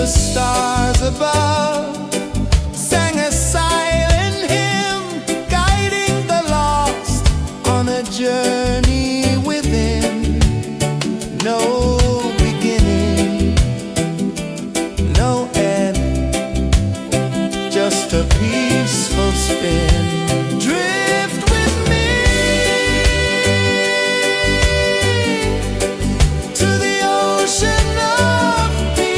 the stars above sang a silent hymn, guiding the lost on a journey within. No beginning, no end, just a peaceful spin. Drift with me to the ocean of peace.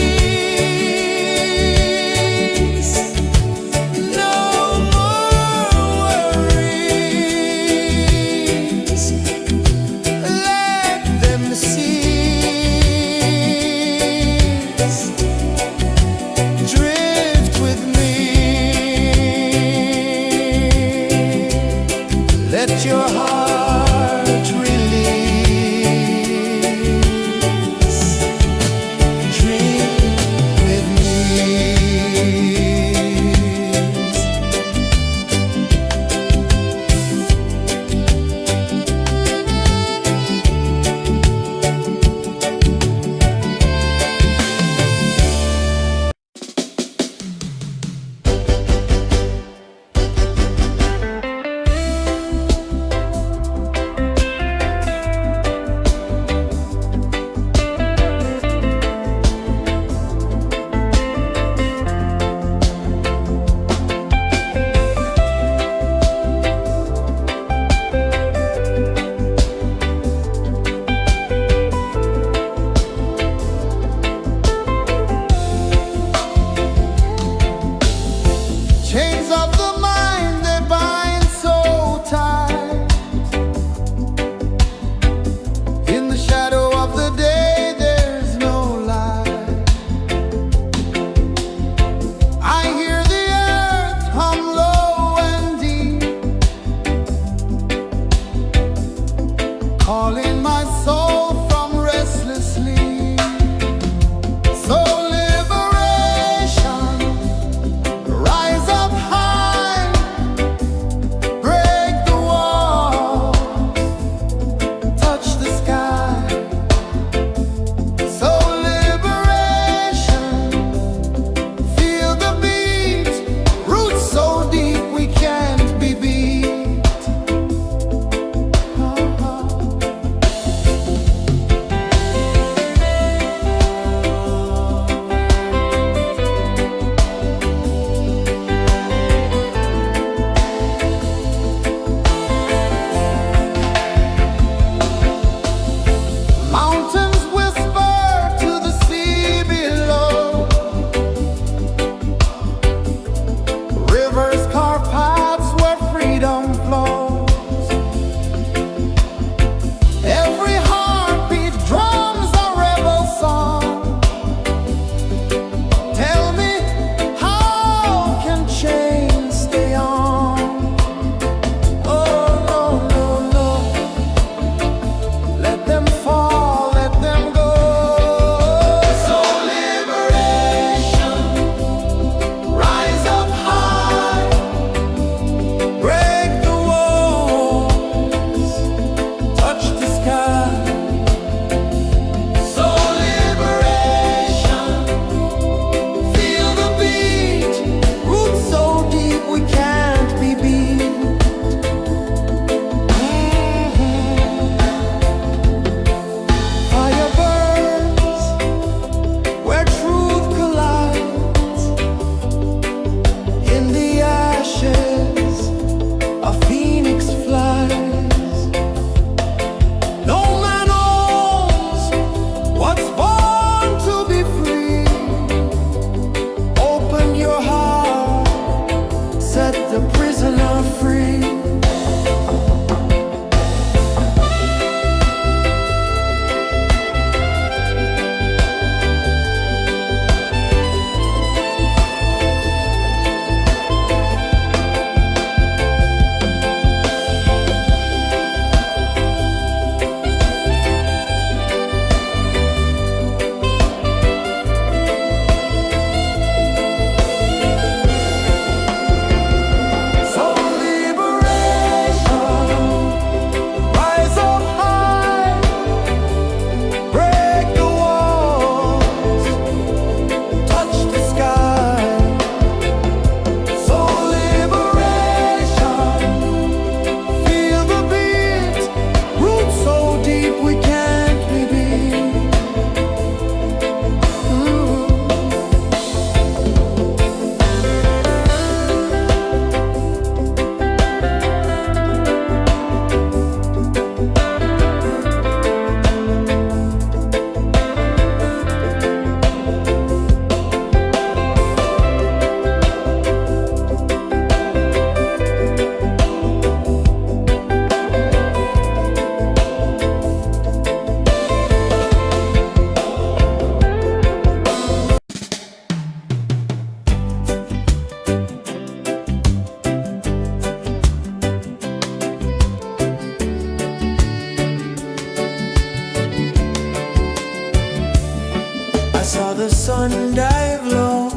saw the sun dive low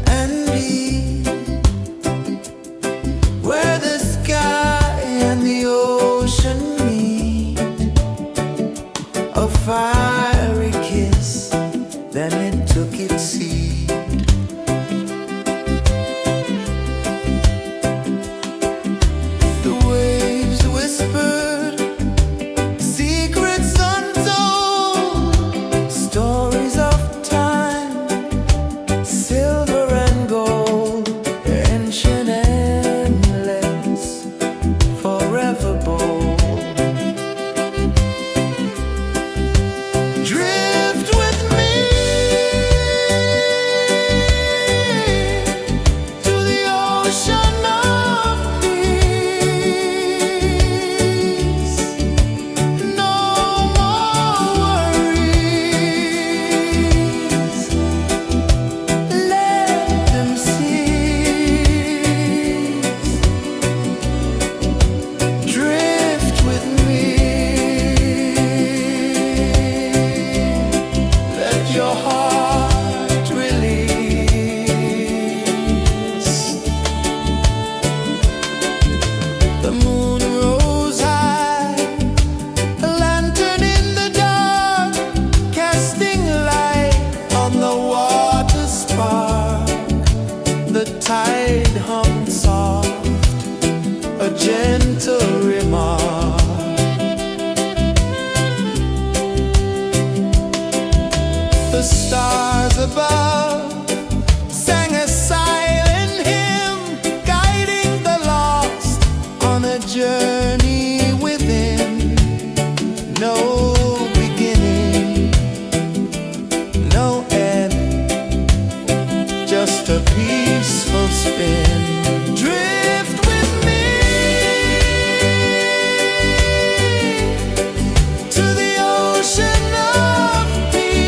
and deep, where the sky and the ocean meet. A fiery kiss, then it took its seat. The waves whispered secrets untold, stories of time, silver and gold, ancient, endless, forever bold. Drift with me to the ocean of peace. No more worries, let them cease. Drift with me, let your heart release. The moon rose high, a lantern in the dark, casting light on the water spark. The tide hummed soft, a gentle remark. The stars above sang a silent hymn, guiding the lost on a journey within. No beginning, no end, just a peaceful spin. Drift with me to the ocean of peace.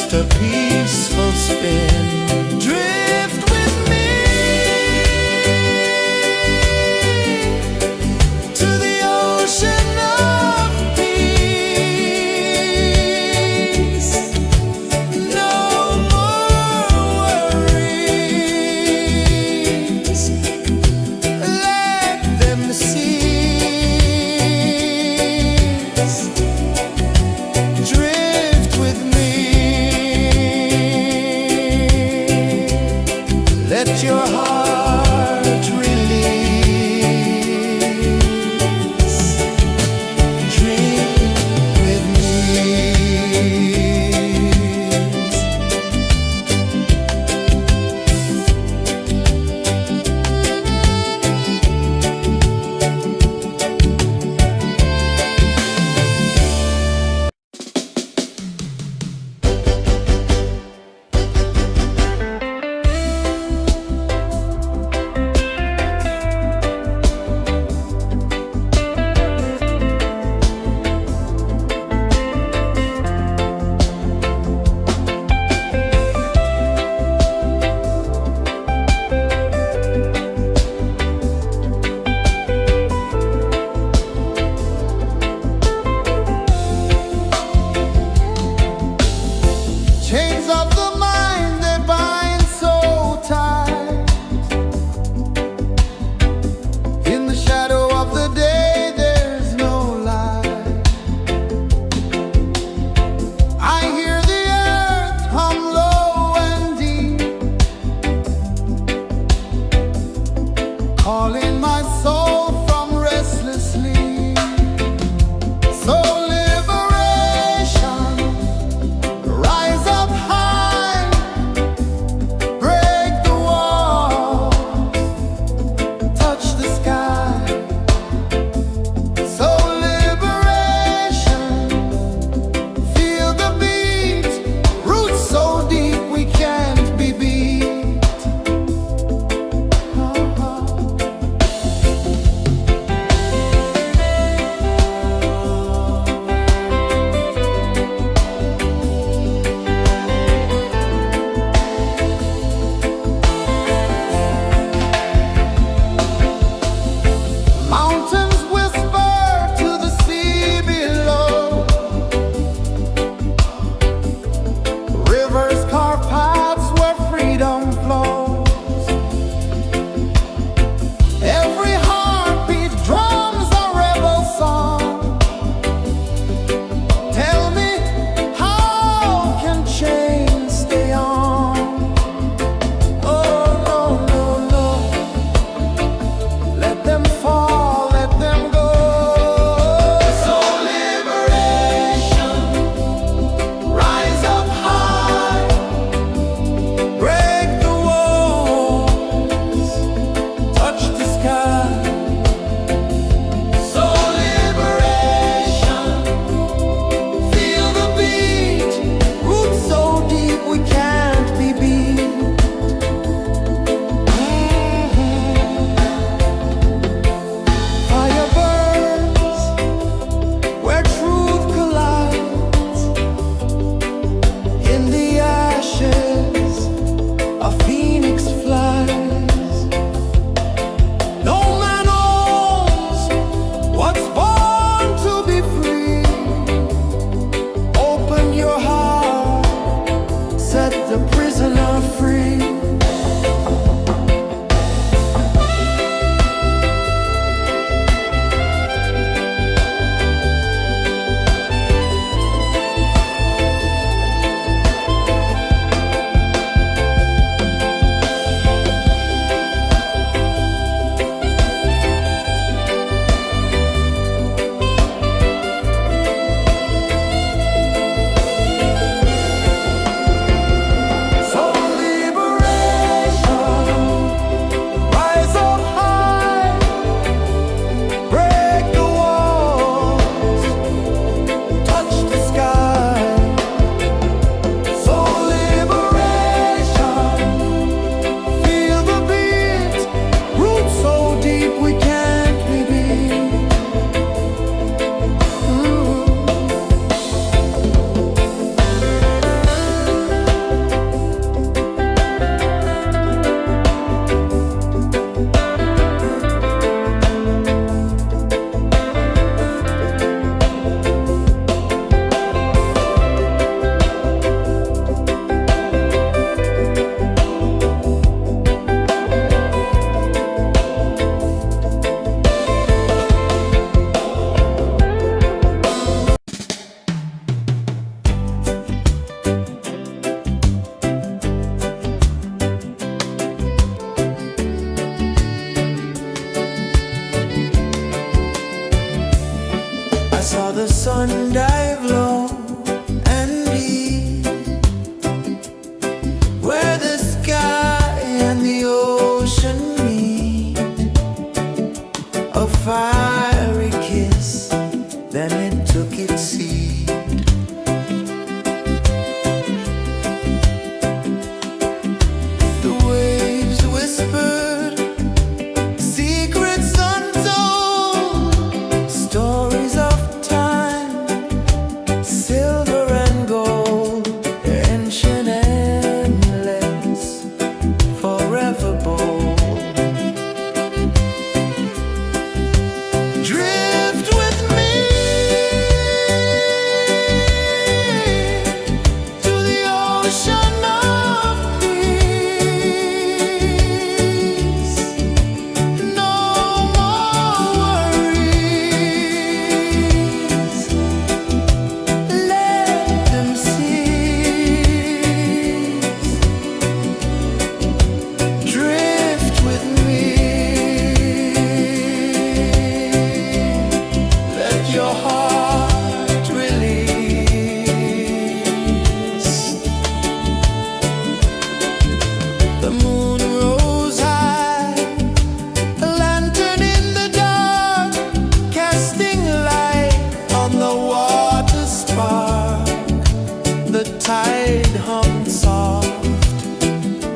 just a peaceful spin. Drift with me to the ocean of peace. No more worries, let them cease. Drift with me, let your heart release. Drift with me. Chains of the mind, they bind so tight. In the shadow of the day, there's no light. I hear the earth hum low and deep, calling my soul from restless sleep. So liberation, rise up high ocean of peace. No more worries. Let them cease. Drift with me. Let your heart release. The moon rose high, a lantern in the dark, casting light on the water spark. The tide hummed soft,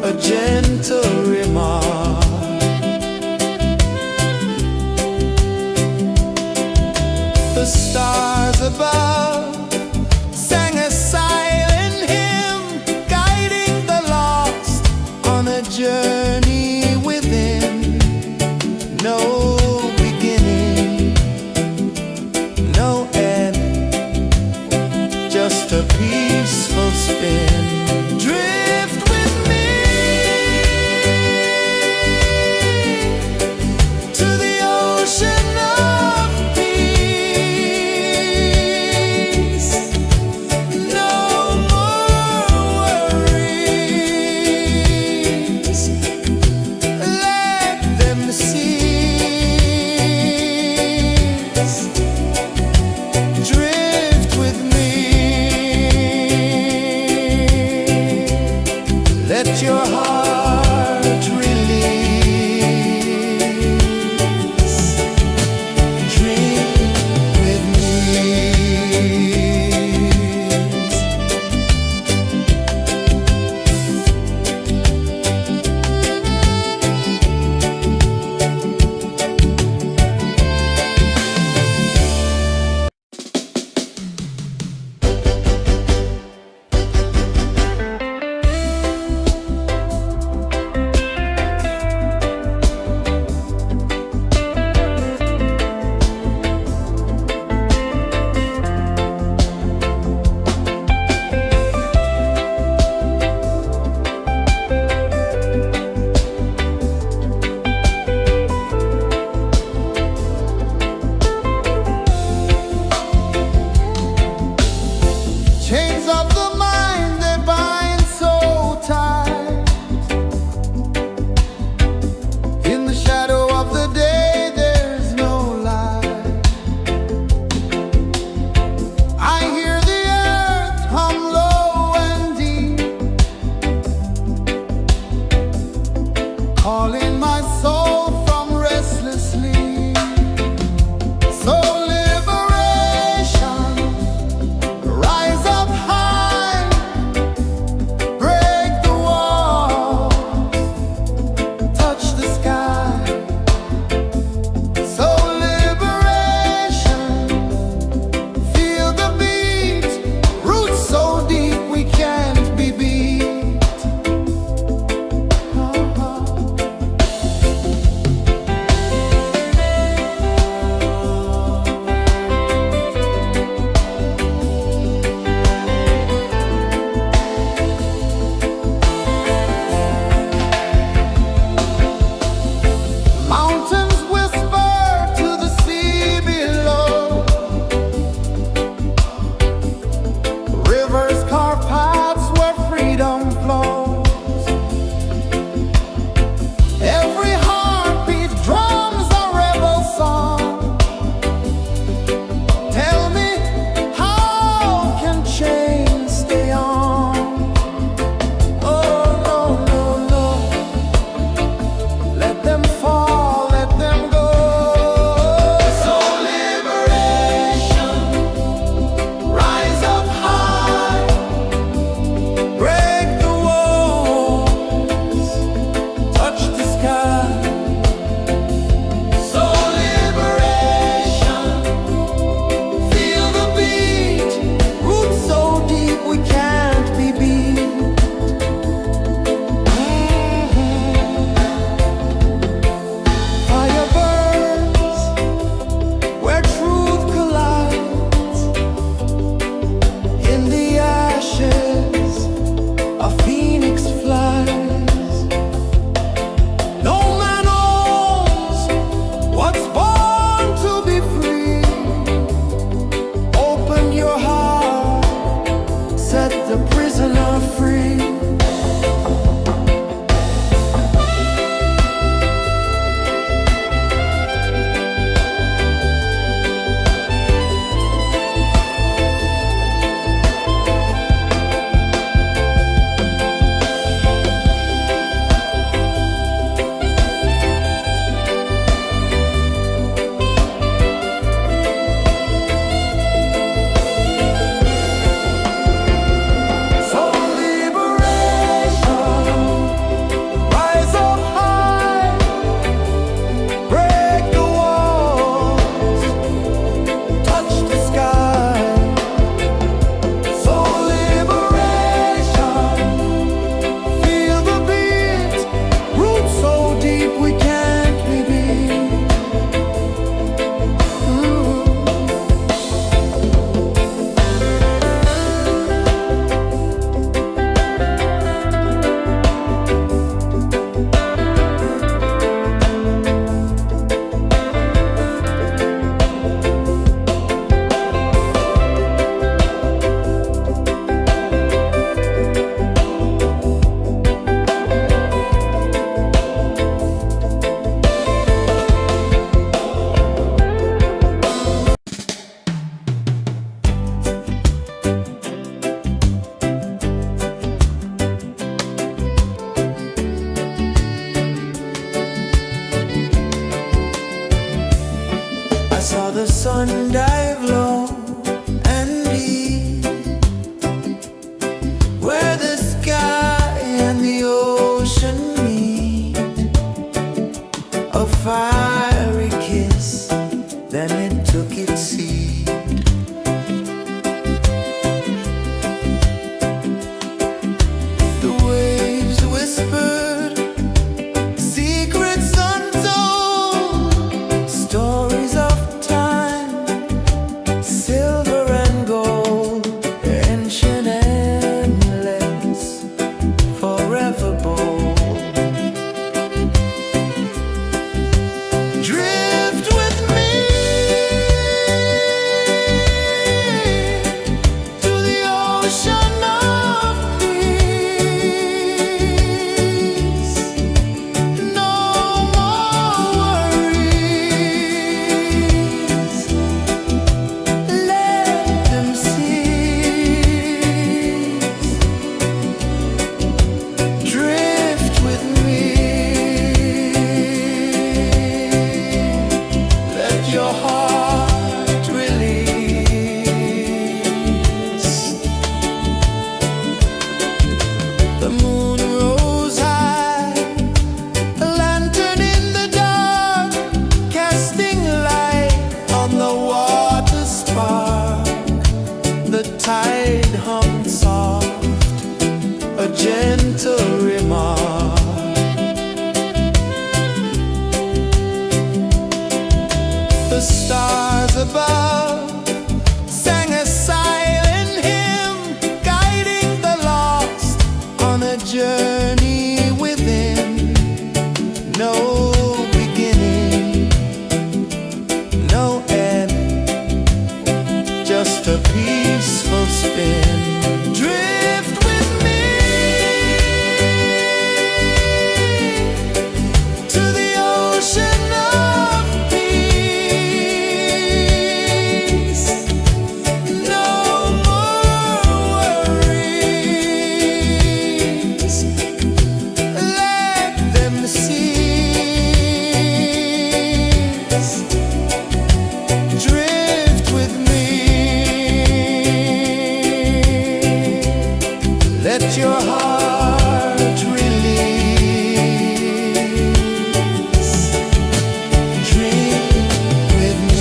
a gentle remark. The stars above sang a silent hymn, guiding the lost on a journey within. No beginning, no end, just a peaceful spin. Drift with me to the ocean of peace. No more worries. Let them cease. Drift with me. Let your heart release. Dream with me. let your heart release. Drink with me.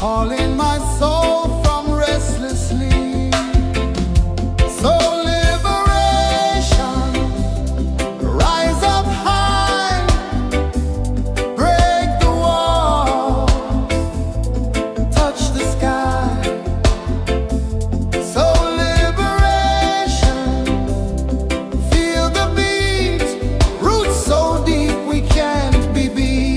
calling my soul from restless sleep. So liberation, rise up high, break the walls, touch the sky. So liberation, feel the beat, roots so deep we can't be beat.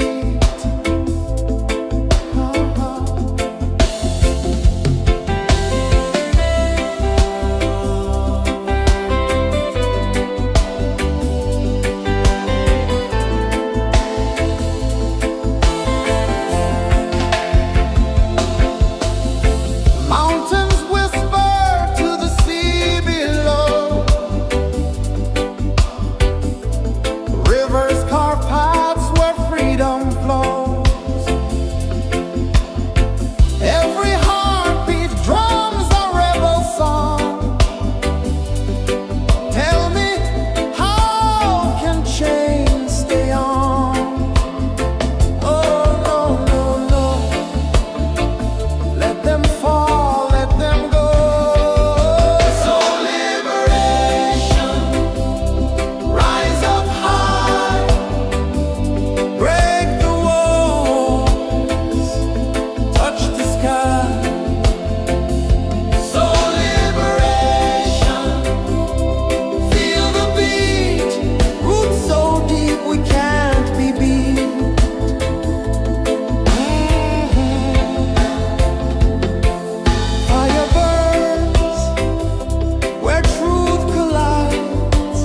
Mountains whisper to the sea below. Rivers carve paths where freedom flows. Every heartbeat drums a rebel song. Tell me, how can chains stay on? Oh, no, no, no. Let them fall, let them go. So liberation, rise up high, break the walls, touch the sky. So liberation, feel the beat, roots so deep we can't be beat. Fire burns where truth collides.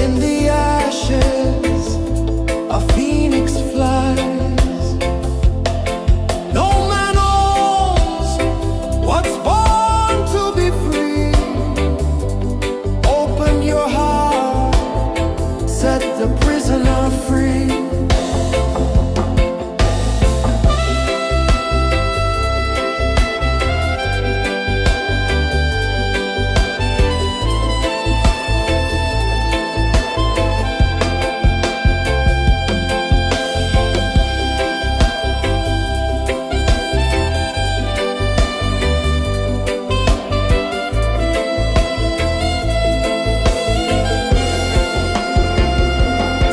In the ashes, a phoenix flies. No man owns what's born to be free. Open your heart, set the prisoner free.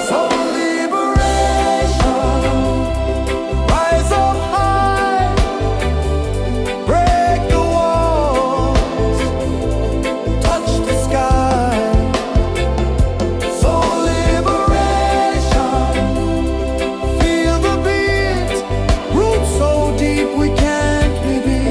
So liberation, rise up high, break the walls, touch the sky. So liberation, feel the beat, roots so deep we can't be beat.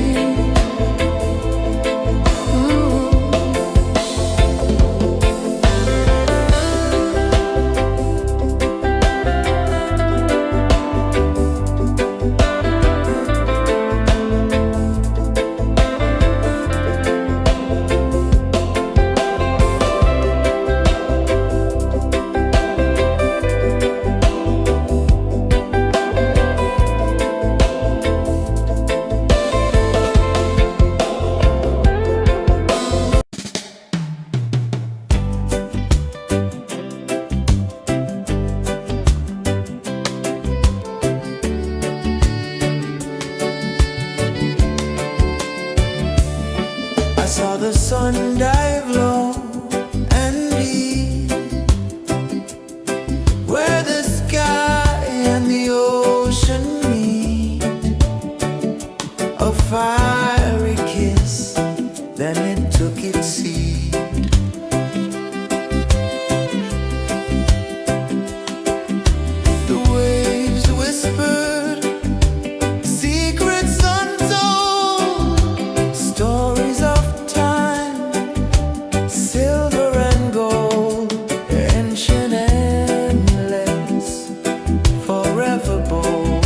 I saw the sun dive low and deep, where the sky and the ocean meet. A fiery kiss, then it took its seat. The waves whispered secrets untold, stories of time, silver and gold, ancient, endless, forever bold.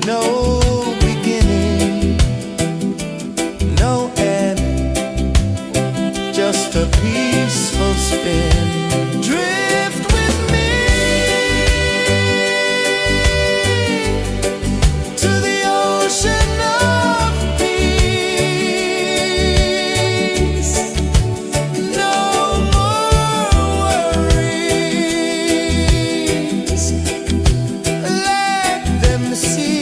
no beginning, no end, just a peaceful spin. Drift with me to the ocean of peace. No more worries, let them see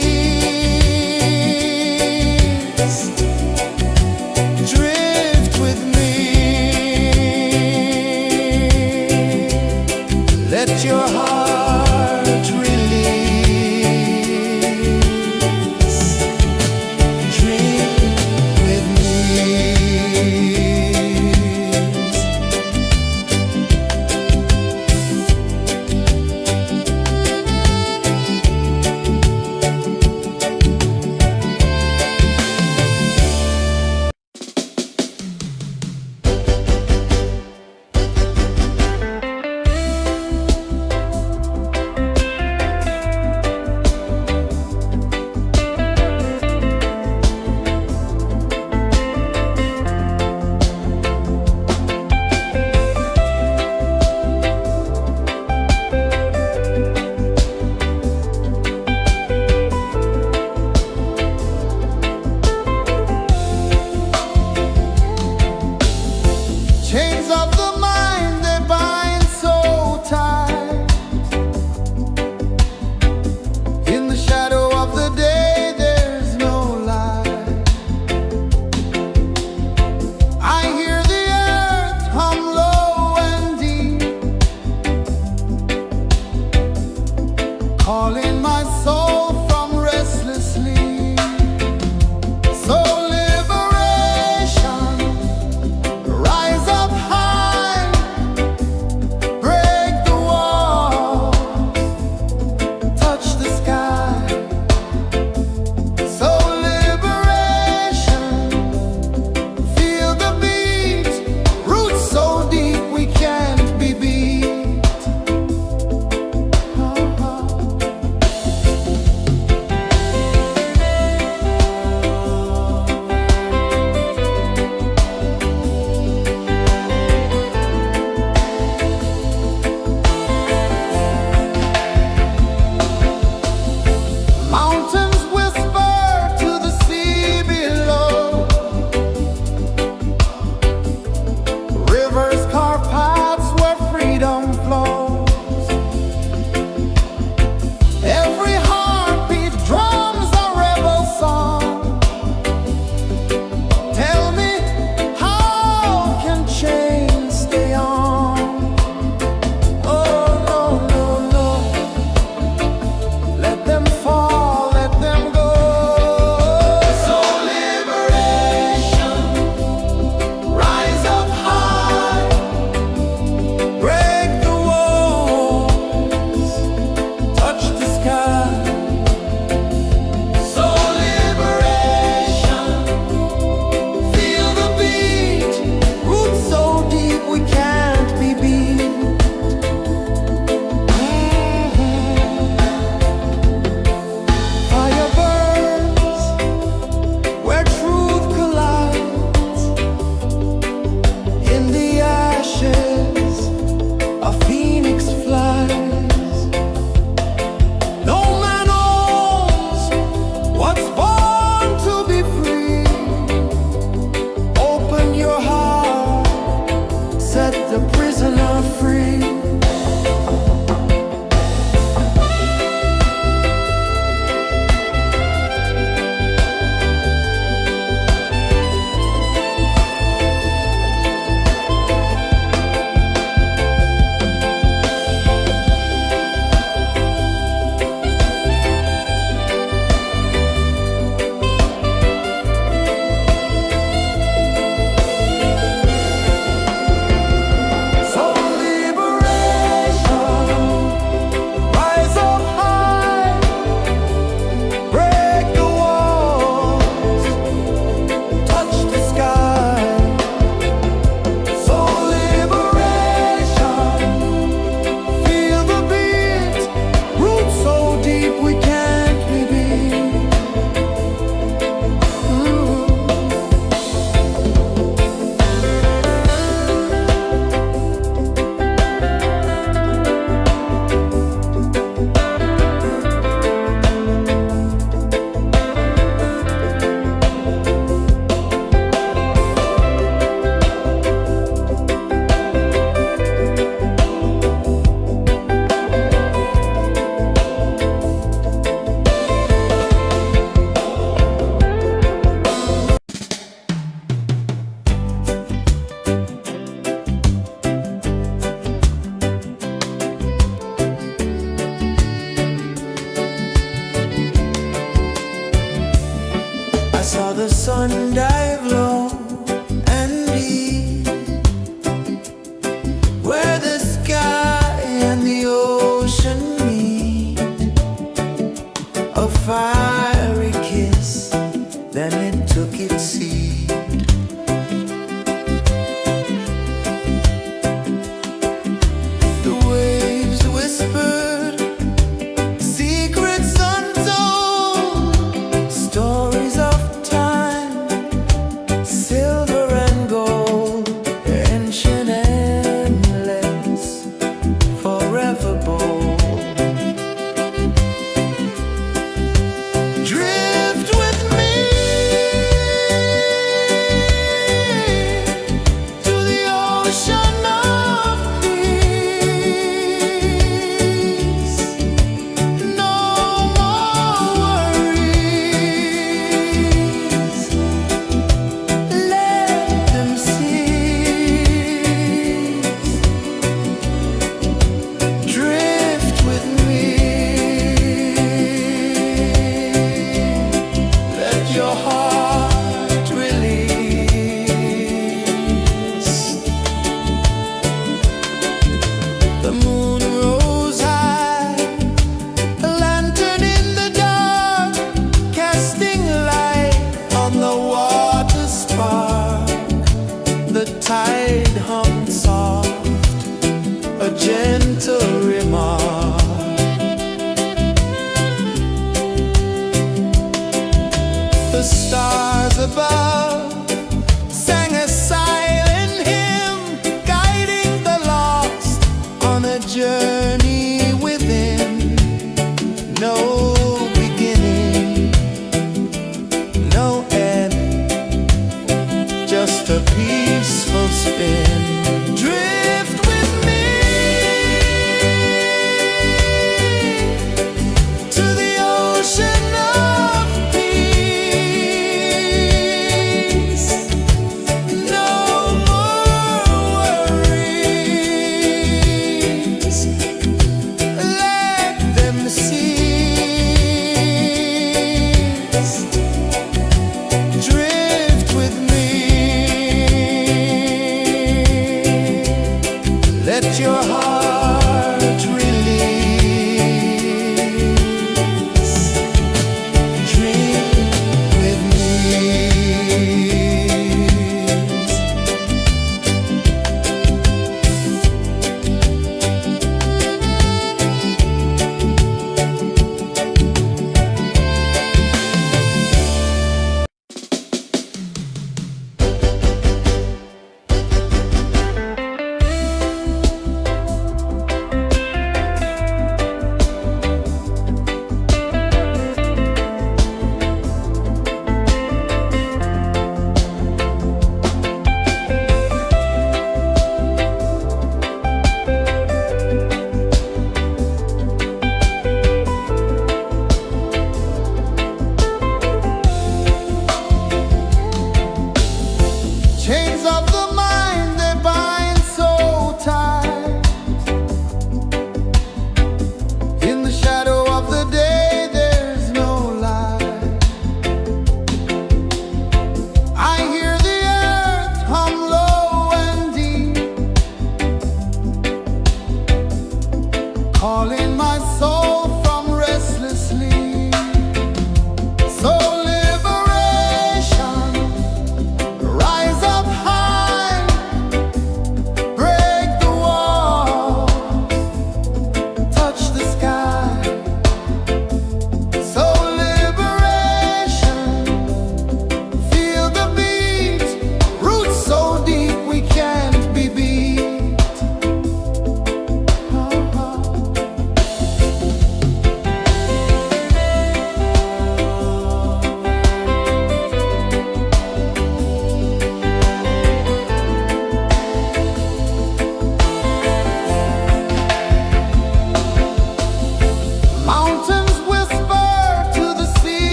the sun dive low and deep, where the sky and the ocean meet, a fiery kiss, then it took its seed. The waves whispered secrets untold, stories of time, silver and gold, ancient, endless, forever bold. Drift with me to the ocean of peace. No more worries, let them cease. Drift with me, let your heart release. The moon rose high, a lantern in the dark, casting light on the water spark. The tide hummed soft, a gentle remark. The stars above sang a silent hymn, guiding the lost on a journey within. No beginning, no end, just a peaceful spin. Drift with me to the ocean of peace.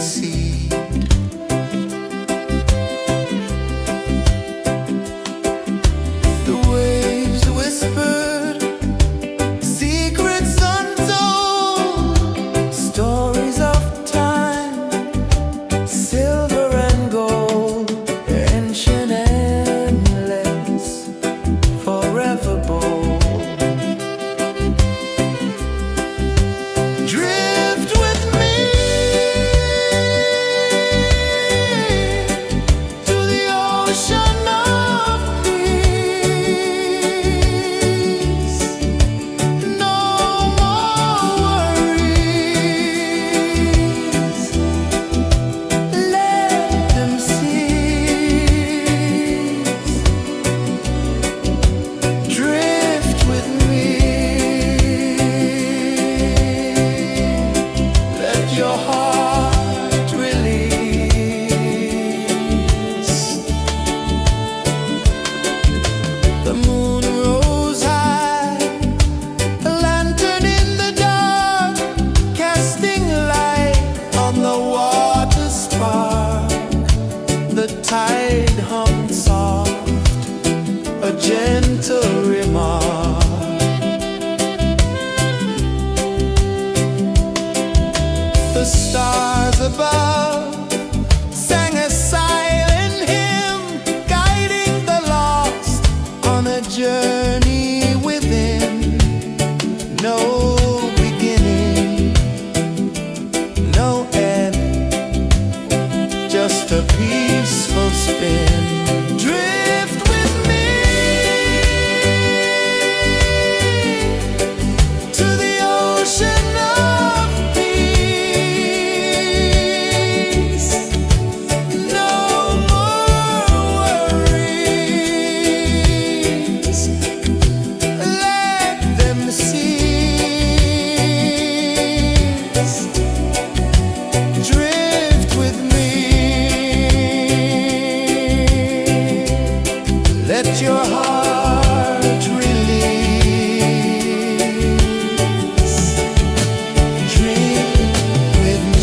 seed. The waves whispered secrets untold, stories of time, silver and gold, ancient, endless, forever bold. Drift with me to the ocean of peace. No more worries. Let them cease. Drift with me. Let your heart release. The moon rose high, a lantern in the dark, casting light on the water spark. The tide hummed soft, a gentle remark. The stars above sang a silent hymn, guiding the lost on a journey within. No beginning, no end, just a peaceful spin. Drift with me to the ocean of peace. No more worries. Let them cease. Drift with me. Let your heart release. Drift with me.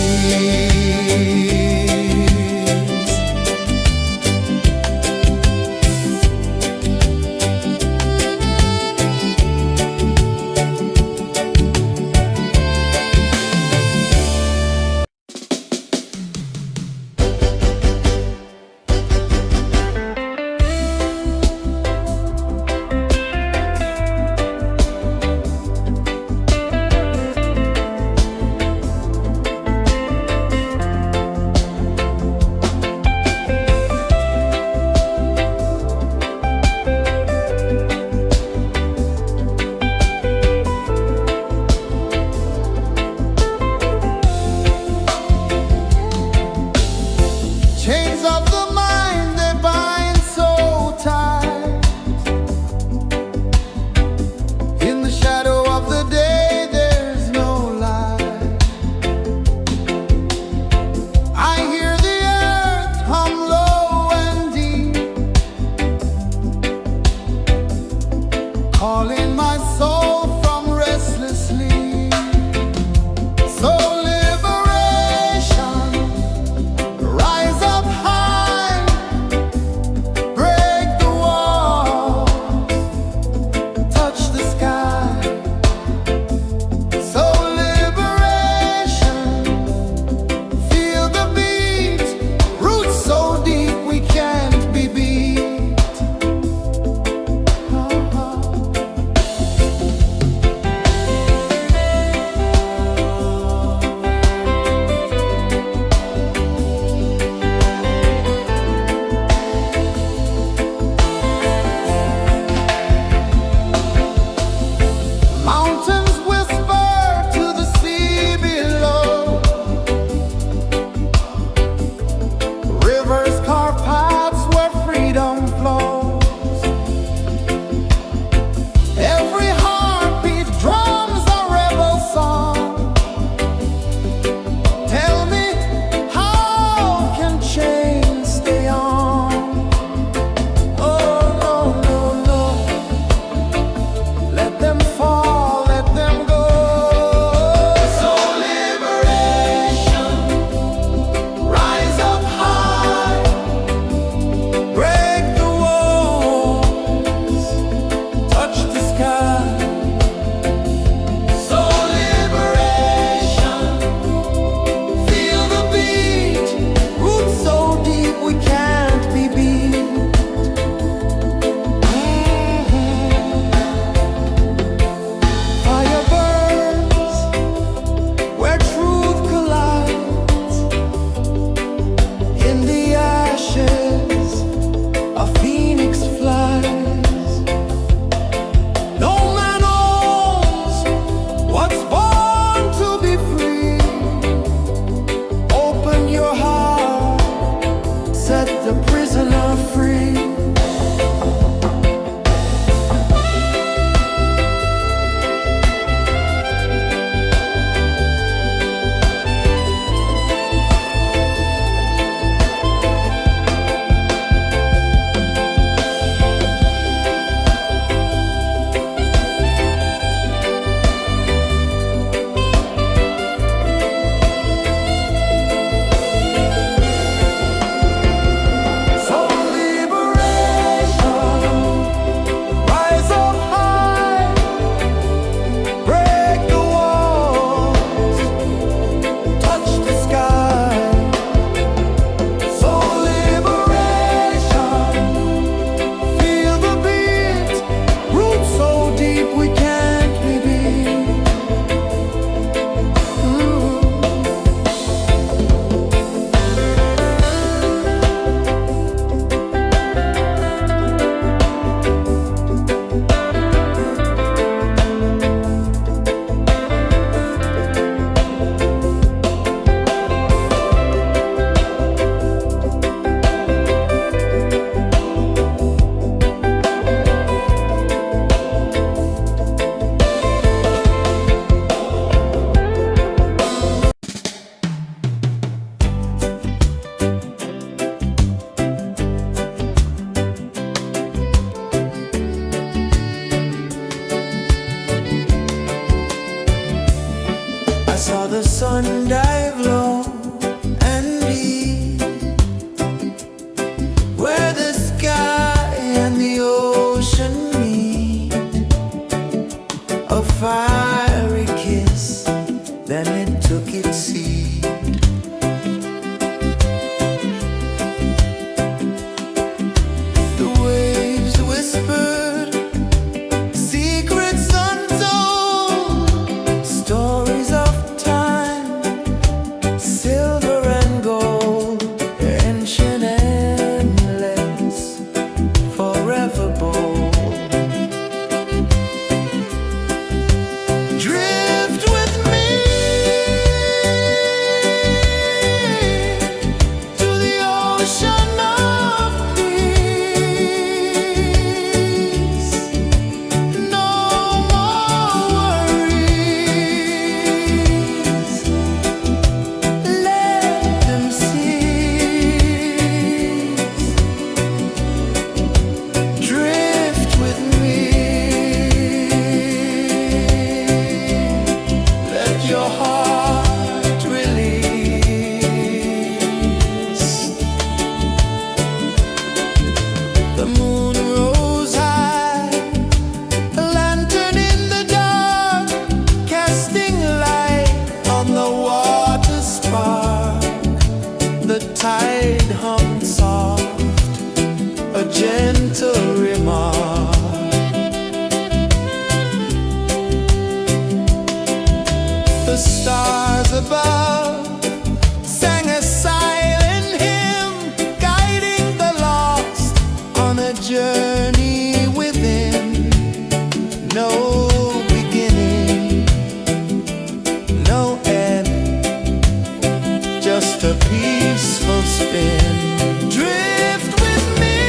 just a peaceful spin. Drift with me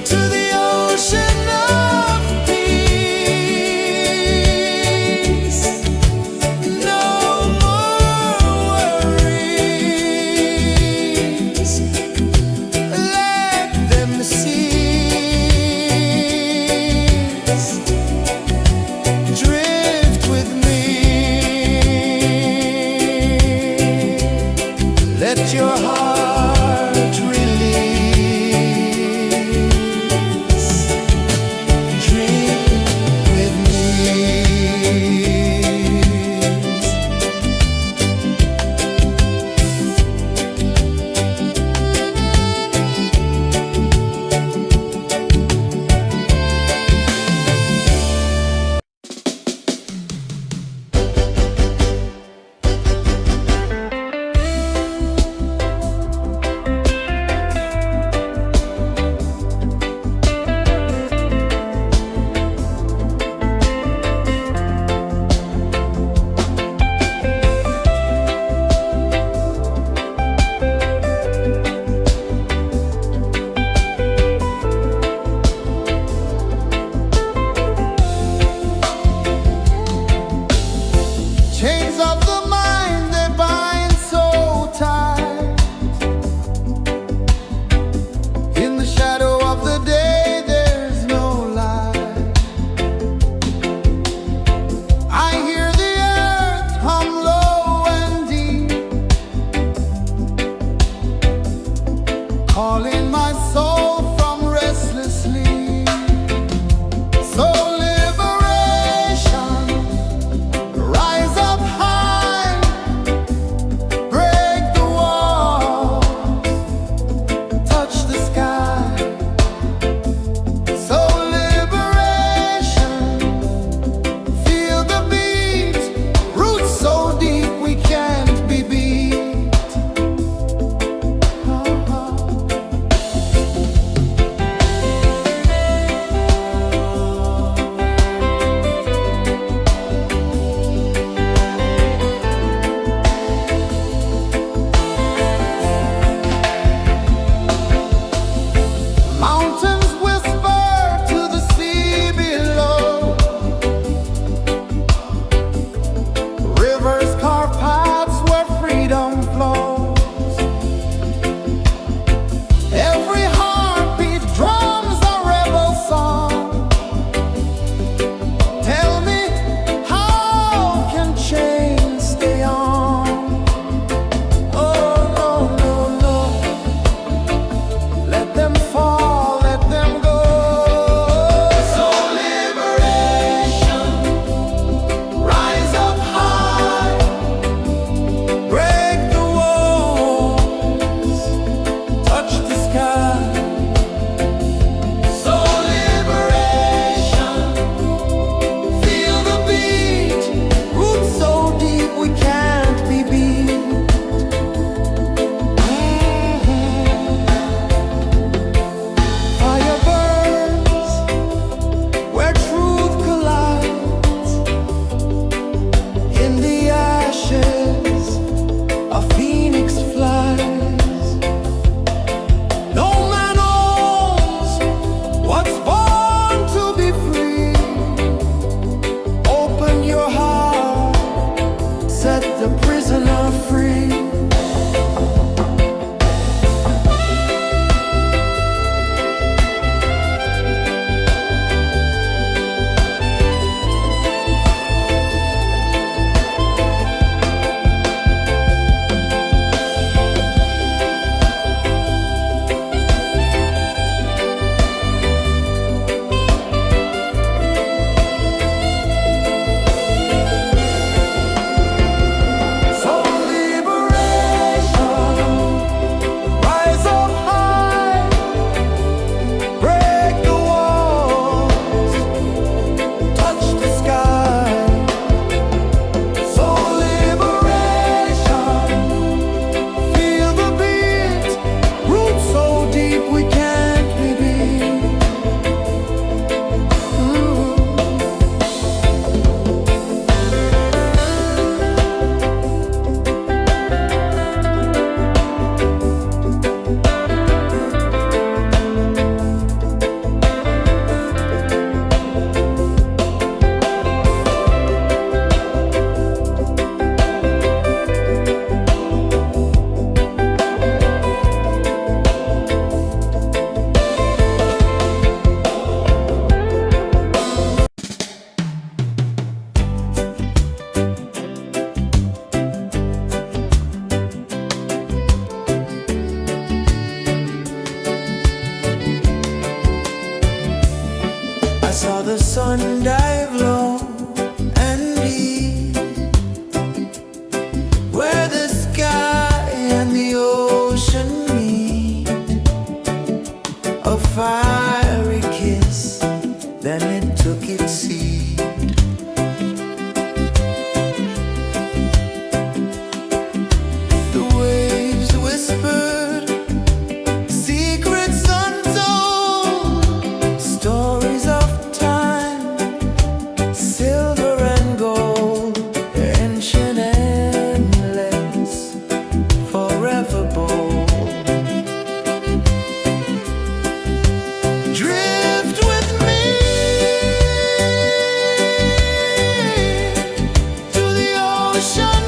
to the ocean of peace. No more worries, let them cease. Drift with me.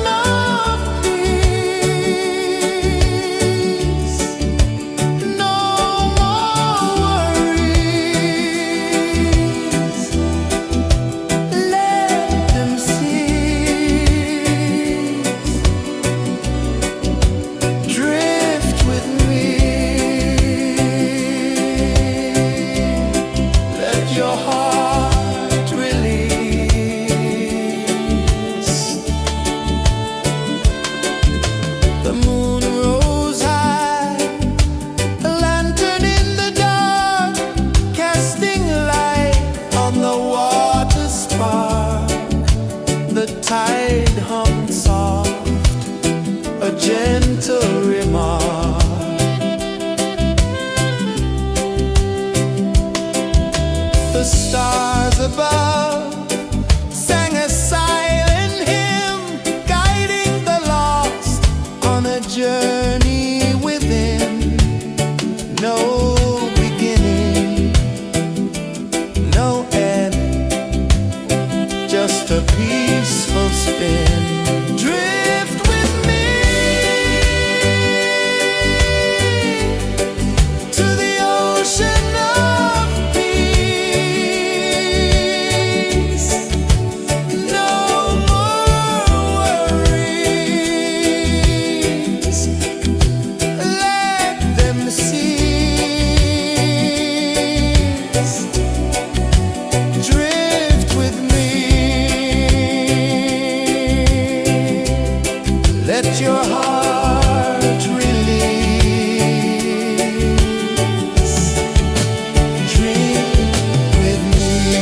of peace. No more worries. Let them cease. Drift with me. Let your heart release. The moon rose high, a lantern in the dark, casting light on the water spark. The tide hummed soft, a gentle remark. The stars above sang a silent hymn, guiding the lost on a journey within. No beginning, no end, just a peaceful spin. Drift with me to the ocean of peace. No more worries. Let them cease. Drift with me. Let your heart release. Dream with me.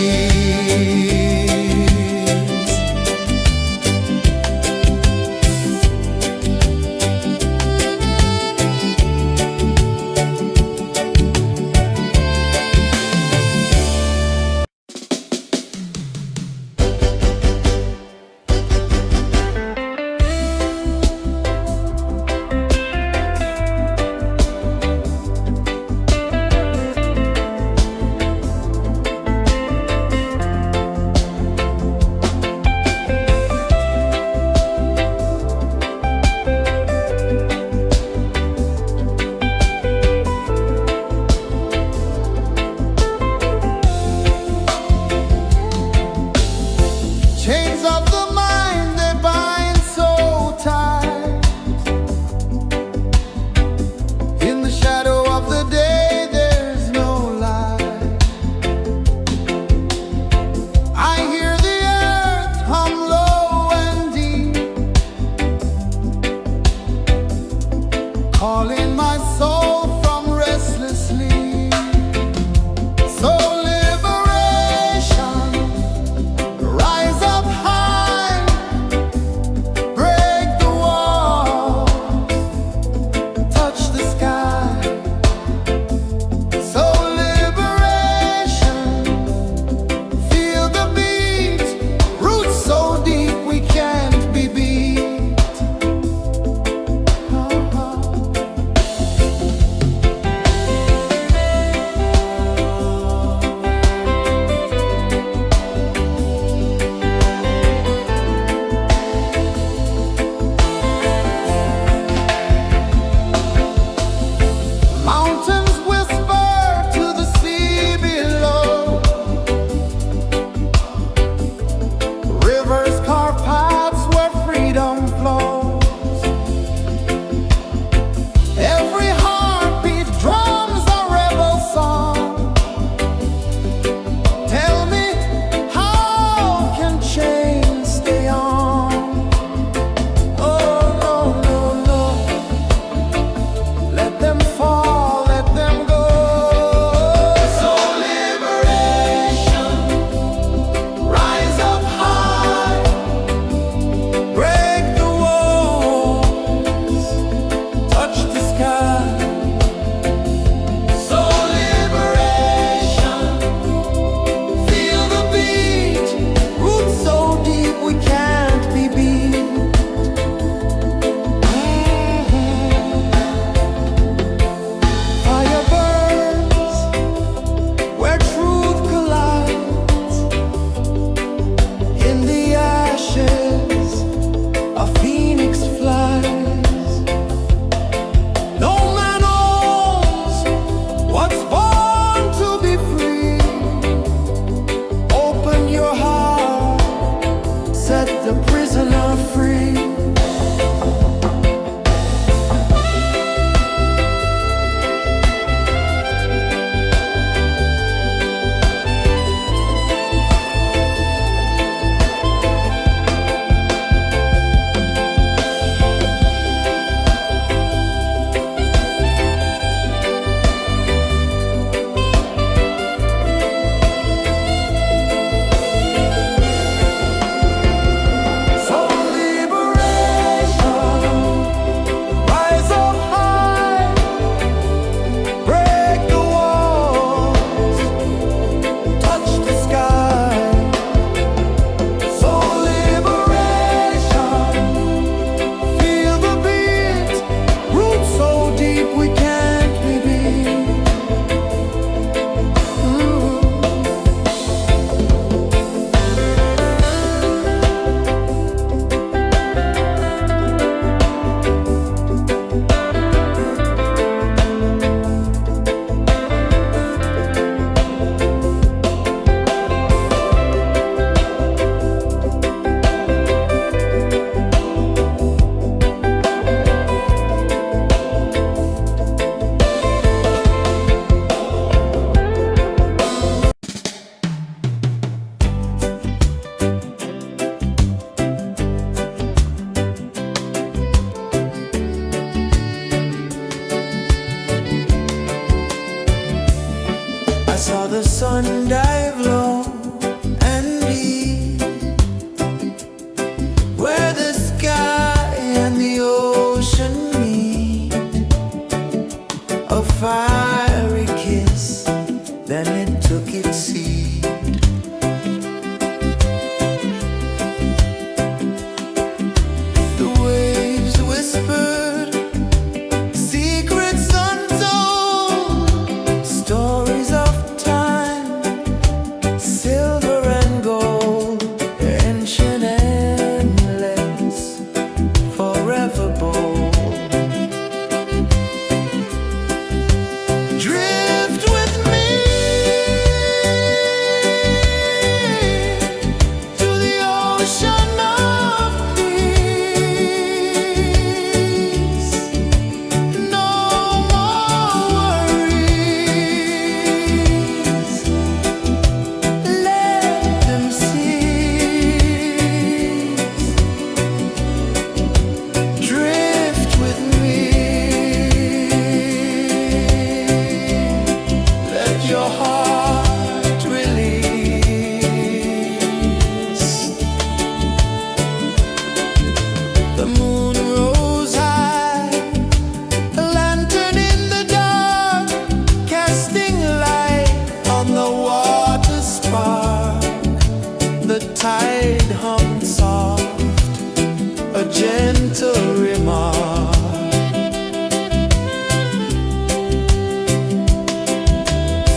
gentle remark.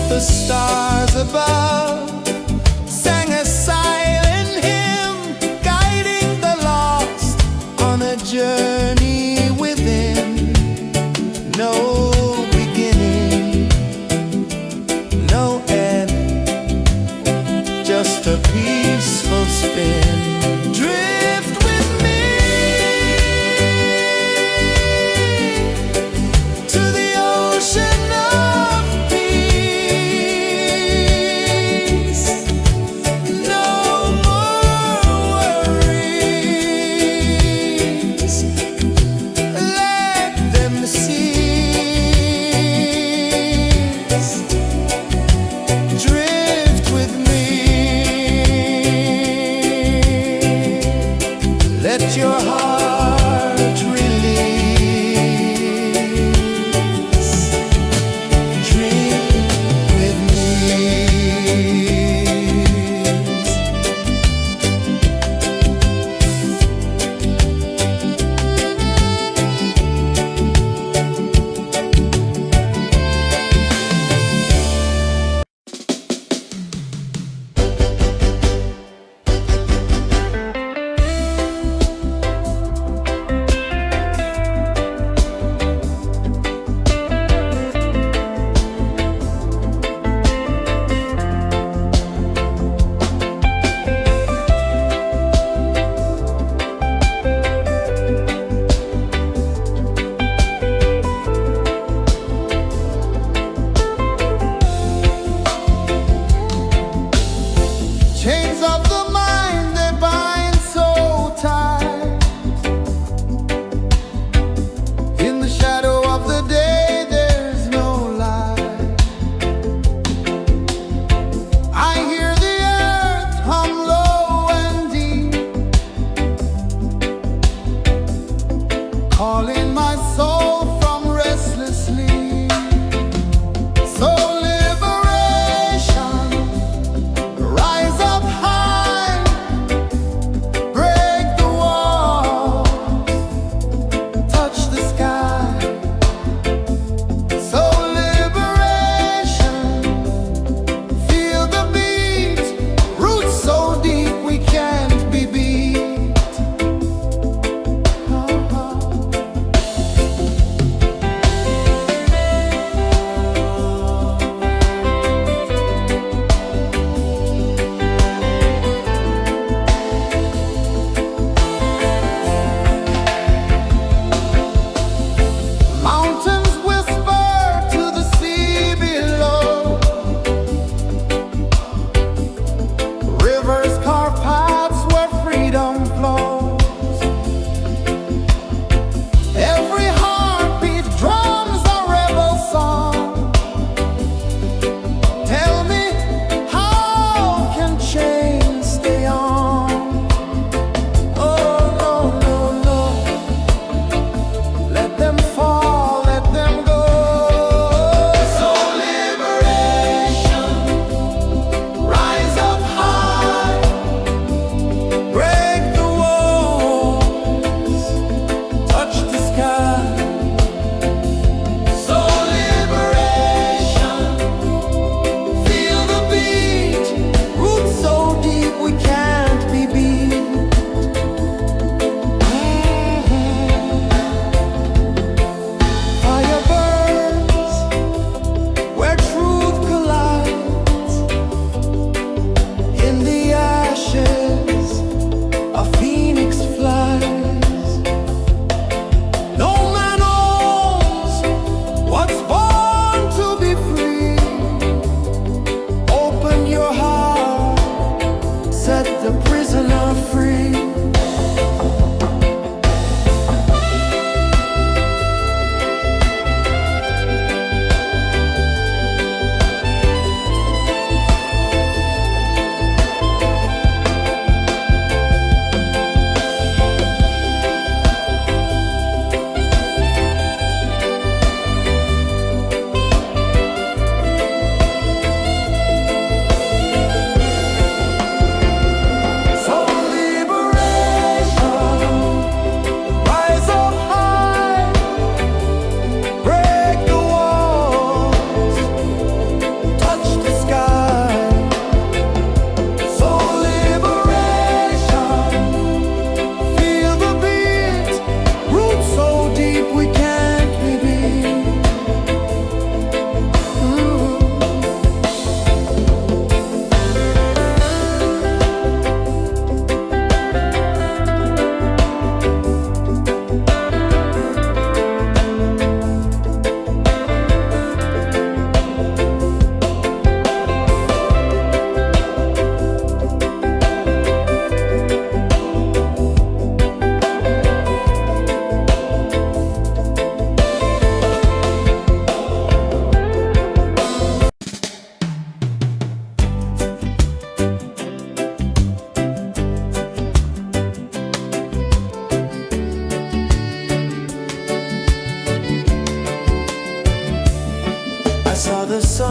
The stars above sang a silent hymn, guiding the lost on a journey within. No beginning, no end, just a peaceful spin. Drift with me to the ocean of peace. No more worries,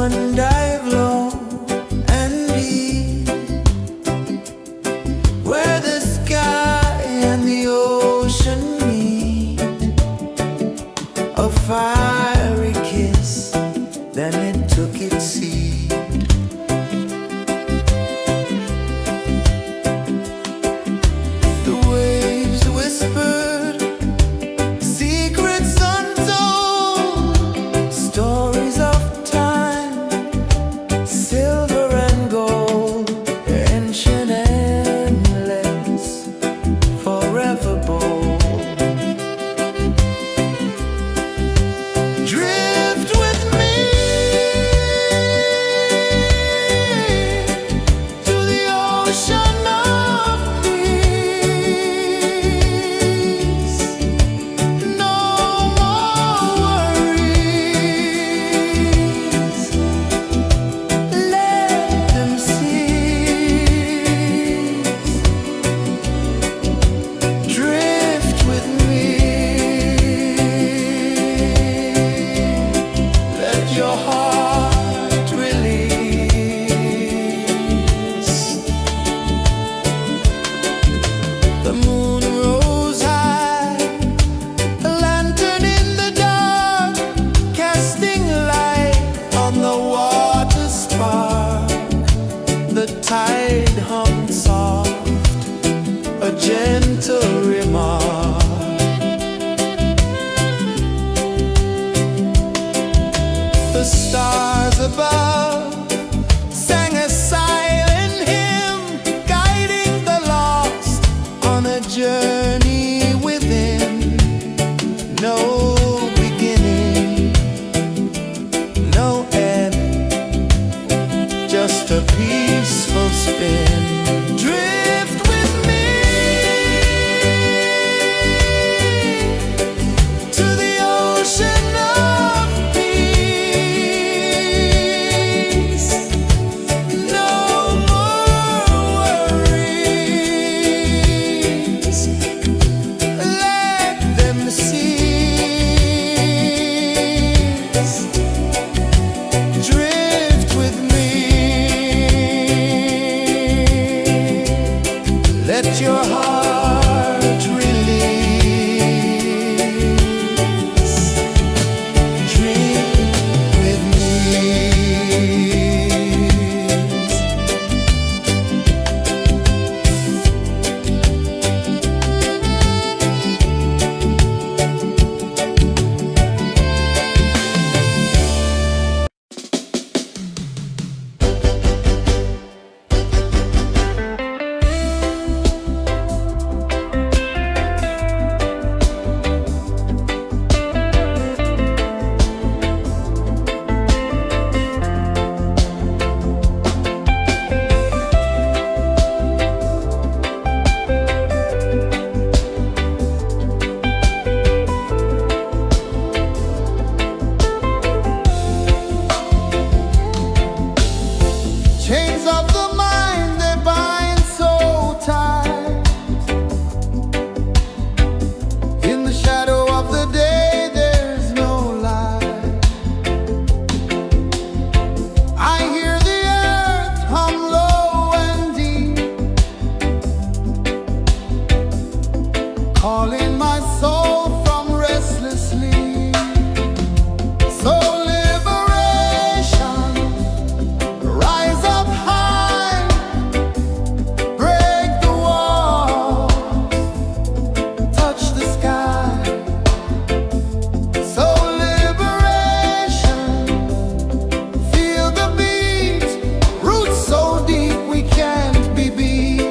one dive low and deep, where the sky and the ocean meet. A fiery kiss, then it took its seed. The waves whispered secrets untold, stories of time, silver and gold, ancient, endless, forever bold. Drift with me to the ocean of peace. No more worries, let them cease. Drift with me, let your heart release. The moon rose high, a lantern in the dark, casting light on the water spark. The tide hummed soft, a gentle remark. The stars above sang a silent hymn, guiding the lost on a journey within. No beginning, no end, just a peaceful spin. Drift with me to the ocean of peace. No more worries, let them cease. Drift with me, let your heart release. Drift with me. Chains of the mind, they bind so tight. In the shadow of the day, there's no light. I hear the earth hum low and deep, calling my soul from restless sleep. So liberation, rise up high, break the walls, touch the sky. So liberation, feel the beat, roots so deep we can't be beat.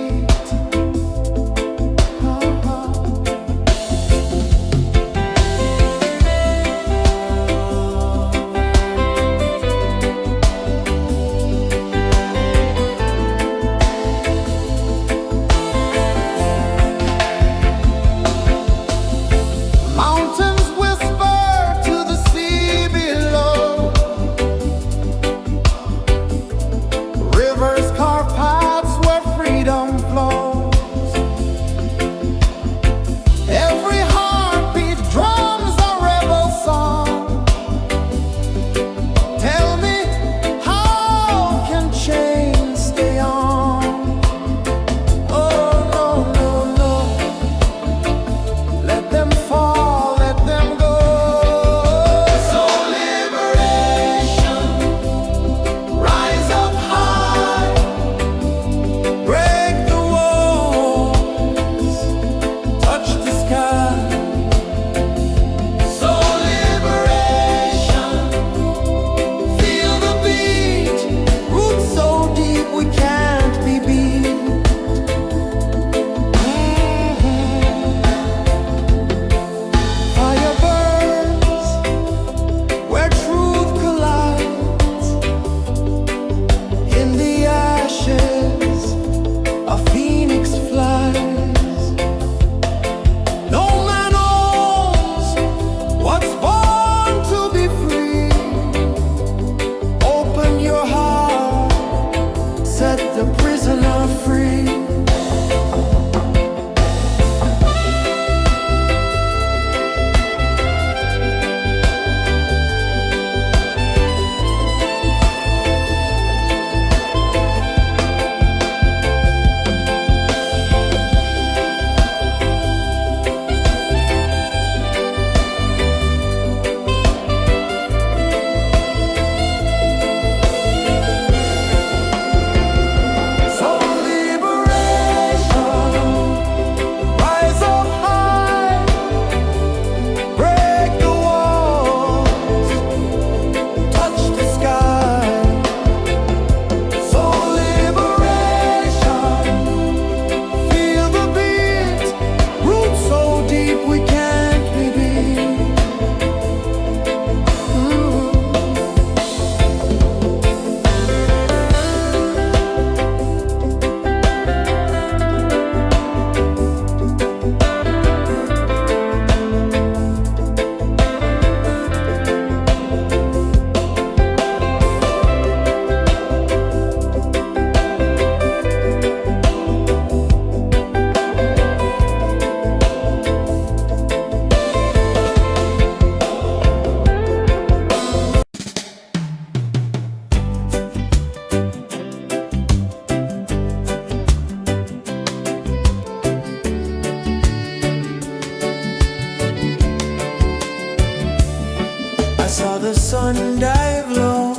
the sun dive low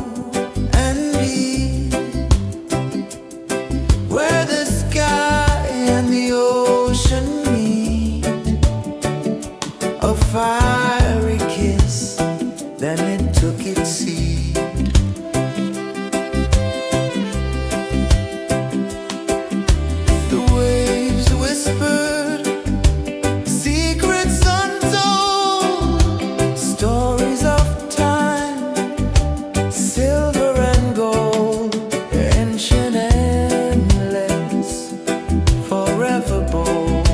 and deep, where the sky and the ocean meet, a fiery kiss, then it took its seed. The waves whispered secrets untold, stories of time, silver and gold, ancient, endless, forever bold.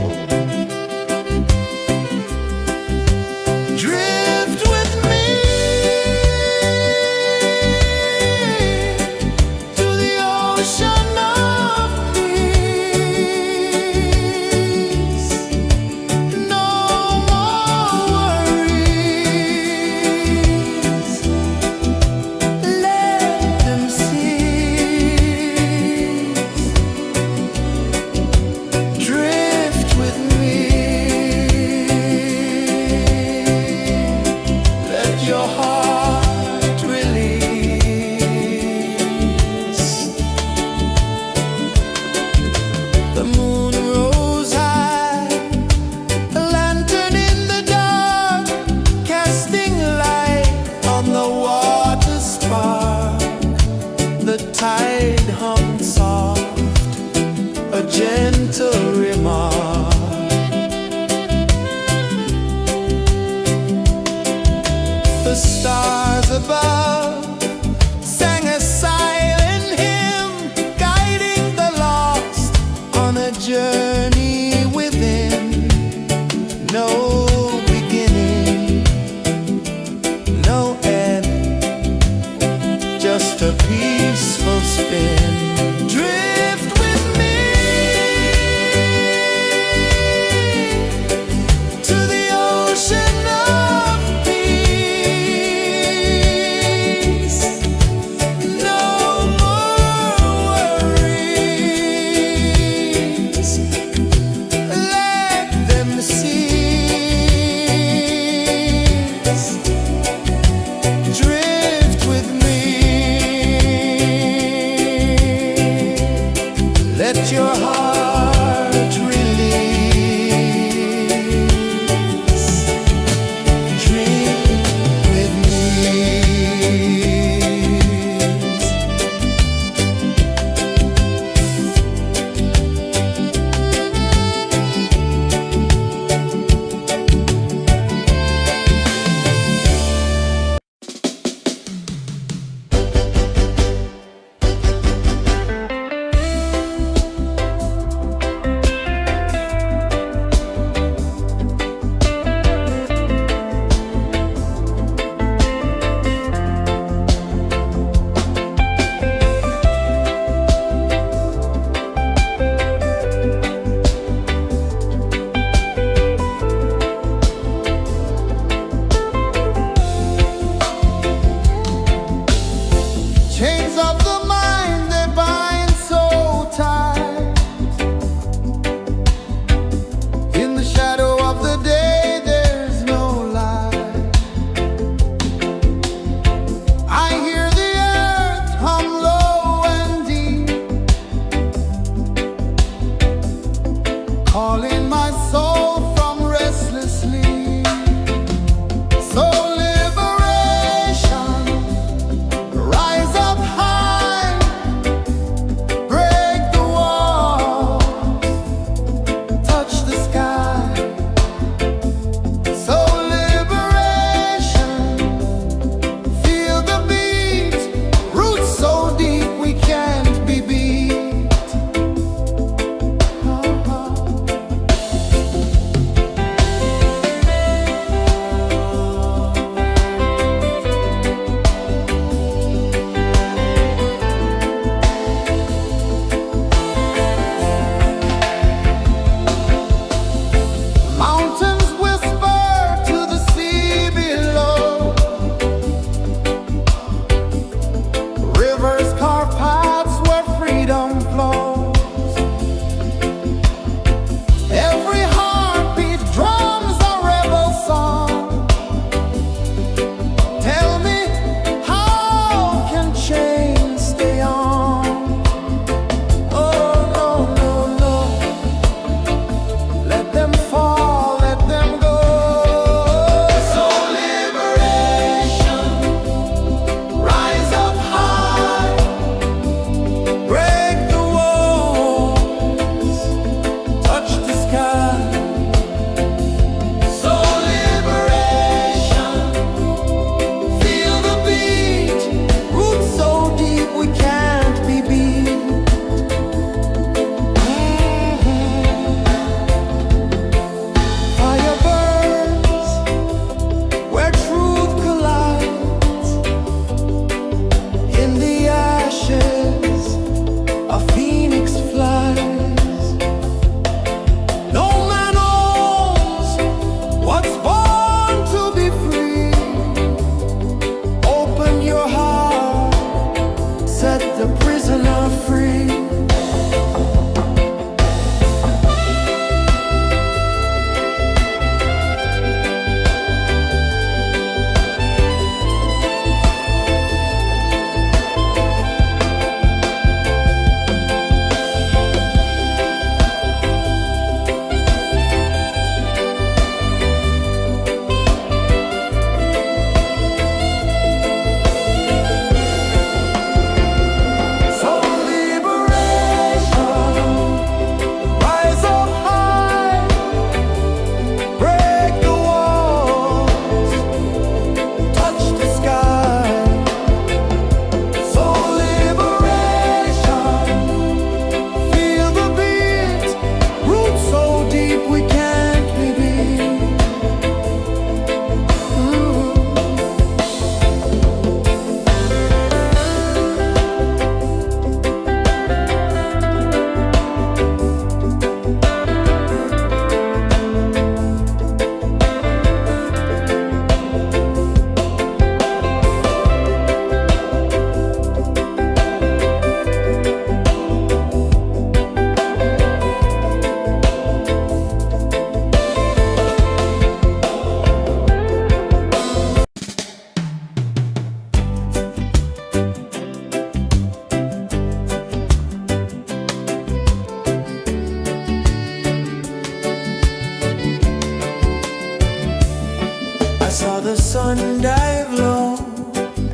I saw the sun dive low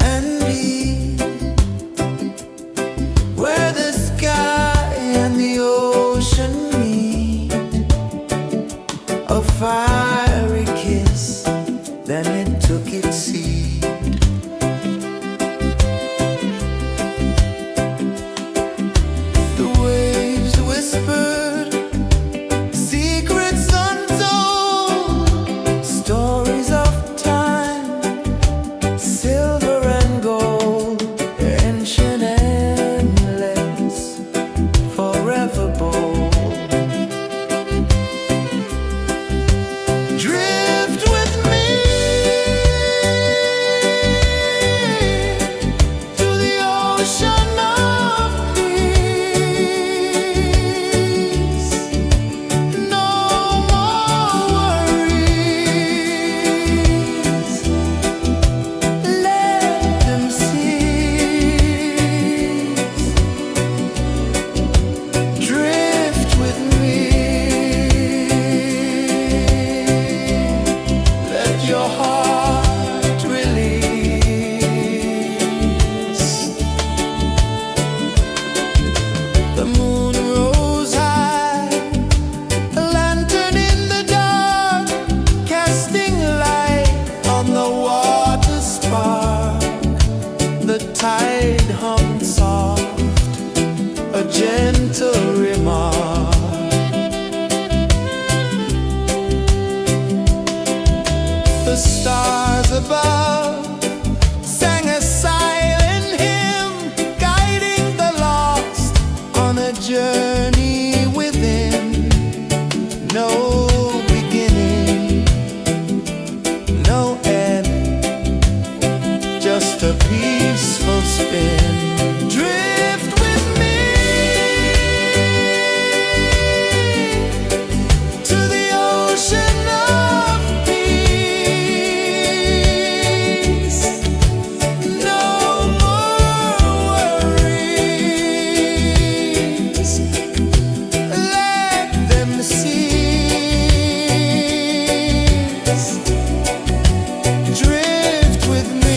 and deep, where the sky and the ocean meet. A fiery kiss, then it took its seed. The waves whispered secrets untold, stories of time, silver and gold, ancient, endless, forever bold. Drift with me to the ocean of peace. No more worries, let them cease. Drift with me, let your heart release. The moon rose high, a lantern in the dark, casting light on the water spark. The tide hummed soft, a gentle remark. The stars above sang a silent hymn, guiding the lost on a journey within. No beginning, no end, just a peaceful spin. Drift with me to the ocean of peace. No more worries, let them cease. Drift with me.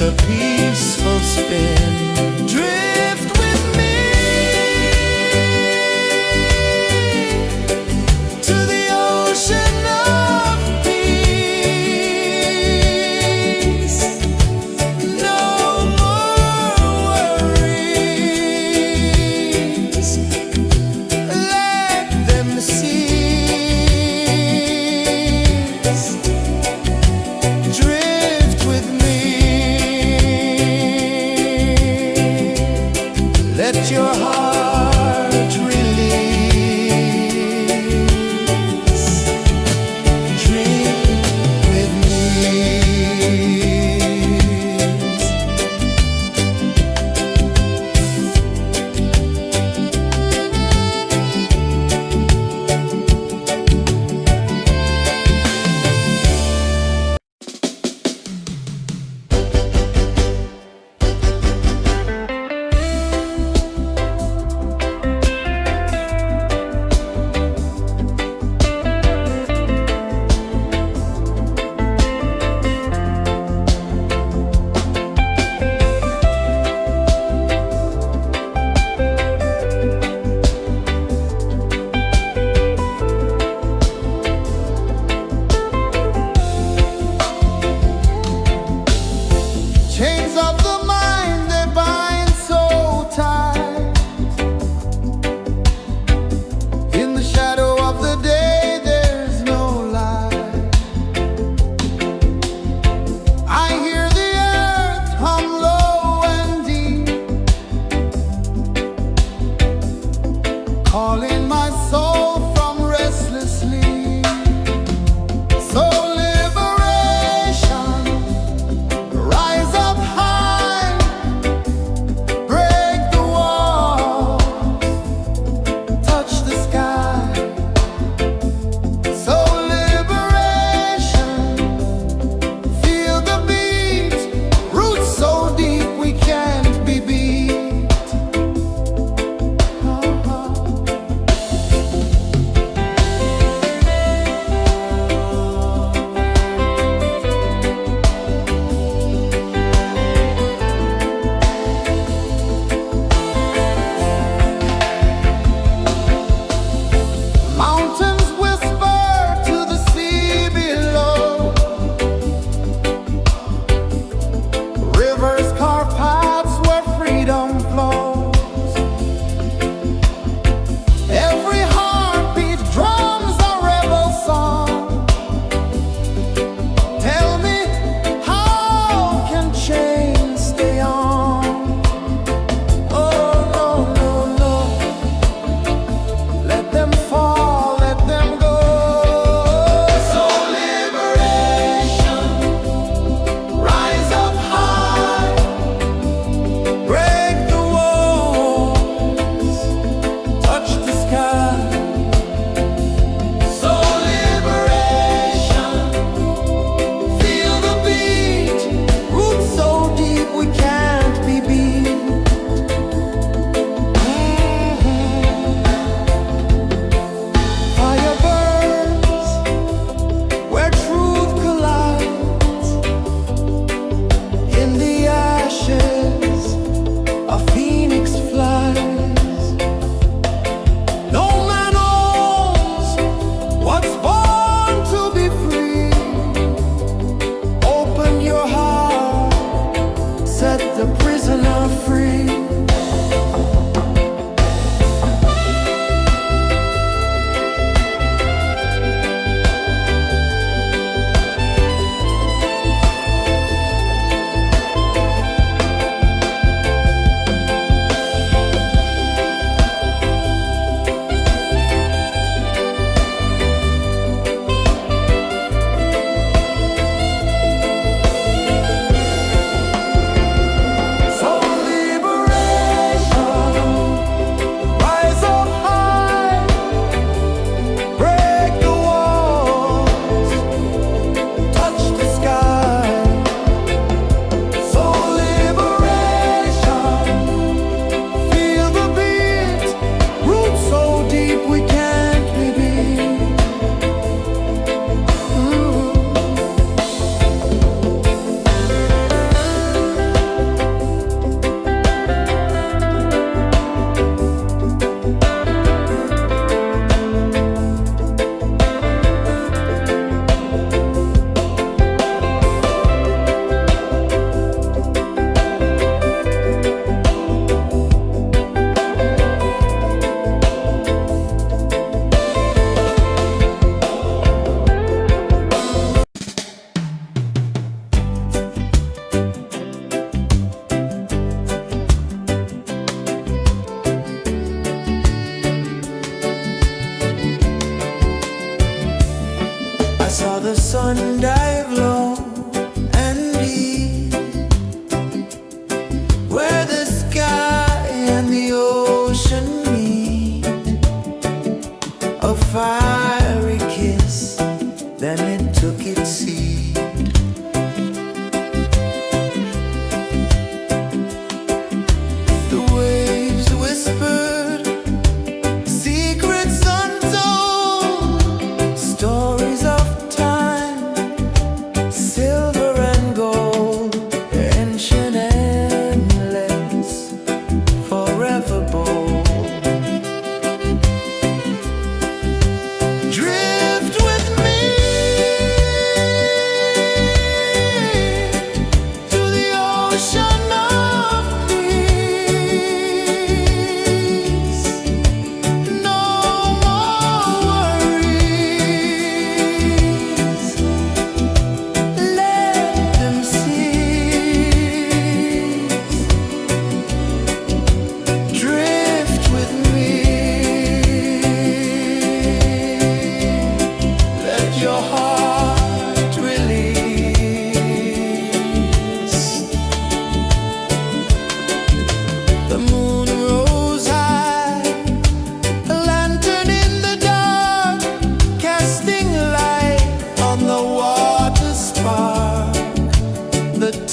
a peaceful spin. Drift with me to the ocean of peace. No more worries, let them cease. Drift with me.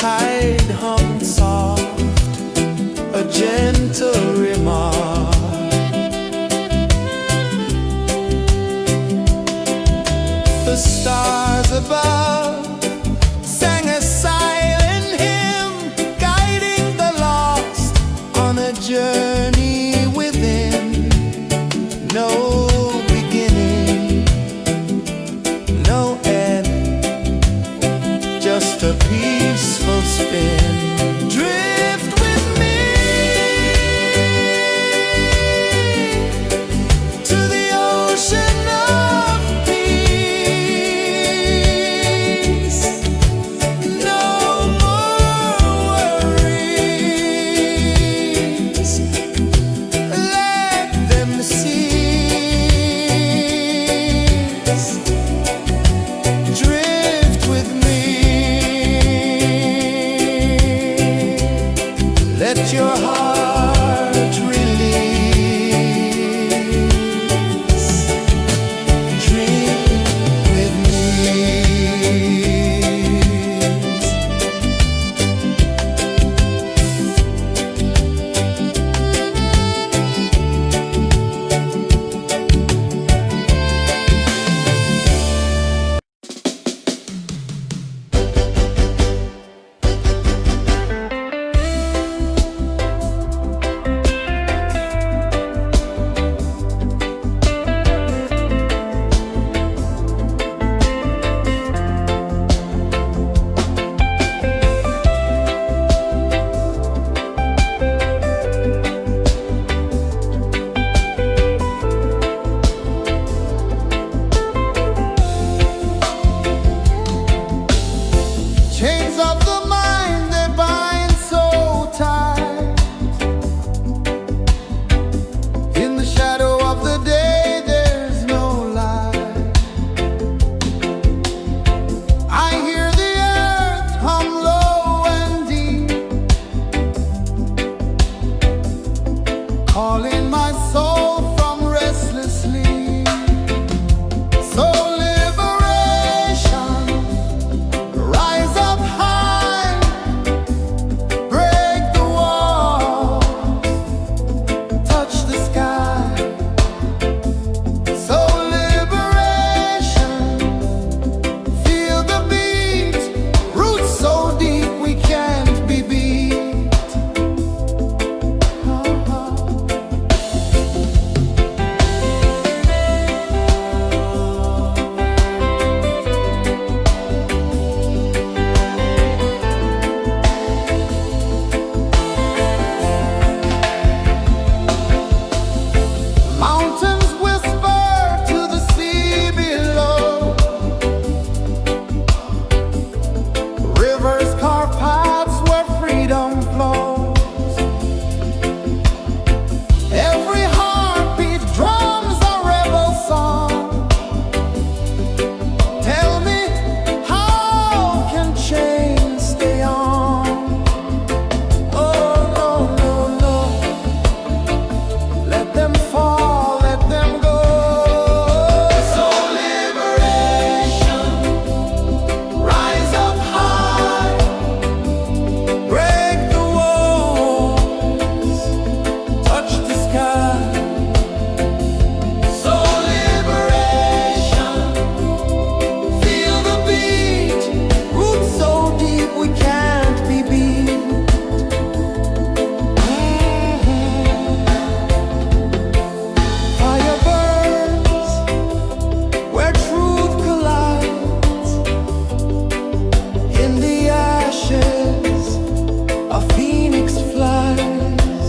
tide hung soft, a gentle remark. The stars above sang a silent hymn, guiding the lost on a journey within. No beginning, no end, just a peaceful spin. Drift with me to the ocean of peace. No more worries, let them cease. Drift with me, let your heart release. Dream with me. Chains of the mind, they bind so tight. In the shadow of the day, there's no light. I hear the earth hum low and deep, calling my soul from restless sleep. So liberation, rise up high, break the walls, touch the sky. So liberation, feel the beat, roots so deep we can't be beat. Mountains whisper to the sea below, rivers carve paths where freedom flows. Every heartbeat drums a rebel song. Tell me, how can chains stay on? Oh no, no, no, let them fall, let them go. So liberation, rise up high, break the walls, touch the sky. So liberation, feel the beat, roots so deep we can't be beat. Fire burns where truth collides. In the ashes, a phoenix flies.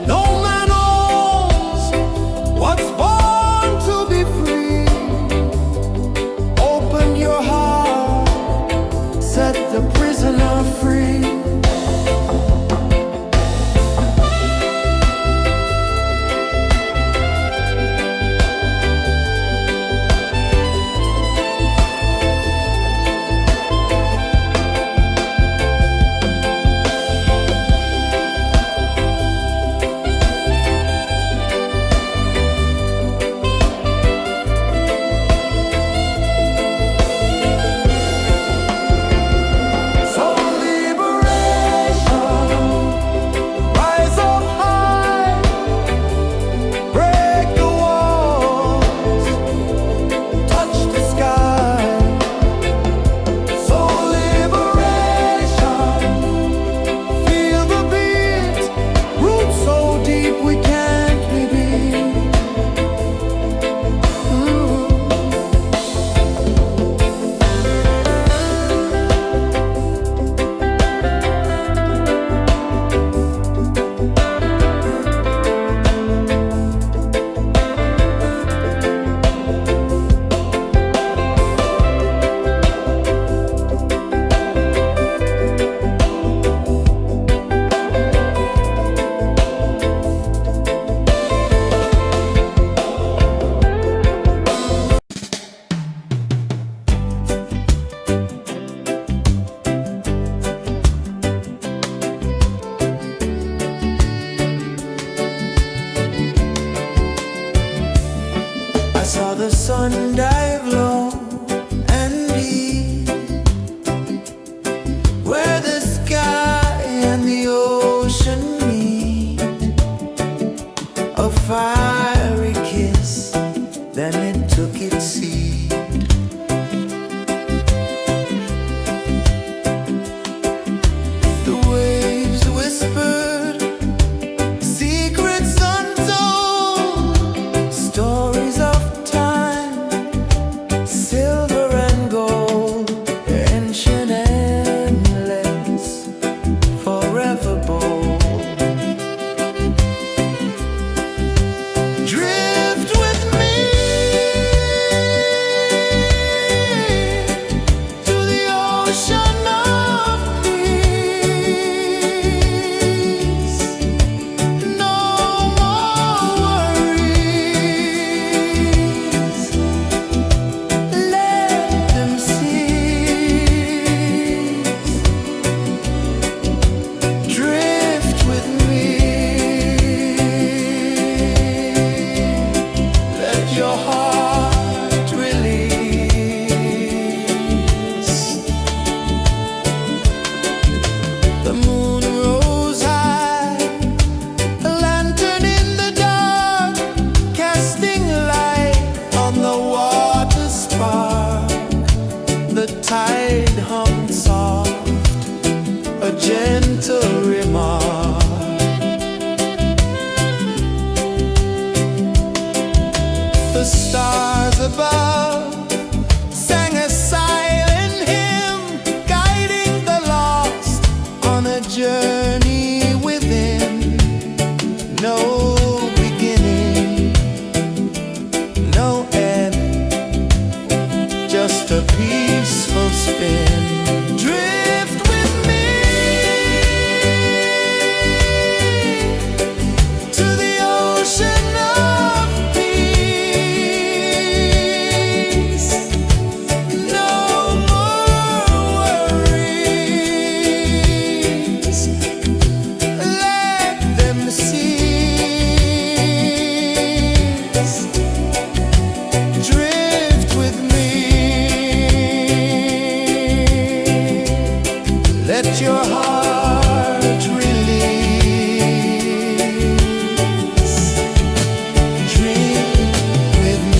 No man knows what's born to be free. Open your heart, set the prisoner free. journey within, no beginning, no end, just a peaceful spin. Drift with me to the ocean of peace. No more worries, let them cease. Drift with me. Let your heart release. Dream with me.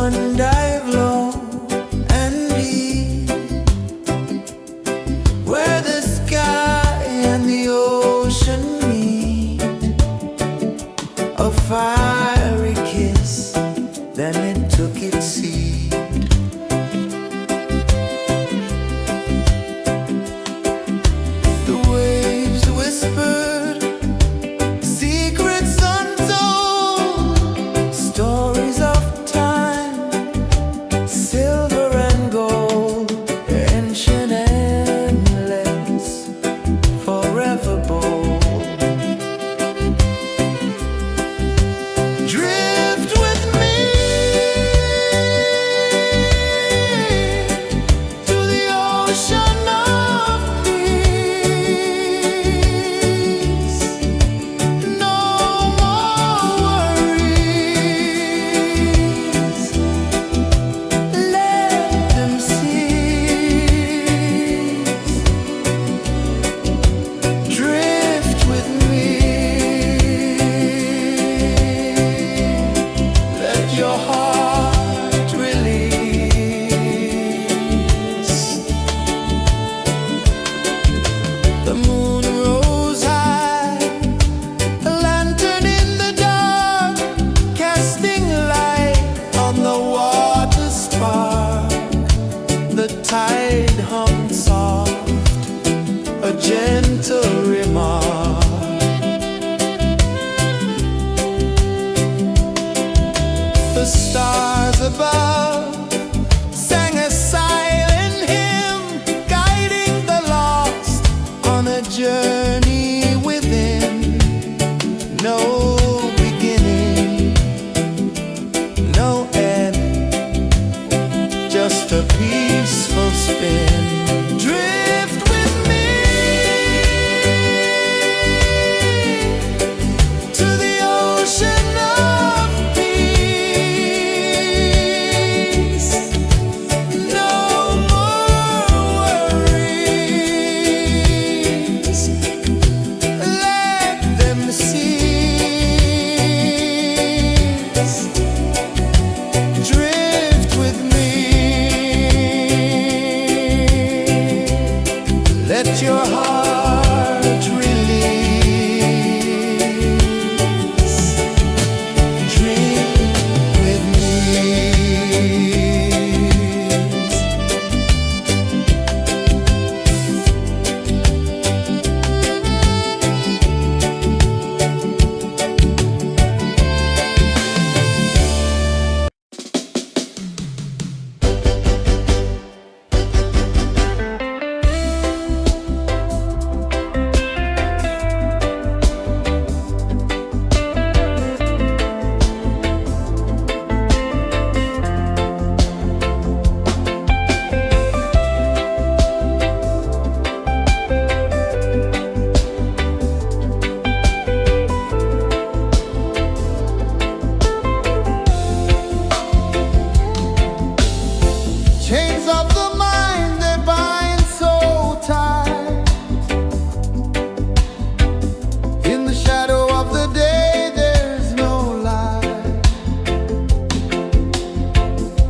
one dive low and deep, where the sky and the ocean meet. A fiery kiss, then it took its seat. The waves whispered secrets untold, stories of time, silver and gold, ancient, endless, forever bold. Drift with me to the ocean of peace. No more worries, let them cease. Drift with me, let your heart release. The moon rose high, a lantern in the dark, casting light on the water spark. The tide hummed soft, a gentle remark. The stars above sang a silent hymn, guiding the lost on a journey within. No beginning, no end, just a peaceful spin. Drift with me to the ocean of peace. No more worries, let them cease. Drift with me, let your heart release. Dream with me. Chains of the mind, they bind so tight. In the shadow of the day, there's no light.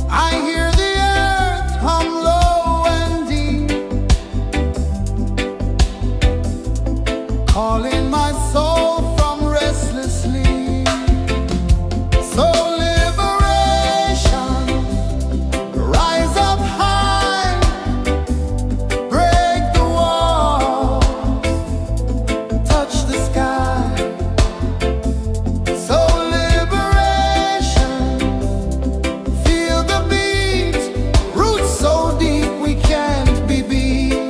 I hear the earth hum low and deep, calling my soul from restless sleep. So liberation, rise up high, break the walls, touch the sky. So liberation, feel the beat, roots so deep we can't be beat.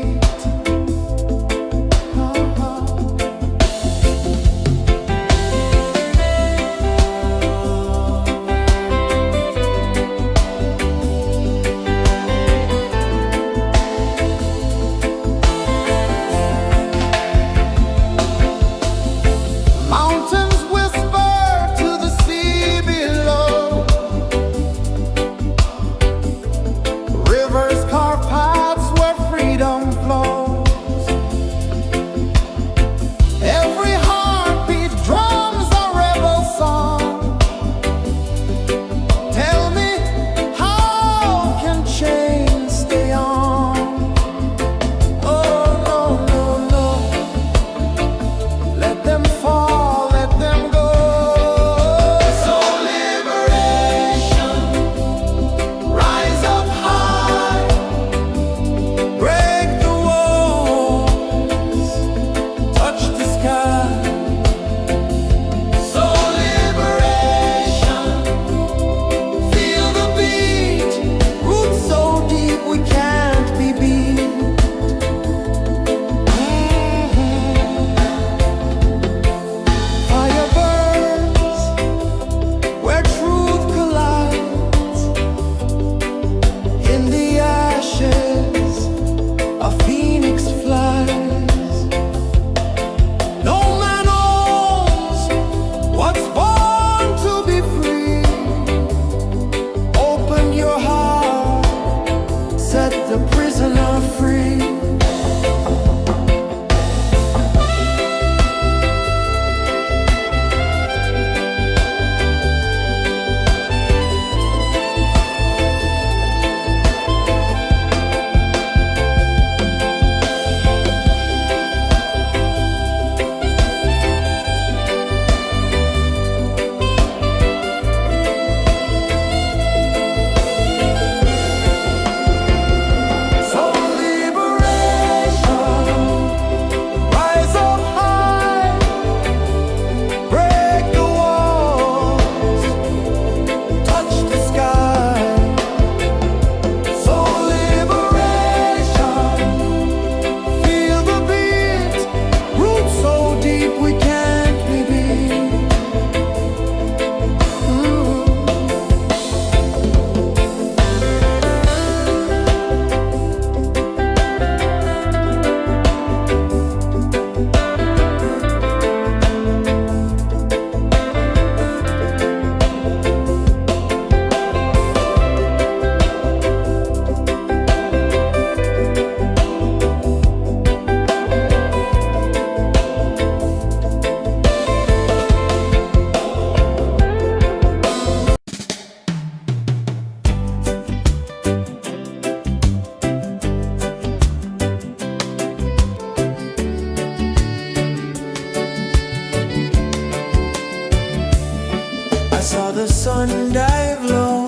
sun dive low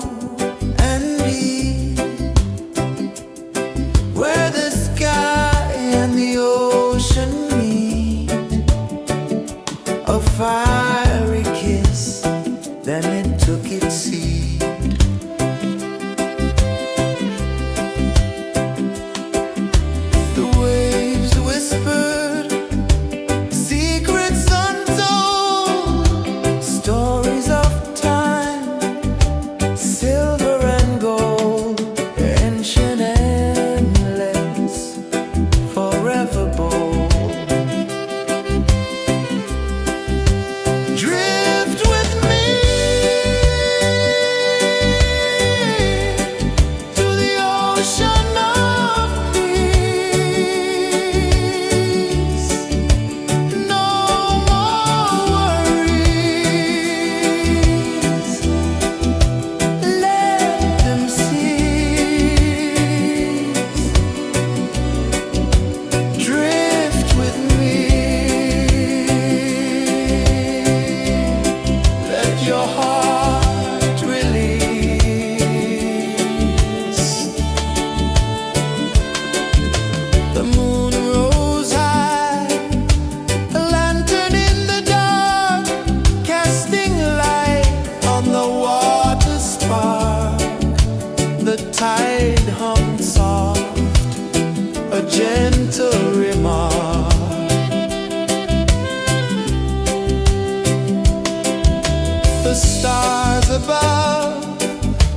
and deep, where the sky and the ocean meet. A fiery kiss, then it took its seat. The waves whispered secrets untold, stories of time, silver and gold, ancient endless, forever bold. Drift with me to the ocean of peace. No more worries, let them cease. Drift with me, let your heart release. The moon rose high, a lantern in the dark, casting light on the water spark. The tide hummed soft, a gentle remark. The stars above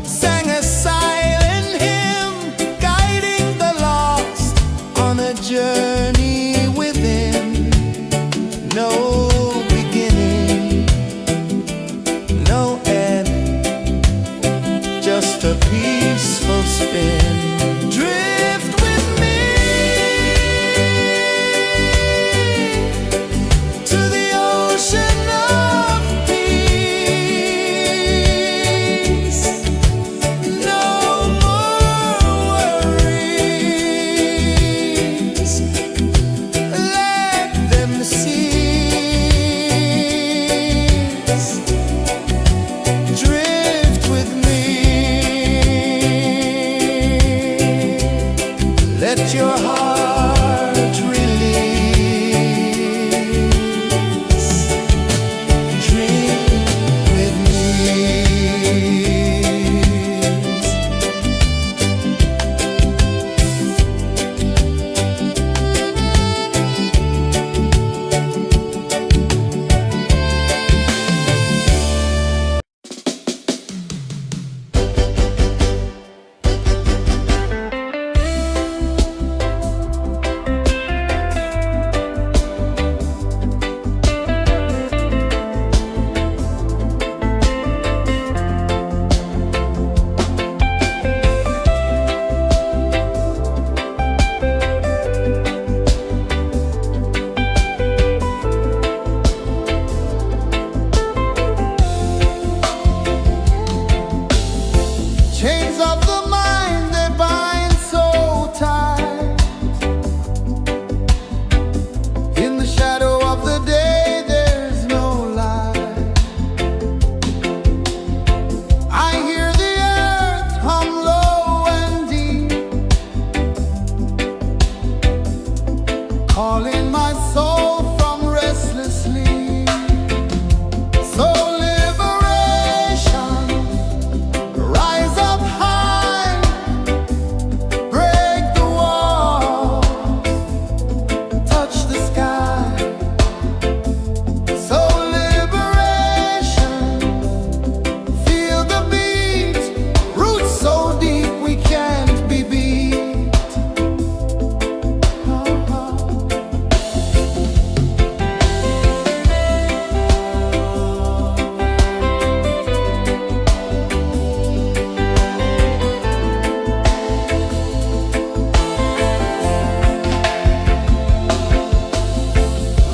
sang a silent hymn, guiding the lost on a journey within. No beginning, no end, just a peaceful spin. Drift with me to the ocean of peace. No more worries, let them cease. Drift with me, let your heart release. Dream with me. Chains of the mind, they bind so tight. In the shadow of the day, there's no light. I hear the earth hum low and deep, calling my soul from restless sleep. So liberation, rise up high, break the walls, touch the sky. So liberation, feel the beat, roots so deep we can't be beat.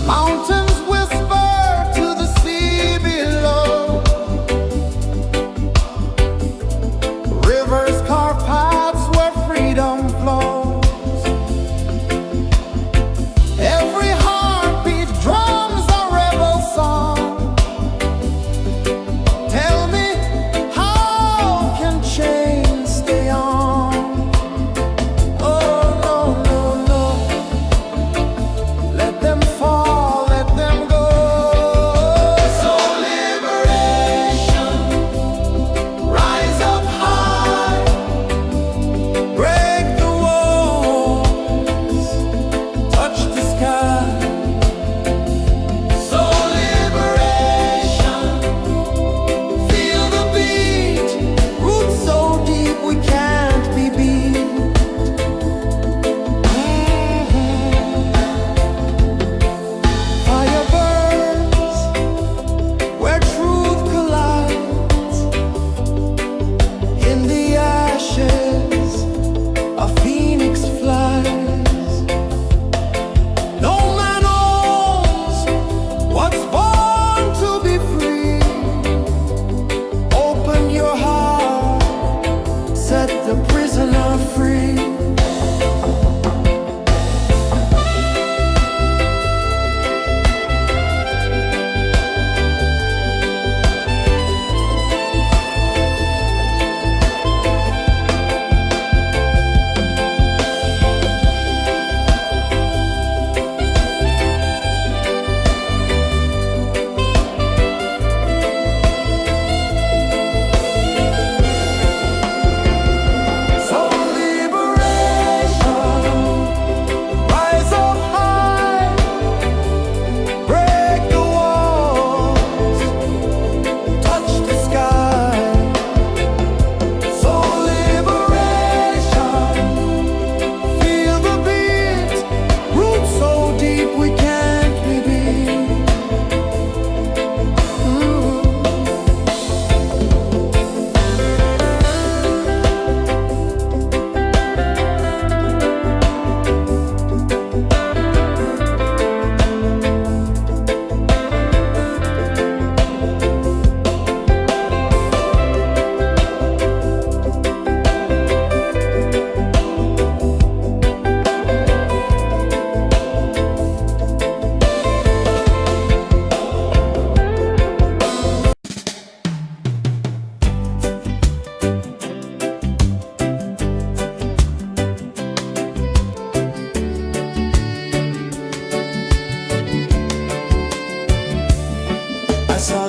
Mountains whisper to the sea below, rivers carve paths where freedom flows. Every heartbeat drums a rebel song. Tell me,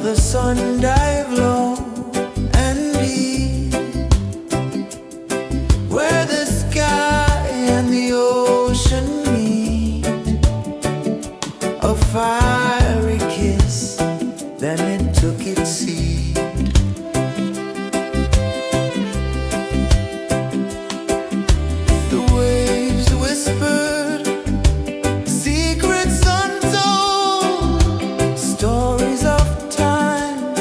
the sun dive low and deep, where the sky and the ocean meet. A fiery kiss, then it took its seed. The waves whispered secrets untold, stories of time,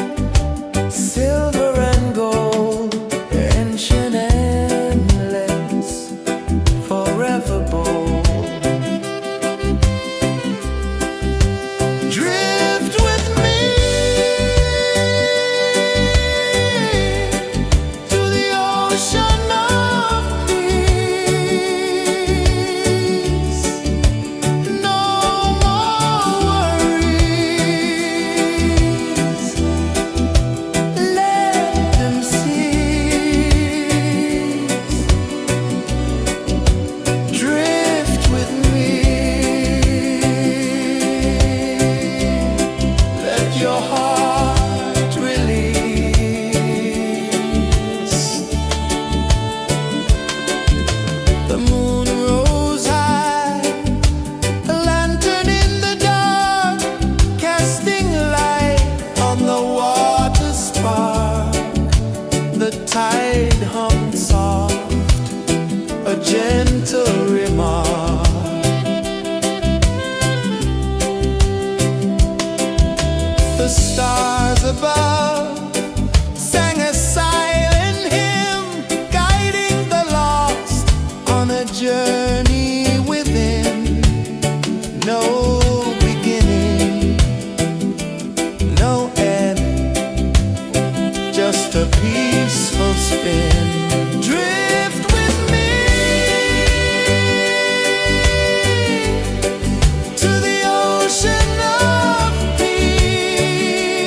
silver and gold, ancient, endless, forever bold. Drift with me to the ocean of peace. No more worries, let them cease. Drift with me, let your heart release. The moon rose high, a lantern in the dark, casting light on the water spark. The tide hummed soft, a gentle remark. The stars above sang a silent hymn, guiding the lost on a journey within. No beginning, no end, just a peaceful spin. Drift with me to the ocean of peace.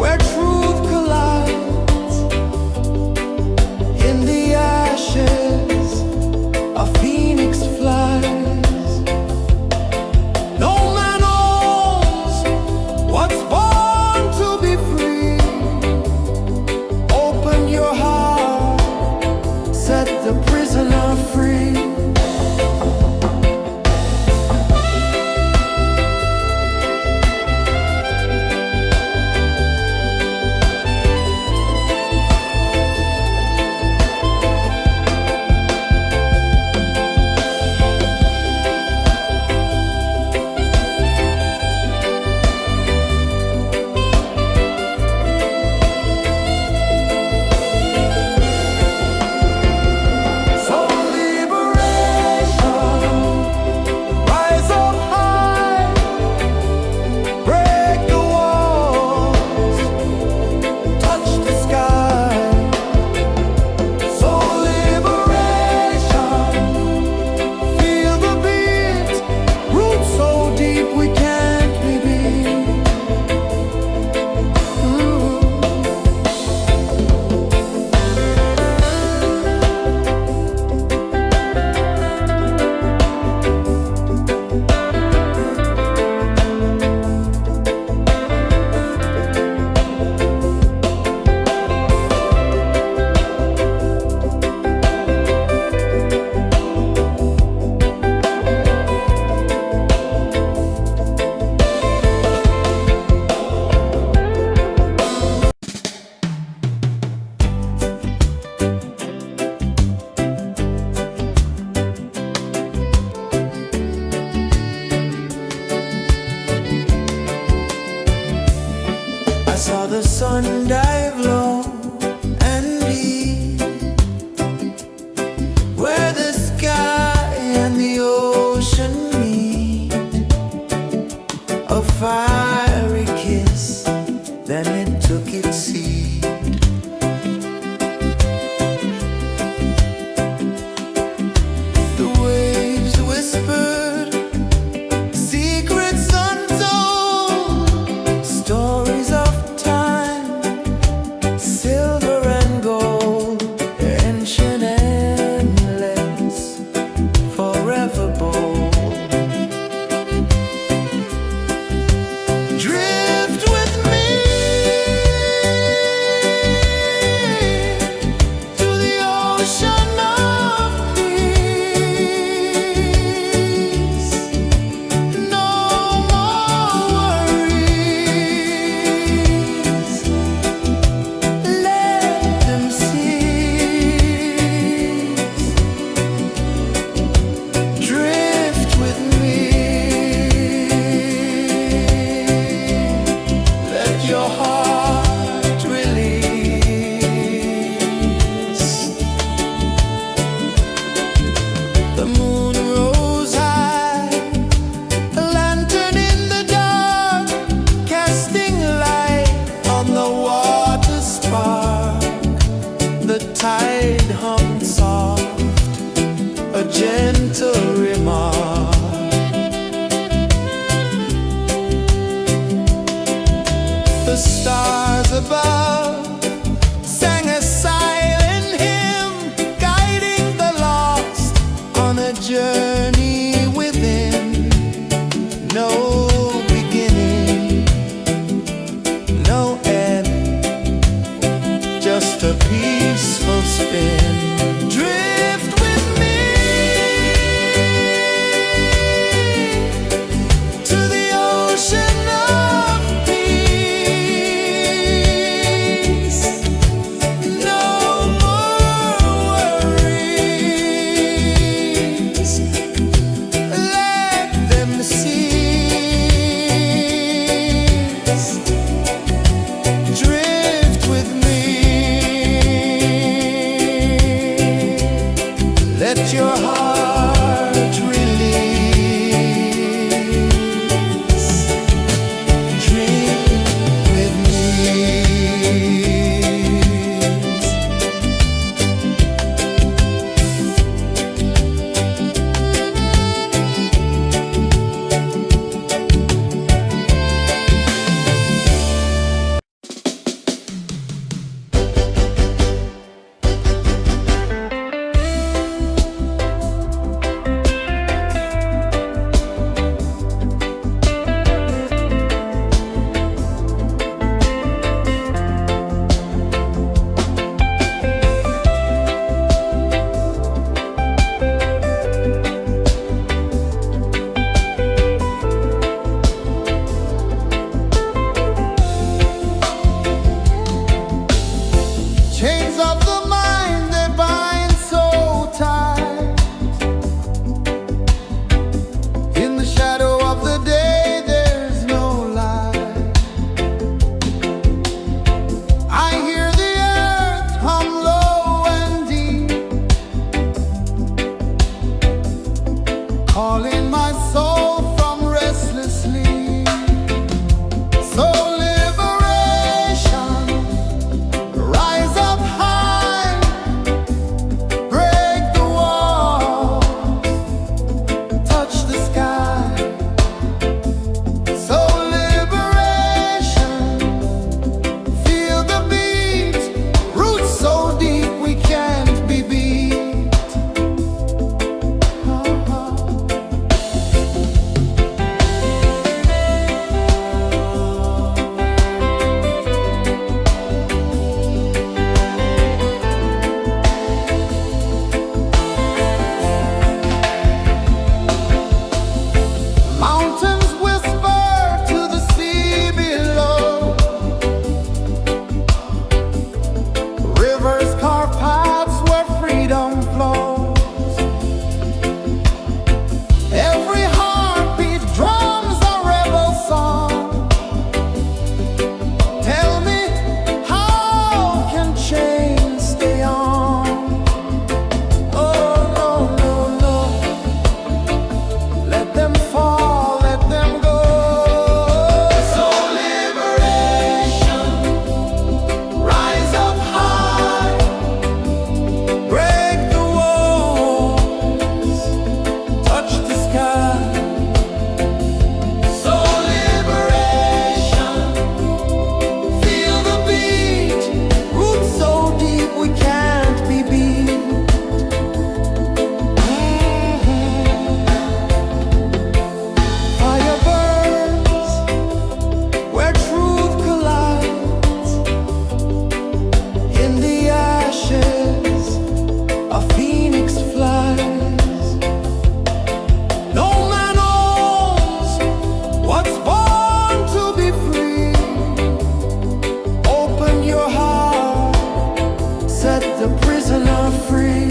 where truth collides. In the ashes, a phoenix flies. No man owns what's born to be free. Open your heart, set the prisoner free. Saw the sun dive low and deep, where the sky and the ocean meet. A fiery kiss, then it took its seat. The waves whispered secrets untold, stories of silver and gold, ancient, endless, forever bold. Drift with me to the ocean of peace. No more worries. Drift with me. Let your heart release. The moon rose high, a lantern in the dark, casting light on the water spark. The tide hummed soft, a gentle remark. The stars above sang a silent hymn, guiding the lost on a journey within. No beginning, no end, just a peaceful spin. Drift with me to the ocean of peace. No more worries. Let them cease. Drift with me. the prisoner free.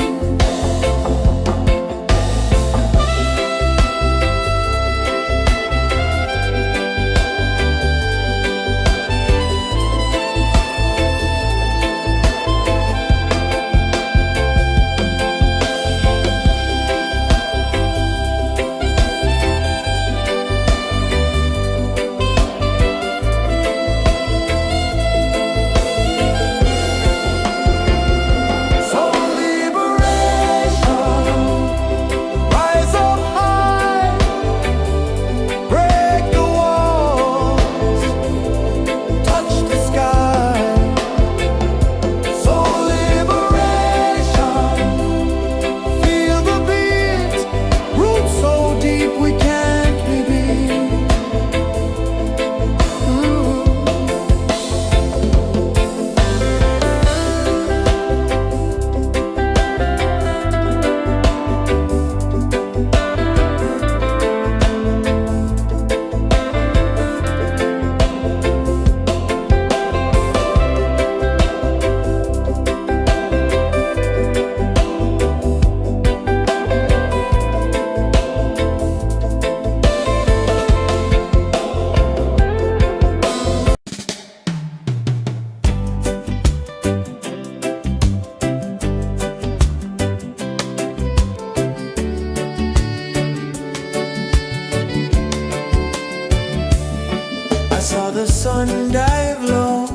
I saw the sun dive low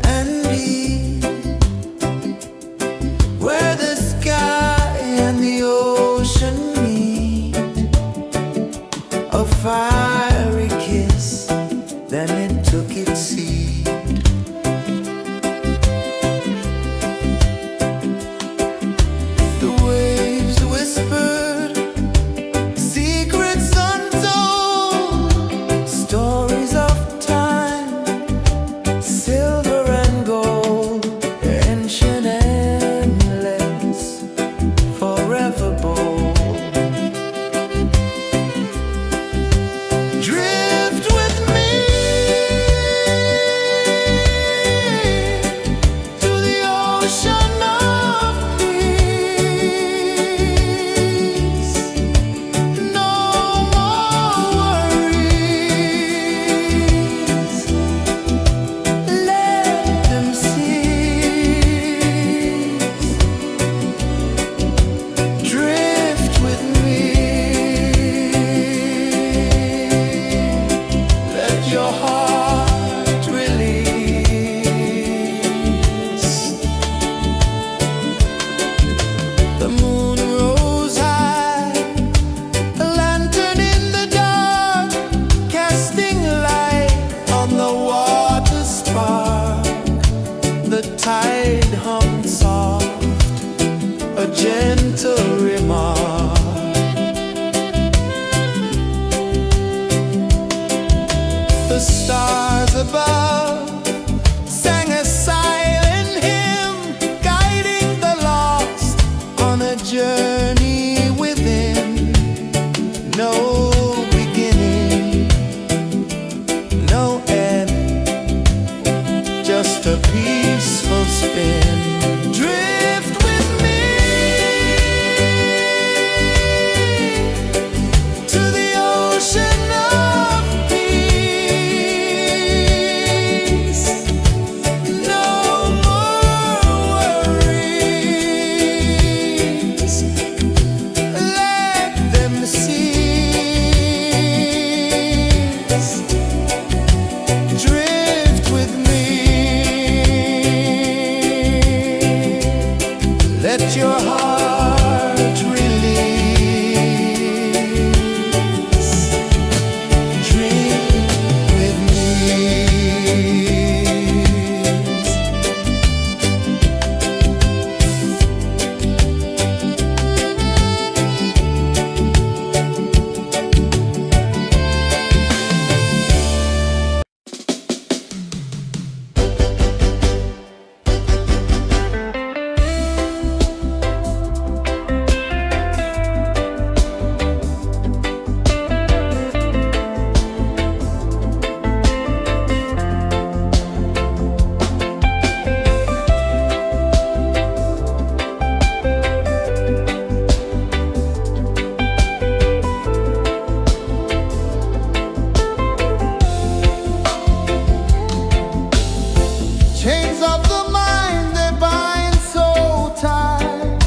and deep, where the sky and the ocean meet. A fiery kiss, then it took its seat. The waves whispered secrets untold, stories of silver and gold, ancient, endless, forever bold. Drift with me to the ocean of peace. No more worries. Drift with me. Let your heart release. The moon rose high, a lantern in the dark, casting light on the water spark. The tide hummed soft, a gentle remark. The stars above sang a silent hymn, guiding the lost on a journey within. No beginning, no end, just a peaceful spin. Drift with me to the ocean of peace. No more worries. Let them cease. Drift with me. Chains of the mind, they bind so tight.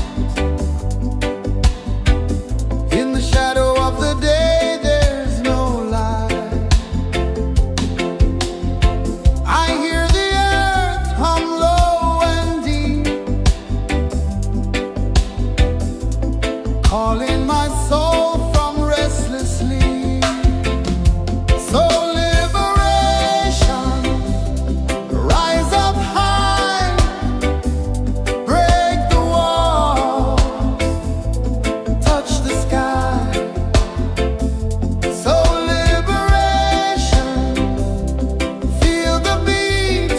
In the shadow of the day, there's no light. I hear the earth hum low and deep, calling my soul from restless sleep. So liberation, rise up high, break the walls, touch the sky. So liberation, feel the beat,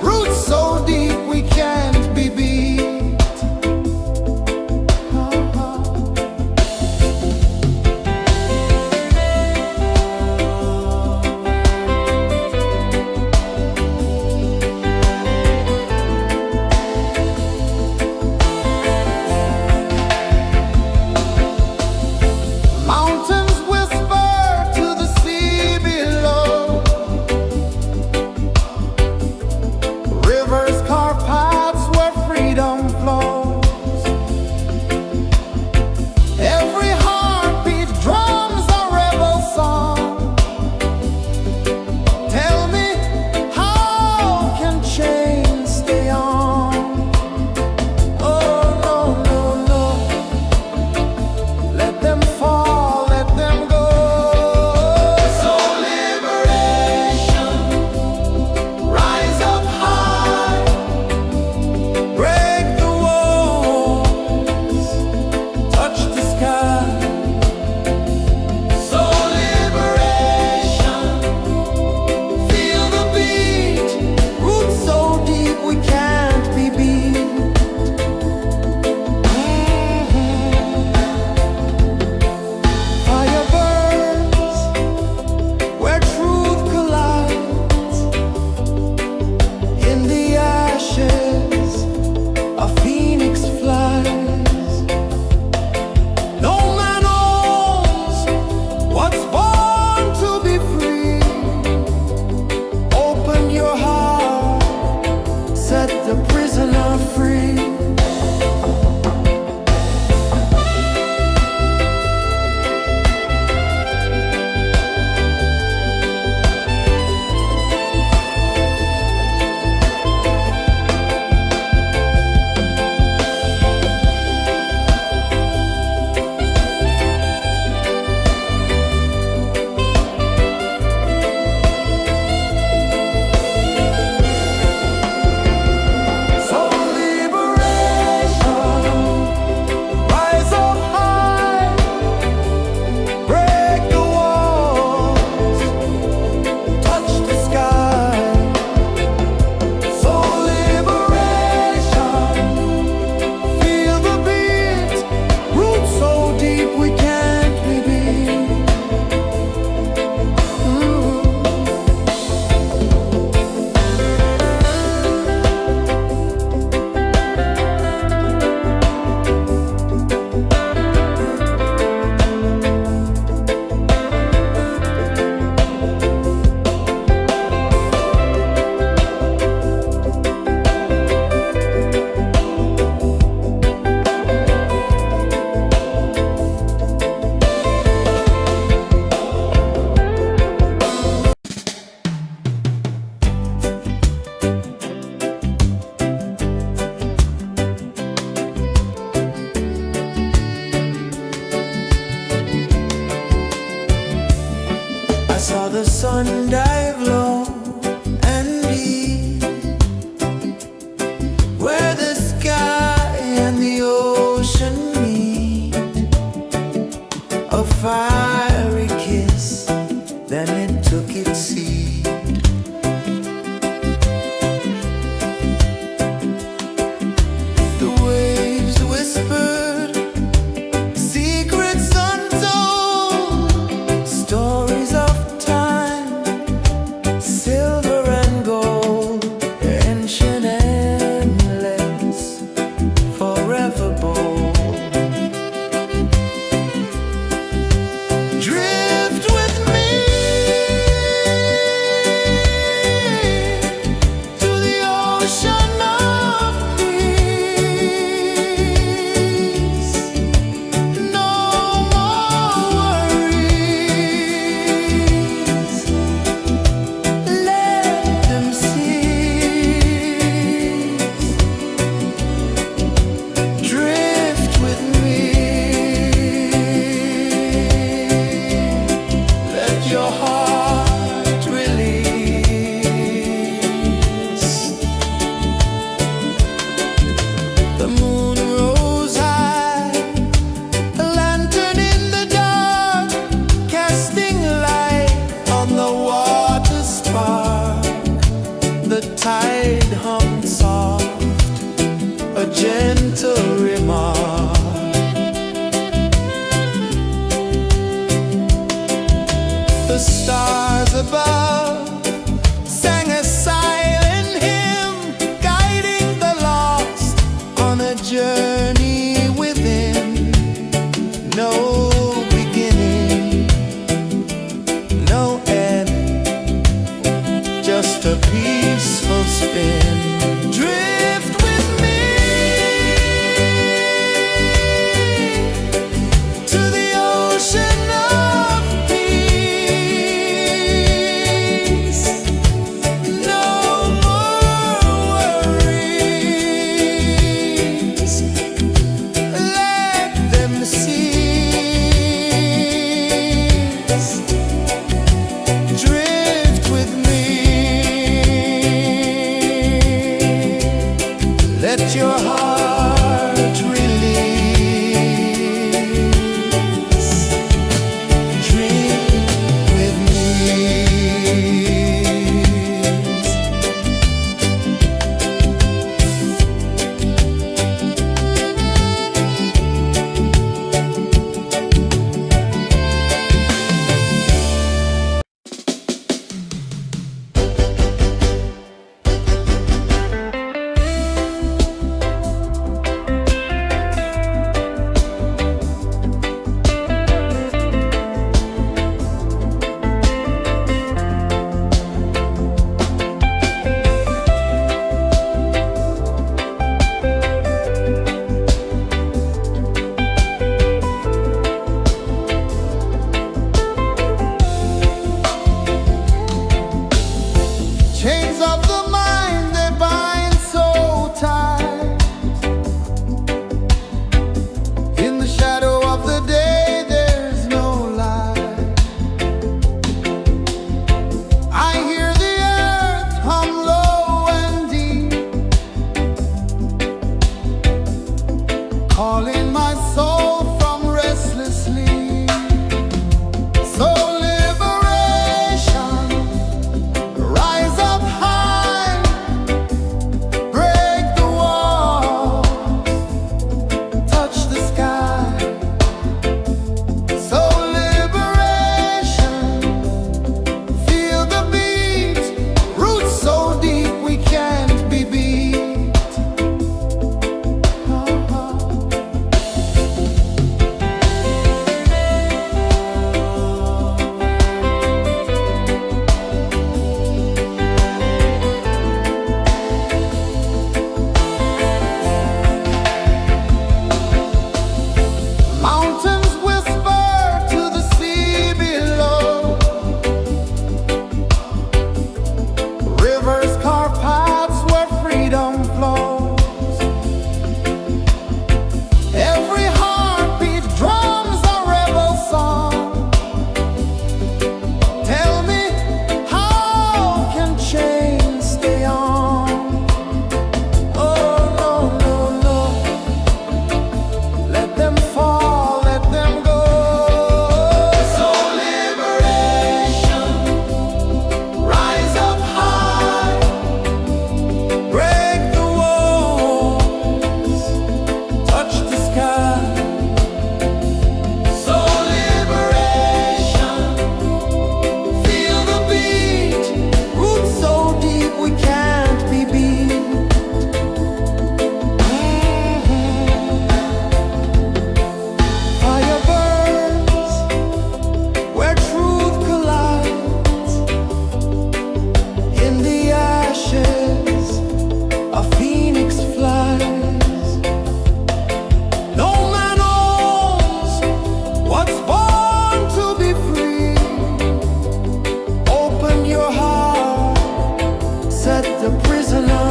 roots so deep we can't be beat. Mountains whisper to the sea below. Rivers carve paths where freedom flows. Every heartbeat drums a rebel song. Tell me, how can chains stay on? Oh, no, no, no. Let them fall, let them go. So liberation, rise up high, break the walls, touch the sky. So liberation, feel the beat, roots so deep we can't be beat. Fire burns where truth collides. In the ashes, a phoenix flies. No man owns what's born to be free. Open your heart, set the prisoner free. So ocean of peace. No more worries. Let them cease. Drift with me. Let your heart release. The moon rose high, a lantern in the dark, casting light on the water spark. The tide hummed soft, a gentle remark. The stars above sang a silent hymn, guiding the lost on a journey within. No beginning, no end, just a peaceful spin. Drift with me to the ocean of peace. No more worries. Let them cease. Drift with me. Let your heart release. Dream with me.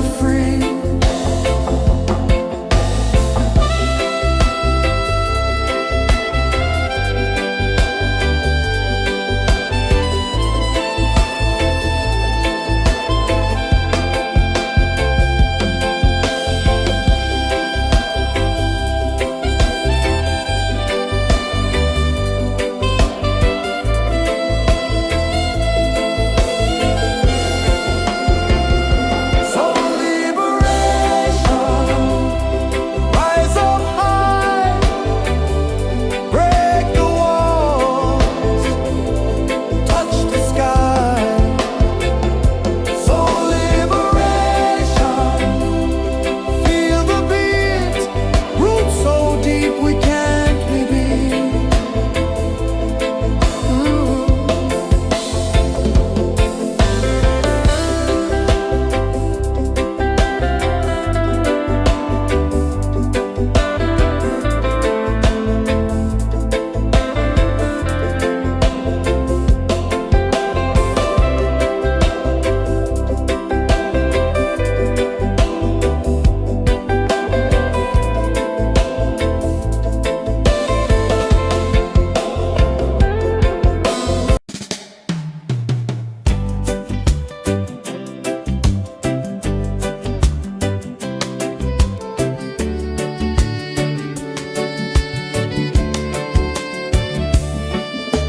are free.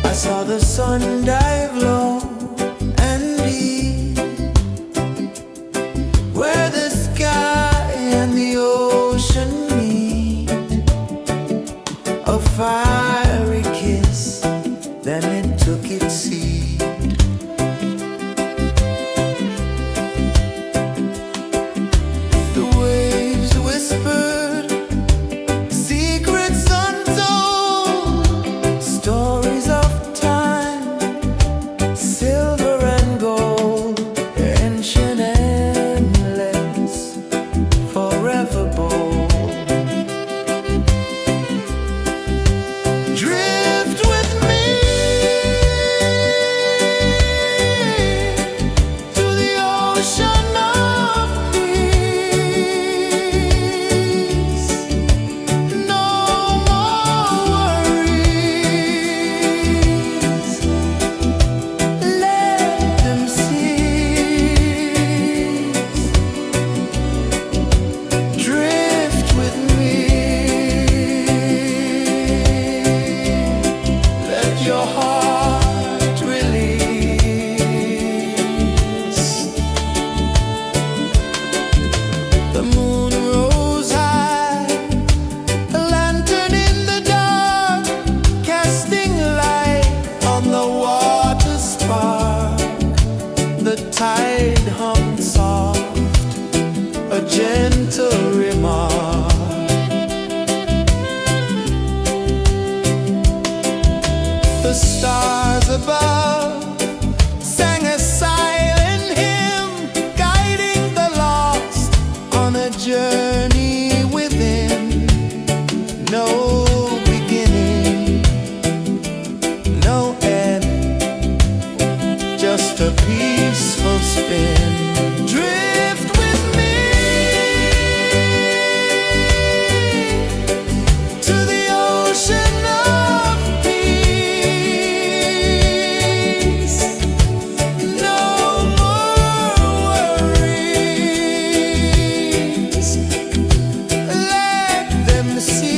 I saw the sun dive low and deep, where the sky and the ocean meet. A fiery kiss, then it took its seat. The waves whispered secrets untold, stories of silver and gold, ancient, endless, forever bold. Drift with me to the ocean of peace. No more worries. Your heart release. The moon rose high, a lantern in the dark, casting light on the water spark. The tide hummed soft, a gentle remark. The stars above sang a silent hymn, guiding the lost on a journey within. No beginning, no end, just a peaceful spin. Drift with me to the ocean of peace. No more worries. Let them cease.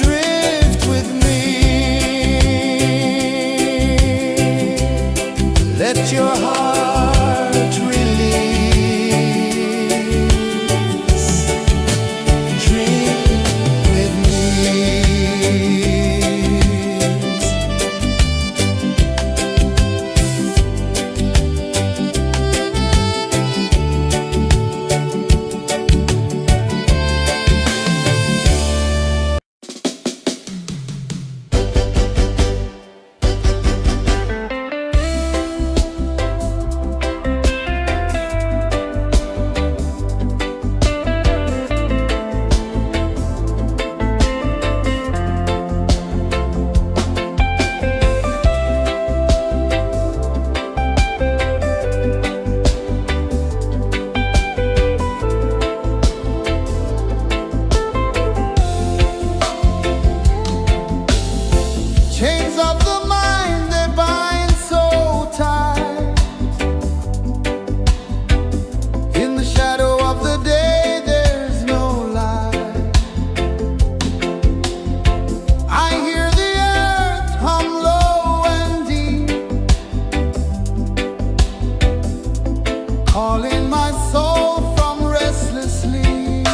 Drift with me. Let your heart release. Dream with me. calling my soul from restless sleep.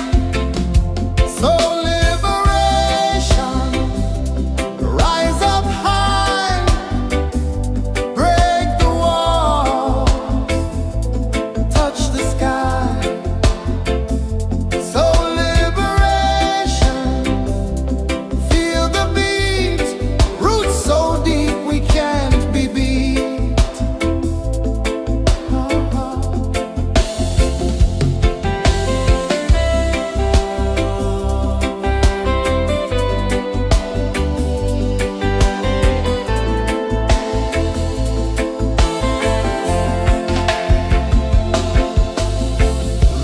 So liberation, rise up high, break the wall, touch the sky. So liberation, feel the beat, roots so deep we can't be beat.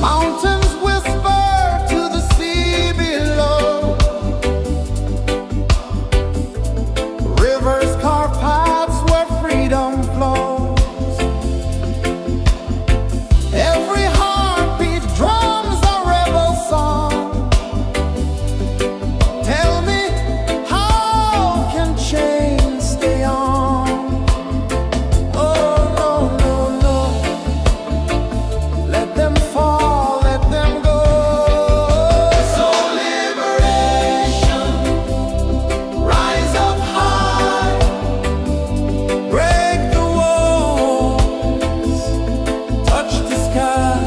Mountains whisper to the sea below. Rivers carve paths where freedom flows. Every heartbeat drums a rebel song. Tell me, how can chains stay on? Oh, no, no, no. Let them fall, let them go. So liberation, rise up high, break the walls, touch the sky.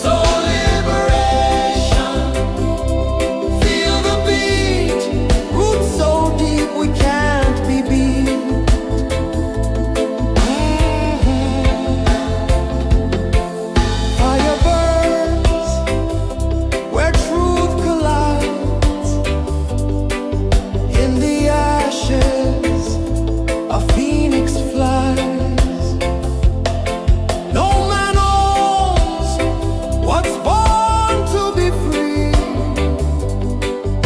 So liberation, feel the beat, roots so deep we can't be beat. Fire burns where truth collides. In the ashes, a phoenix flies. No man owns what's born to be free.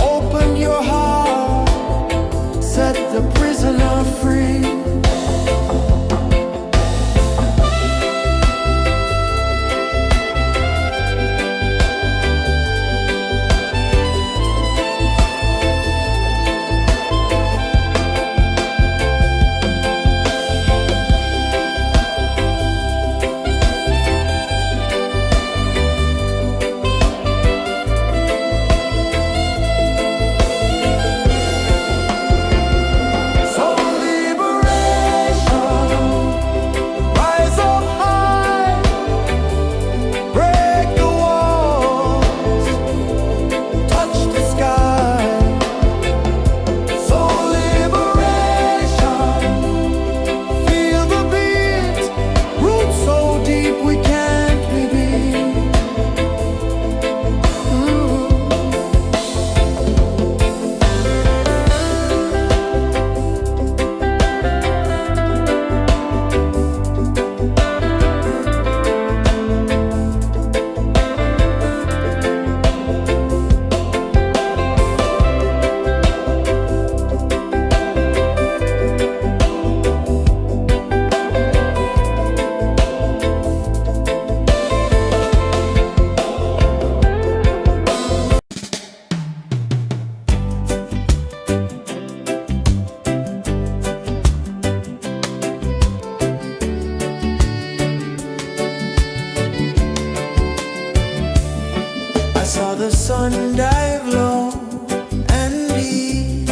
Open your heart, set the prisoner free. So liberation, rise up high, break the walls, touch the sky. So liberation, feel the beat, roots so deep we can't be beat. I saw the sun dive low and deep,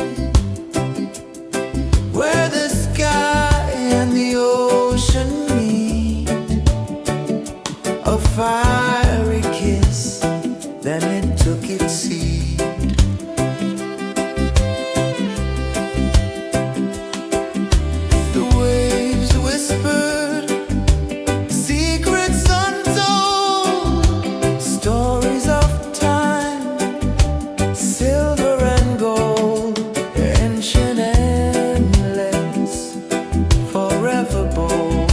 where the sky and the ocean meet. A fiery kiss, then it took its seat. The waves whispered secrets untold, stories of time, silver and gold, ancient endless, forever bold.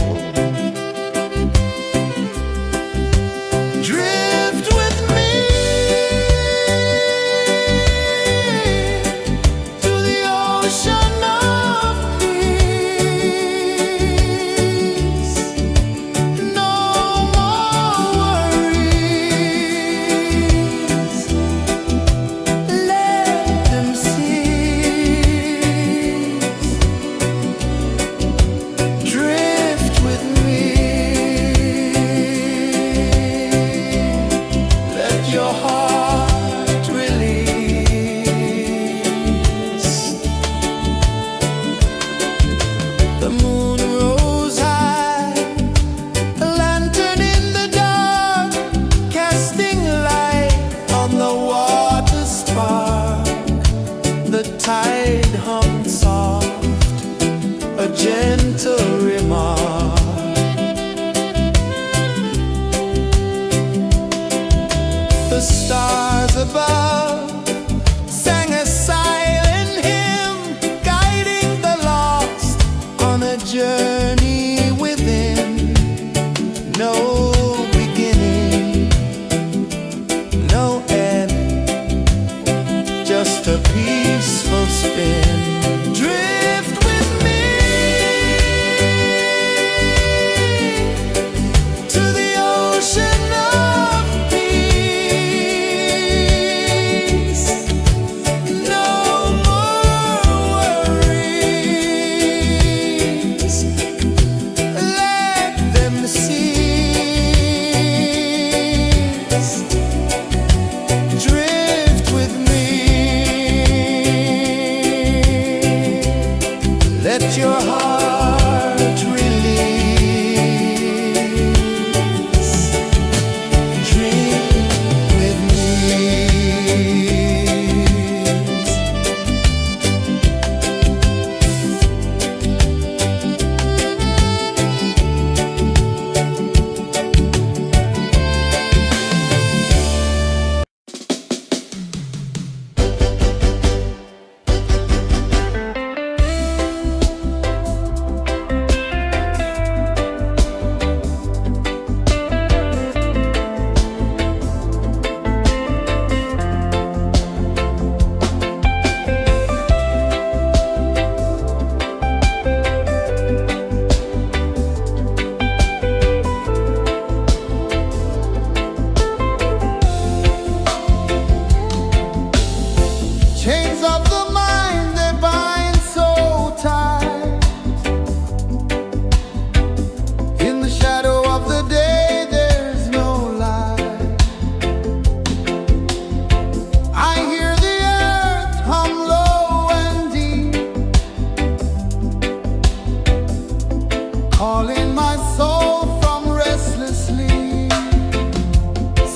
in my soul from restless sleep.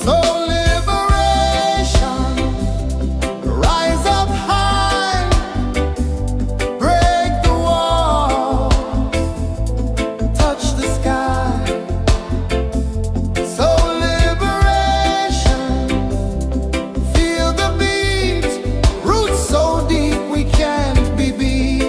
So liberation, rise up high, break the walls, touch the sky. So liberation, feel the beat, roots so deep we can't be beat.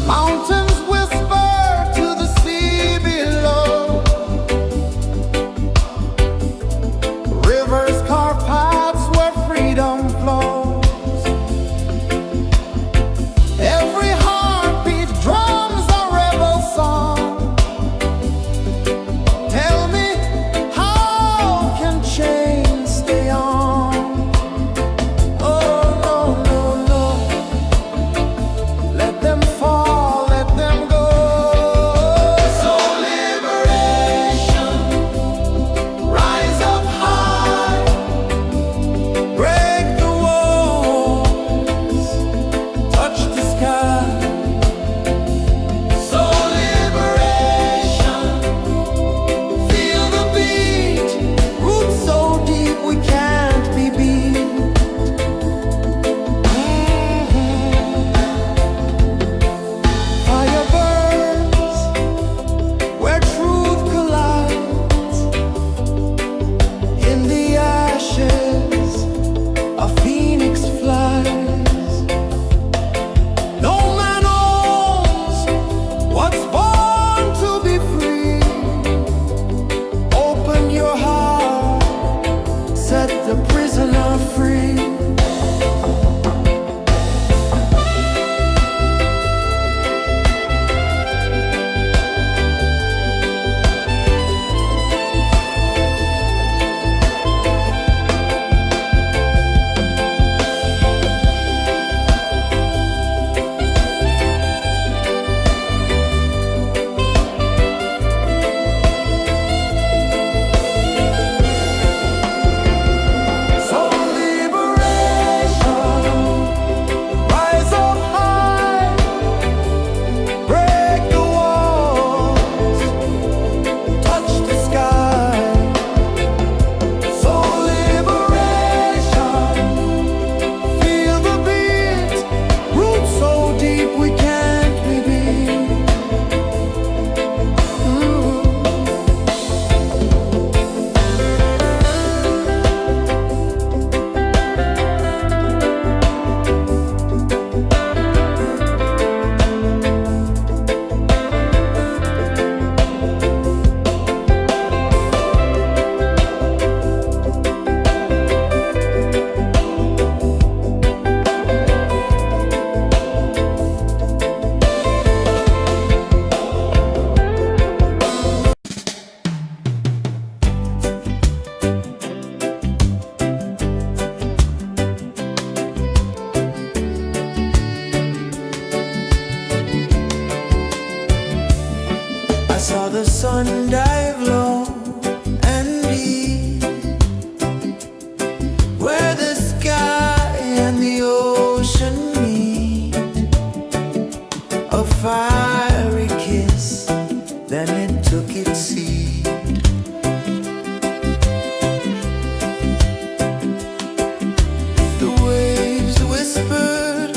Mountains whisper to the sea below. Rivers carve paths where freedom flows. Every heartbeat drums a rebel song. Tell me, how can chains stay on? Oh, no, no, no. Let them fall, let them go. So liberation, rise up high, break the walls, touch the sky. So liberation, feel the beat, roots so deep we can't be beat. Fire burns where truth collides. In the ashes, a phoenix flies. No man owns what's born to be free. Open your heart, set the prisoner free. So liberation, rise up high, break the walls, touch the sky. So liberation, feel the beat, roots so deep we can't be beat. I saw the sun dive low and deep, where the sky and the ocean meet. A fiery kiss, then it took its seed. The waves whispered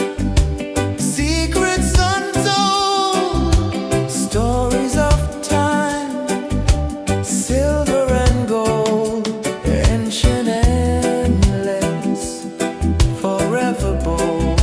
secrets untold, stories of time, silver and gold, ancient, endless, forever bold.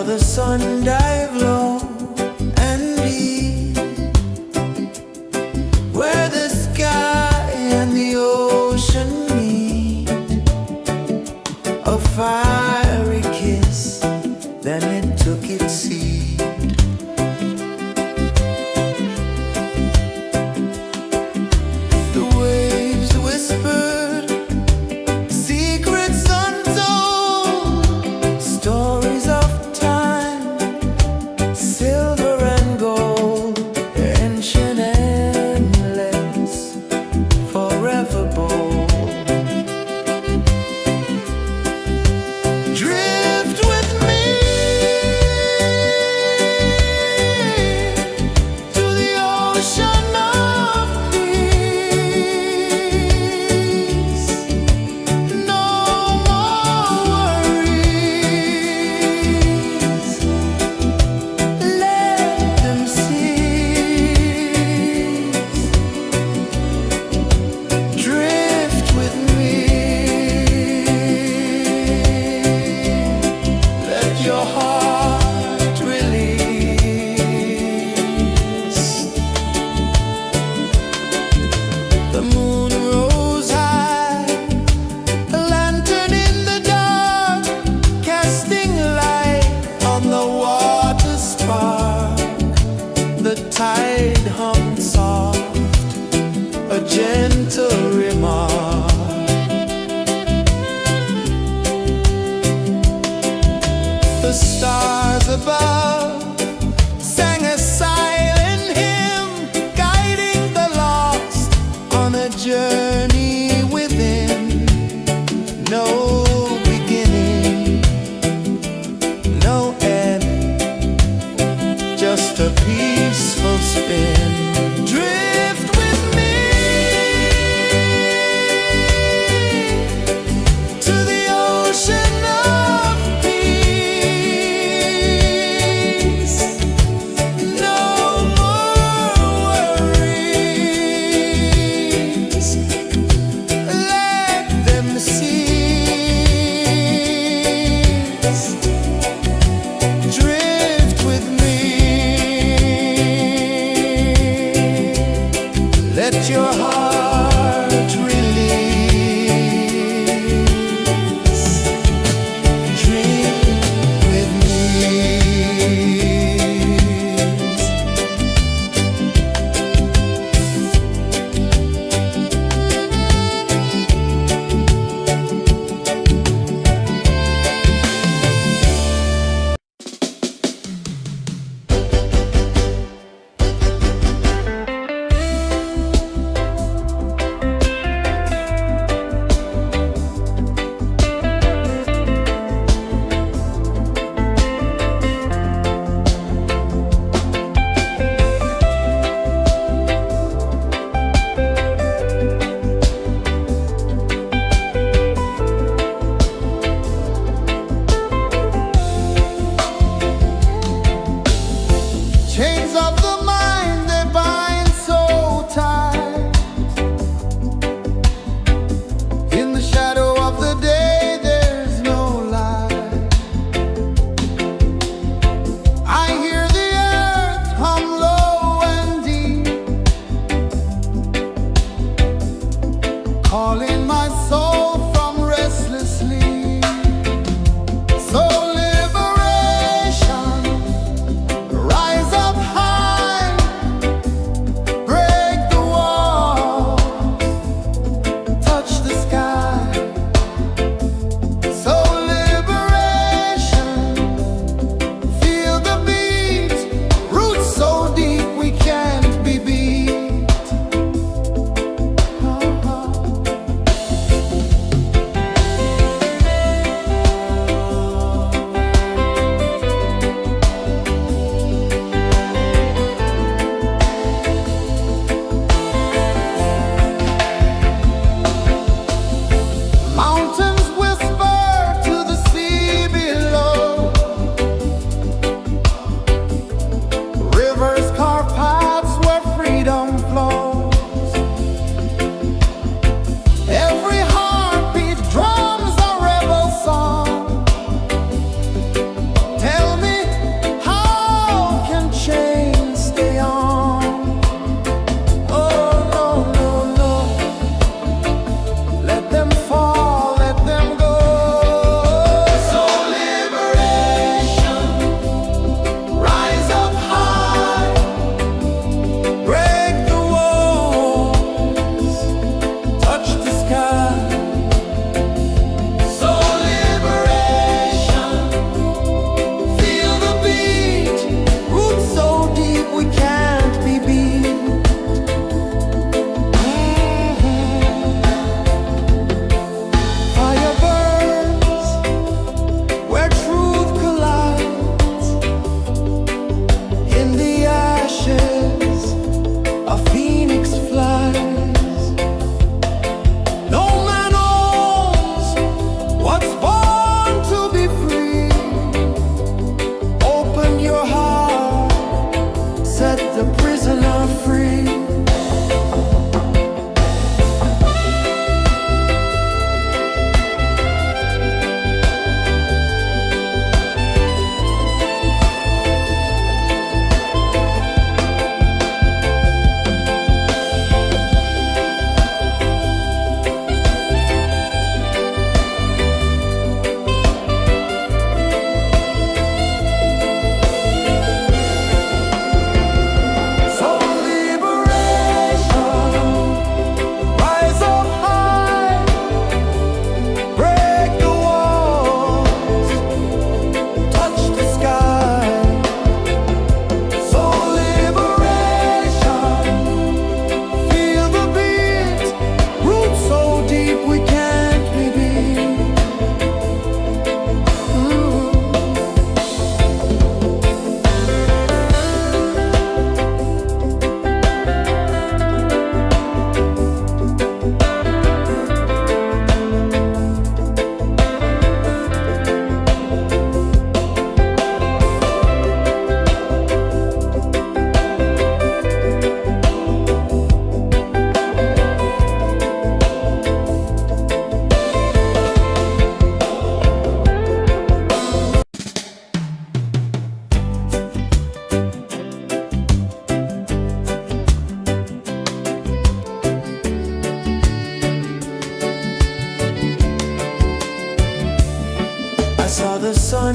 the sun dive low and deep, where the sky and the ocean meet, a fiery kiss, then it took its seed. The waves whispered secrets untold, stories of time, silver and gold, ancient, endless, forever bold. Drift with me to the ocean of peace. No more worries, let them cease. Drift with me, let your heart release. The moon rose high, a lantern in the dark, casting light on the water spark. The tide hummed soft, a gentle remark. The stars above sang a silent hymn, guiding the lost on a journey within. No beginning, no end, just a peaceful spin. Drift with me to the ocean of peace.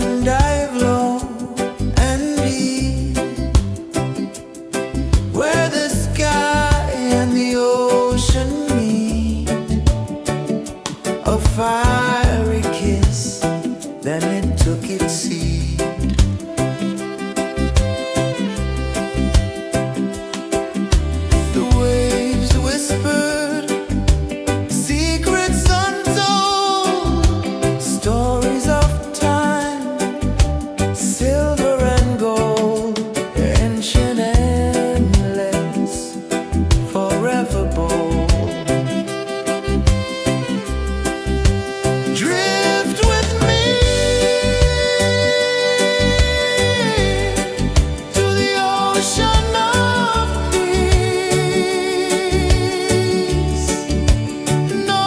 and dive low and deep, where the sky and the ocean meet. A fiery kiss, then it took its seed. The waves whispered secrets untold, stories of time, silver and gold, ancient, endless, forever bold. Drift with me to the ocean of peace. No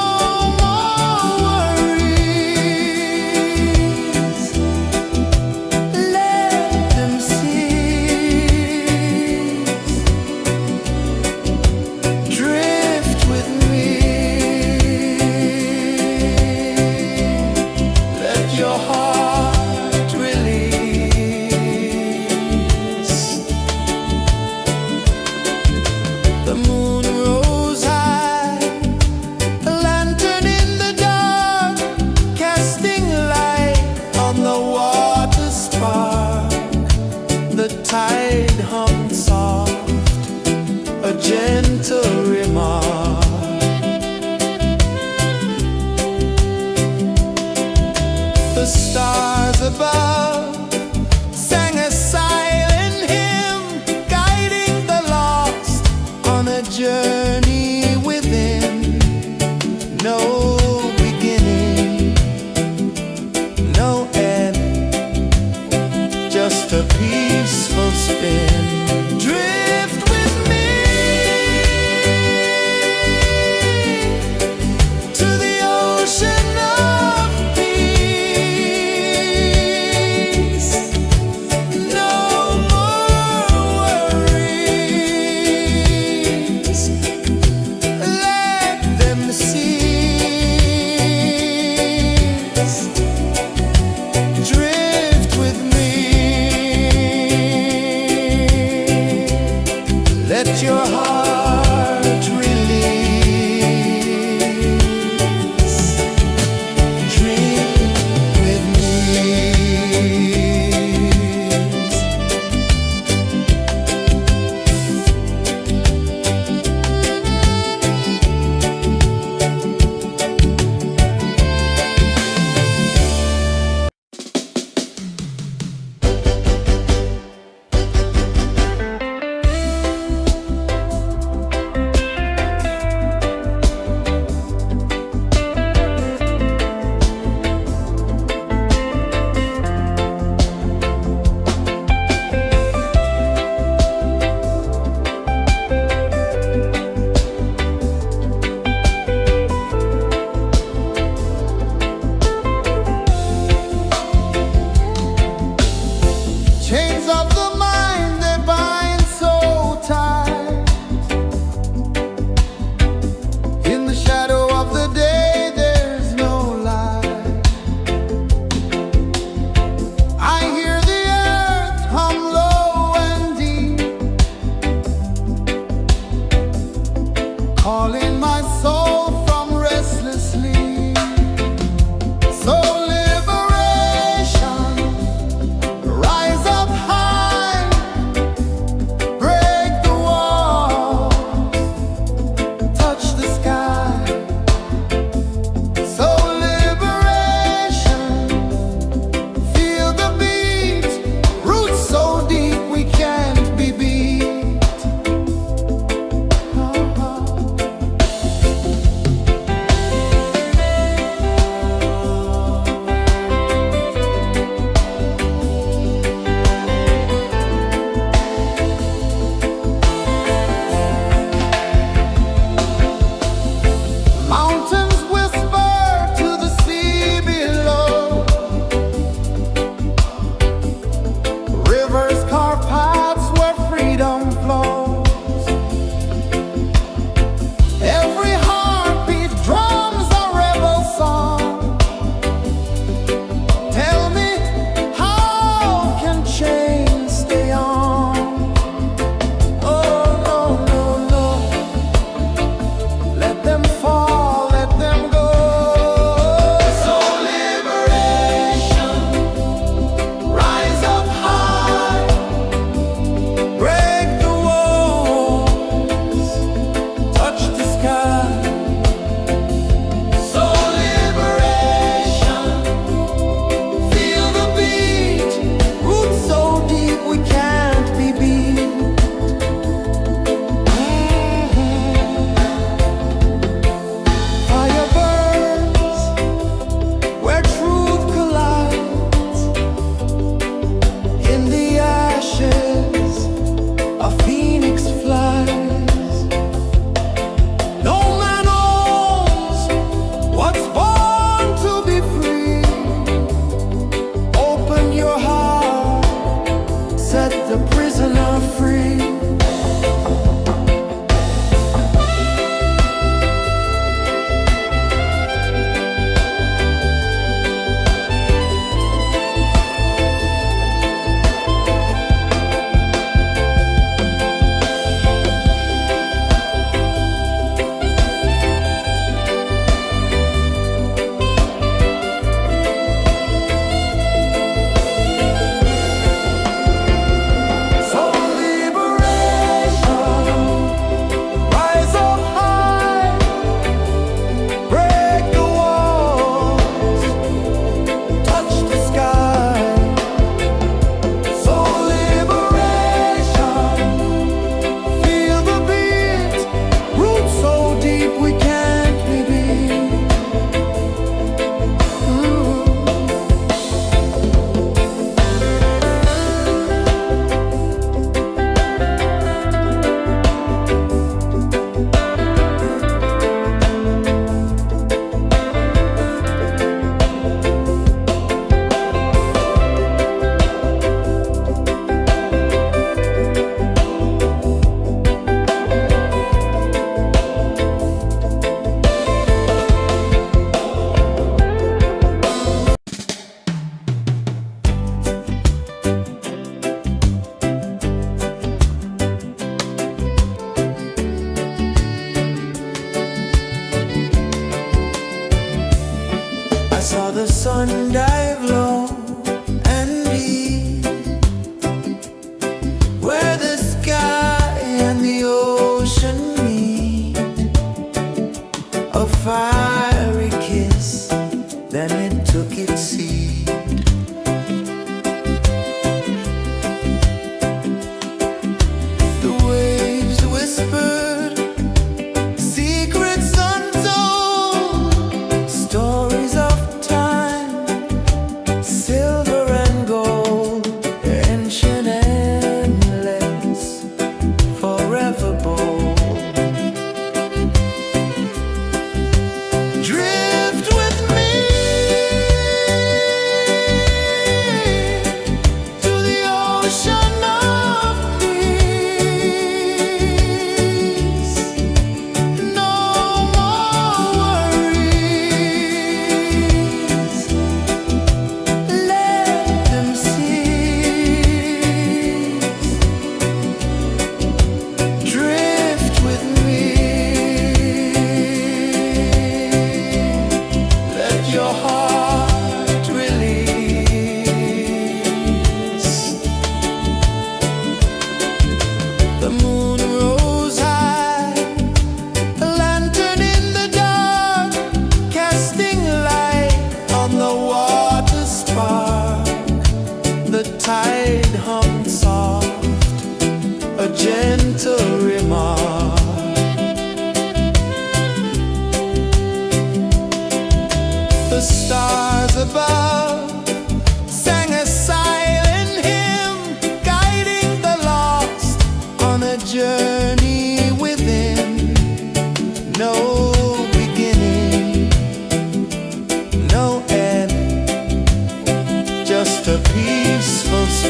more worries, let them cease. Drift with me, let your heart release. The moon rose high, a lantern in the dark, casting light on the water spark. The tide hummed soft, a gentle remark. The stars above sang a silent hymn, guiding the lost on a journey within. No beginning, no end, just a peaceful spin. Drift with me to the ocean of peace. No more worries, let them cease. Drift with me, let your heart release. Dream with me.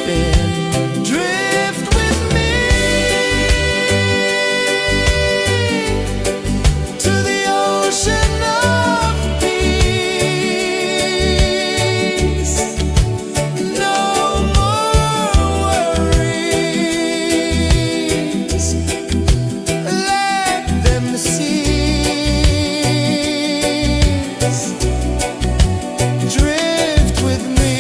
been. Drift with me to the ocean of peace. No more worries. Let them cease. Drift with me.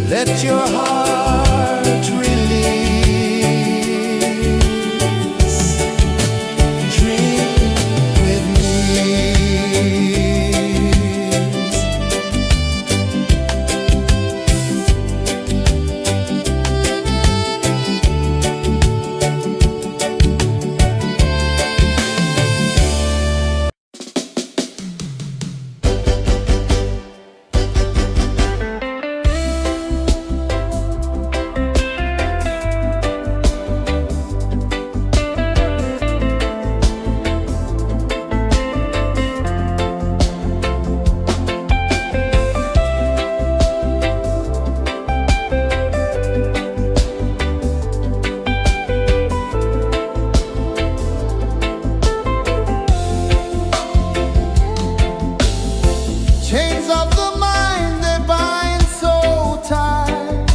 Let your heart release. Drift with me. Chains of the mind, they bind so tight.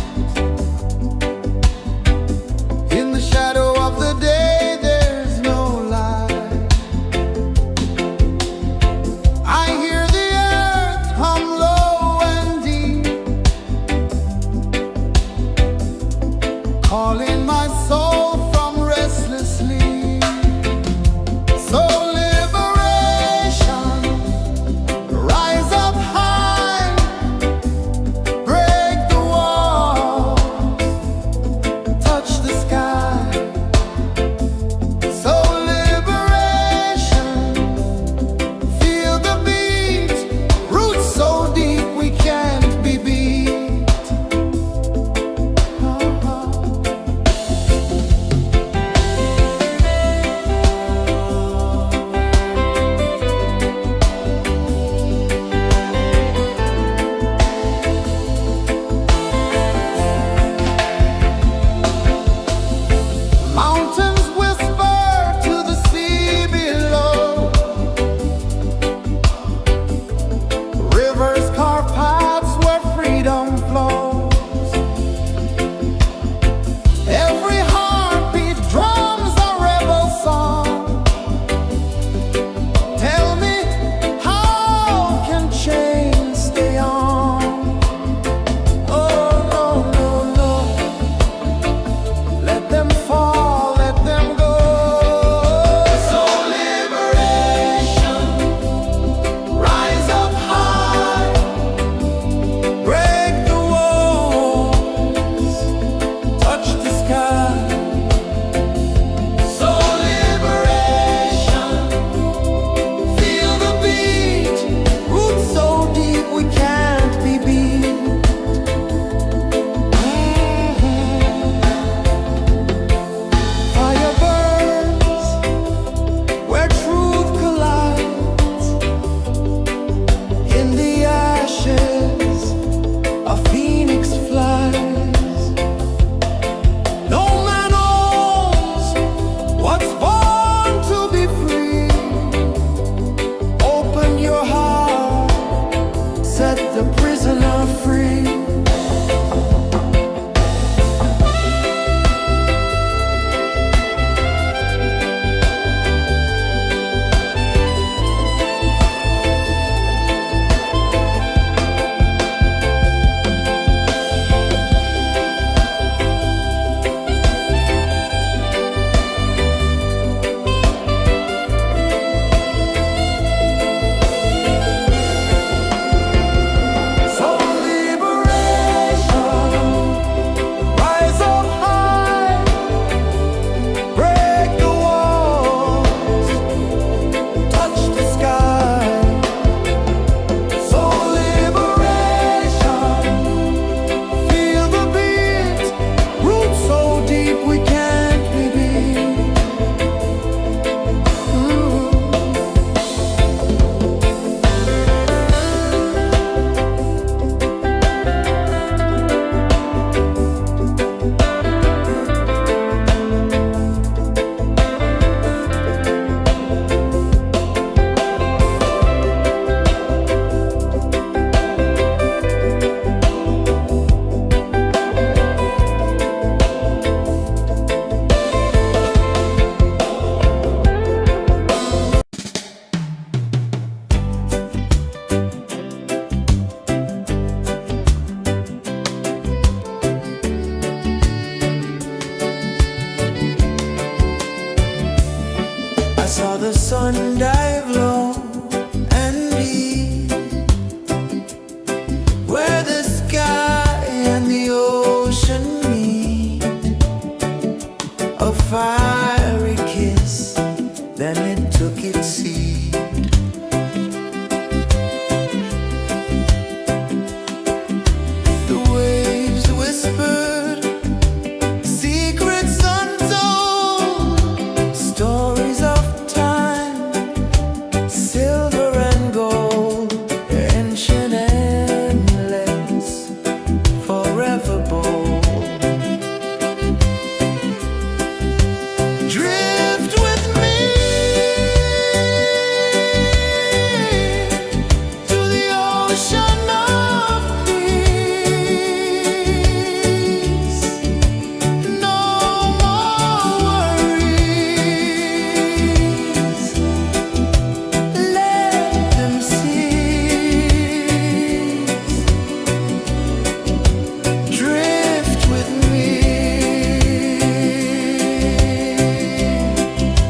In the shadow of the day, there's no light. I hear the earth hum low and deep, calling my soul from restless sleep. So liberation, rise up high, break the walls, touch the sky. So liberation, feel the beat, roots so deep we can't be beat. Mountains whisper to the sea below. Rivers carve paths where freedom flows. Every heartbeat drums a rebel song. Tell me, how can chains stay on? Oh no, no, no. Let them fall, let them go. So liberation, rise up high, ocean of peace. No more worries. Let them cease. Drift with me.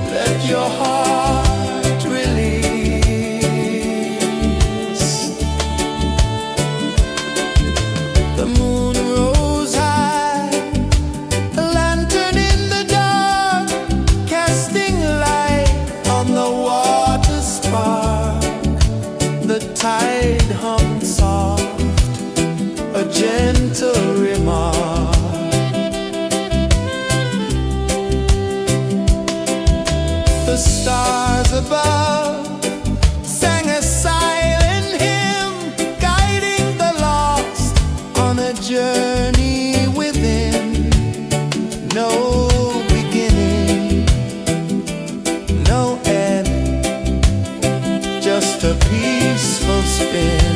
Let your heart release. The moon rose high, a lantern in the dark, casting light on the water spark. The tide hummed soft, a gentle remark. The stars above sang a silent hymn, guiding the lost on a journey within. No beginning, no end, just a peaceful spin.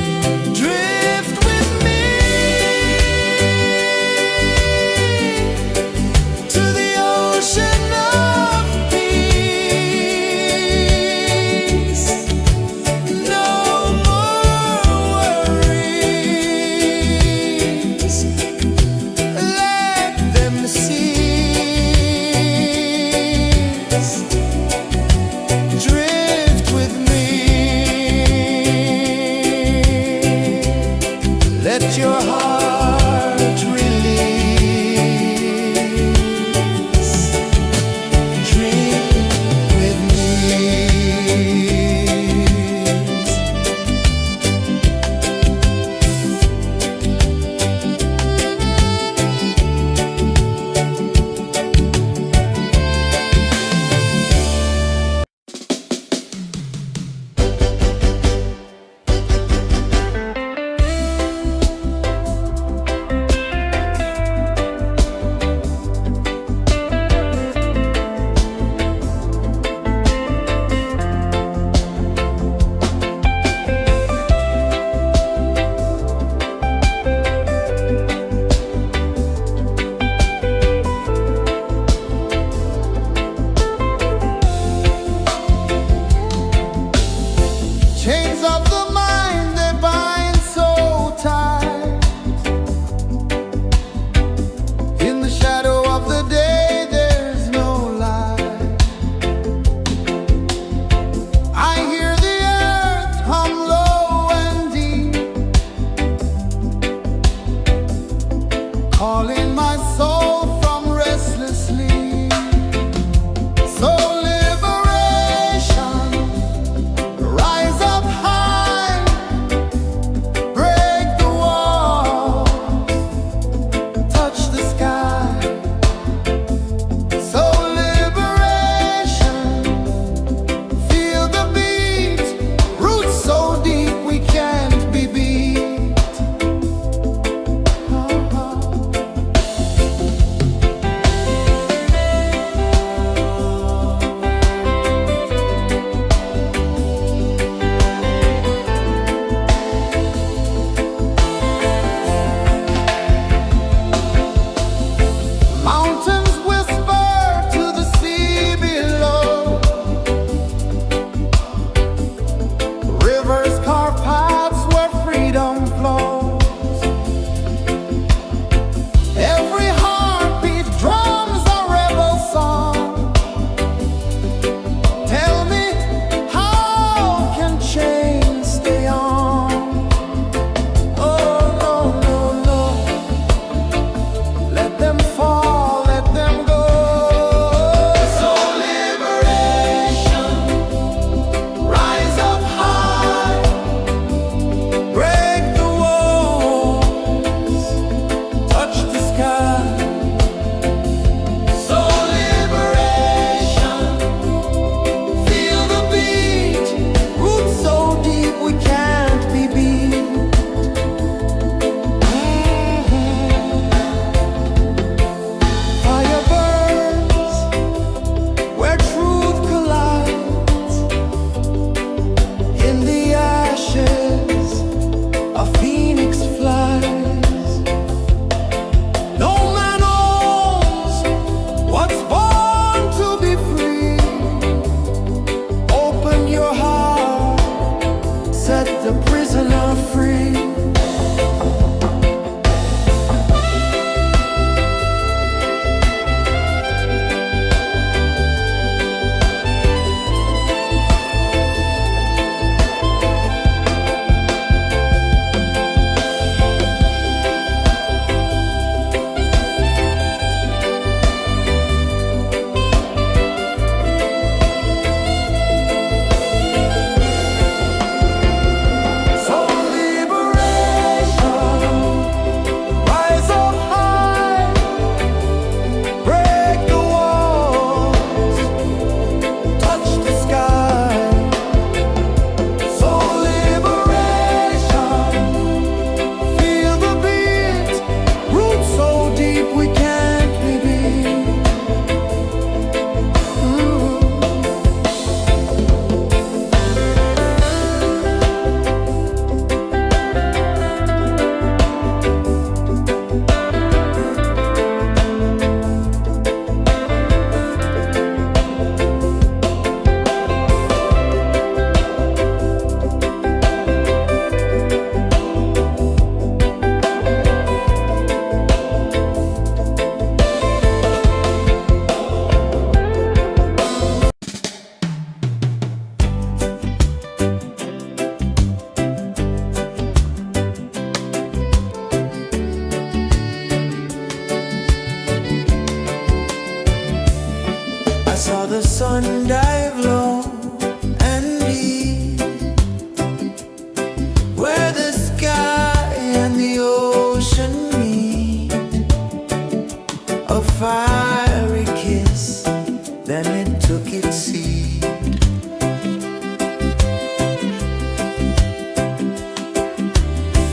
Drift with me to the ocean of peace. No more worries. Let them cease. Drift with me. Let your heart release. Dream with me.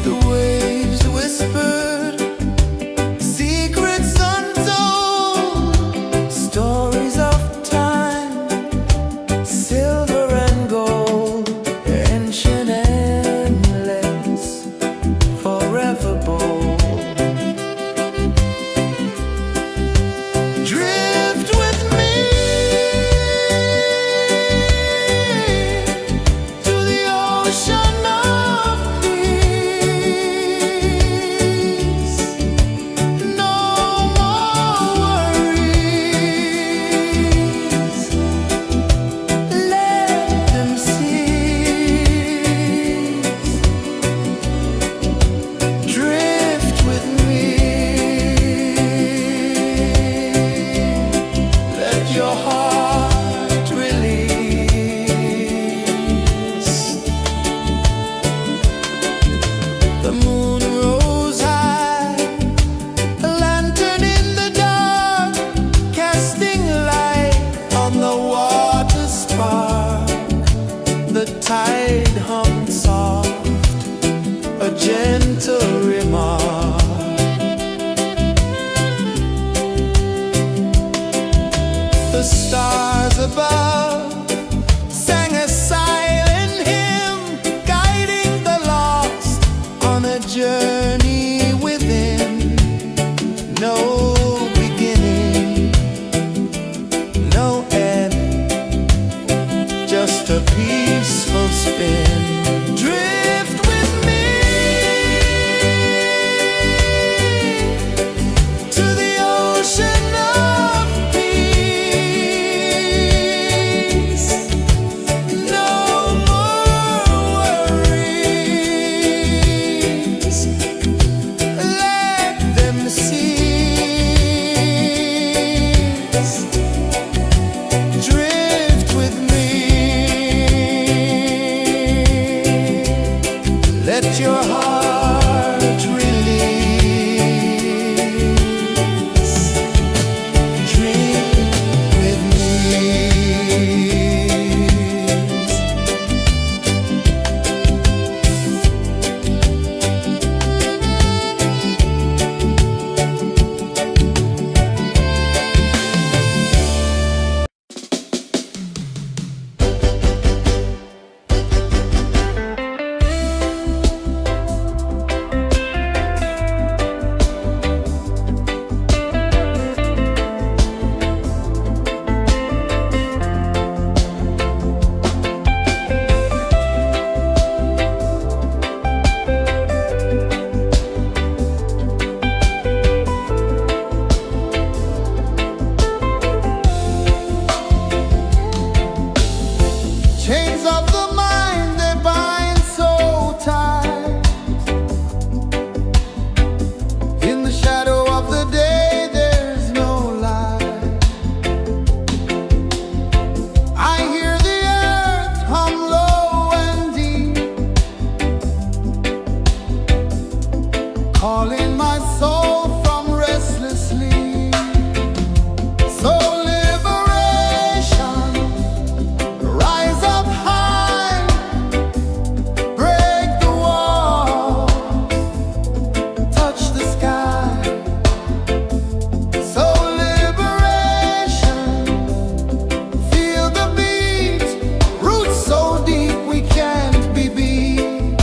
The waves whispered secrets untold, stories of time, silver and gold, ancient, endless, forever bold. Drift with me to the ocean of peace. No more worries, let them cease. Drift with me, let your heart release. The moon rose high, a lantern in the dark, casting light on the water spark. The tide hummed soft, a gentle remark. The stars above sang a silent hymn, guiding the lost on a journey within. No beginning, no end, just a peaceful spin. Drift with me to the ocean of peace. No more worries, let them cease. Drift with me, let your heart release. Drift with me. Chains of the mind, they bind so tight. In the shadow of the day, there's no light. I hear the earth hum low and deep, calling my soul from restless sleep. So liberation, rise up high, break the wall, touch the sky. So liberation, feel the beat, roots so deep we can't be beat.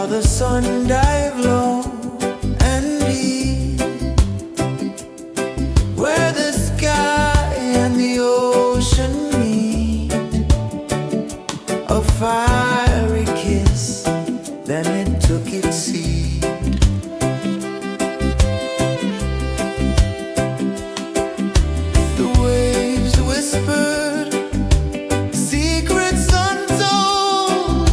the sun dive low and deep, where the sky and the ocean meet, a fiery kiss, then it took its seed. The waves whispered secrets untold,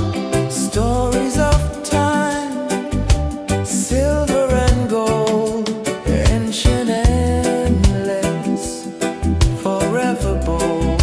stories of time, silver and gold, ancient, endless, forever bold.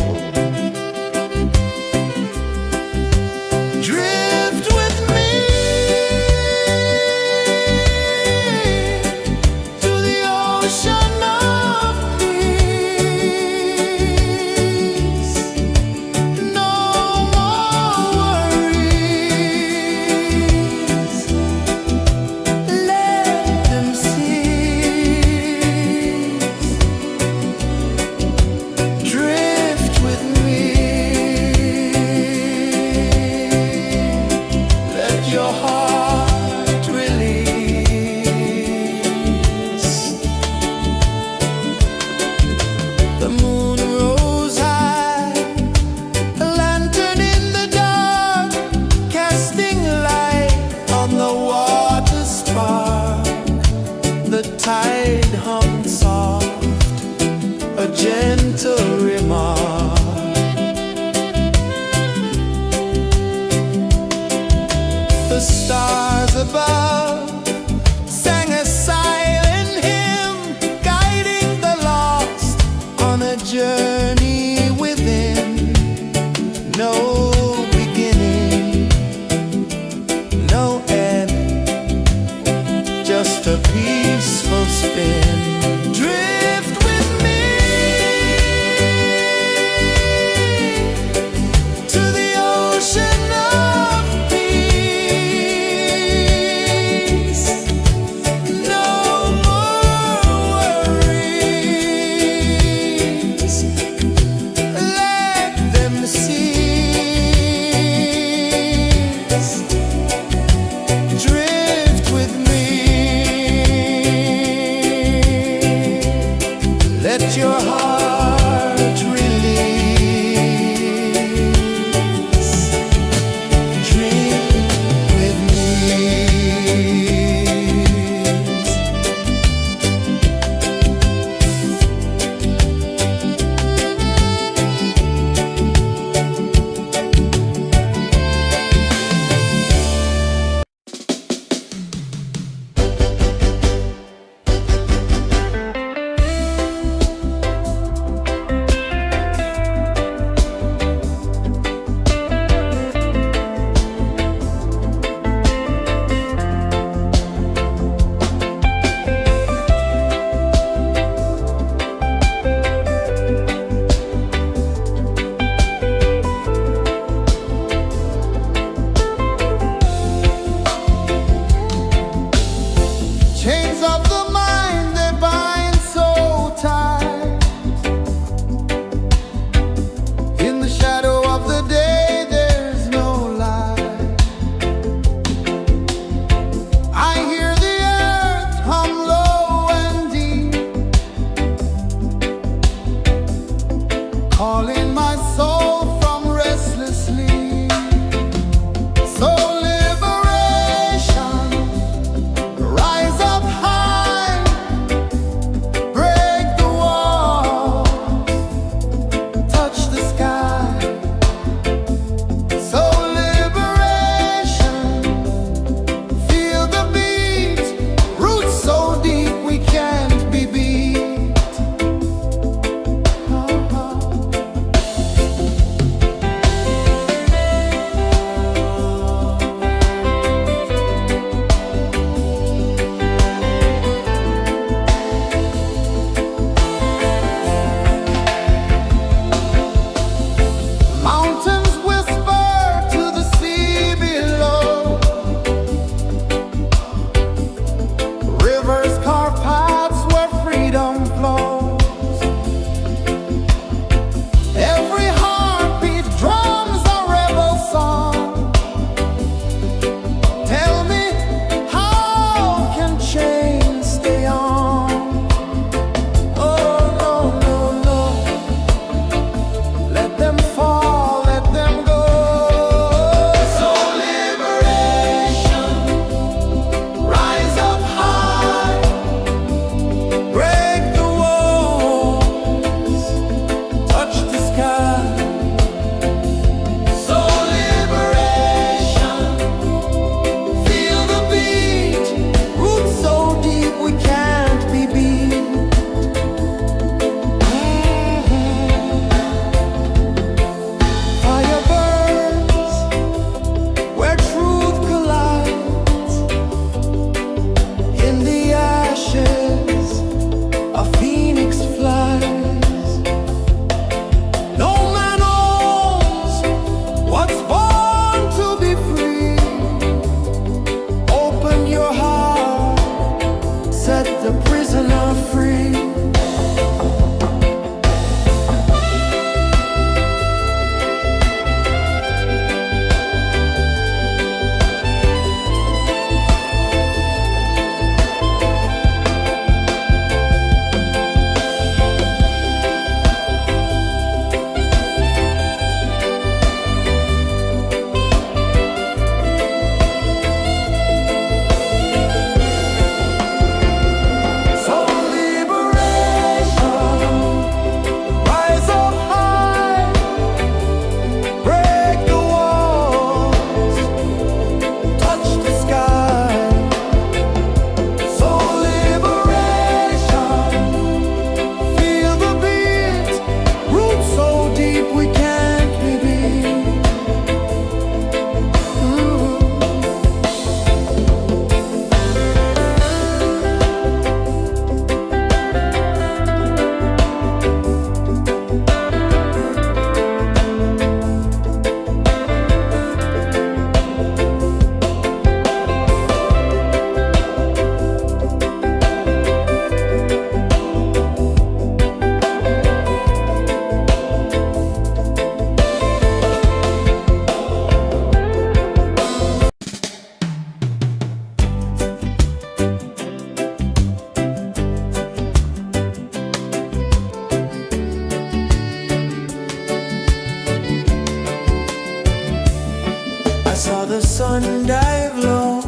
I saw the sun dive low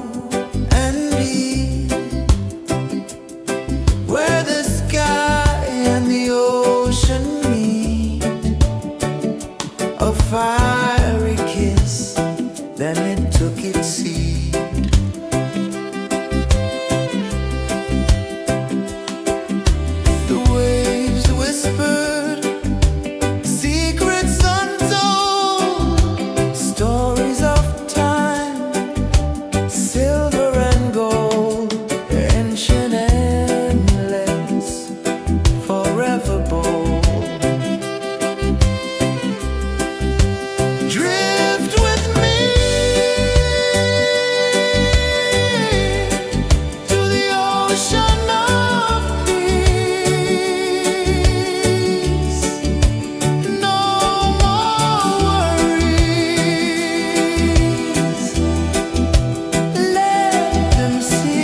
and deep, where the sky and the ocean meet. A fiery kiss, then it took its seed. The waves whispered secrets untold, stories of time, silver and gold, ancient, endless, forever bold. Drift with me to the ocean of peace. No more worries, let them cease.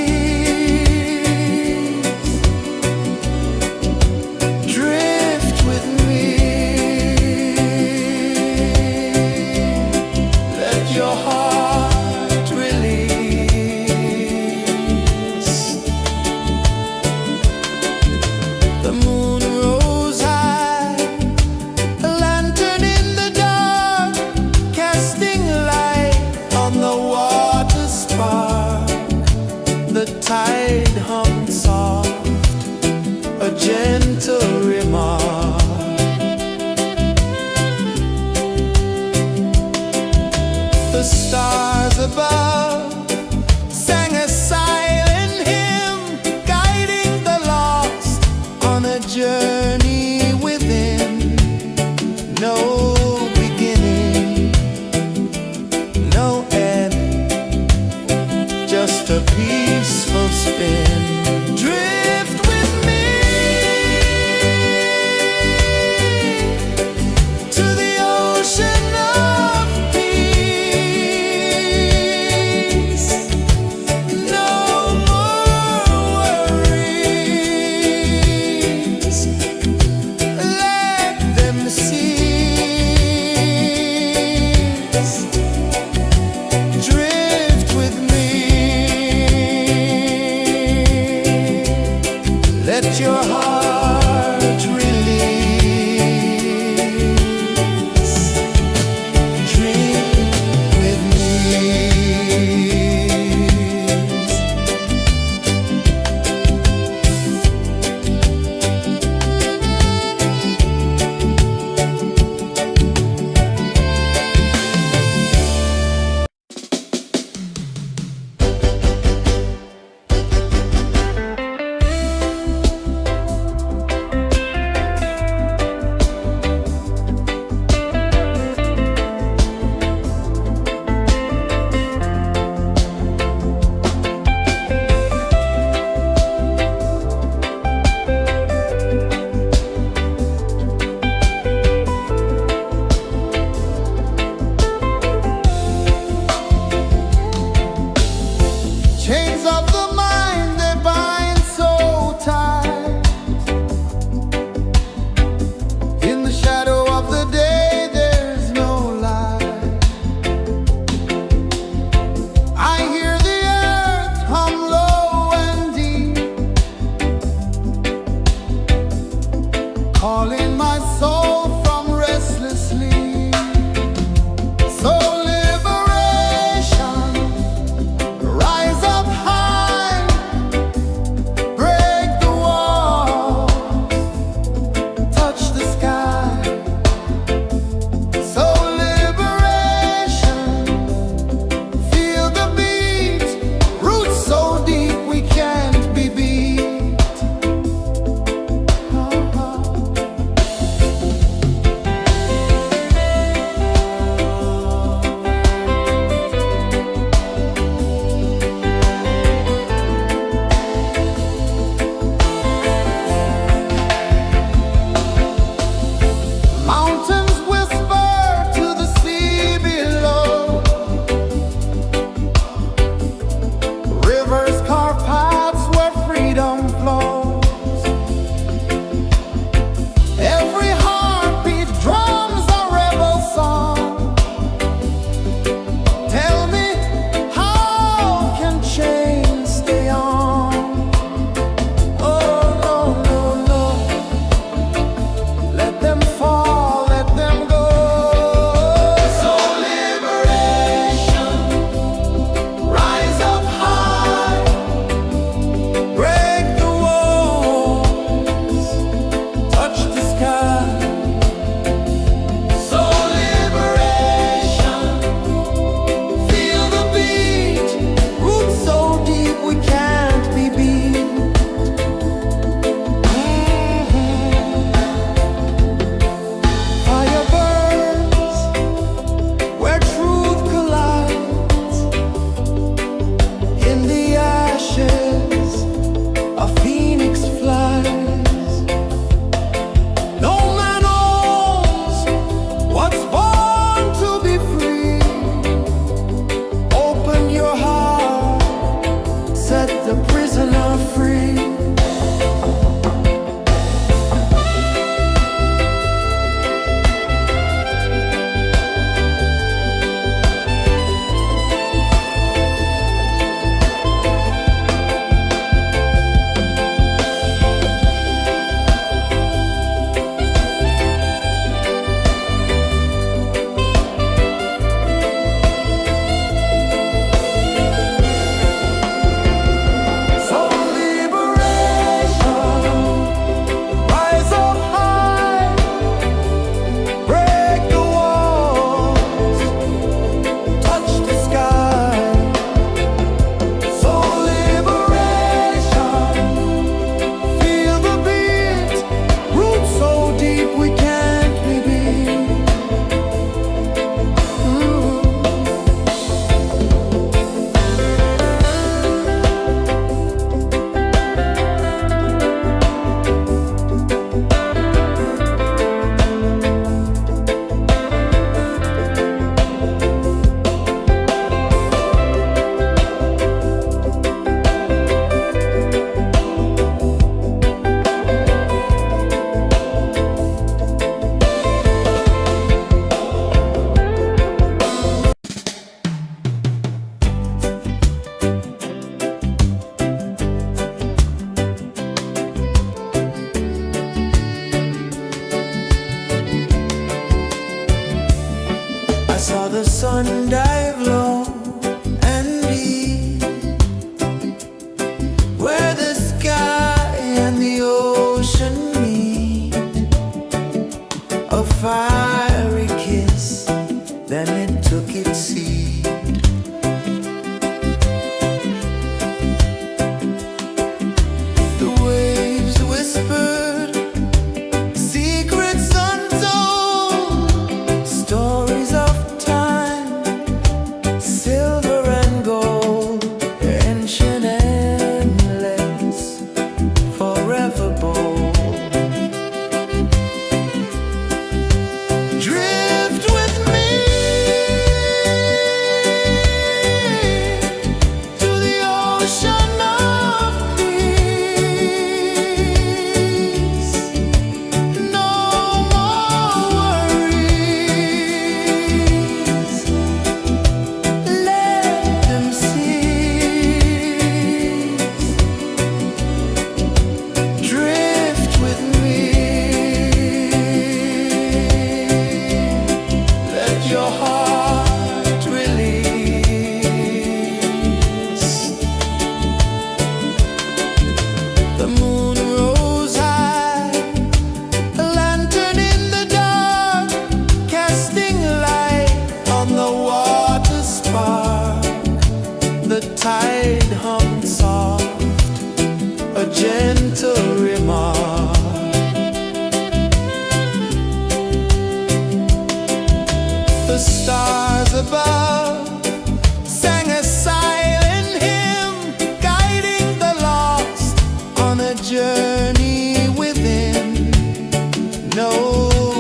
Drift with me, let your heart release. The moon rose high, a lantern in the dark, casting light on the water spark. The tide hummed soft, a gentle remark. The stars above sang a silent hymn, guiding the lost on a journey within. No beginning, no end, just a peaceful spin. Drift with me to the ocean of peace. faith seed. The waves whispered secrets untold, stories of time, silver and gold, ancient, endless, forever bold. Drift with me to the ocean of peace. No more worries. Let them cease. Drift with me. Let your heart release. The moon rose high, a lantern in the dark, casting light on the water spark. The tide hummed soft, a gentle remark. The stars above sang a silent hymn, guiding the lost on a journey within. No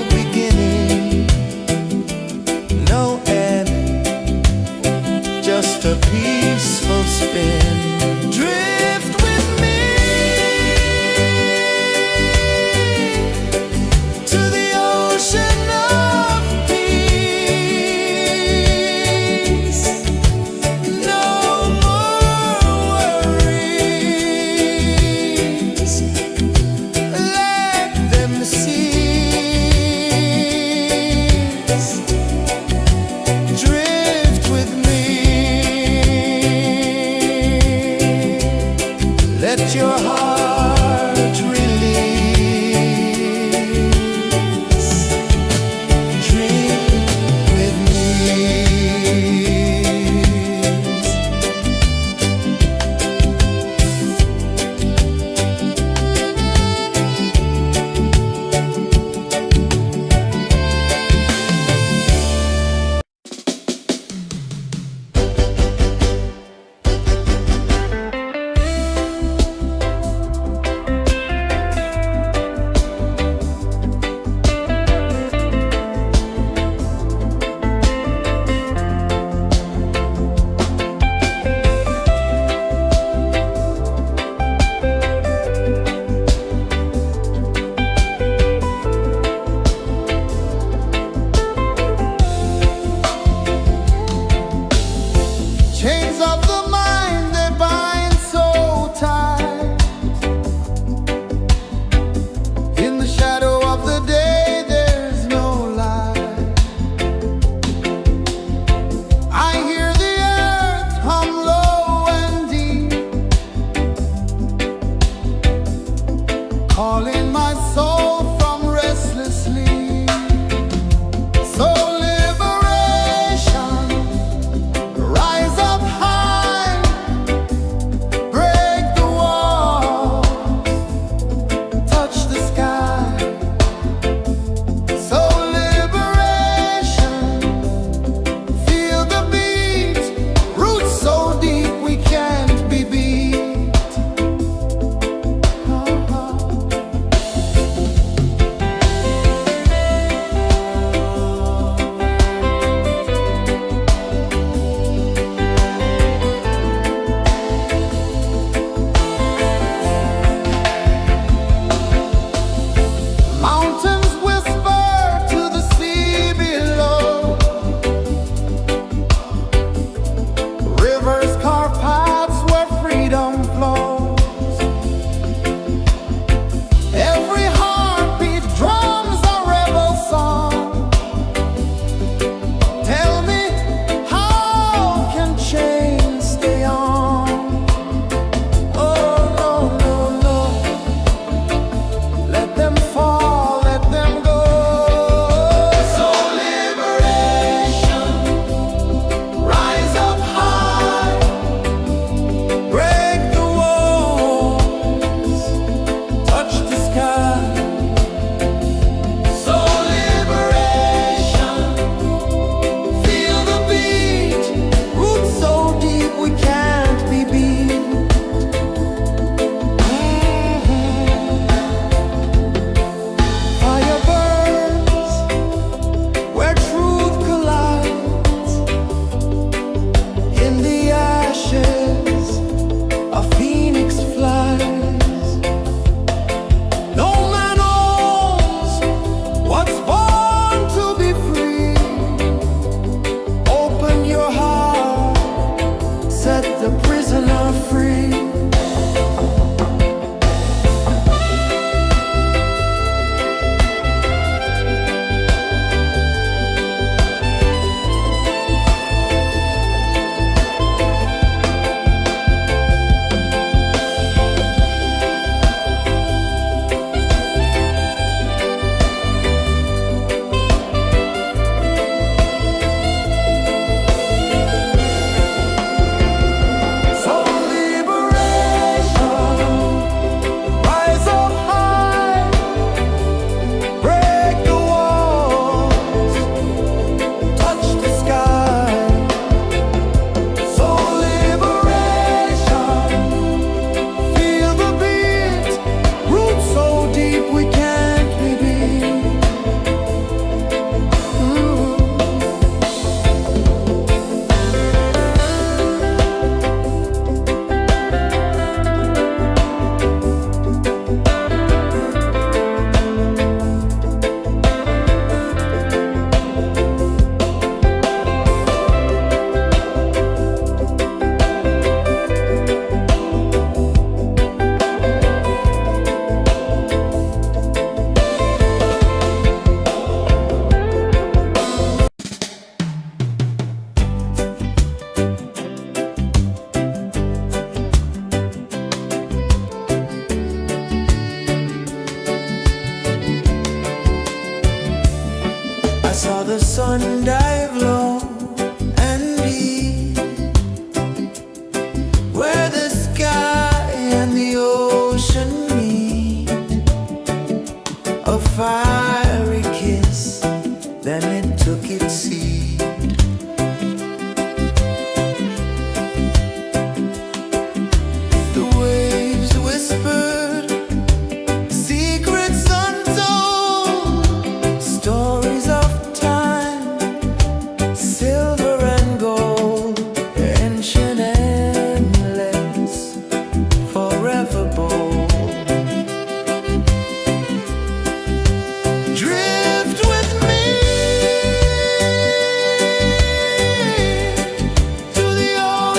beginning, no end, just a peaceful spin. Drift with me to the ocean of peace. No more worries. Let them cease. Drift with me.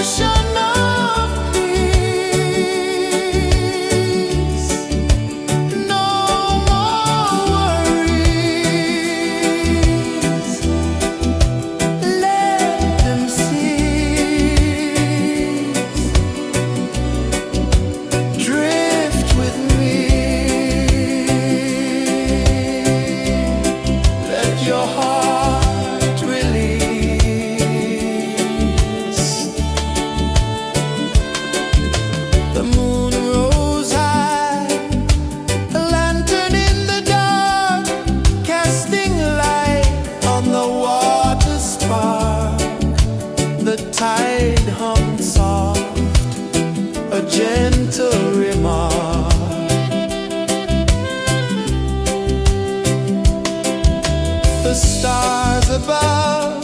ocean of peace. No more worries. Let them cease. Drift with me. Let your heart release. The moon rose high, a lantern in the dark, casting light on the water spark. The tide hummed soft, a gentle remark. The stars above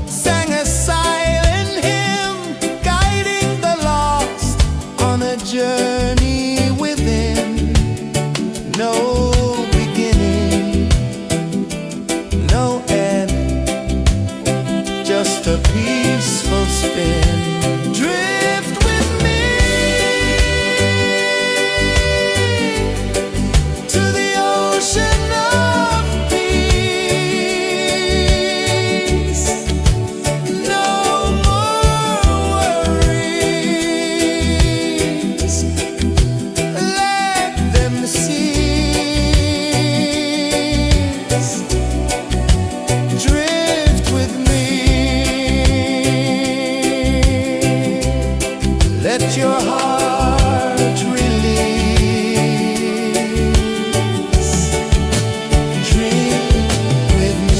sang a silent hymn, guiding the lost on a journey within. No beginning, no end, just a peaceful spin. Drift with me to the ocean of peace. No more worries. Let them cease. Drift with me. Let your heart release. Dream with me.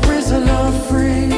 prisoner free.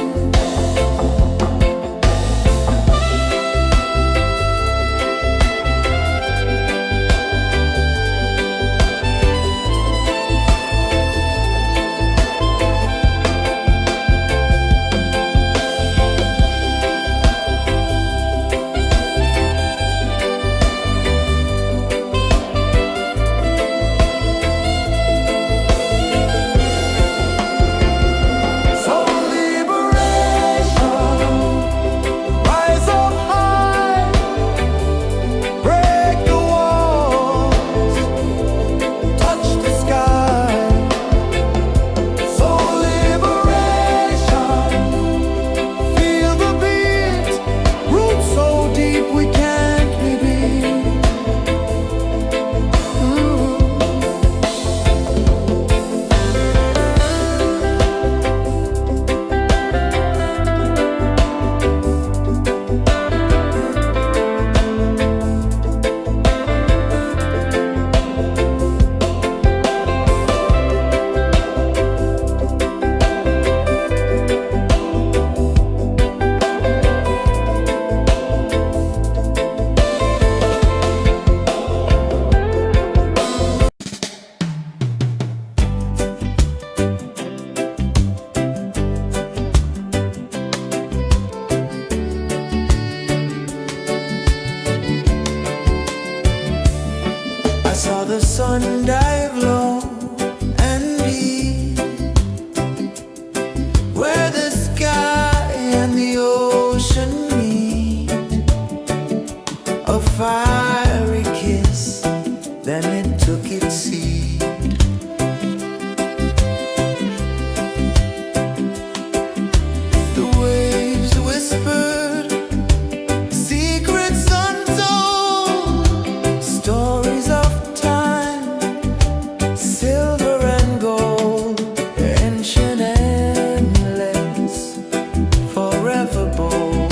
Saw the sun dive low and deep, where the sky and the ocean meet. A fiery kiss, then it took its seat. The waves whispered secrets untold, stories of silver and gold, ancient, endless, forever bold.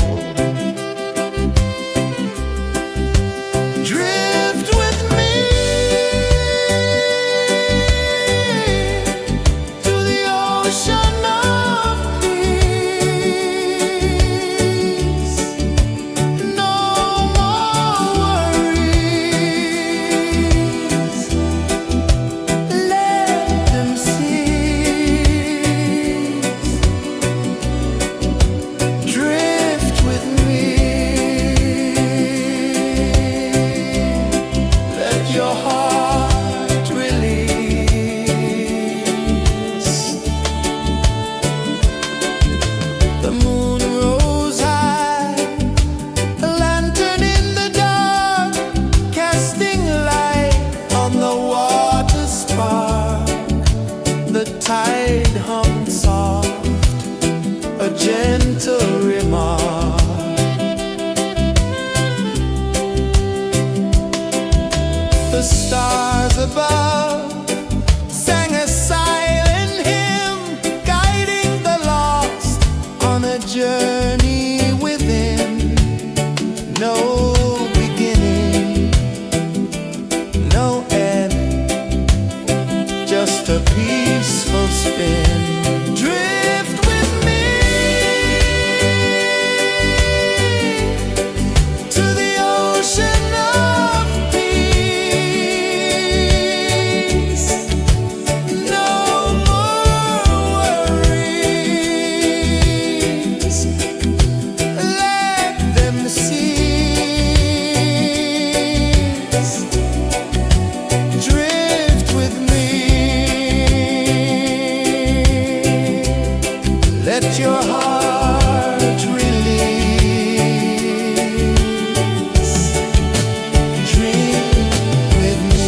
Drift with me to the ocean of peace. No more worries. Drift with me. Let your heart release. The moon rose high, a lantern in the dark, casting light on the water spark. The tide hummed soft, a gentle remark. The stars above sang a silent hymn, guiding the lost on a journey within. No beginning, no end, just a peaceful spin. Drift with me to the ocean of peace. No more worries. Let them cease. Drift with me. Let your heart release. Dream with me.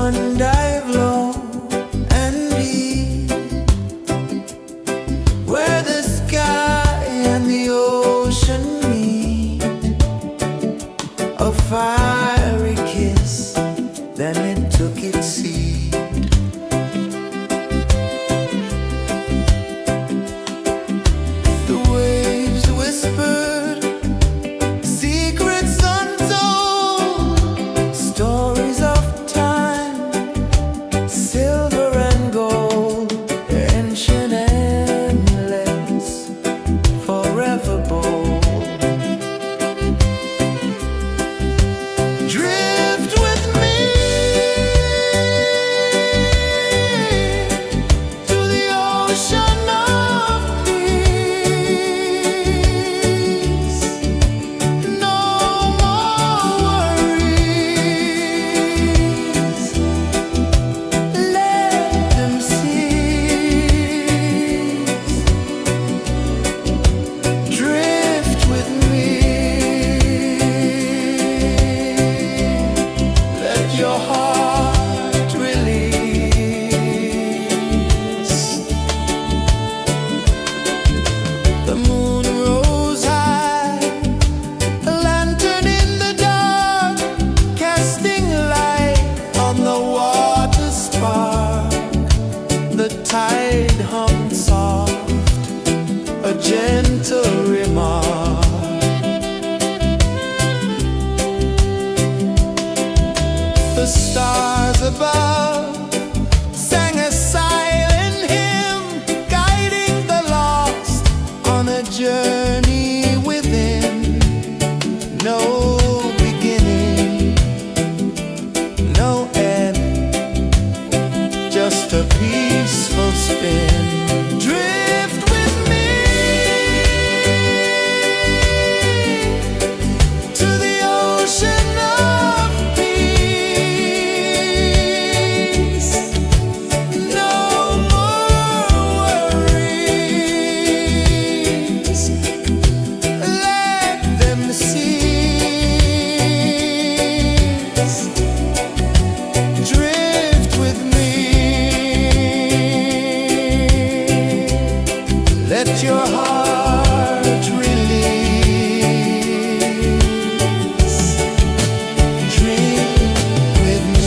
sun dive low and deep, where the sky and the ocean meet. A fiery kiss, then it took its seed. The waves whispered secrets untold, stories of time, silver and gold, ancient, endless, forever bold. Drift with me to the ocean of peace. No more worries, let them cease. Drift with me, let your heart release. The moon rose high, a lantern in the dark, casting light on the water spark. The tide hummed soft, a gentle remark. The stars above sang a silent hymn, guiding the lost on a journey within. No beginning, no end, just a peaceful spin. Drift with me to the ocean of peace. No more worries, let them cease. Drift with me, let your heart release. Dream with me.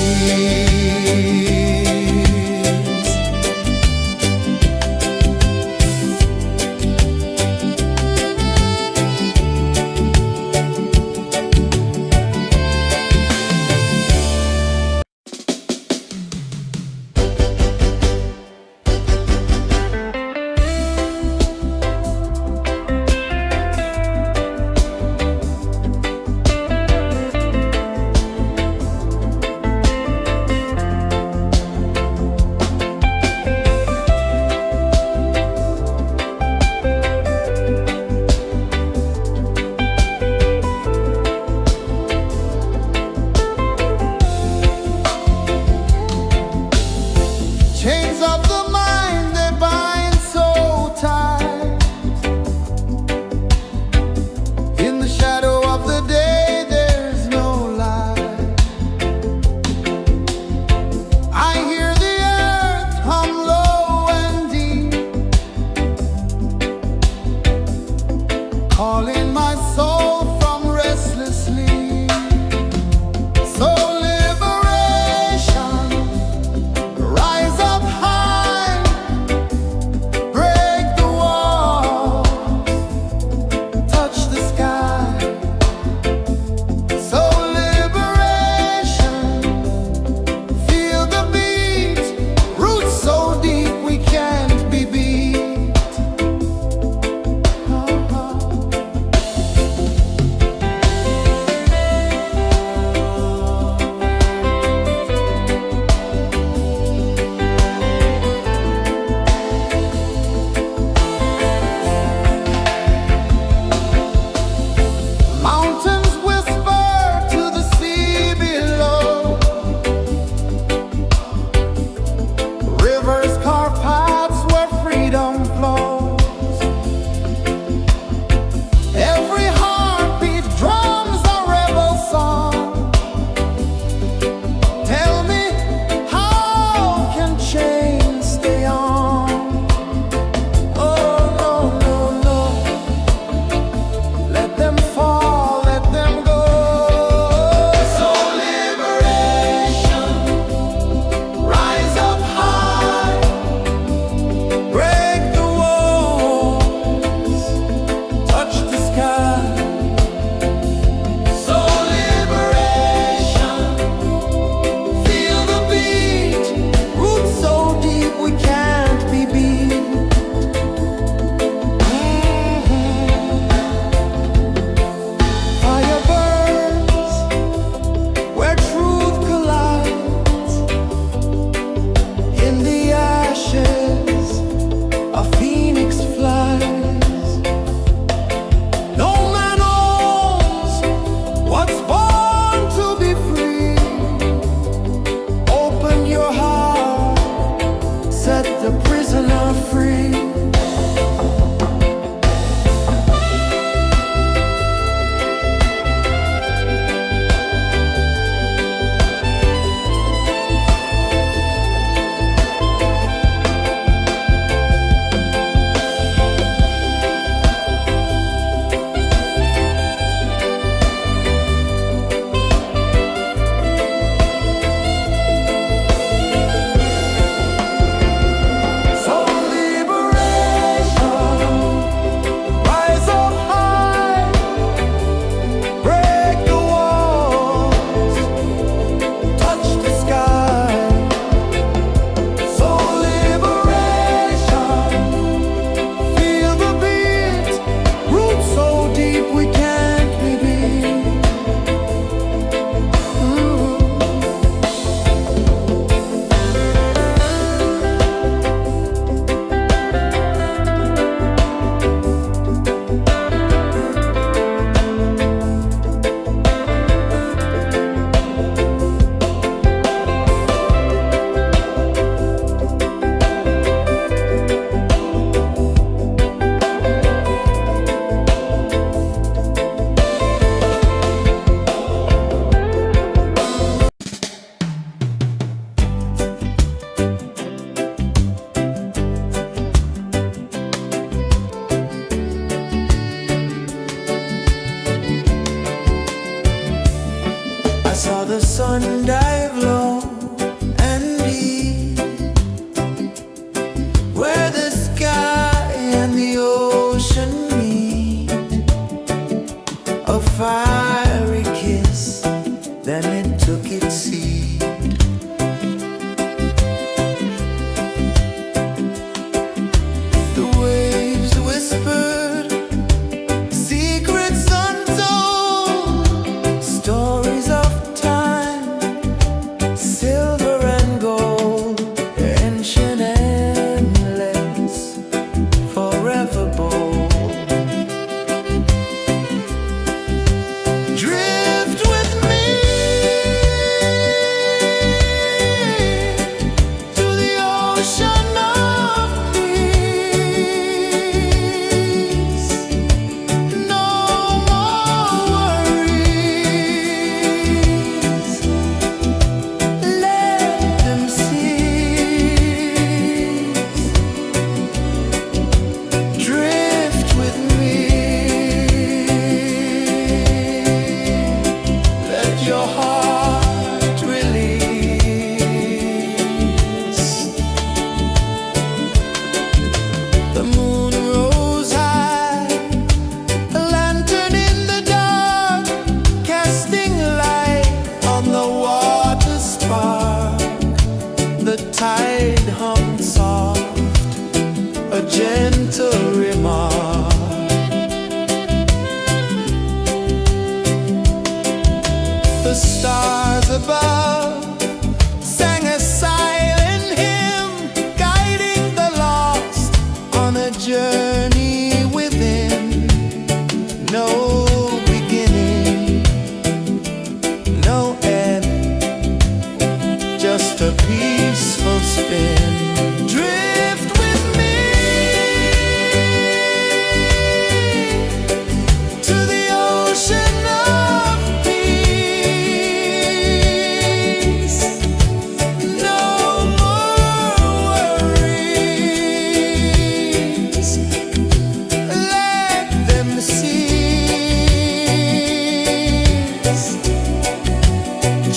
Chains of the mind, they bind so tight. In the shadow of the day, there's no light. I hear the earth hum low and deep, calling my soul from restless sleep. So liberation, rise up high, break the wall, touch the sky. So liberation, feel the beat, roots so deep we can't be beat. sun dive low and deep, where the sky and the ocean meet. A fiery kiss, then it took its seat. The waves whispered secrets untold, stories of time, silver and gold, ancient, endless, forever bold. Drift with me to the ocean of peace. No more worries, let them cease. Drift with me, let your heart release. The moon rose high, a lantern in the dark, casting light on the water spark. The tide hummed soft, a gentle remark. The stars above sang a silent hymn, guiding the lost on a journey within. No beginning, no end, just a peaceful spin. Drift with me to the ocean of peace. No more worries, let them cease.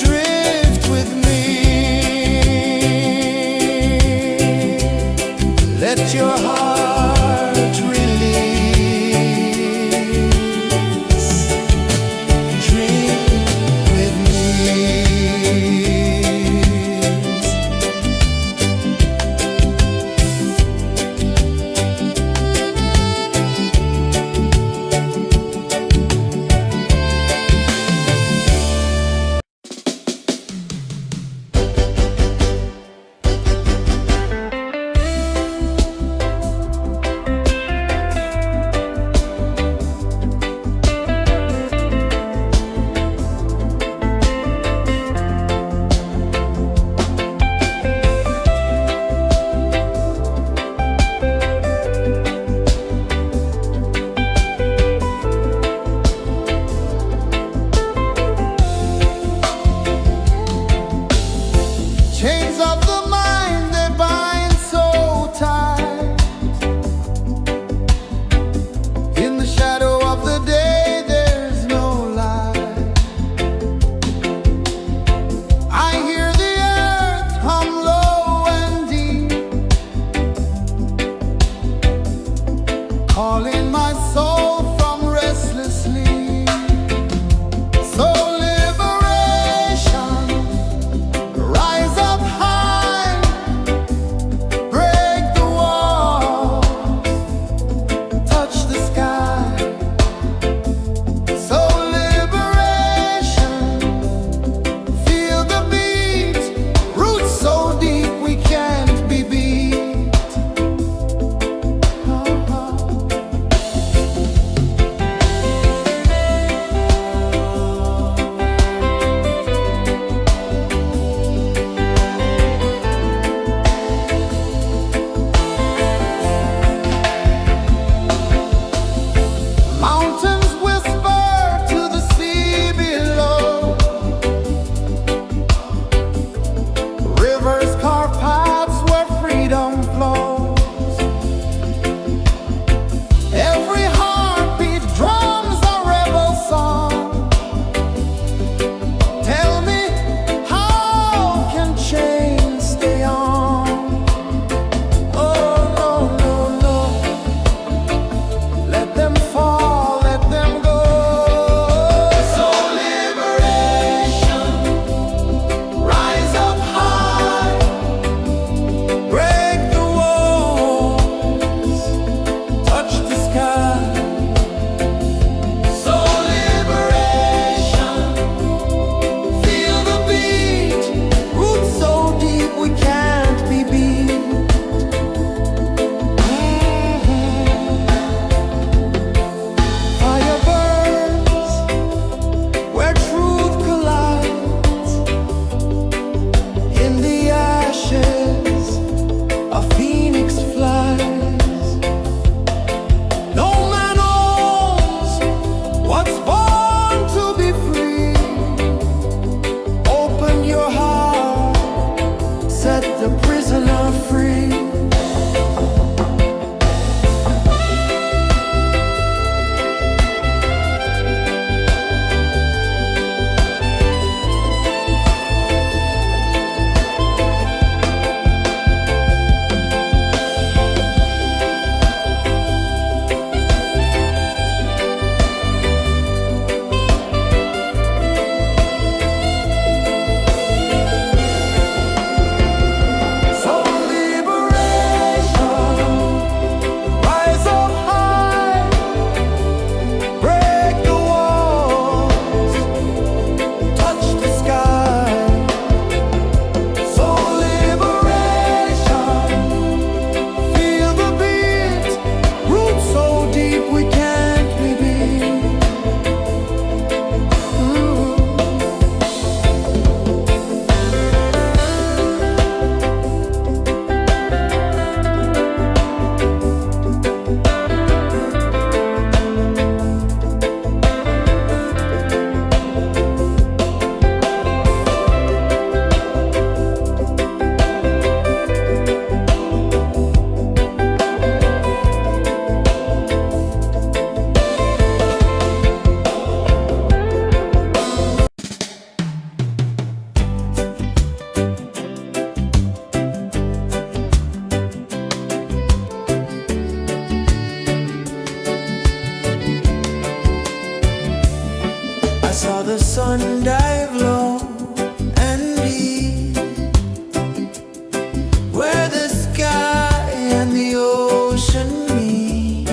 Drift with me, let your heart release. Dream with me. Chains of the mind, they bind so tight. In the shadow of the day, there's no light. I hear the earth hum low and deep, calling my soul from restless sleep. So liberation, rise up high, break the walls, touch the sky. So liberation, feel the beat, roots so deep we can't be beat. Mountains whisper to the sea below, rivers carve paths where freedom flows. Every heartbeat drums a rebel song. Tell me, sun dive low and deep, where the sky and the ocean meet.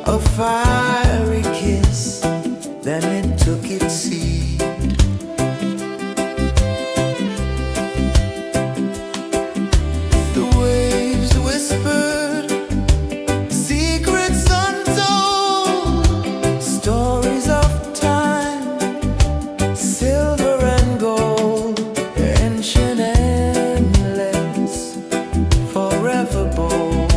A fiery kiss, then it took its seed. The waves whispered secrets untold, stories of time, silver and gold, ancient, endless, forever bold.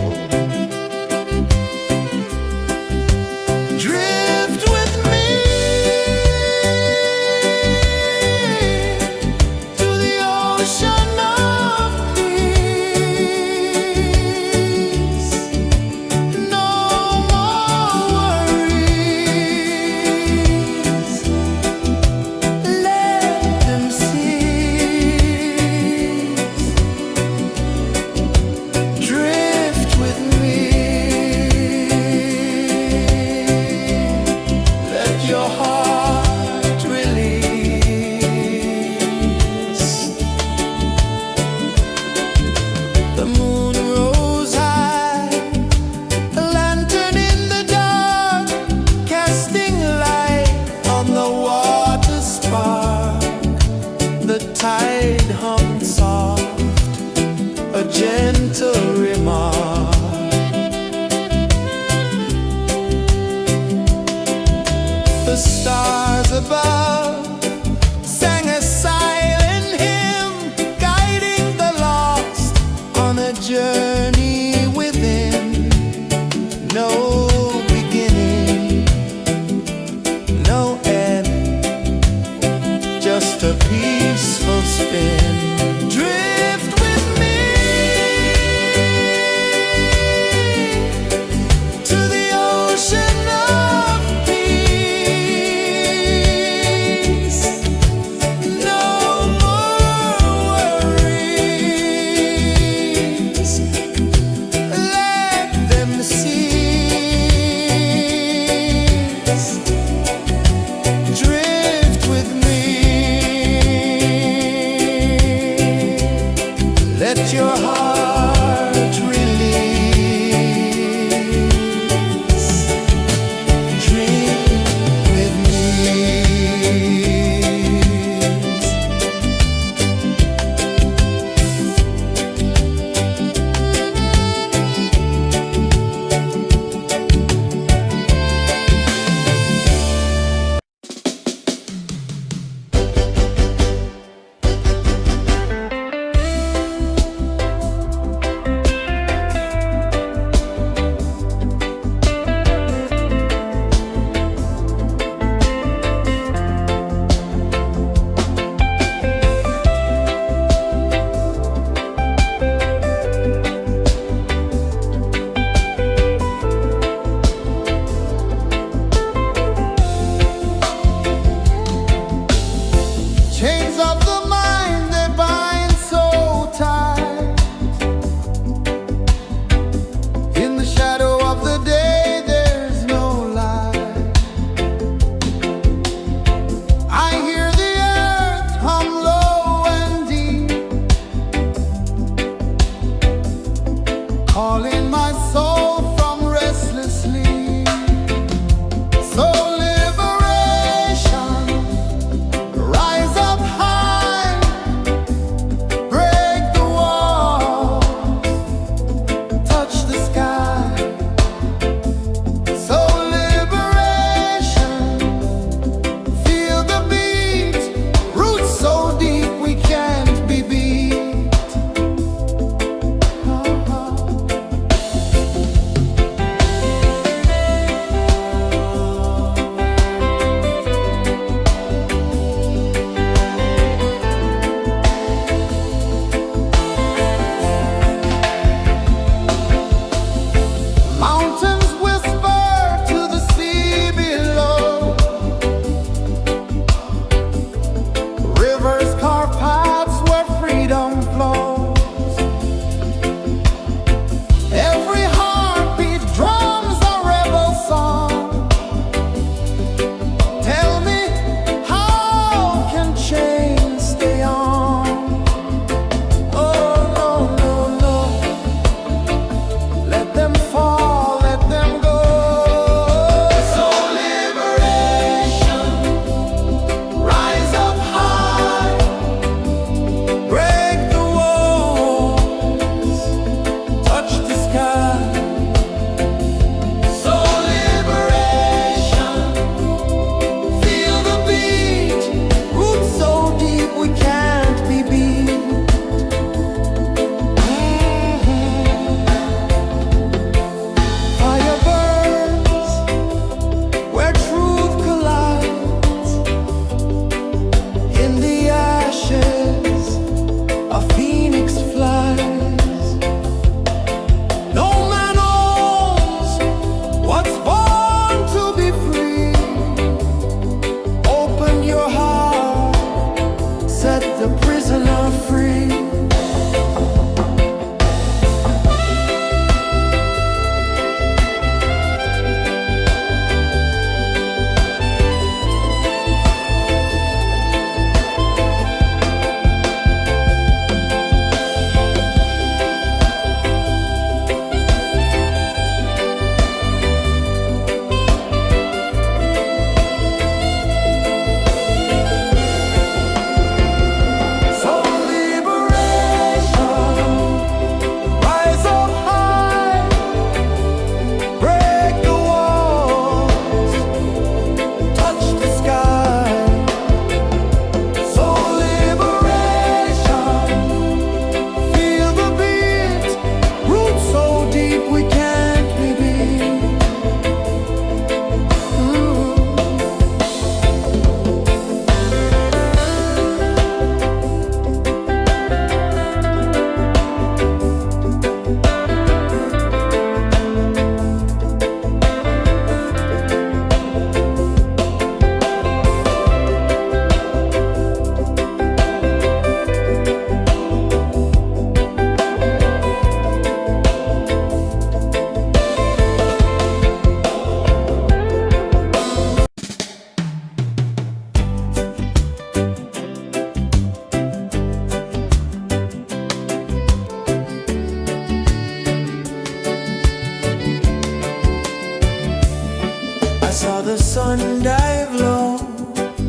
saw the sun dive low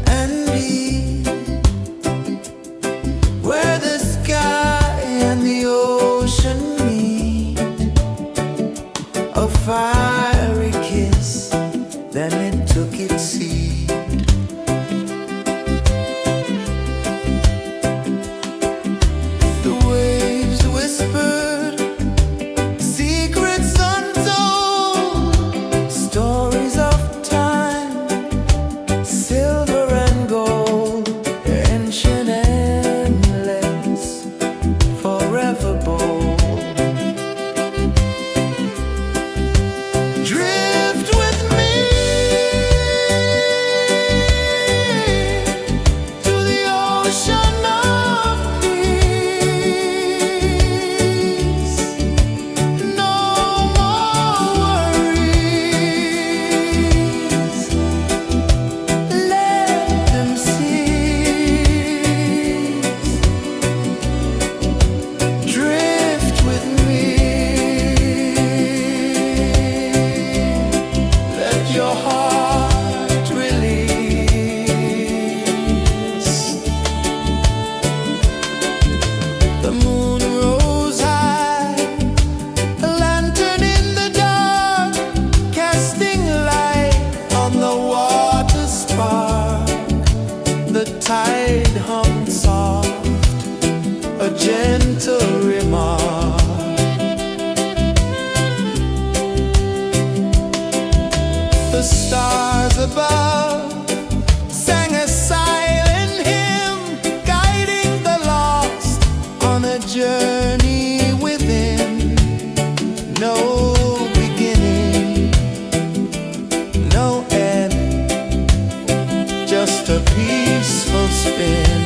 and deep, where the sky and the ocean meet. A fiery kiss, then it took its seat. The waves whispered secrets untold, stories of time, silver and gold, ancient, endless, forever bold. Drift with me to the ocean of peace. No more worries, let them cease. Drift with me, let your heart release. The moon rose high, a lantern in the dark, casting light on the water spark. The tide hummed soft, a gentle remark. The stars above sang a silent hymn, guiding the lost on a journey within. No beginning, no end, just a peaceful spin.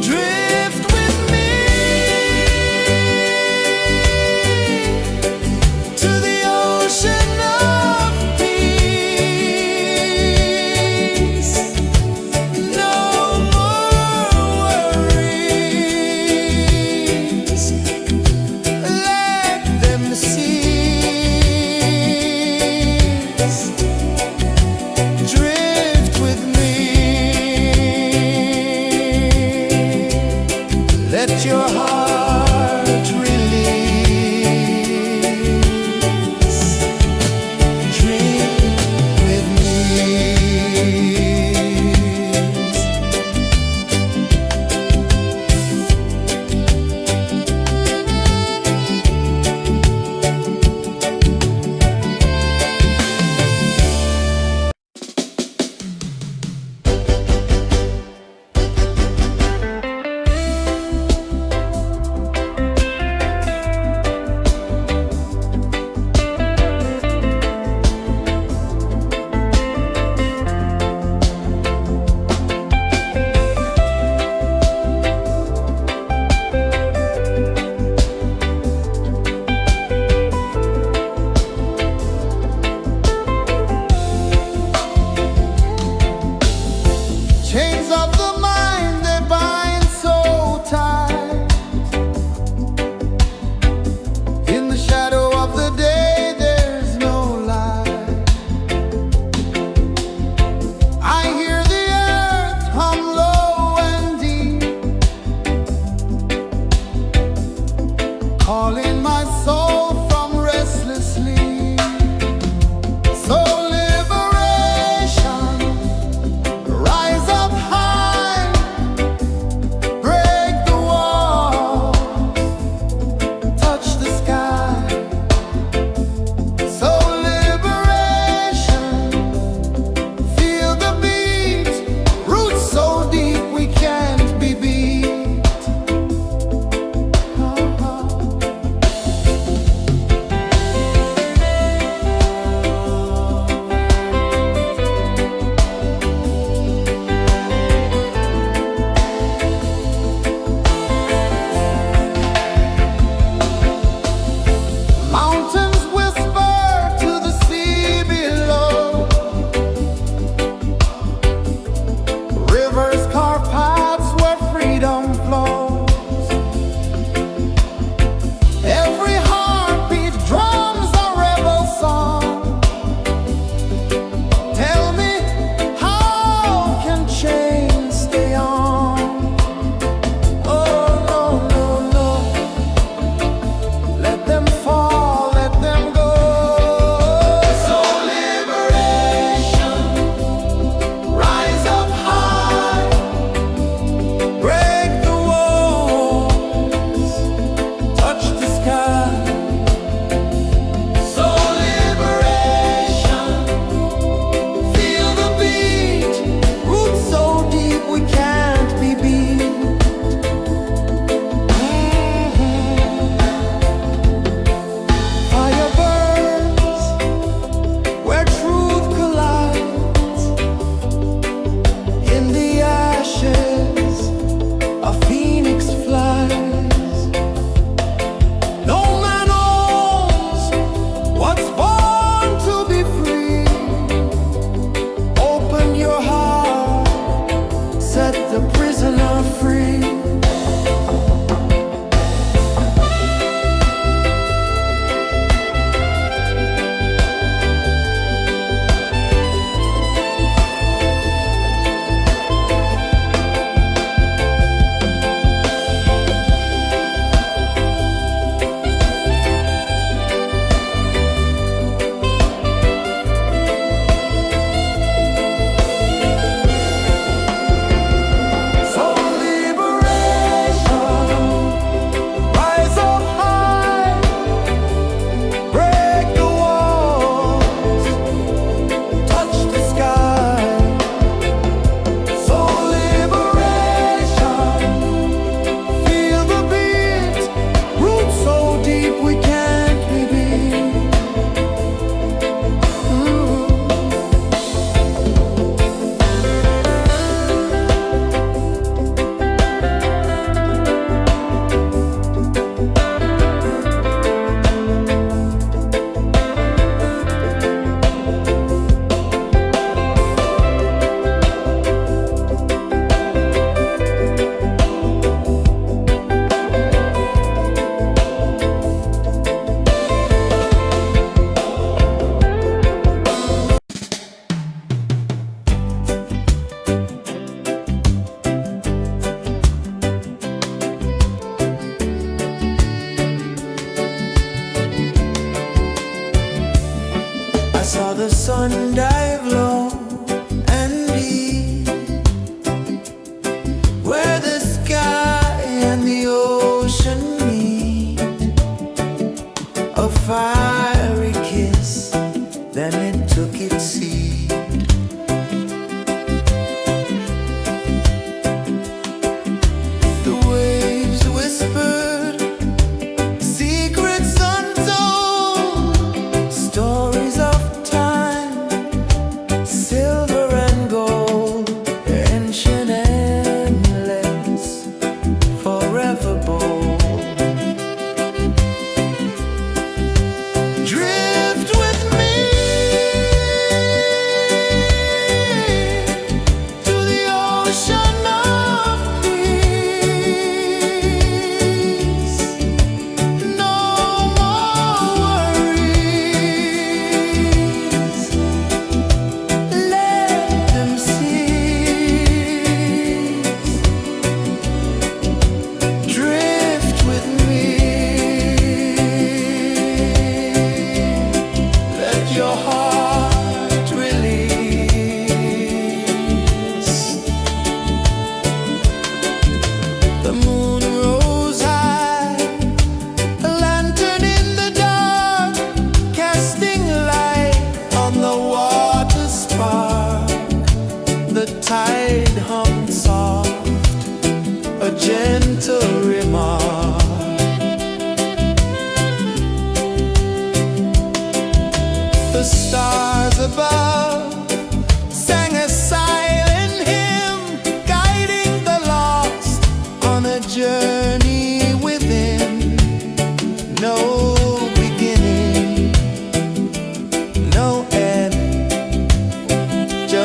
Drift with me to the ocean of peace.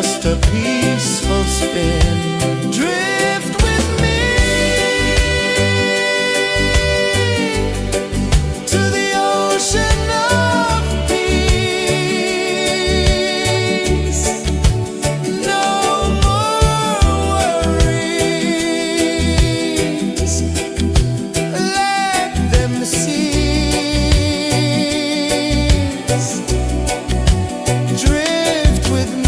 just a peaceful spin. Drift with me to the ocean of peace. No more worries, let them cease. Drift with me.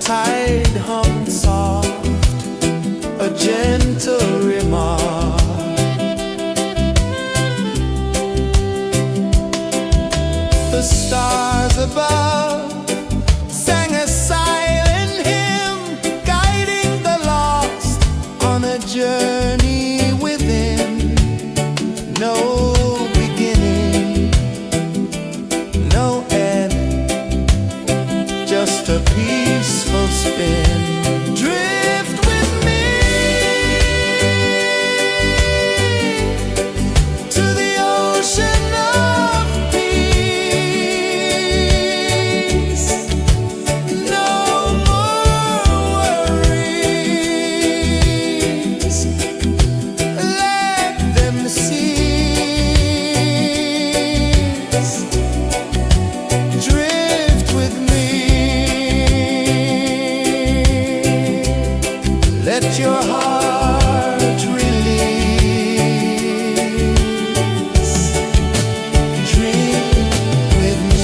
tide hung soft, a gentle remark. The stars above sang a silent hymn, guiding the lost on a journey within. No beginning, no end, just a peaceful spin. Drift with me to the ocean of peace. No more worries, let them cease. Drift with me, let your heart release. Drift with me.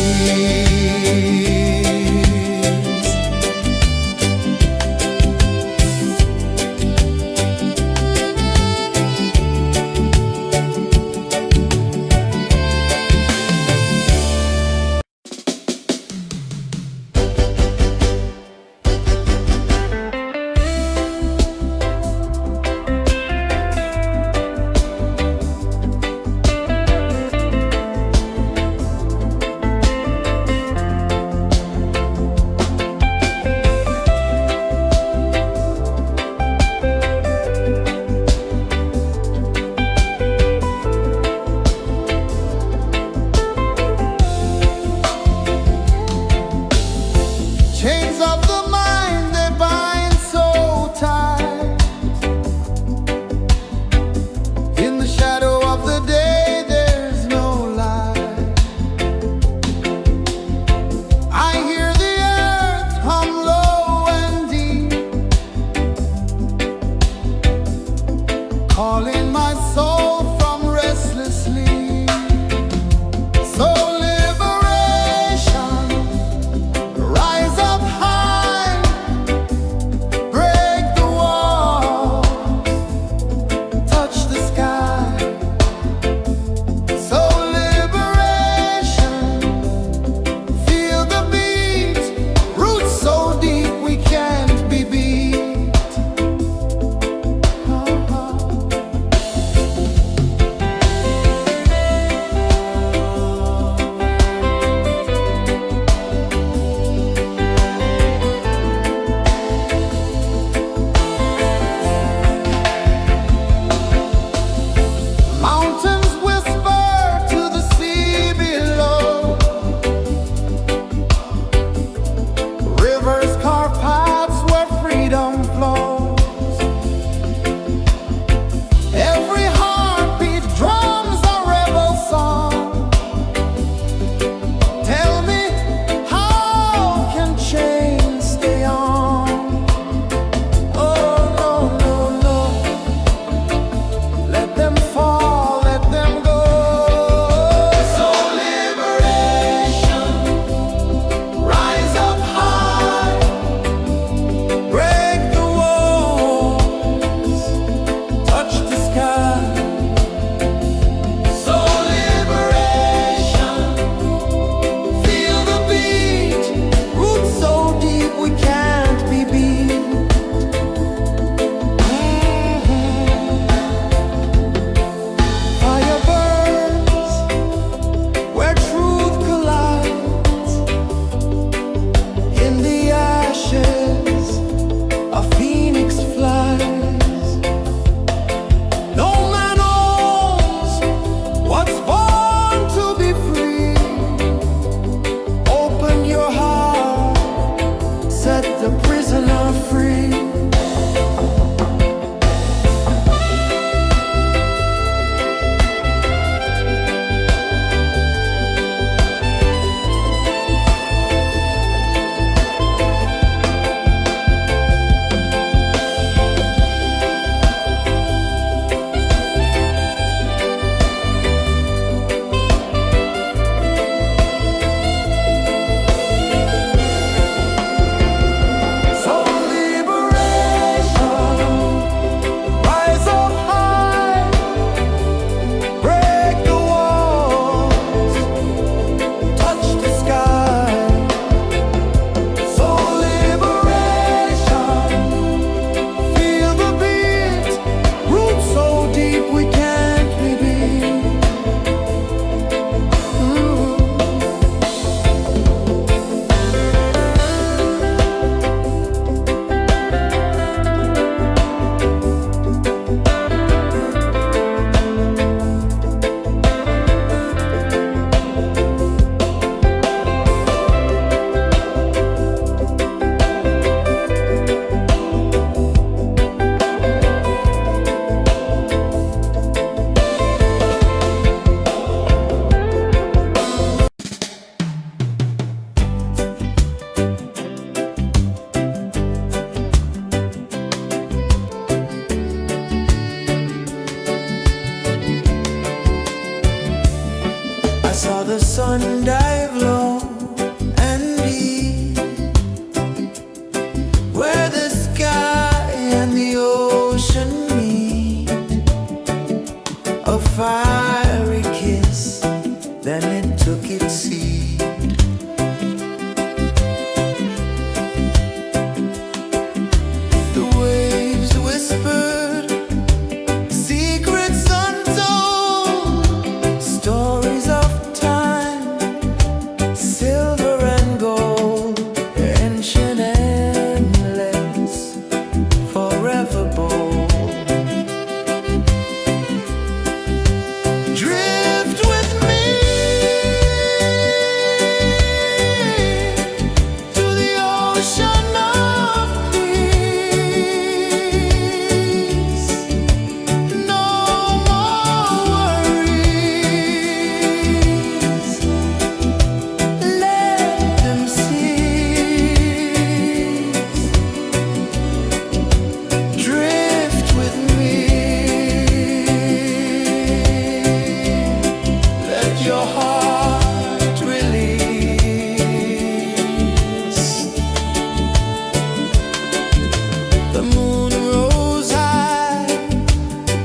The moon rose high,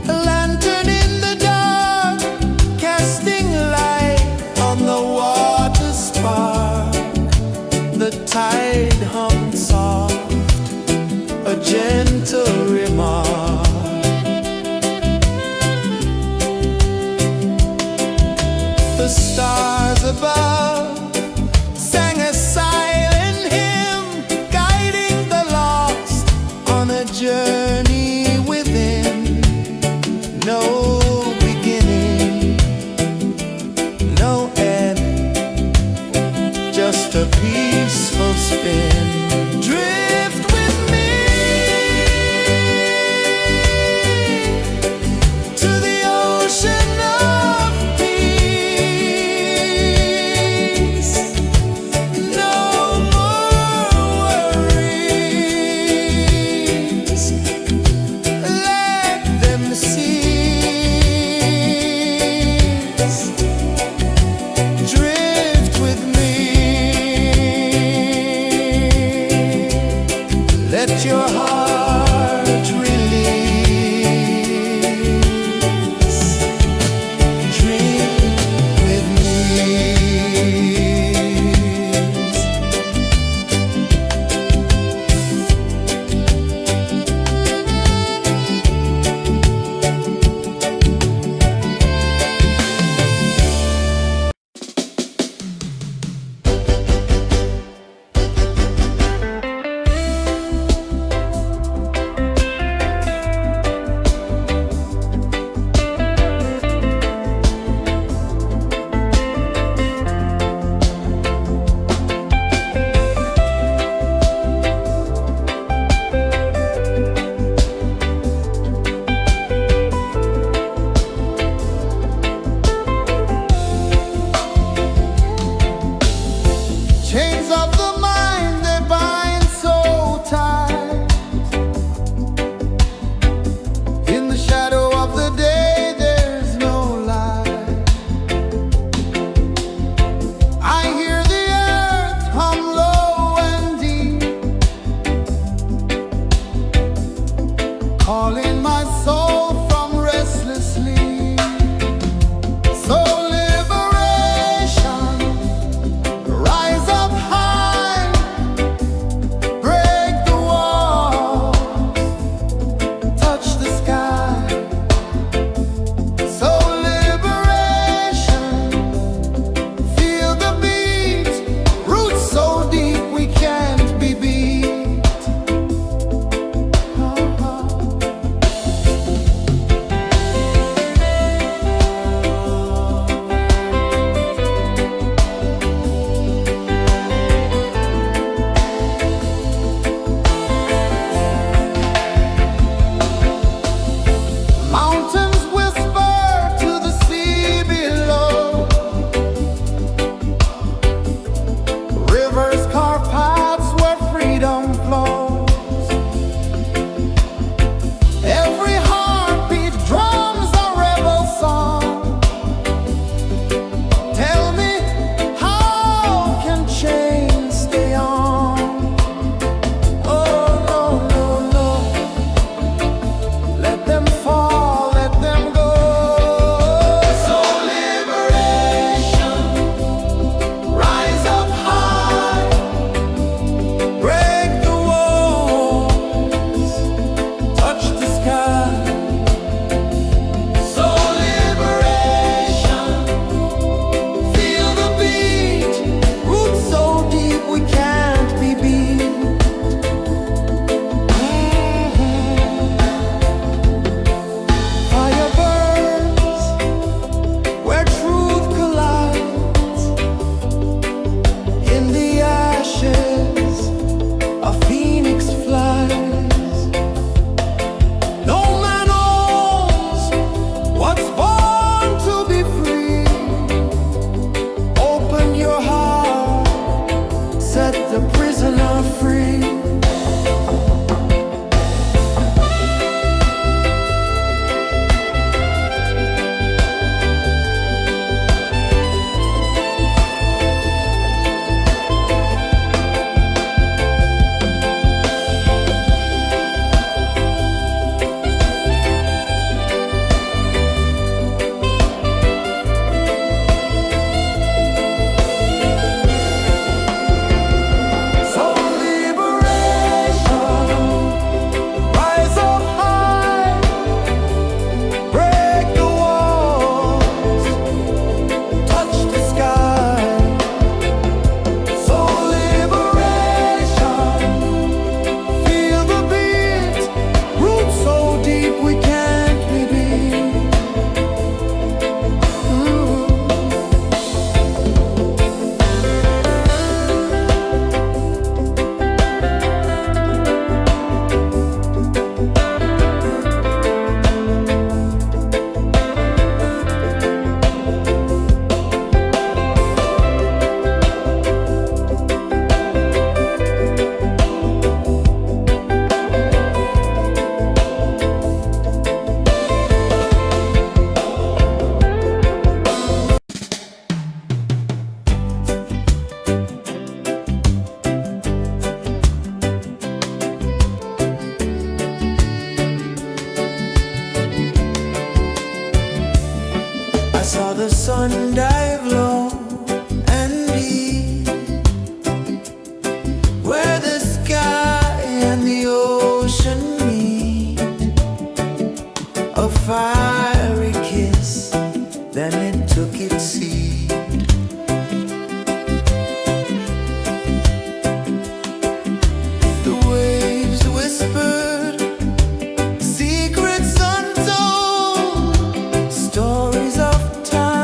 a lantern in the dark, casting light on the water spark. The tide hummed soft, a gentle remark. The stars above sang a silent hymn, guiding the lost on a journey within. No beginning, no end, just a peaceful spin. Drift with me to the ocean of peace. No more worries, let them cease. Drift with me, let your heart release. Dream with me. the sun dive low and deep, where the sky and the ocean meet. A fiery kiss, then it took its seat. The waves whispered secrets untold, stories of time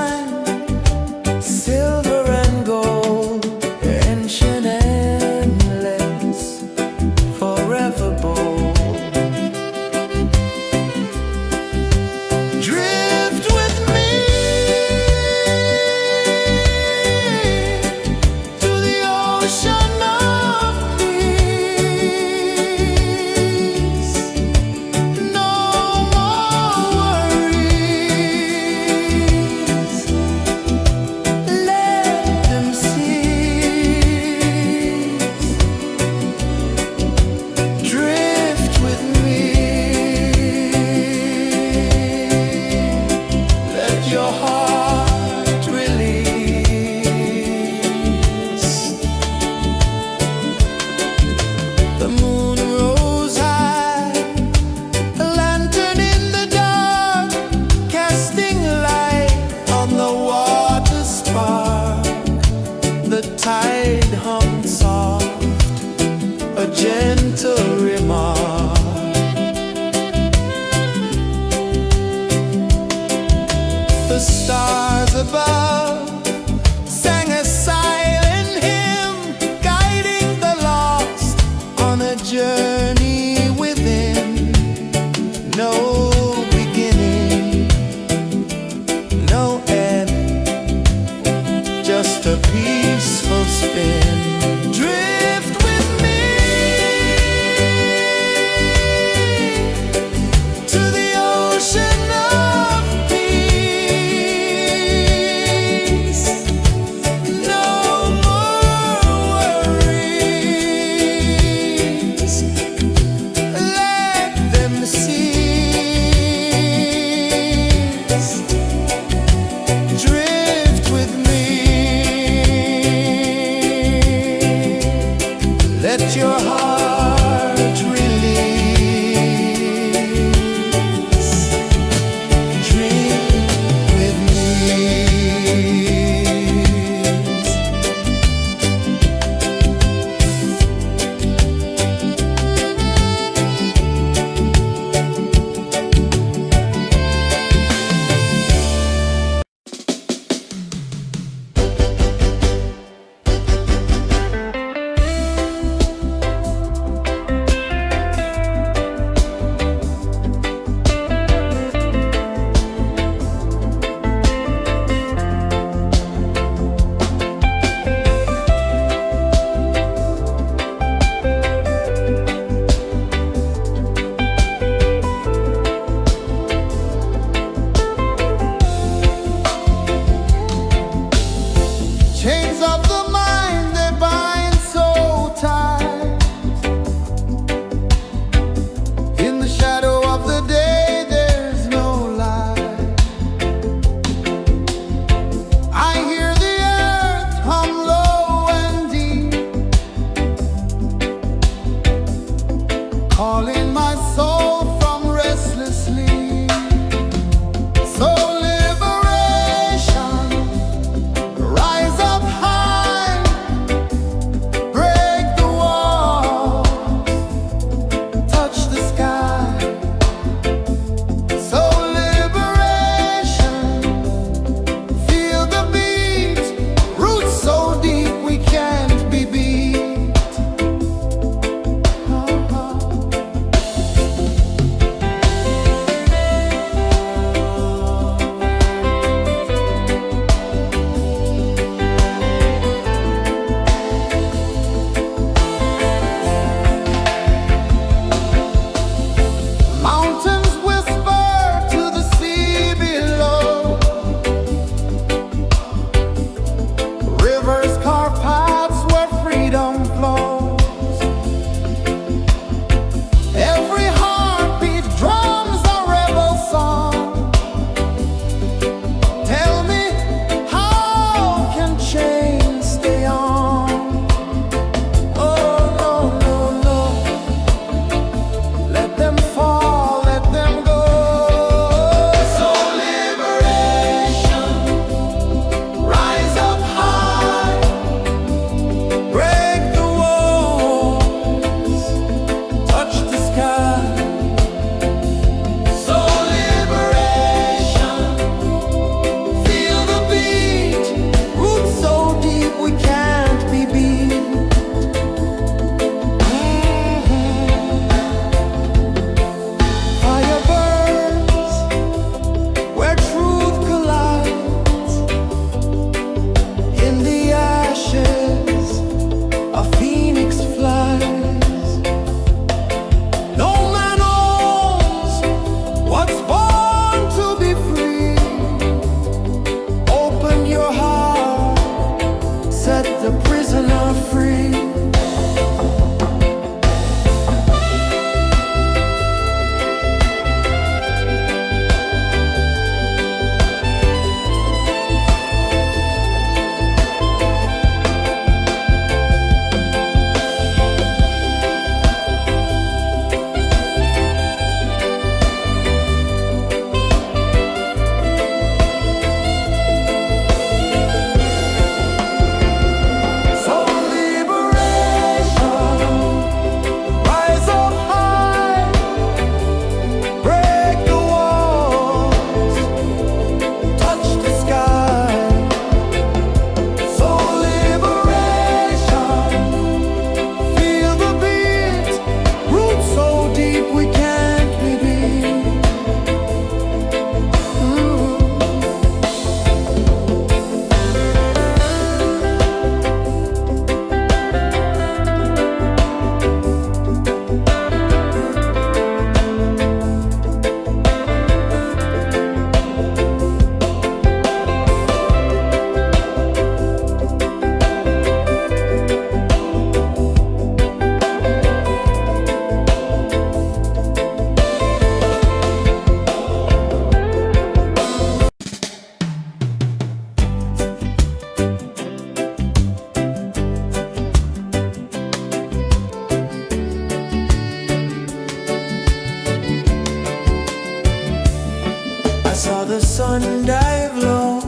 sun dive low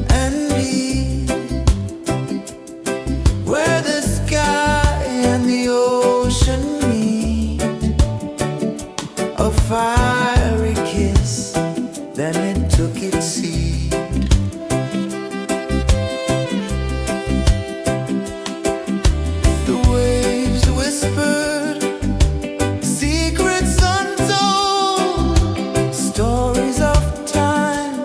and deep, where the sky and the ocean meet. A fiery kiss, then it took its seed. The waves whispered secrets untold, stories of time,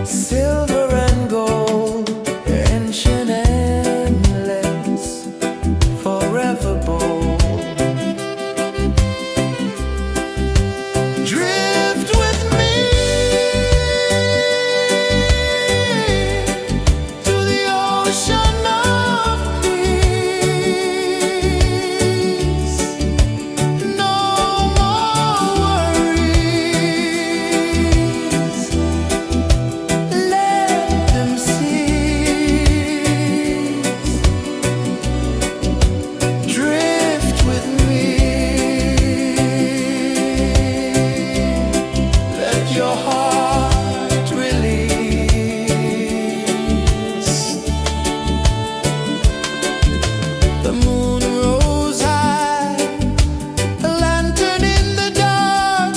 silver and gold, ancient, endless, forever bold. Drift with me to the ocean of peace. No more worries, let them cease. Drift with me, let your heart release. The moon rose high, a lantern in the dark,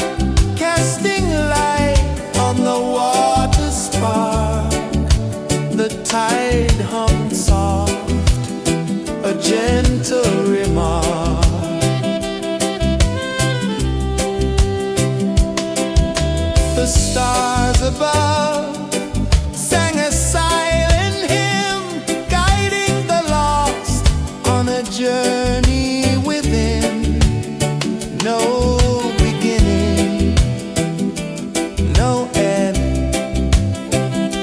casting light on the water spark. The tide hummed soft, a gentle remark. The stars above sang a silent hymn, guiding the lost on a journey within. No beginning, no end,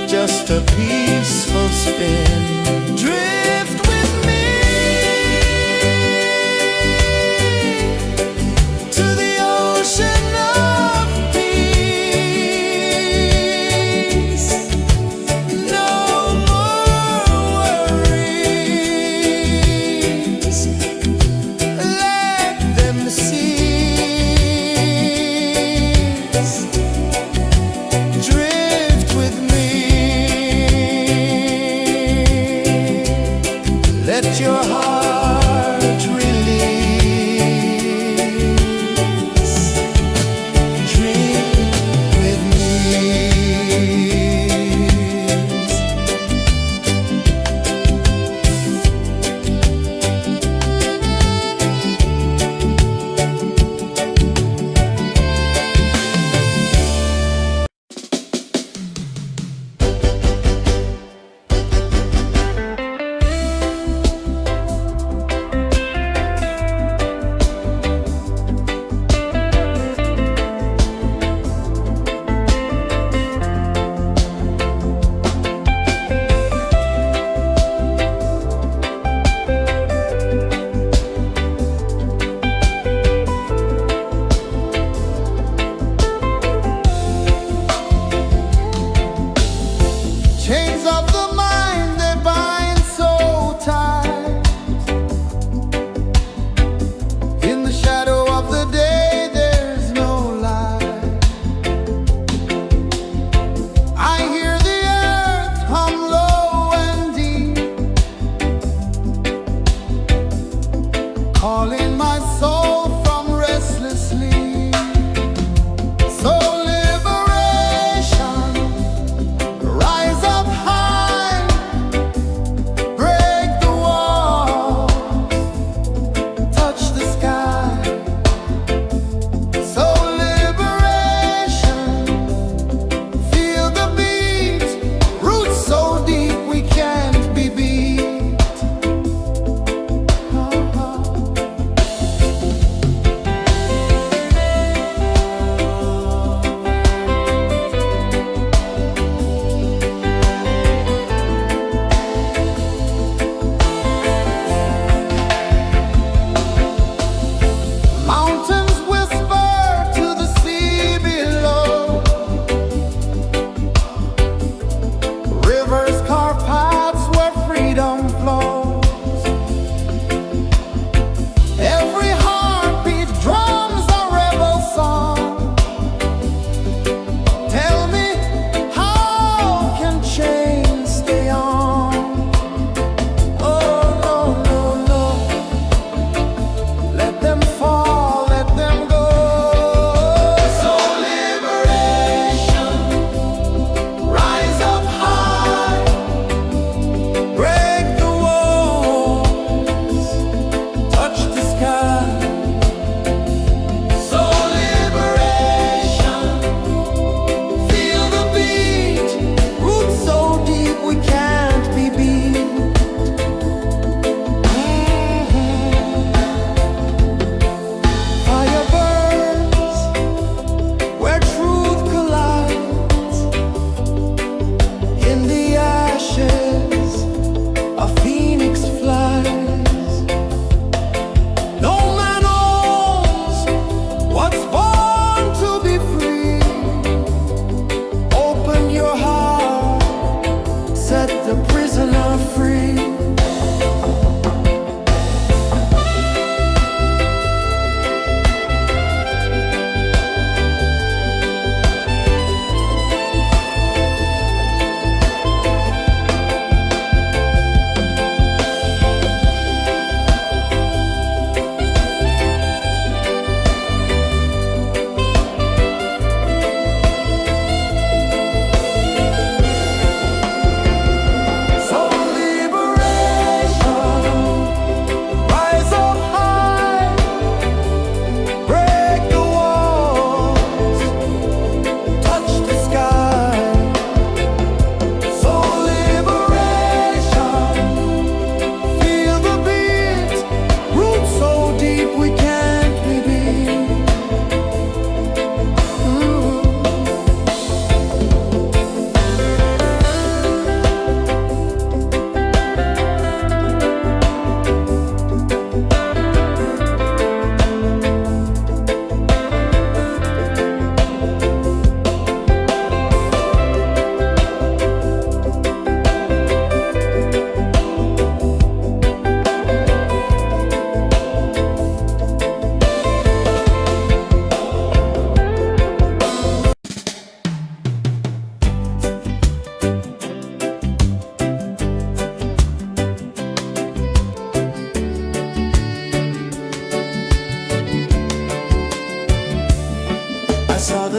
just a peaceful spin. Drift with me to the ocean of peace. No more worries, let them cease. Drift with me.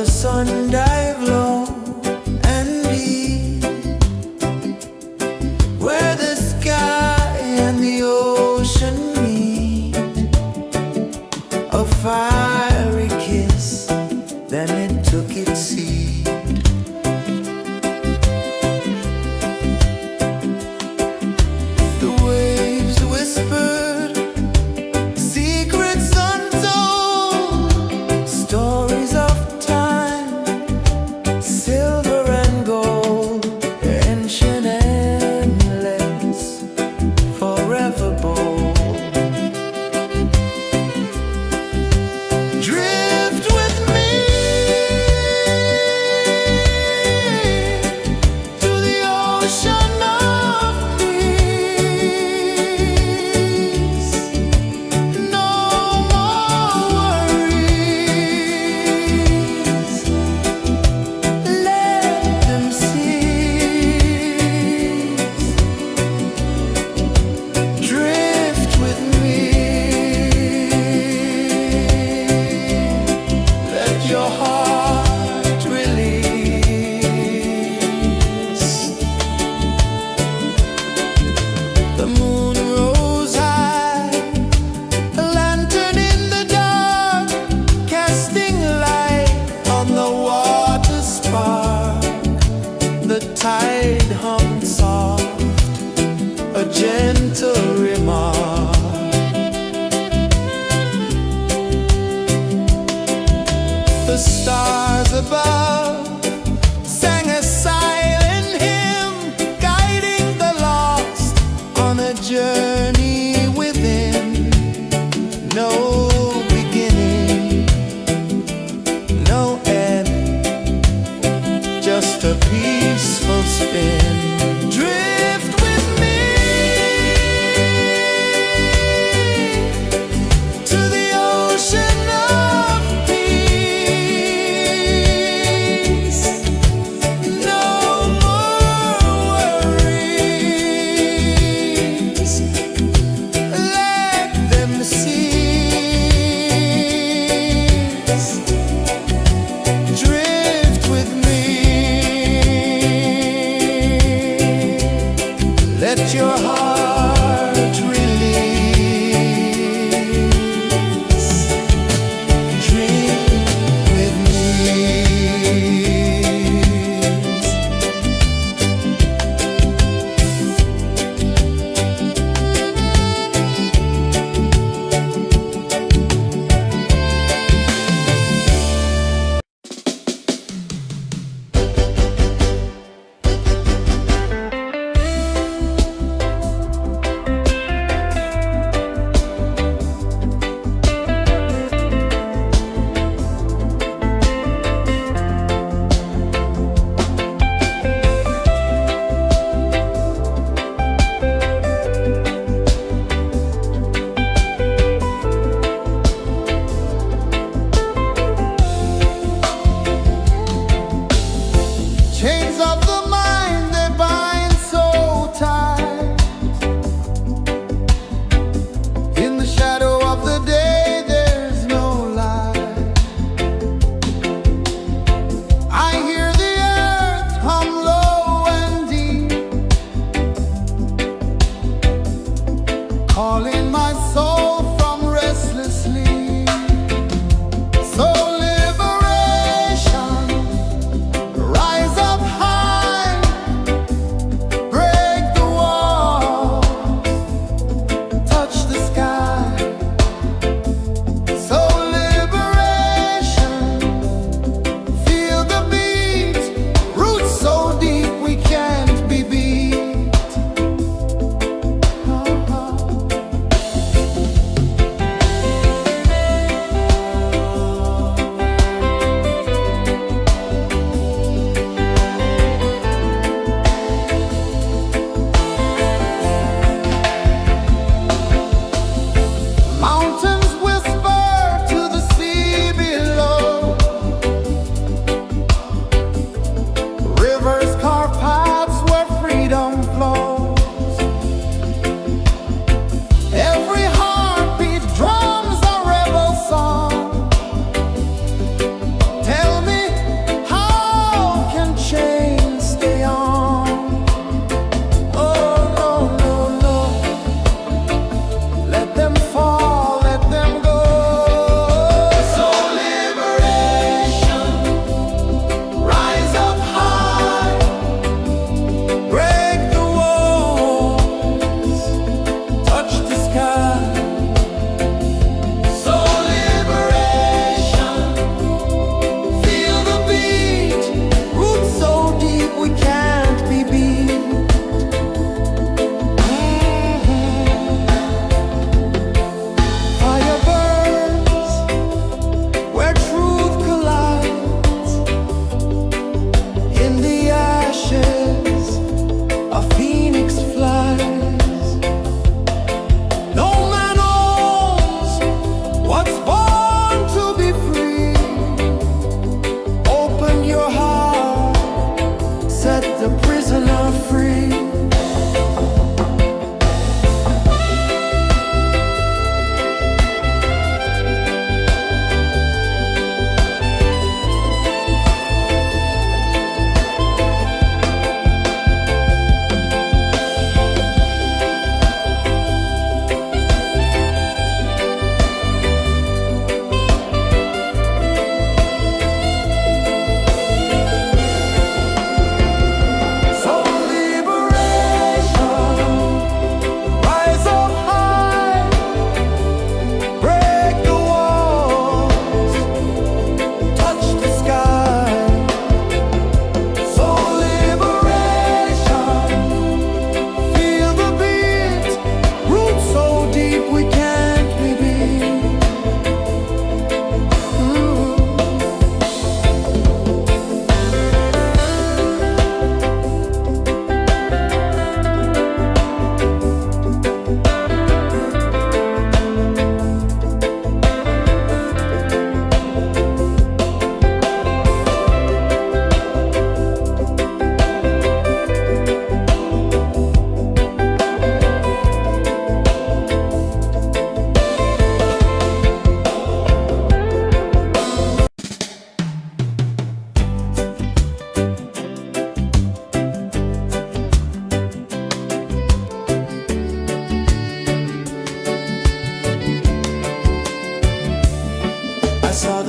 the sun dive low and deep, where the sky and the ocean meet. A fiery kiss, then it took its seed. The waves whispered secrets untold, stories of time, silver and gold, ancient, endless, forever bold. Drift with me to the ocean of peace. No more worries, let them cease. Drift with me, let your heart release. The moon rose high, a lantern in the dark, casting light on the water spark. The tide hummed soft, a gentle remark. The stars above sang a silent hymn, guiding the lost on a journey within. No beginning, no end, just a peaceful spin. Drift with me to the ocean of peace.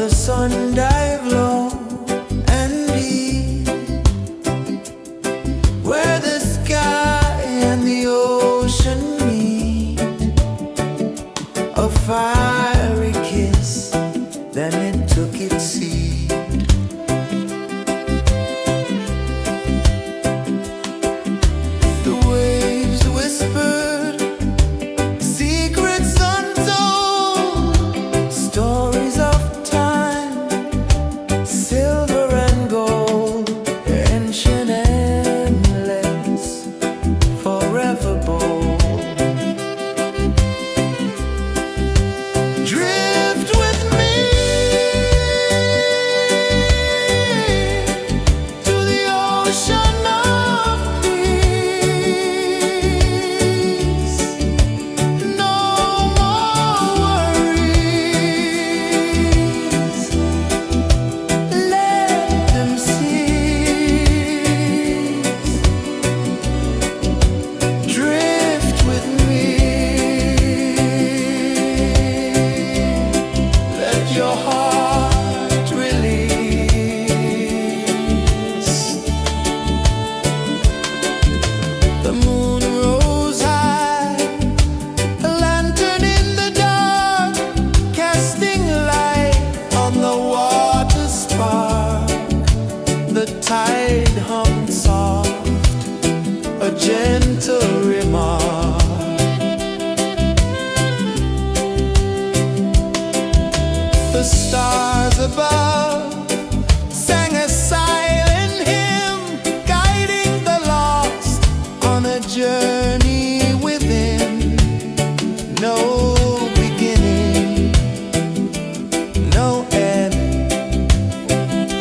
the sun dive low and deep, where the sky and the ocean meet, a fiery kiss, then it took its seed. The waves whispered secrets untold, stories of time, silver and gold, ancient, endless, forever bold. Drift with me to the ocean of peace. No more worries. Let them cease. Drift with me. Let your heart release. The moon rose high, a lantern in the dark, casting light on the water spark. The tide hummed soft, a gentle remark. The stars above sang a silent hymn, guiding the lost on a journey within. No beginning, no end,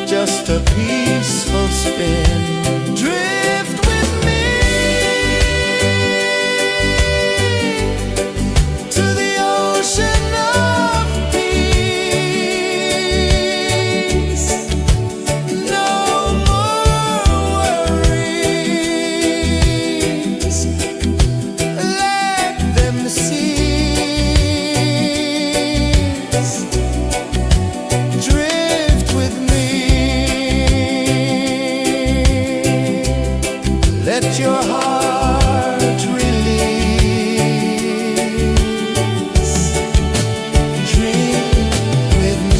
just a peaceful spin. Drift with me to the ocean of peace. No more worries. Let them cease. Drift with me. Let your heart release. Dream with me.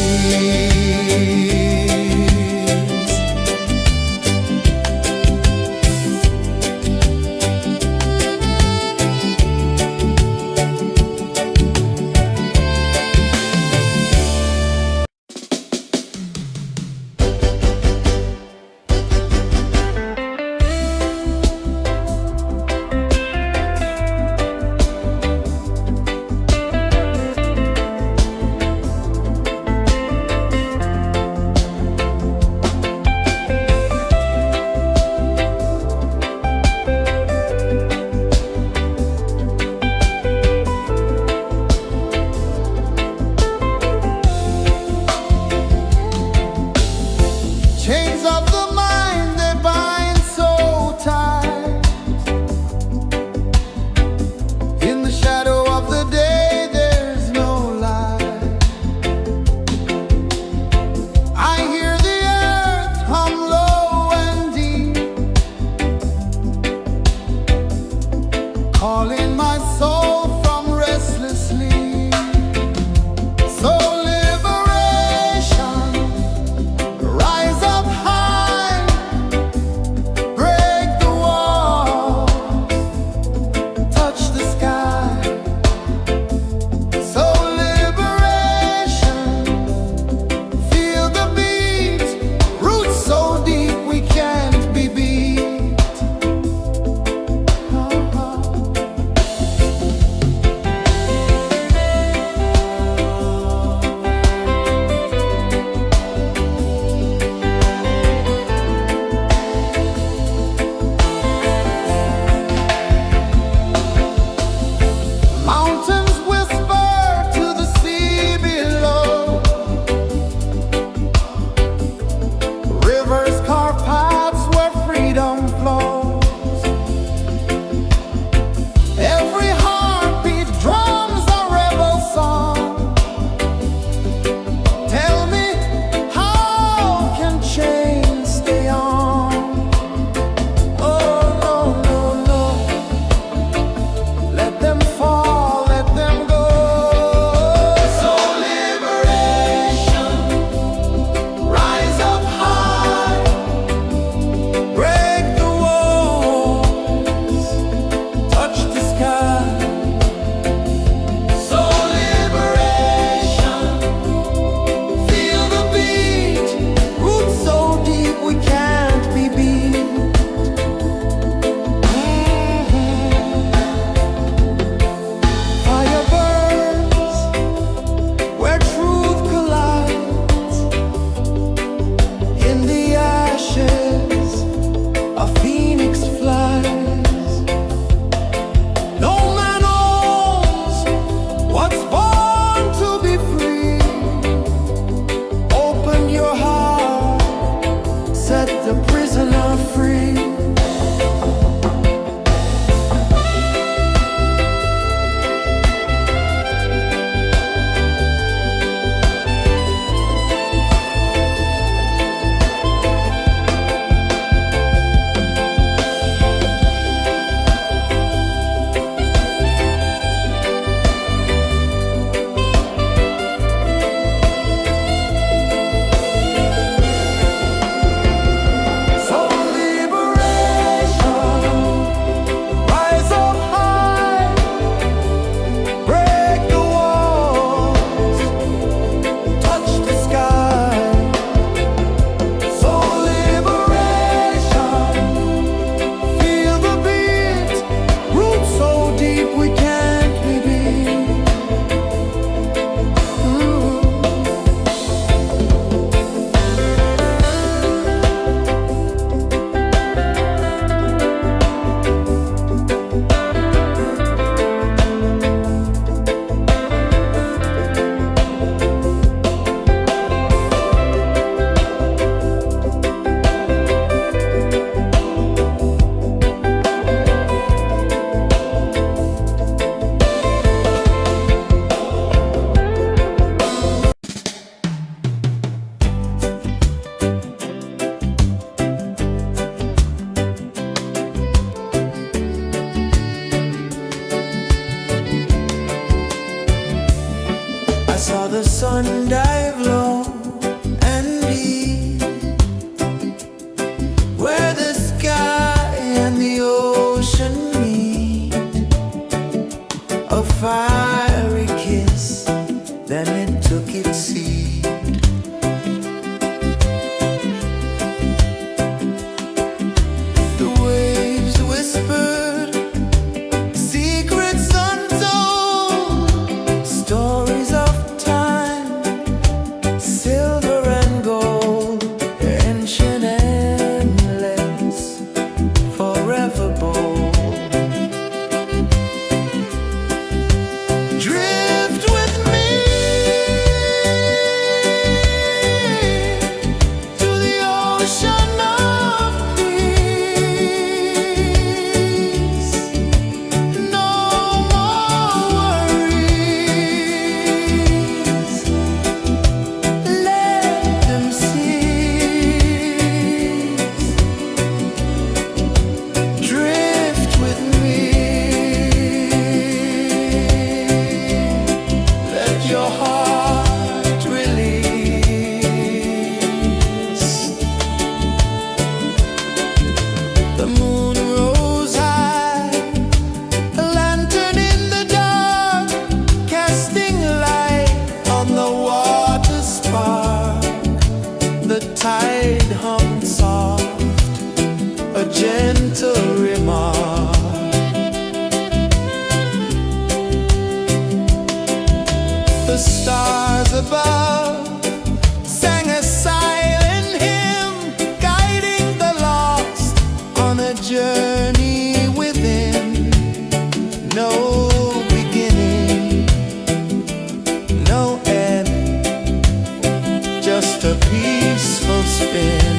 peaceful spin.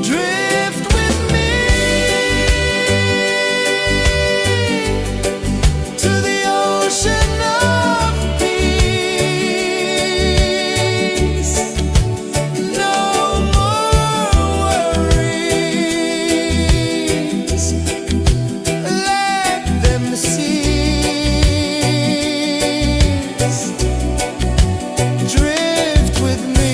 Drift with me to the ocean of peace. No more worries, let them cease. Drift with me.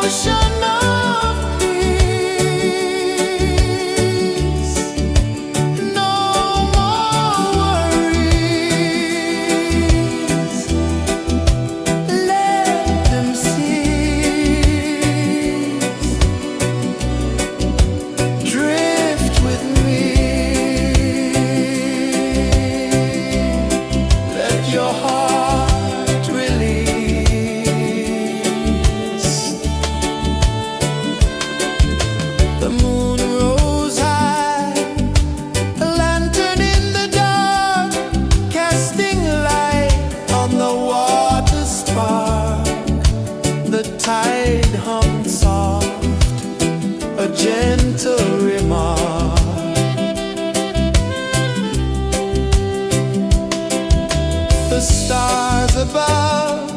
ocean of peace. No more worries. Let them cease. Drift with me. Let your heart release. The moon rose high, a lantern in the dark, casting light on the water spark. The tide hummed soft, a gentle remark. The stars above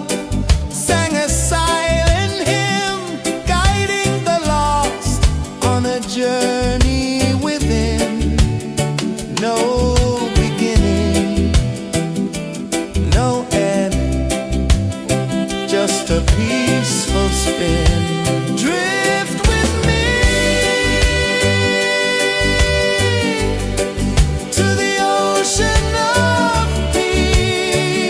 sang a silent hymn, guiding the lost on a journey within. No beginning, no end, just a peaceful spin. Drift with me to the ocean of peace.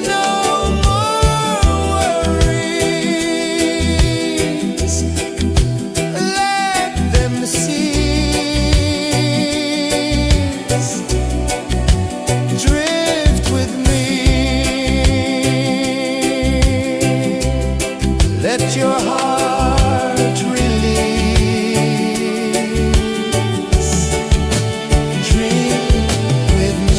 No more worries. Let them cease. Drift with me. Let your heart release. Dream with me.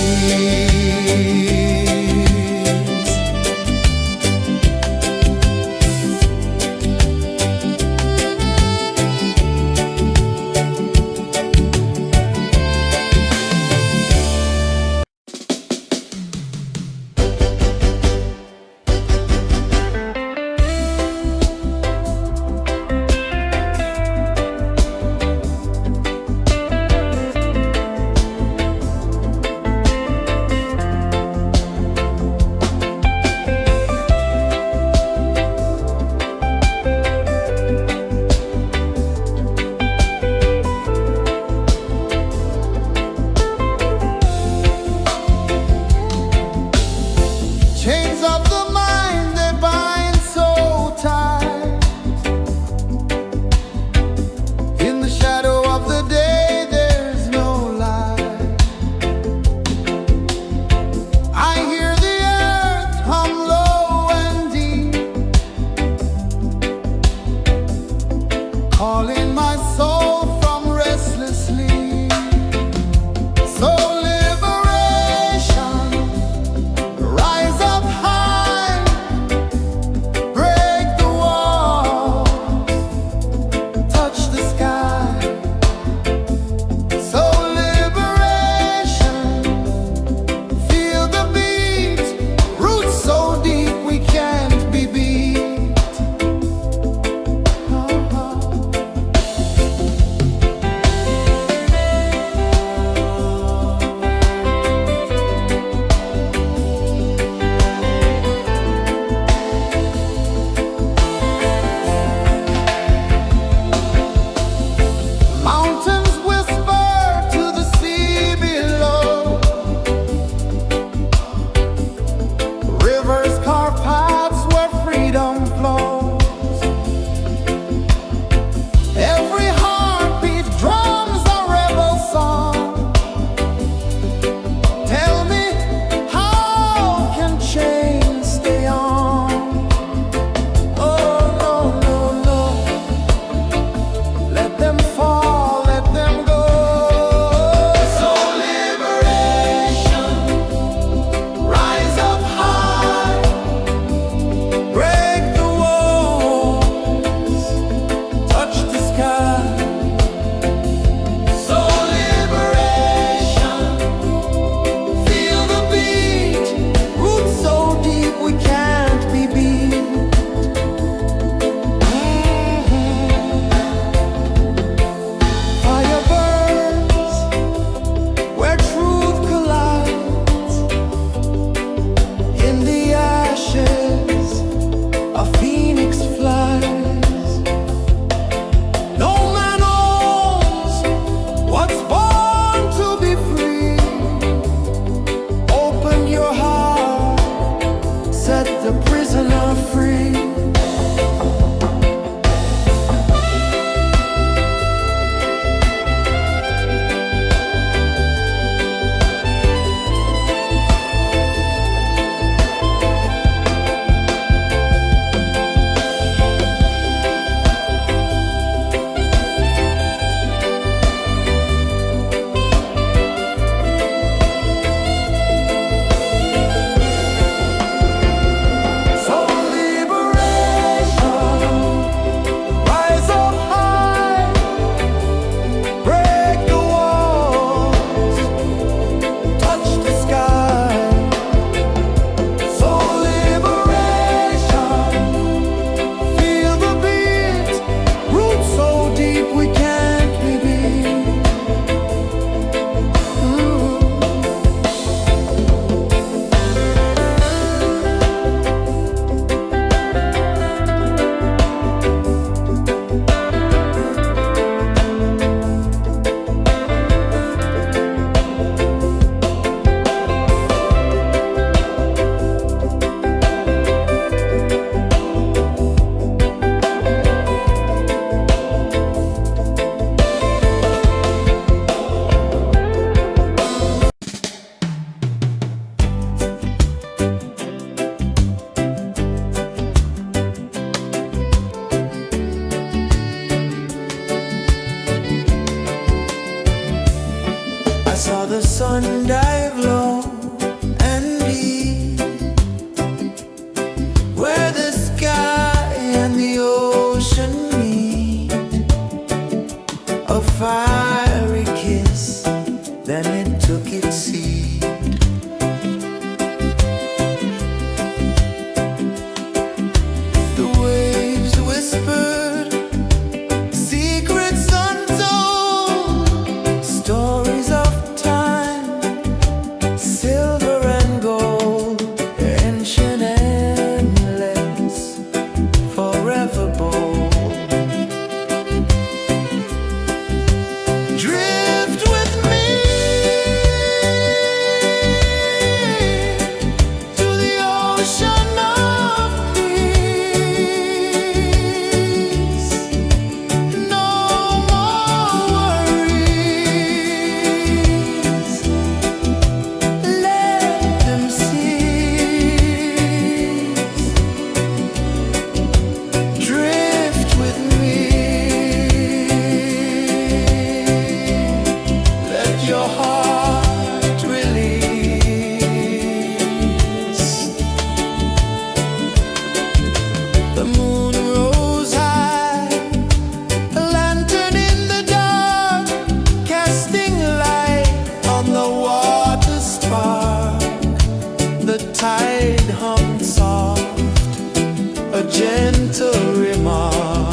gentle remark.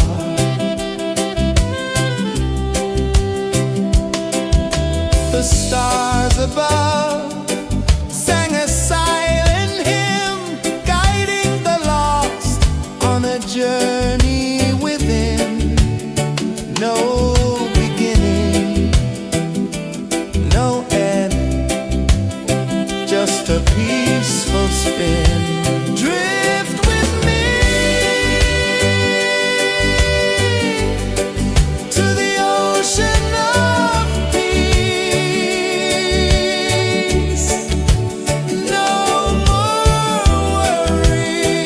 The stars above sang a silent hymn, guiding the lost on a journey within. No beginning, no end, just a peaceful spin. Drift with me to the ocean of peace. No more worries,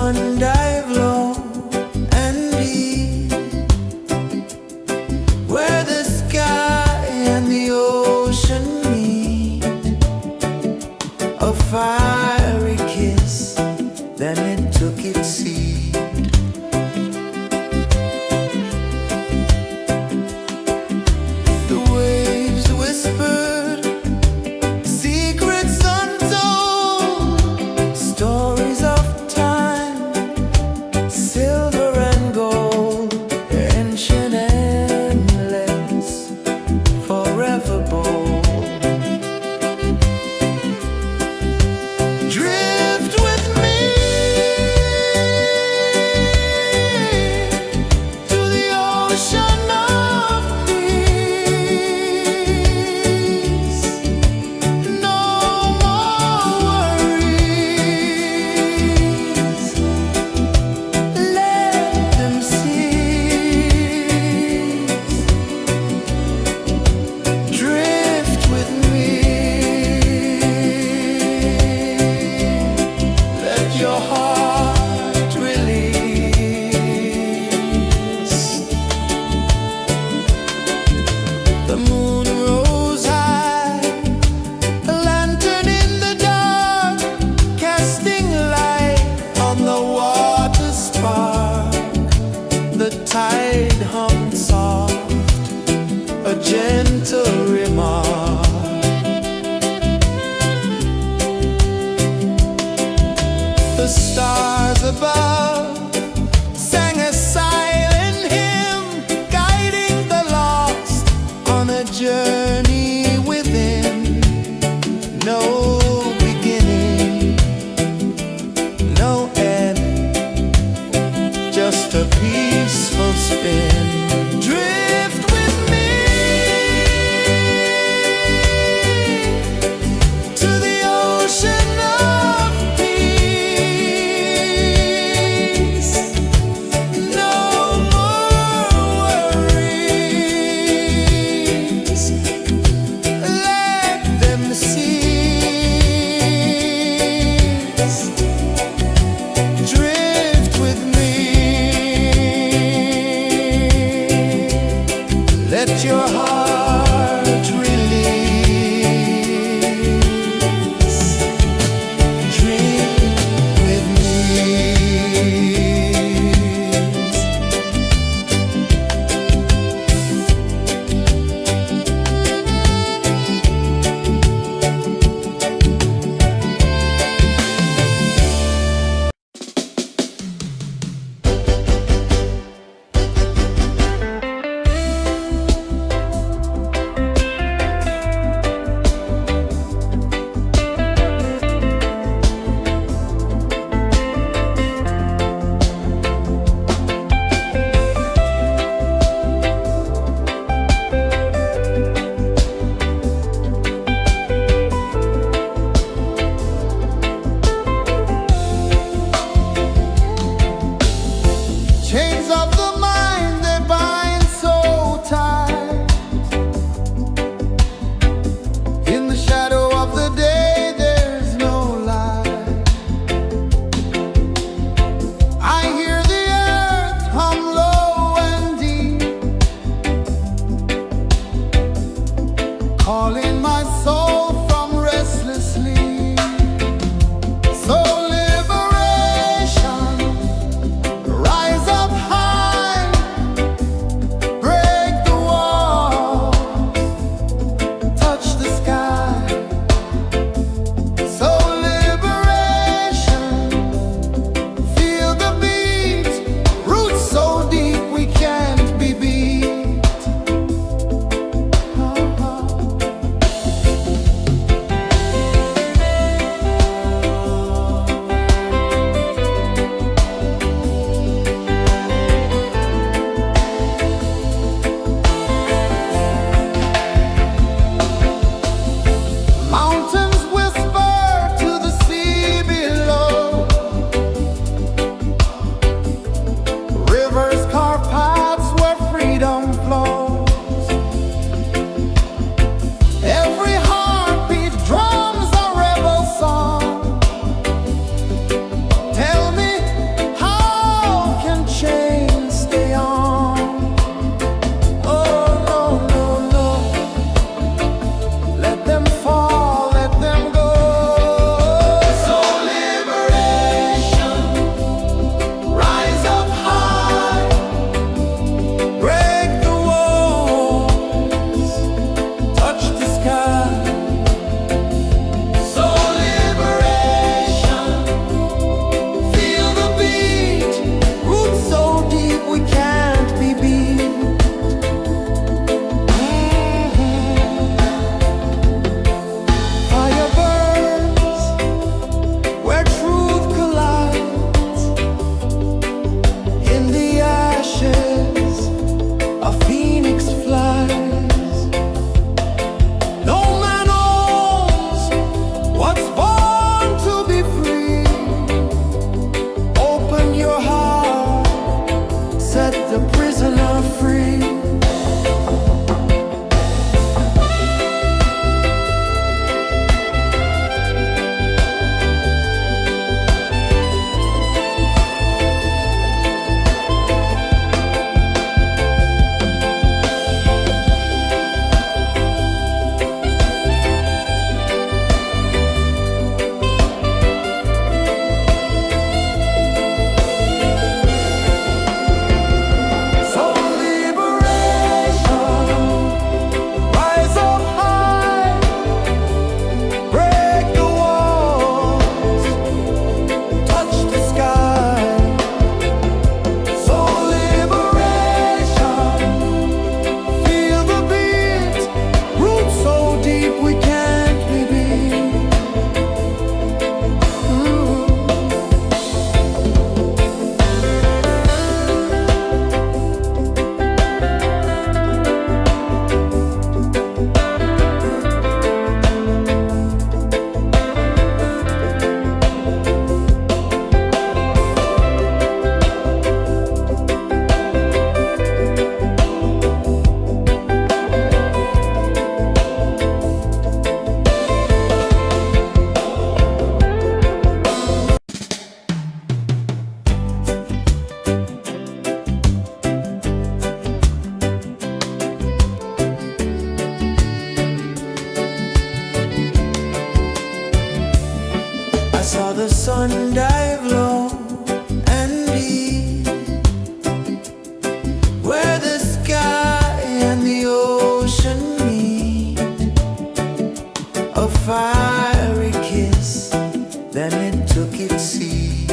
one dive low and deep, where the sky and the ocean meet. A fiery kiss, then it took its seat. The waves whispered secrets untold, stories of time, silver and gold, ancient, endless, forever bold. the sun dive low and deep, where the sky and the ocean meet, a fiery kiss, then it took its seat.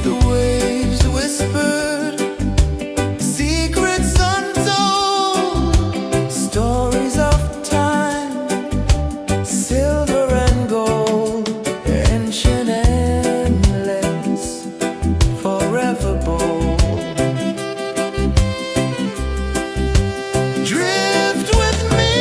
The waves whispered secrets untold, stories of time, silver and gold, ancient, endless, forever bold. Drift with me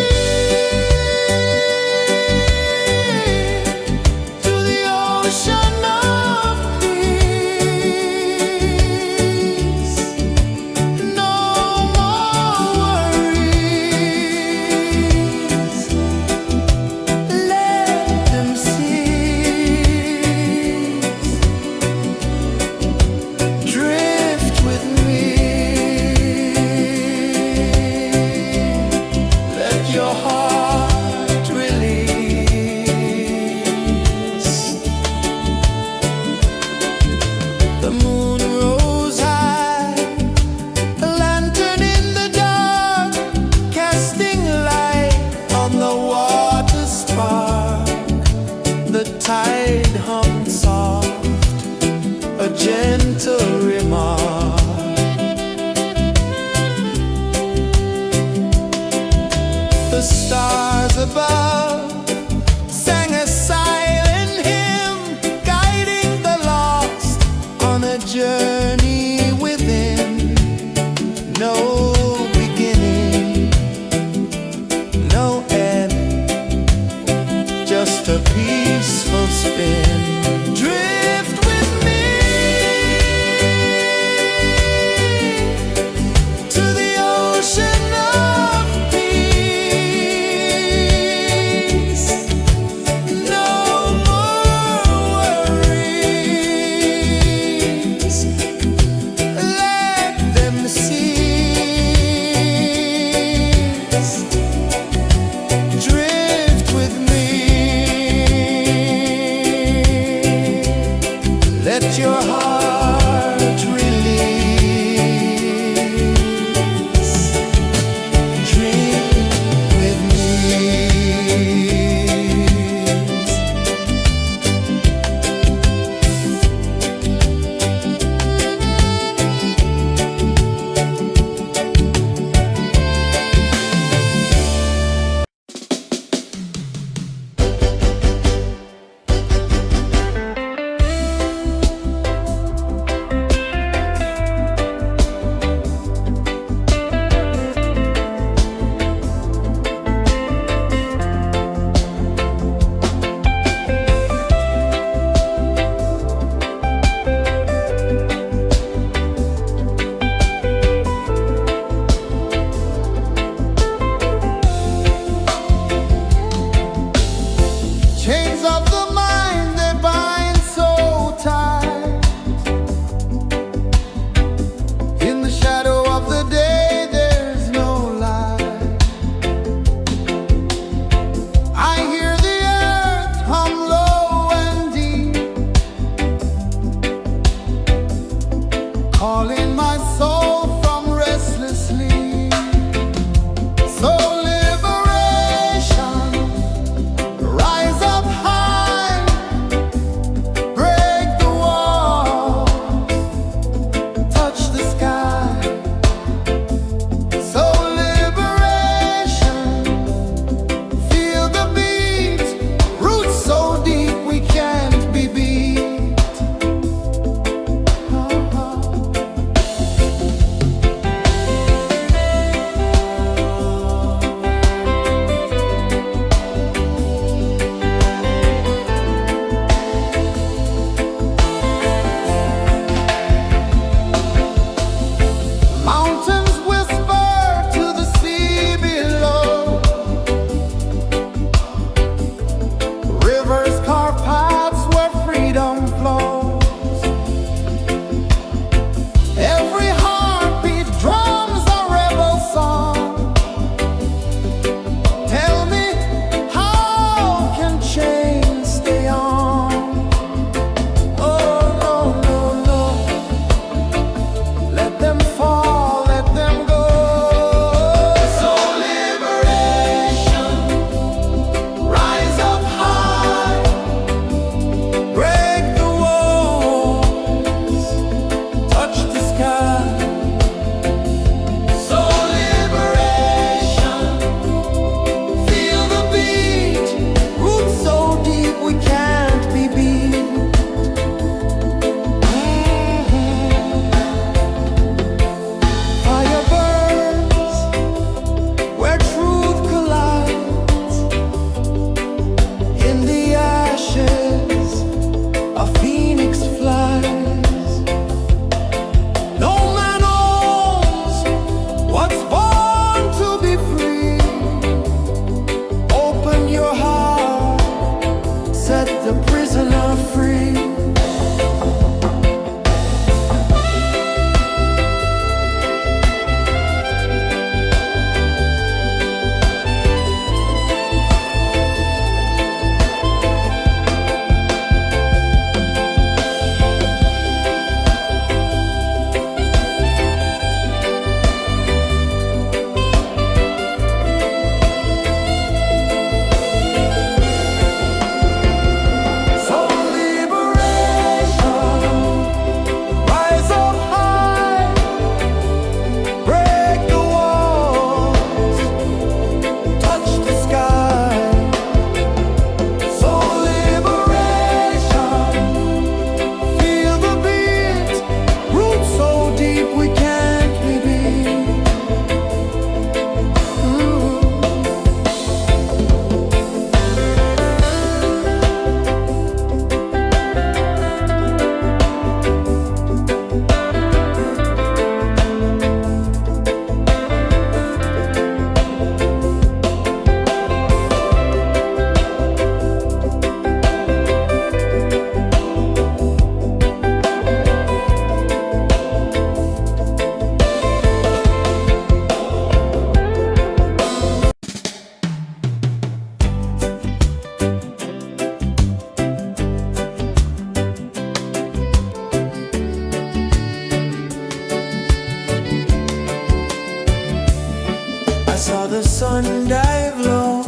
saw the sun dive low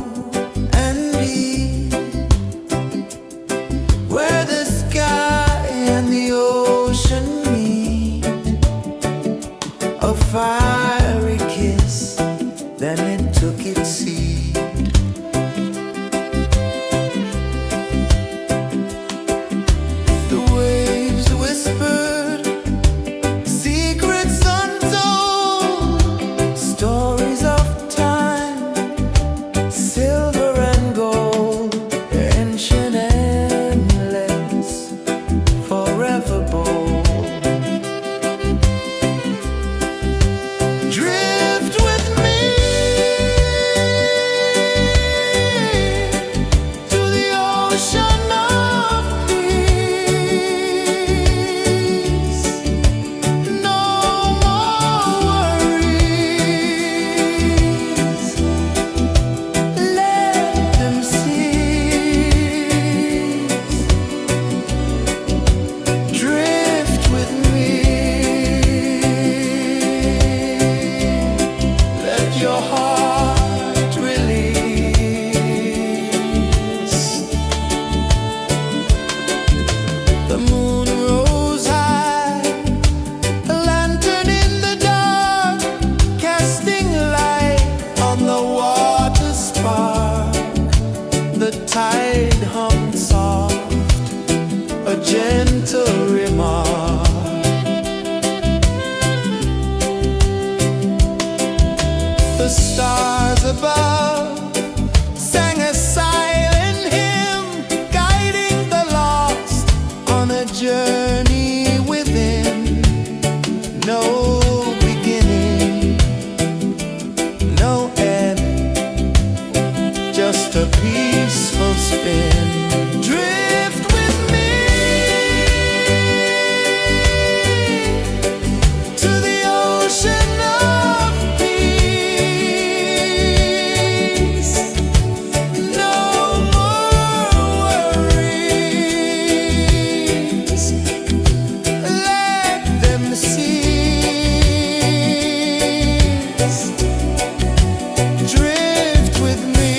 and deep, where the sky and the ocean meet. A fiery kiss, then it took its seat. The waves whispered secrets untold, stories of time, silver and gold, ancient, endless, forever bold. Drift with me to the ocean of peace. No more worries, let them cease. Drift with me, let your heart release. The moon rose high, a lantern in the dark, casting light on the water spark. The tide hummed soft, a gentle remark. The stars above sang a silent hymn, guiding the lost on a journey within. No beginning, no end, just a peaceful spin. Drift with me to the ocean of peace. No more worries, let them cease. Drift with me.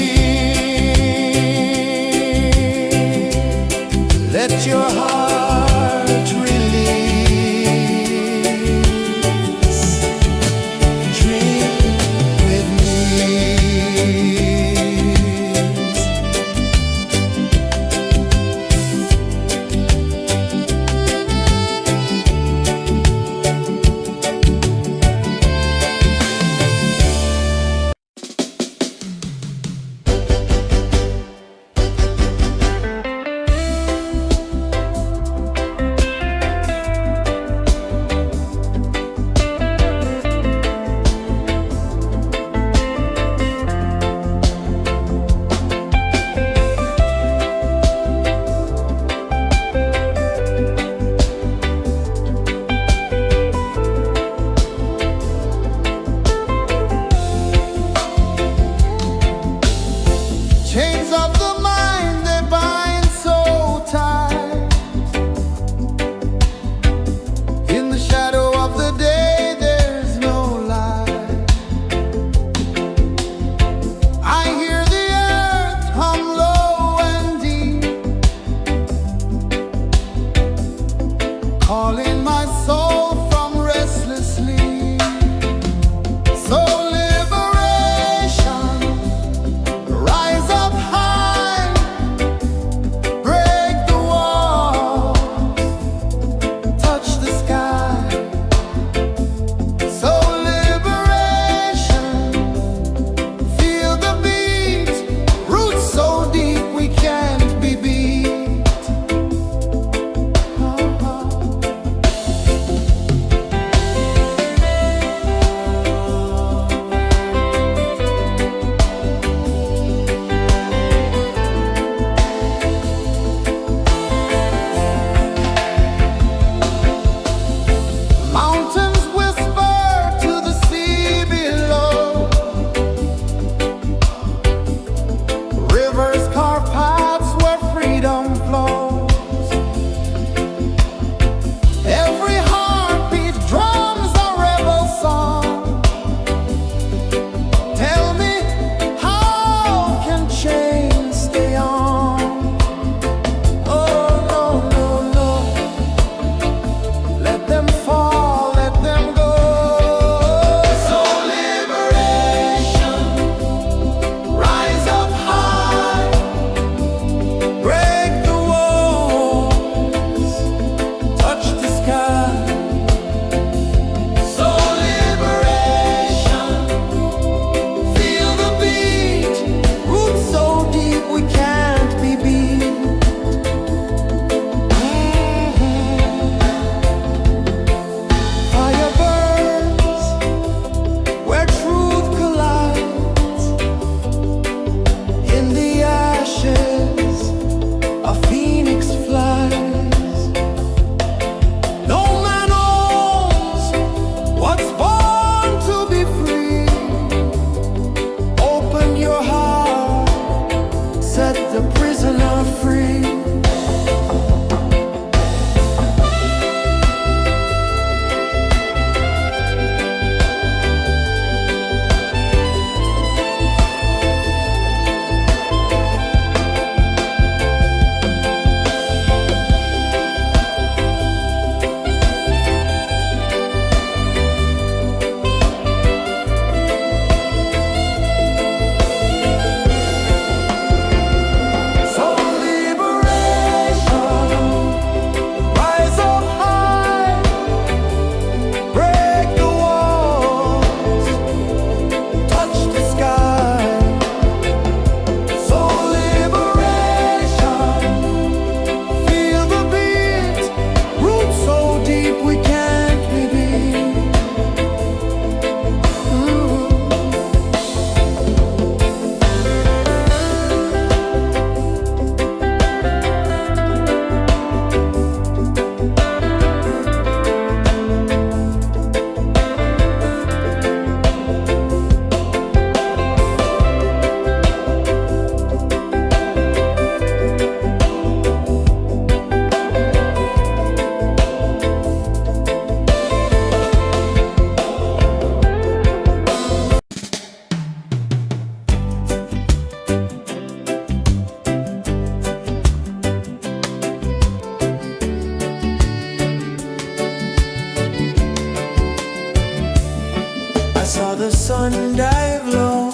sun dive low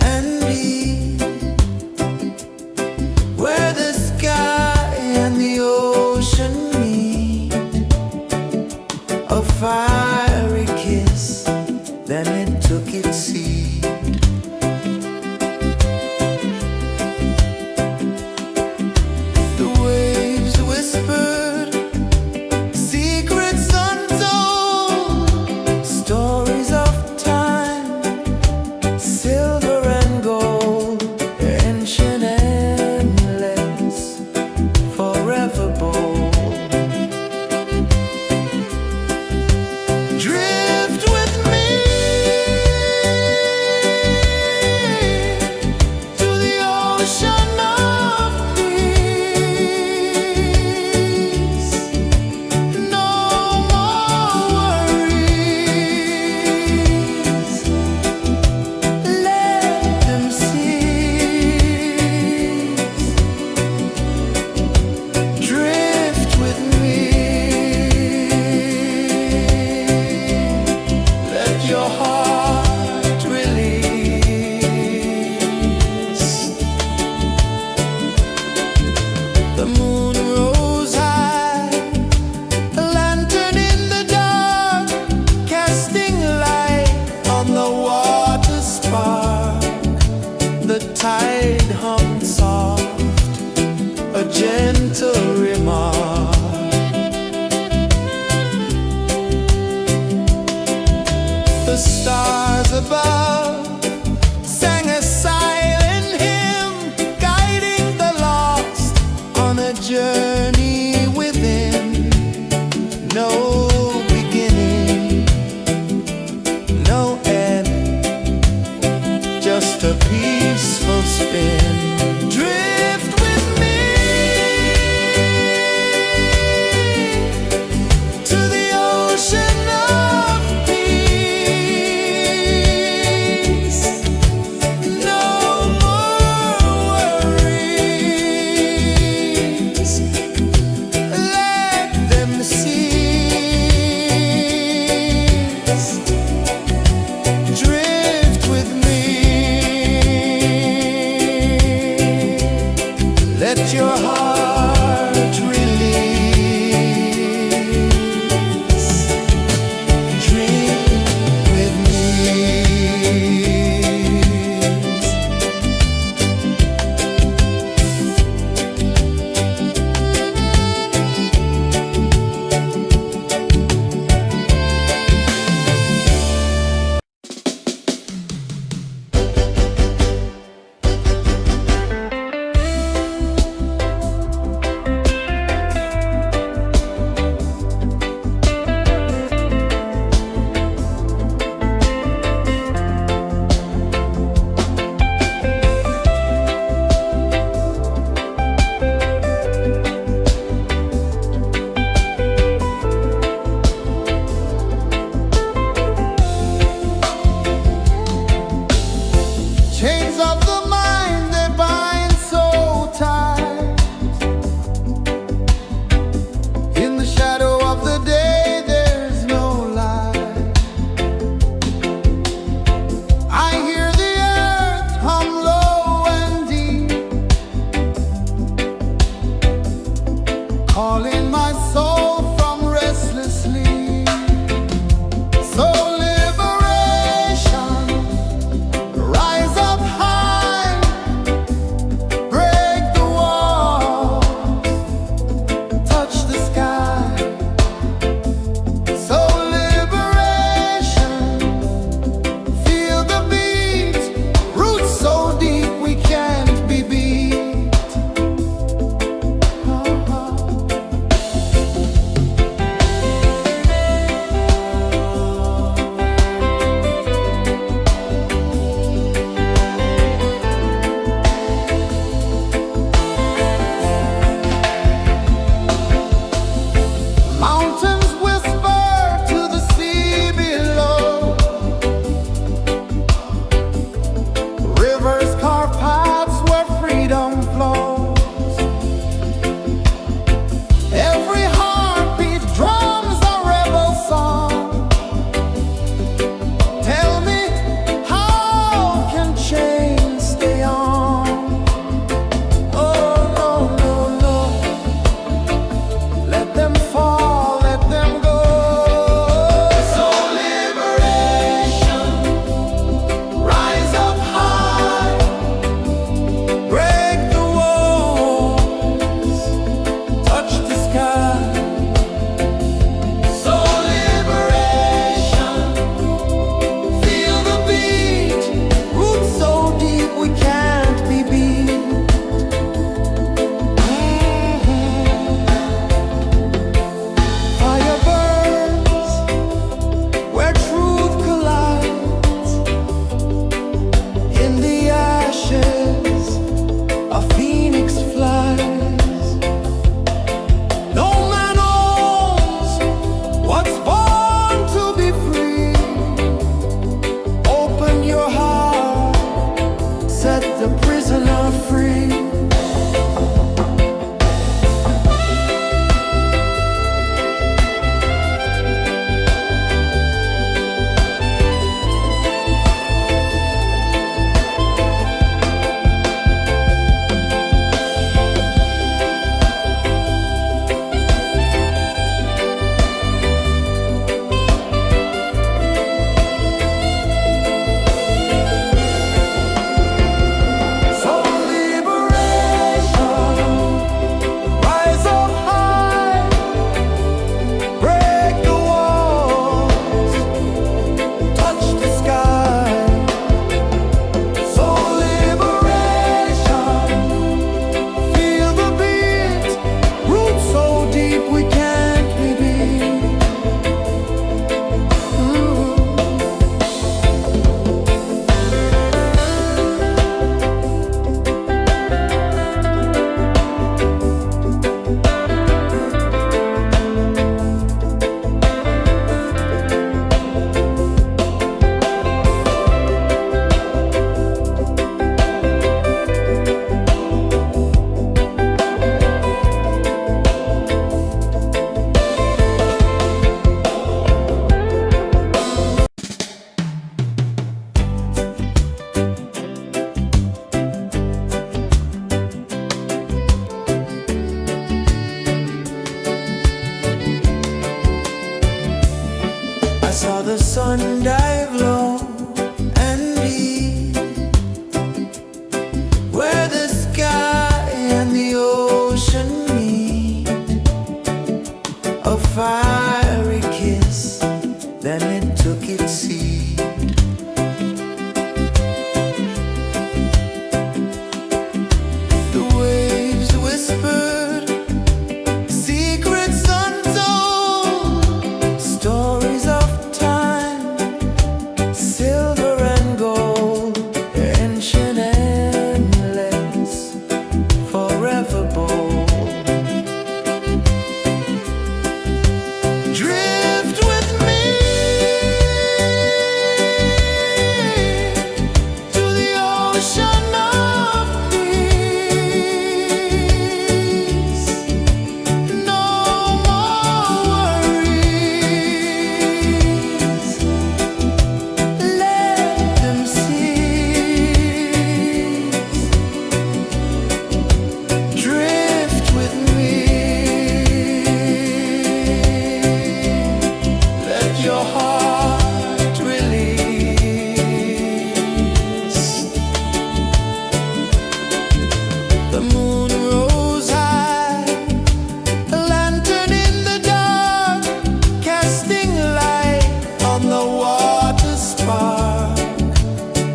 and deep, where the sky and the ocean meet. A fiery kiss, then it took its seat. The waves whispered secrets untold, stories of time, silver and gold, ancient, endless, forever bold. Drift with me to the ocean of peace. No more worries, let them cease. Drift with me, let your heart release. The moon rose high, a lantern in the dark, casting light on the water spark. The tide hummed soft, a gentle remark. The stars above sang a silent hymn, guiding the lost on a journey within. No beginning, no end, just a peaceful spin. Drift with me to the ocean of peace. No more worries, let them cease. Drift with me.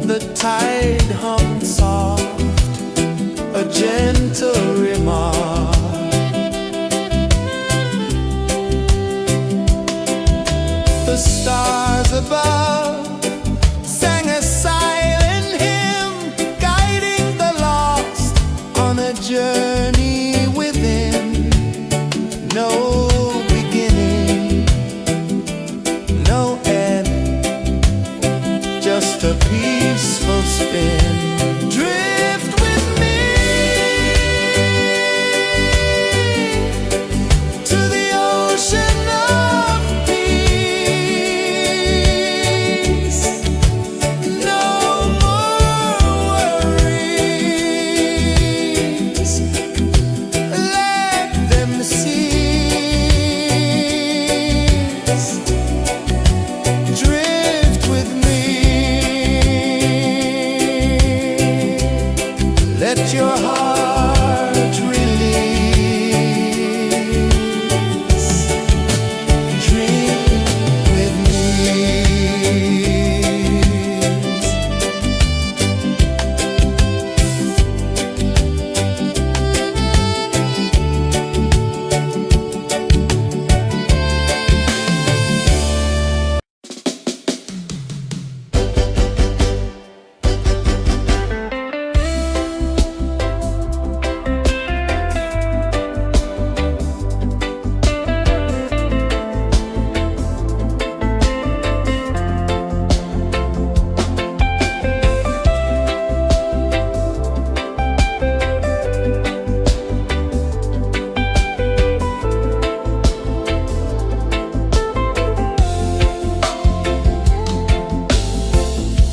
The tide hung soft, a gentle remark. The stars above sang a silent hymn, guiding the lost on a journey within. No beginning, no end, just a peaceful spin. Drift with me to the ocean of peace. No more worries, let them cease. Drift with me, let your heart release. Dream with me.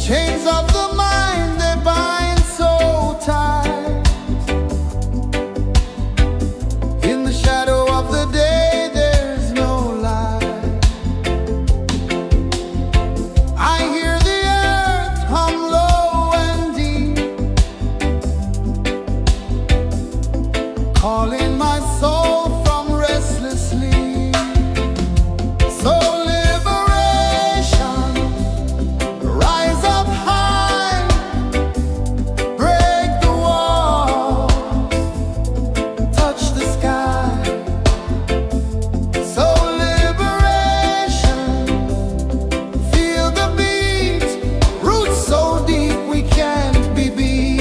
Chains of the mind, they bind so tight. In the shadow of the day, there's no light. I hear the earth hum low and deep, calling my soul from restless sleep. So liberation, rise up high, break the walls, touch the sky. So liberation, feel the beat, roots so deep we can't be beat.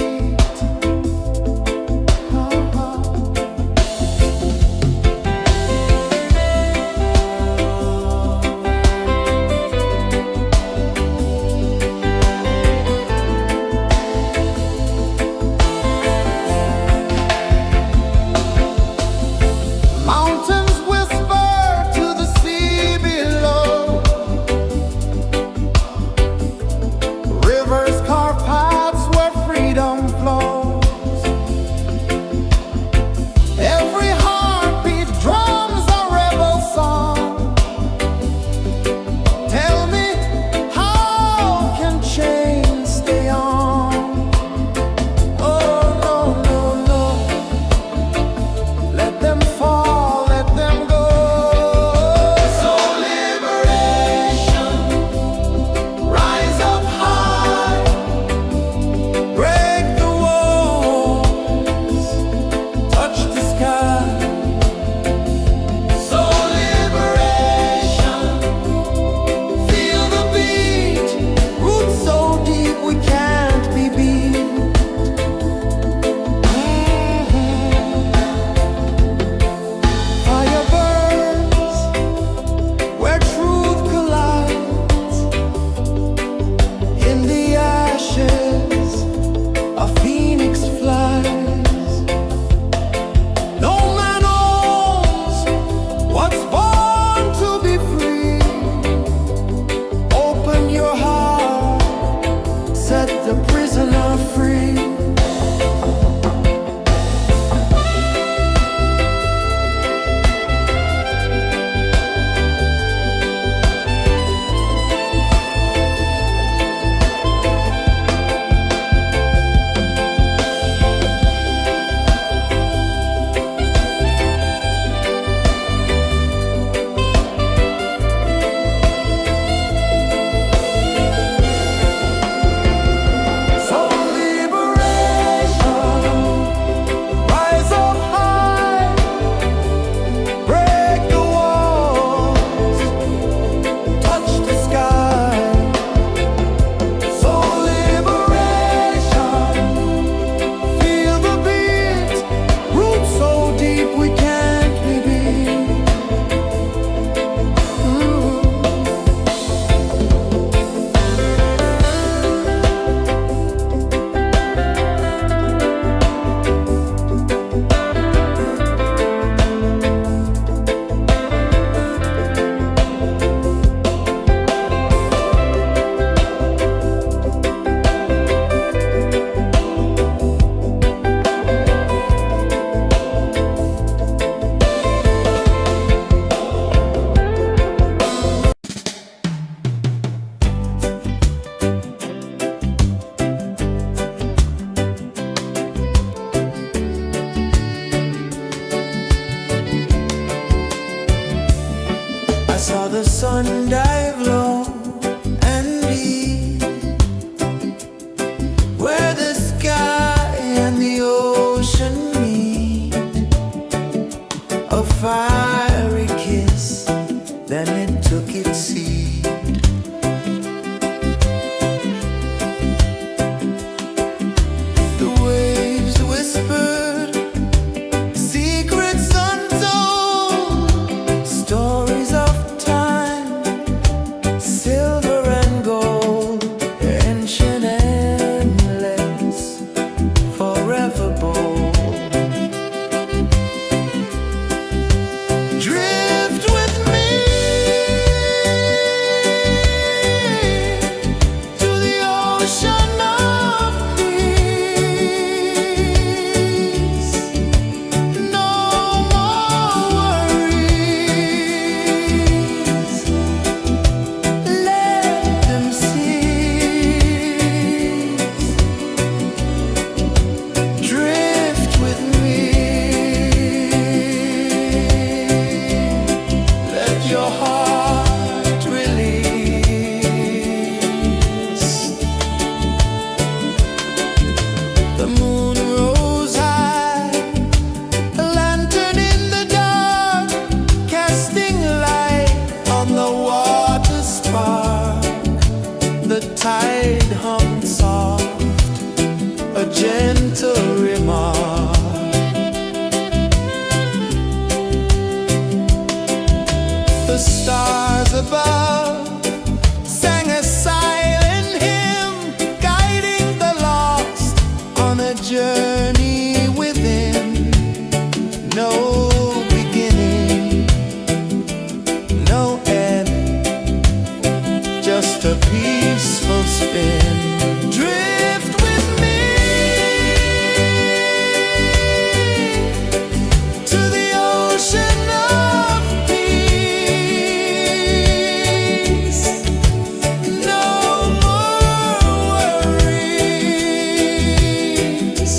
Mountains whisper to the sea below, rivers carve paths where freedom flows. Every heartbeat drums a rebel song. Tell me, how can chains stay on? Oh no, no, no, let them fall, let them go. So liberation, rise up high, break the walls, touch the sky. So liberation, feel the beat, roots so deep we can't be beat. Fire burns where truth collides. In the ashes, a phoenix flies. No man owns what's born to be free. Open your heart, set the prisoner free. journey within, no beginning, no end, just a peaceful spin. Drift with me to the ocean of peace. No more worries,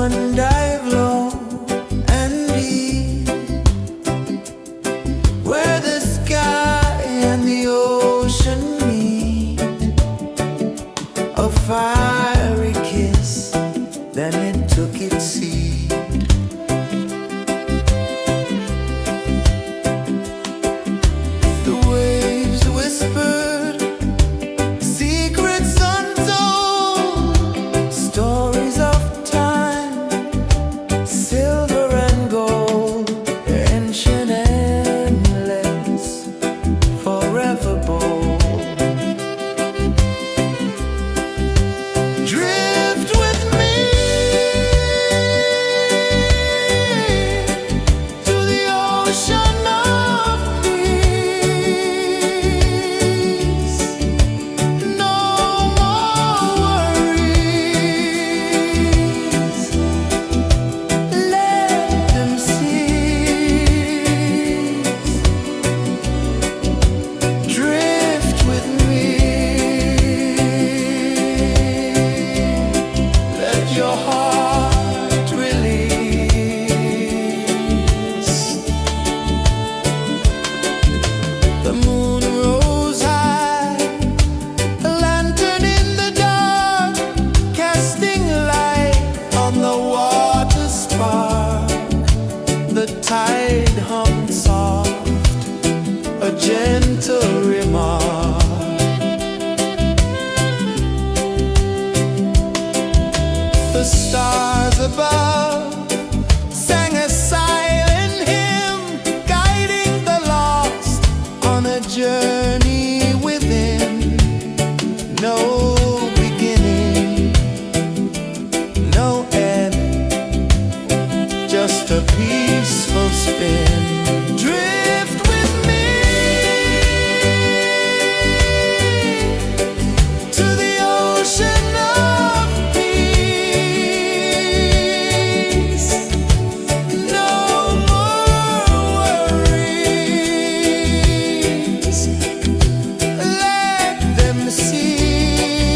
one dive low and deep, where the sky and the ocean meet. A fiery kiss, then it took its seat. The waves whispered secrets untold, stories of time, silver and gold, ancient, endless, forever bold. Drift with me to the ocean of peace. No more worries. Let them cease. Drift with me. Let your heart release. The moon rose high, a lantern in the dark, casting light on the water spark. The tide hummed soft, a gentle remark. The stars above sang a silent hymn, guiding the lost on a journey within. No beginning, no end, just a peaceful spin. Drift with me to the ocean of peace. No more worries. Let them cease.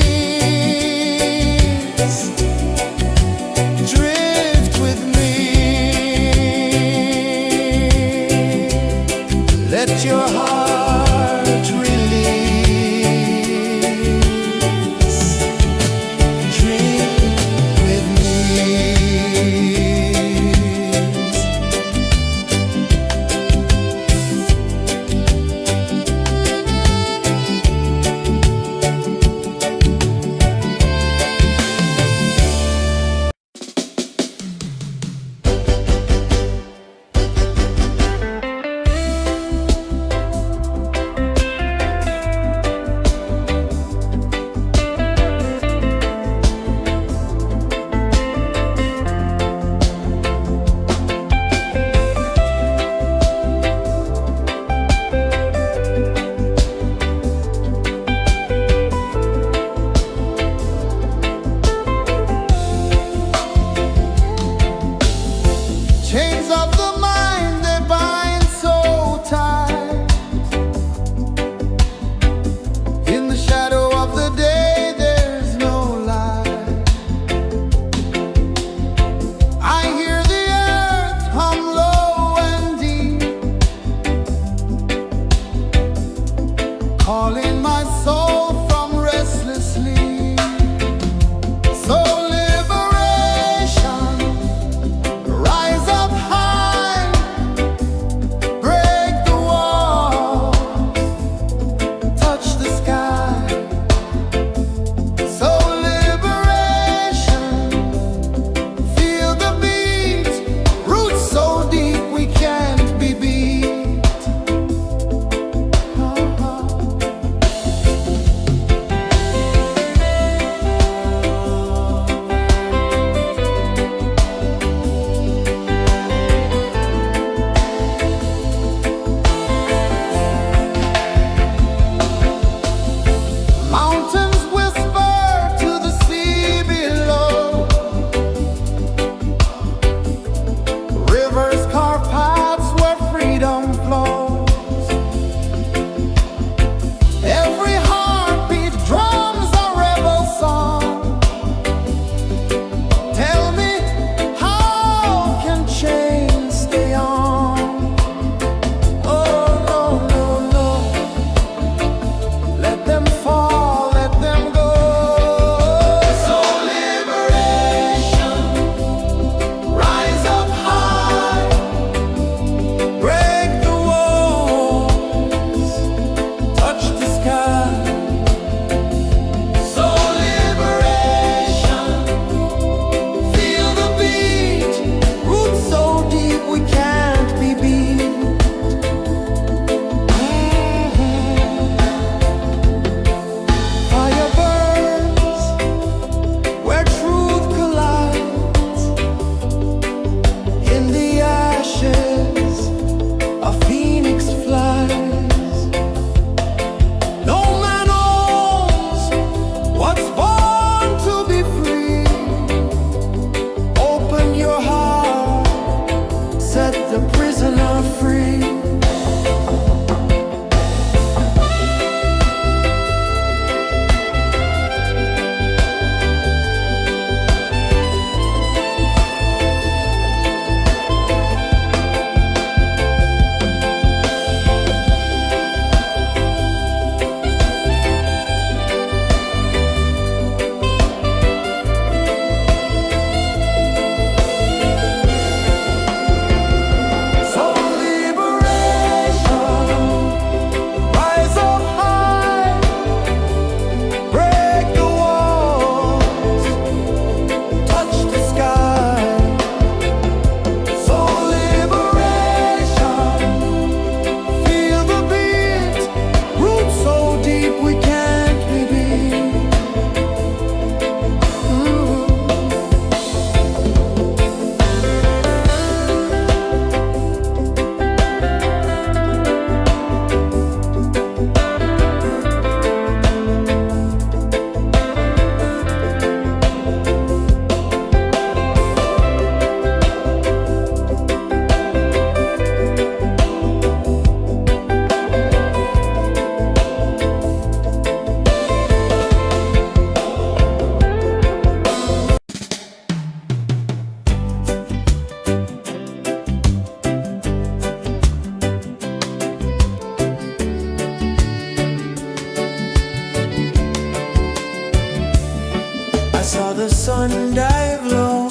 sun dive low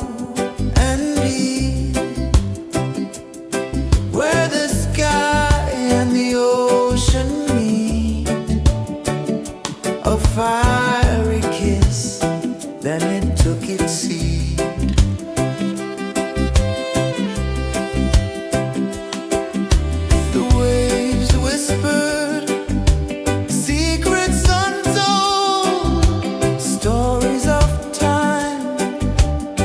and deep, where the sky and the ocean meet. A fiery kiss, then it took its seat. The waves whispered secrets untold, stories of time,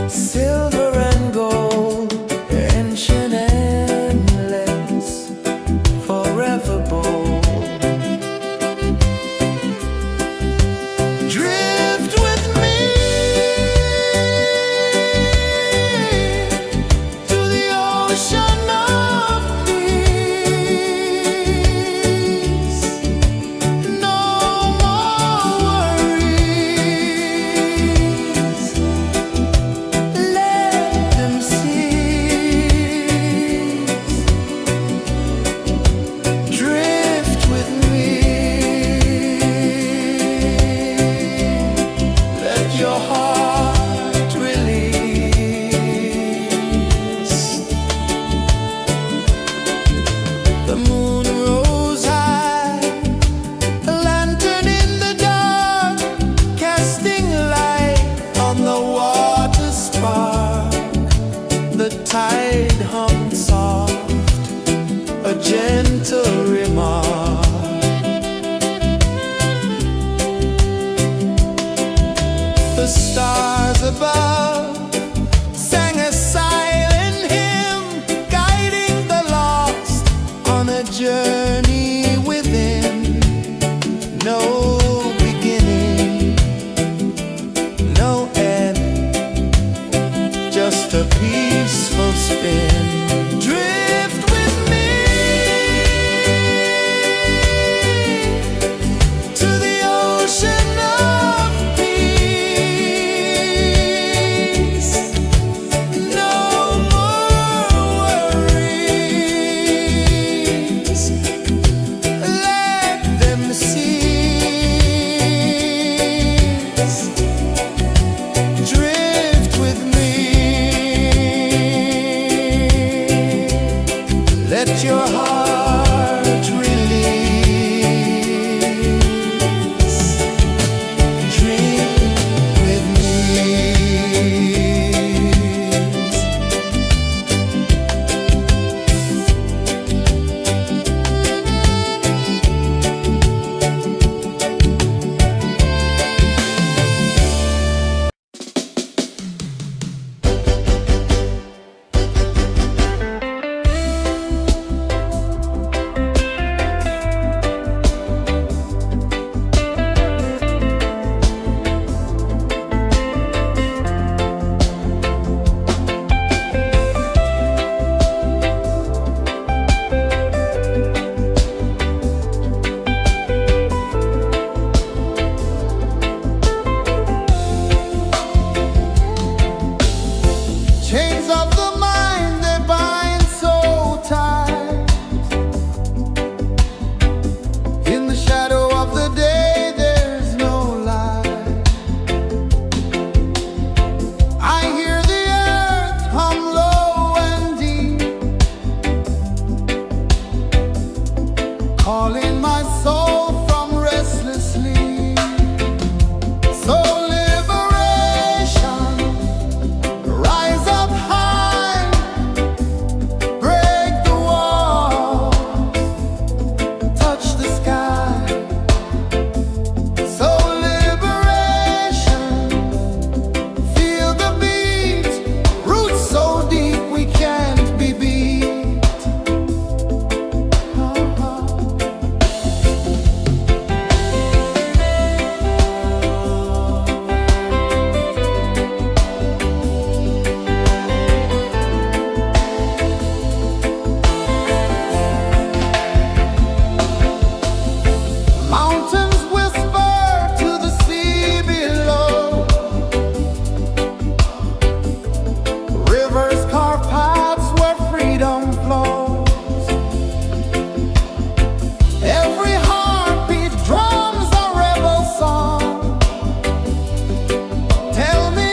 silver and gold, ancient, endless, forever bold. Drift with me to the ocean of peace. No more worries, let them cease. Drift with me, let your heart release. The moon rose high, a lantern in the dark, casting light on the water spark. The tide hummed soft, a gentle remark. The stars above sang a silent hymn, guiding the lost on a journey within. No beginning, no end, just a peaceful spin. Drift with me to the ocean of peace. No more worries, let them cease. Drift with me, let your heart release. Dream with me. Chains of the mind, they bind so tight. In the shadow of the day, there's no light. I hear the earth hum low and deep, calling my soul from restless sleep. So liberation, rise up high, break the walls, touch the sky. So liberation, feel the beat, roots so deep we can't be beat. Mountains whisper to the sea below, rivers carve paths where freedom flows. Every heartbeat drums a rebel song. Tell me,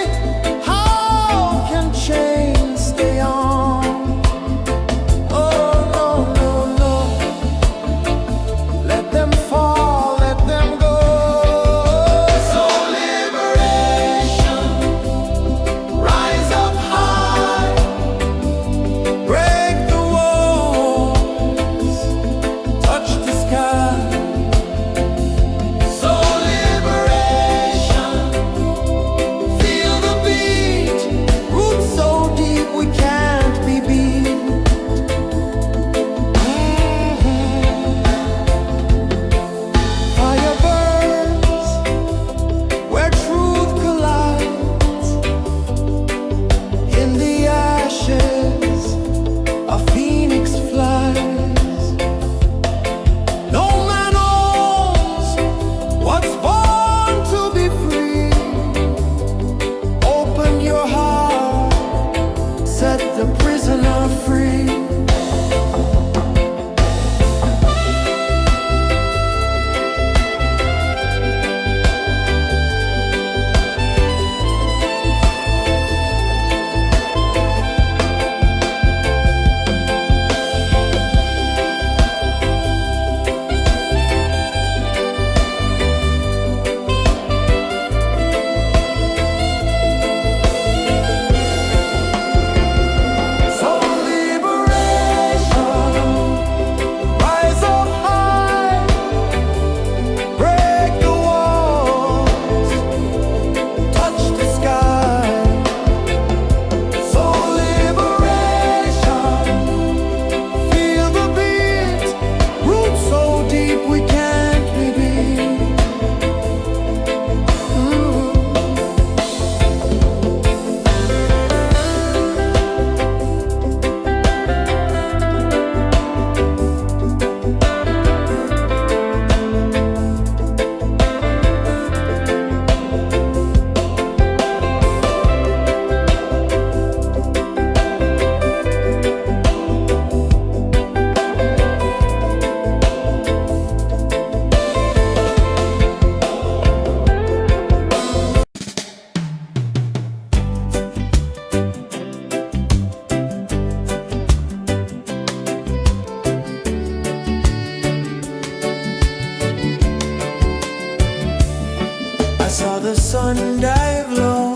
the sun dive low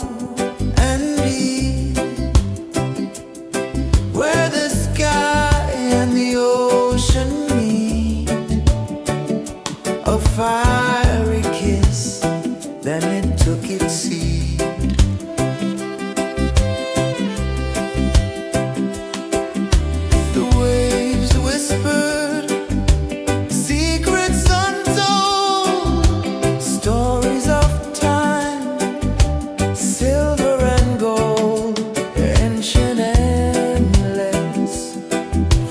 and deep, where the sky and the ocean meet. A fiery kiss, then it took its seat. The waves whispered secrets untold, stories of time, silver and gold, ancient, endless,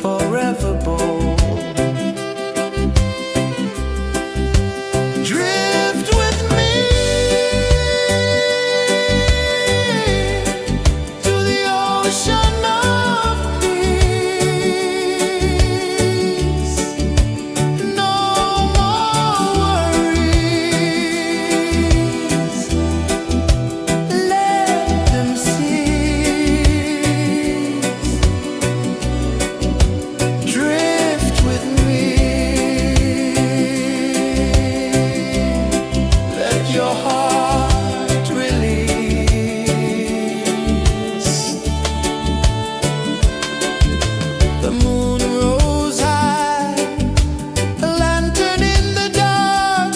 forever bold. Drift with me to the ocean of peace. No more worries, let them cease. Drift with me, let your heart release. The moon rose high, a lantern in the dark,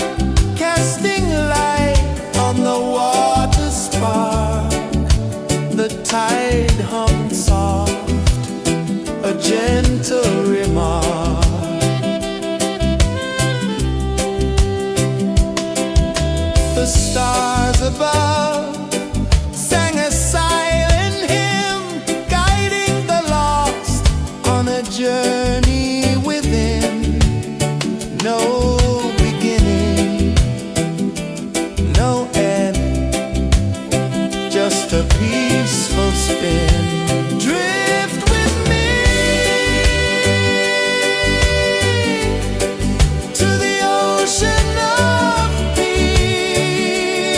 casting light on the water spark. The tide hummed soft, a gentle remark. The stars above sang a silent hymn, guiding the lost on a journey within. No beginning, no end, just a peaceful spin. Drift with me to the ocean of peace.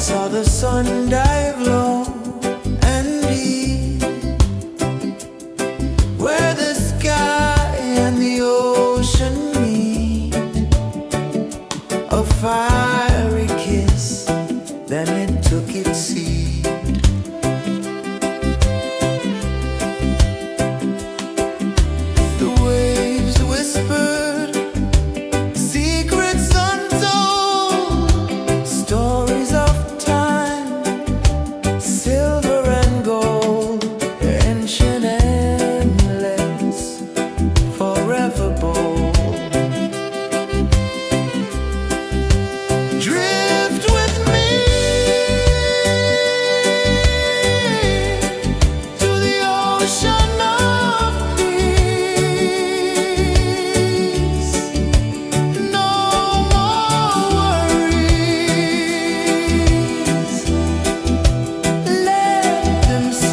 saw the sun dive low and deep, where the sky and the ocean meet. A fiery kiss, then it took its seat. The waves whispered secrets untold, stories of time, silver and gold, ancient, endless, forever bold. Drift with me to the ocean of peace. No more worries, let them cease.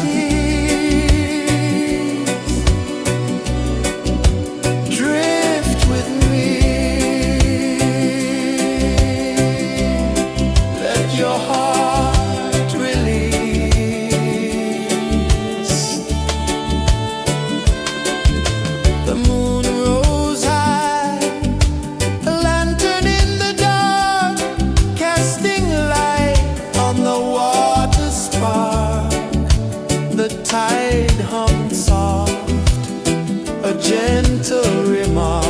Drift with me, let your heart release. The moon rose high, a lantern in the dark, casting light on the water spark. The tide hummed soft, a gentle remark.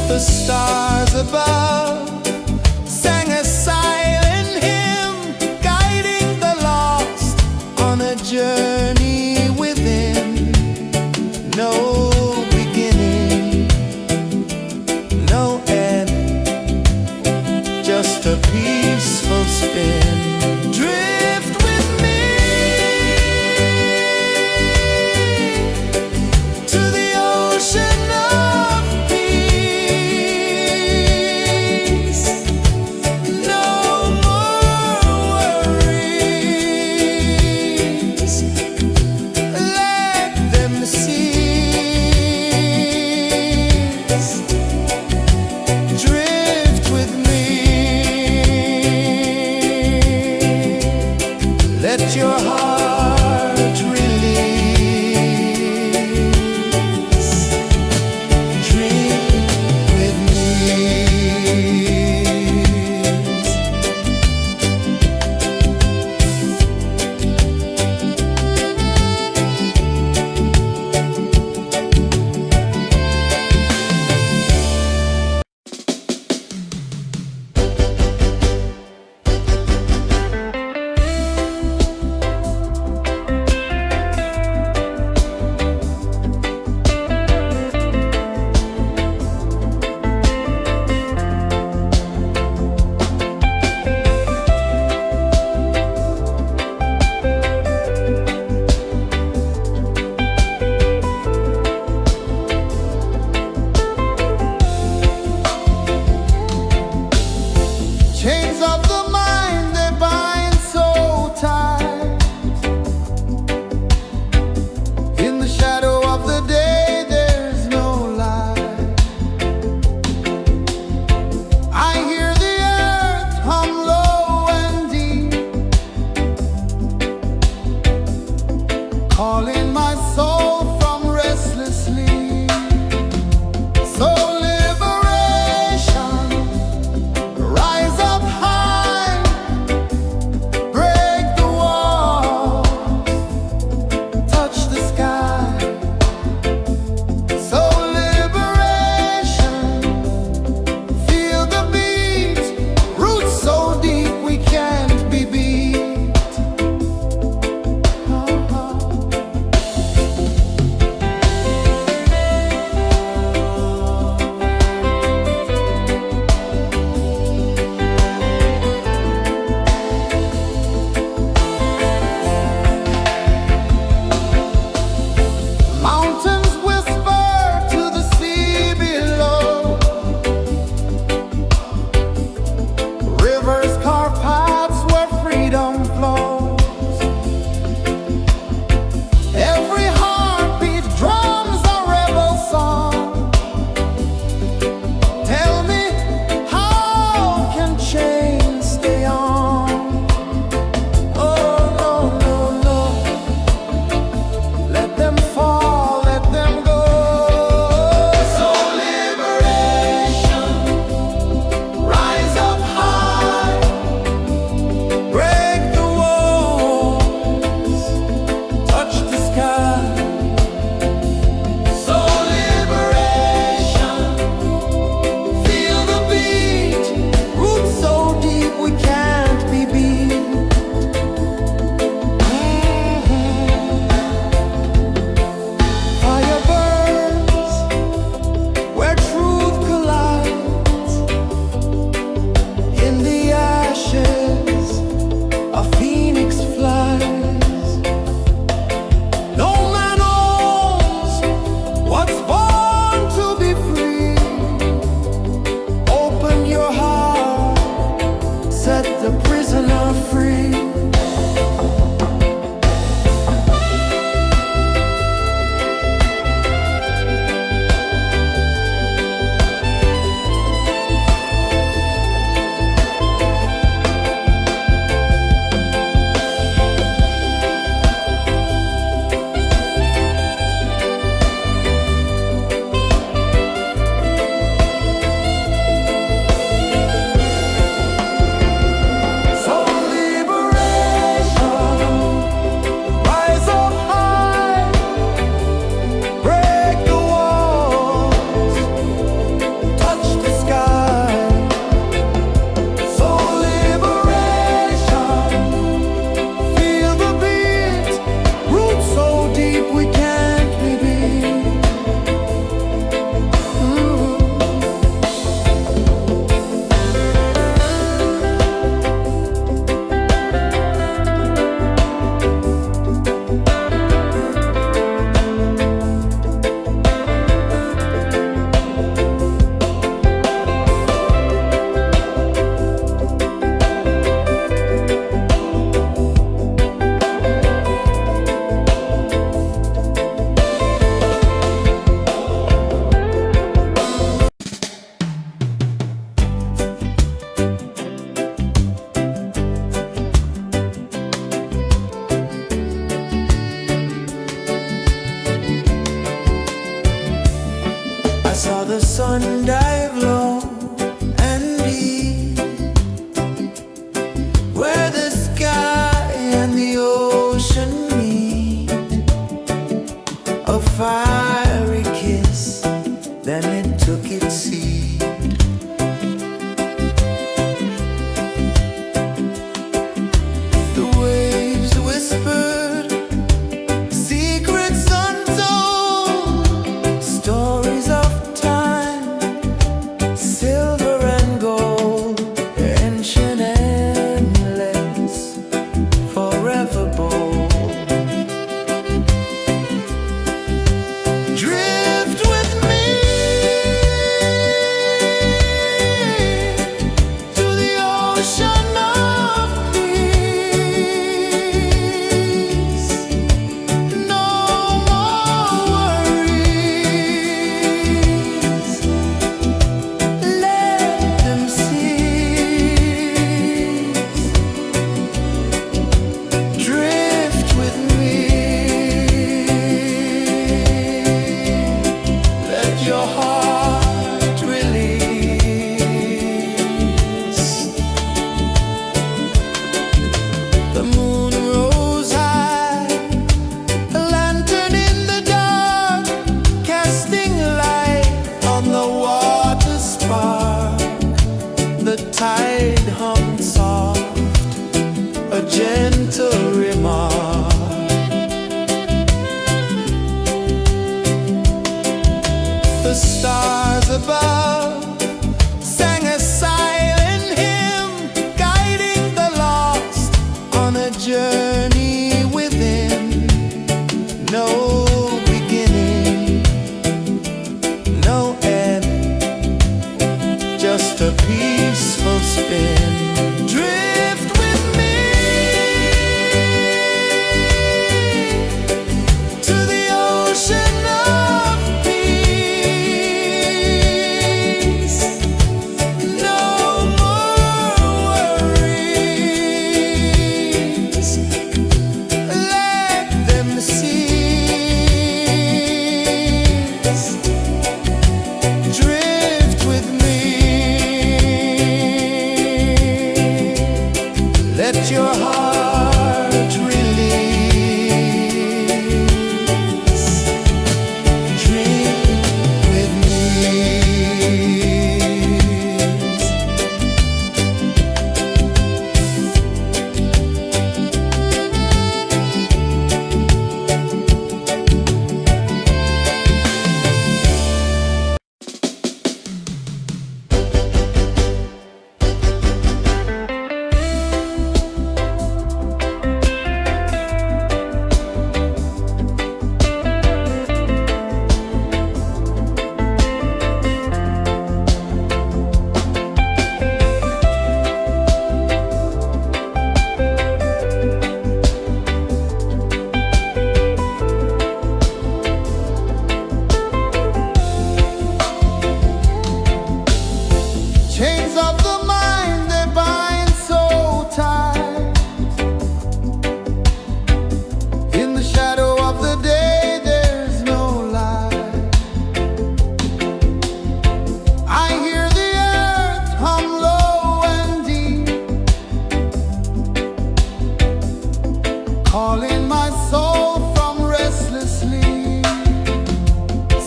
The stars above sang a silent hymn, guiding the lost on a journey within. No beginning, no end, just a peaceful spin. Drift with me to the ocean of peace. No more worries, let them cease. Drift with me. Chains of the mind, they bind so tight. In the shadow of the day, there's no light. I hear the earth hum low and deep, calling my soul from restless sleep.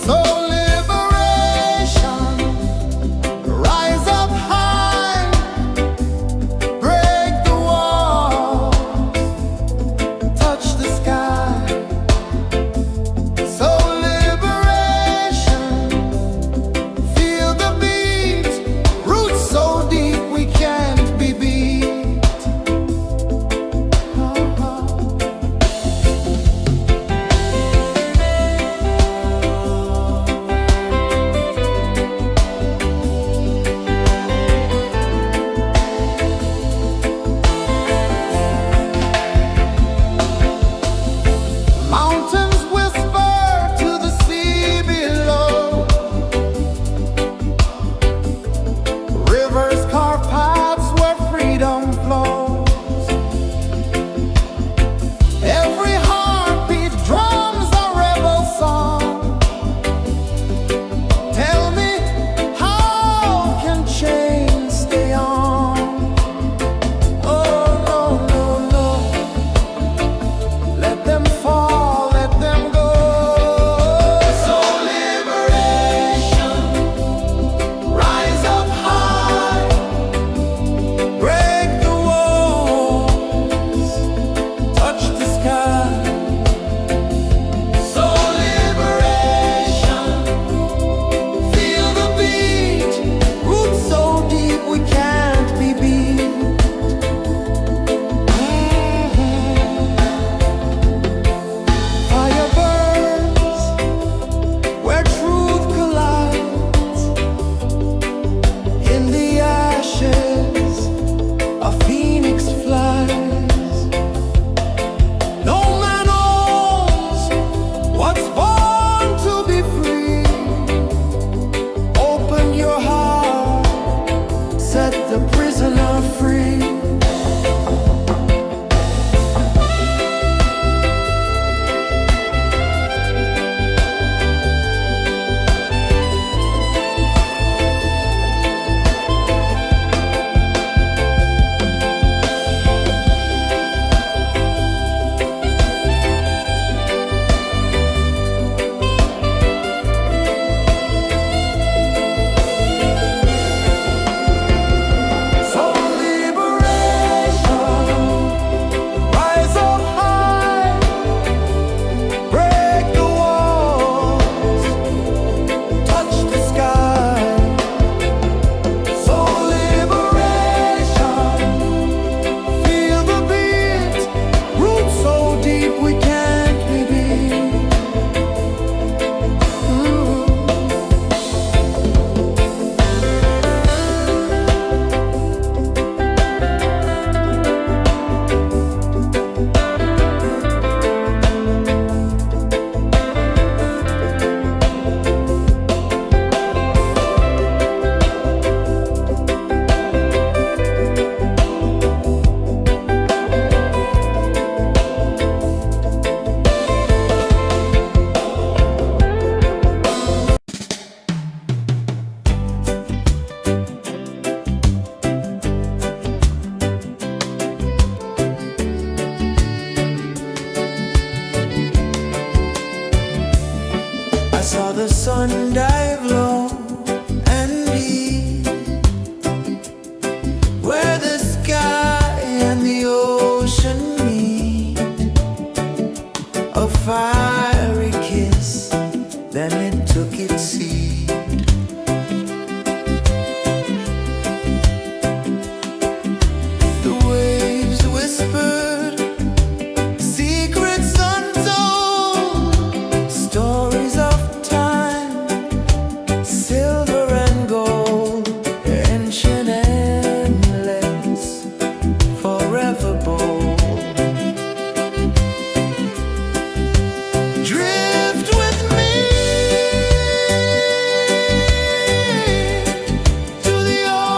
So liberation, rise up high,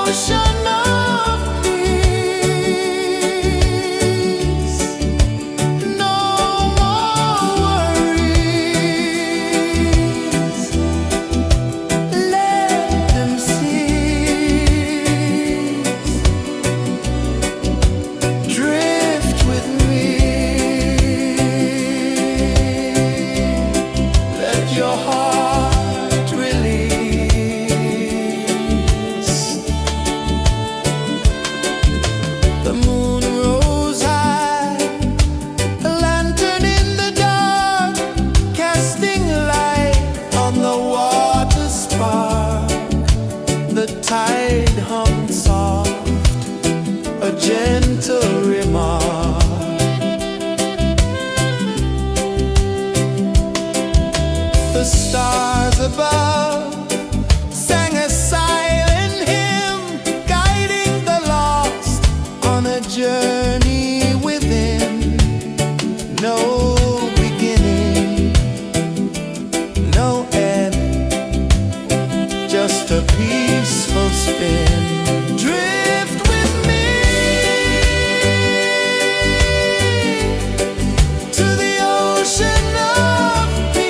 ocean of peace. No more worries. Let them cease. Drift with me. Let your heart release. The moon rose high, a lantern in the dark, casting light on the water spark. The tide hummed soft, a gentle remark. The stars above sang a silent hymn, guiding the lost on a journey within. No beginning, no end, just a peaceful spin. Drift with me to the ocean of peace.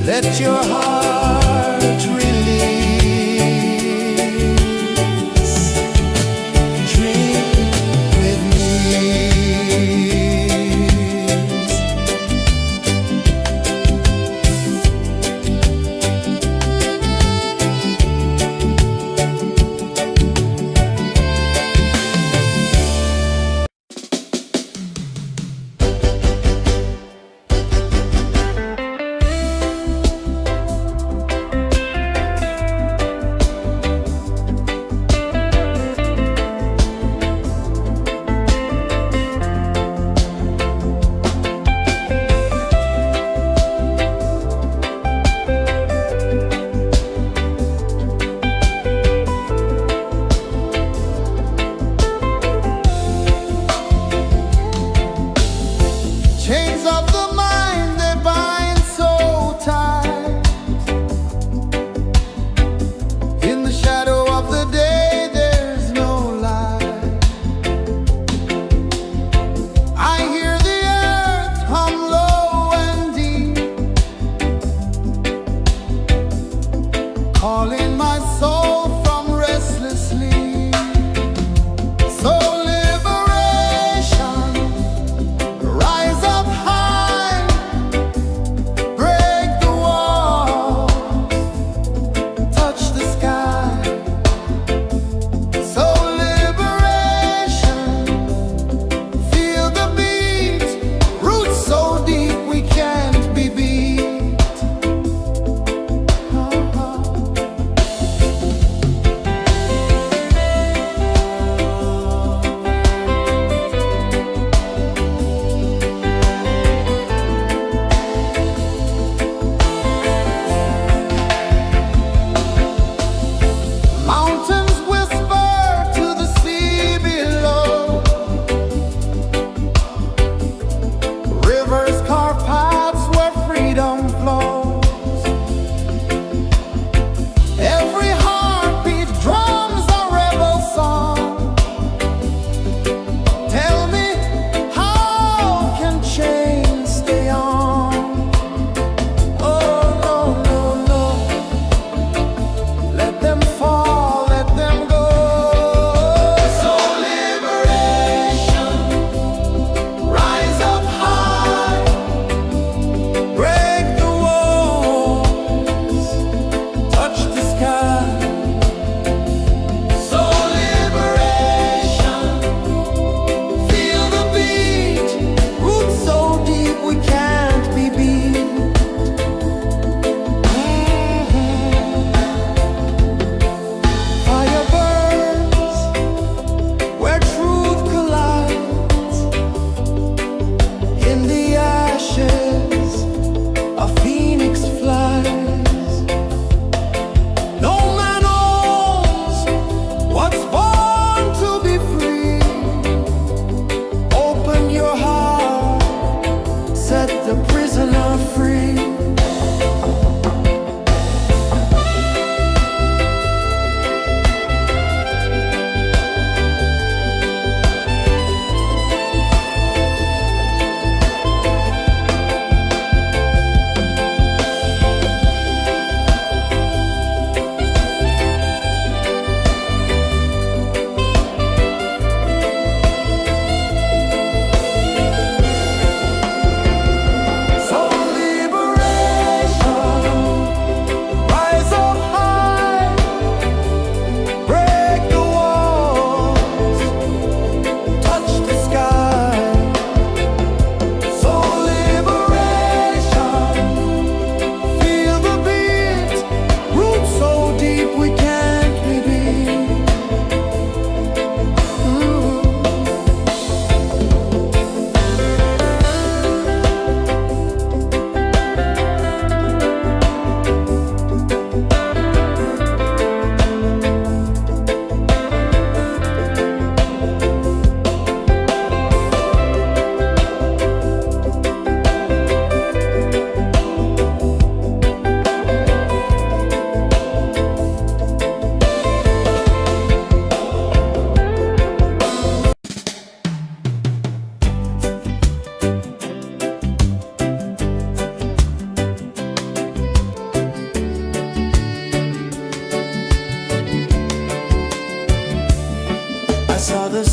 Let your heart release. Dream with me.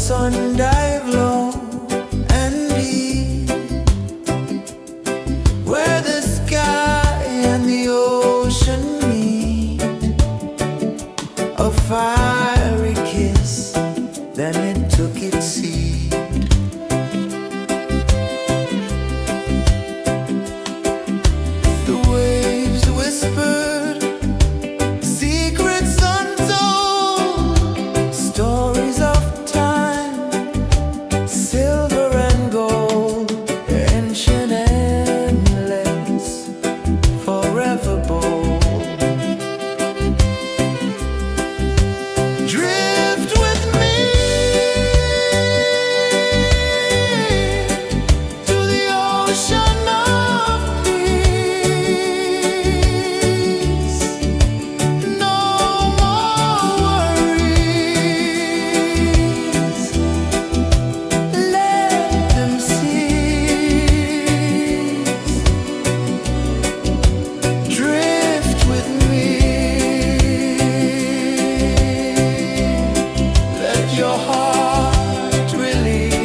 sun dive low and deep, where the sky and the ocean meet, a fiery kiss, then it took its seed. The waves whispered secrets untold, stories of time, silver and gold, ancient endless, forever bold. Drift with me to the ocean of peace. No more worries, let them cease. Drift with me, let your heart release.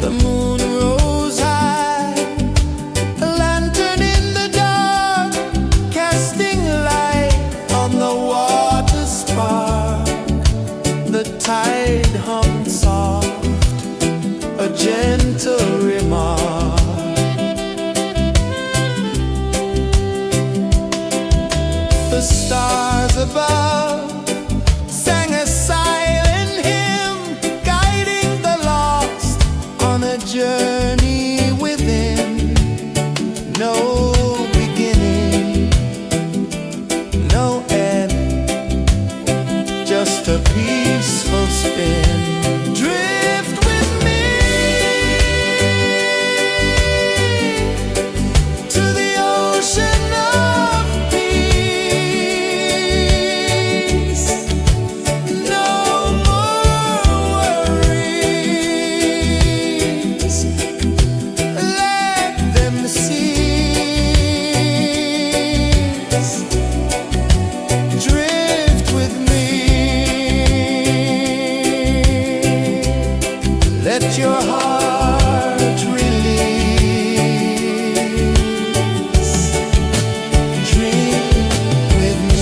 The moon rose high, a lantern in the dark, casting light on the water spark. The tide hummed soft, a gentle remark. The stars above sang a silent hymn, guiding the lost on a journey within. No beginning, no end, just a peaceful spin. Drift with me to the ocean of peace. No more worries, let them cease. Drift with me, let your heart release. Drift with me.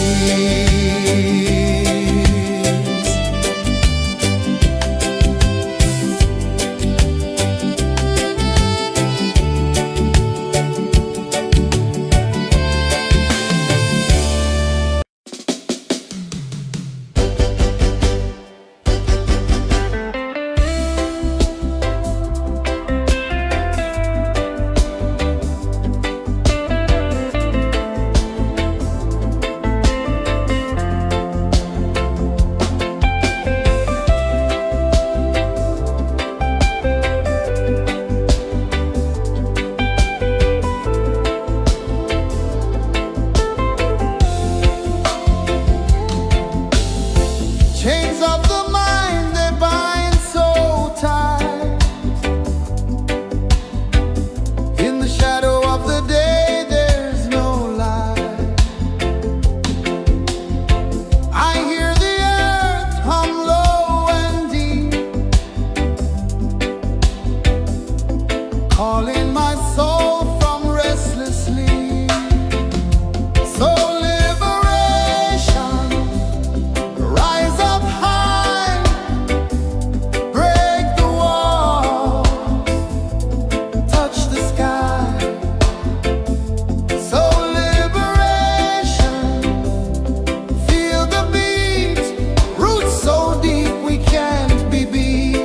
Chains of the mind, they bind so tight. In the shadow of the day, there's no light. I hear the earth hum low and deep, calling my soul from restless sleep. So liberation, rise up high, break the walls, touch the sky. So liberation, feel the beat, roots so deep we can't be beat.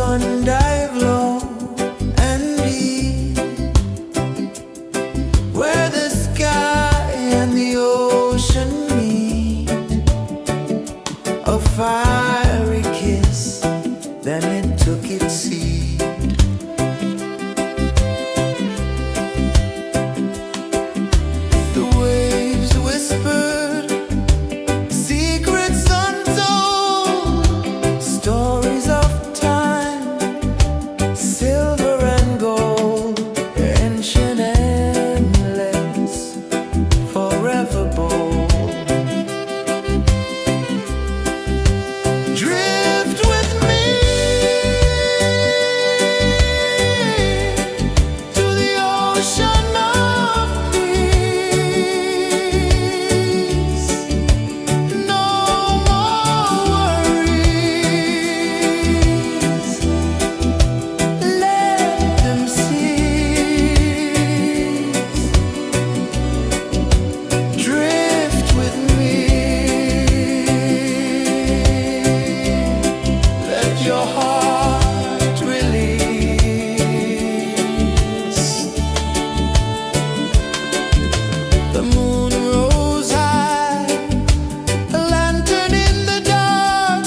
sun dive low and deep, where the sky and the ocean meet. A fiery kiss, then it took its seat. The waves whispered secrets untold, stories of time, silver and gold, ancient, endless, forever bold. Drift with me to the ocean of peace. No more worries, let them cease. Drift with me, let your heart release. The moon rose high, a lantern in the dark,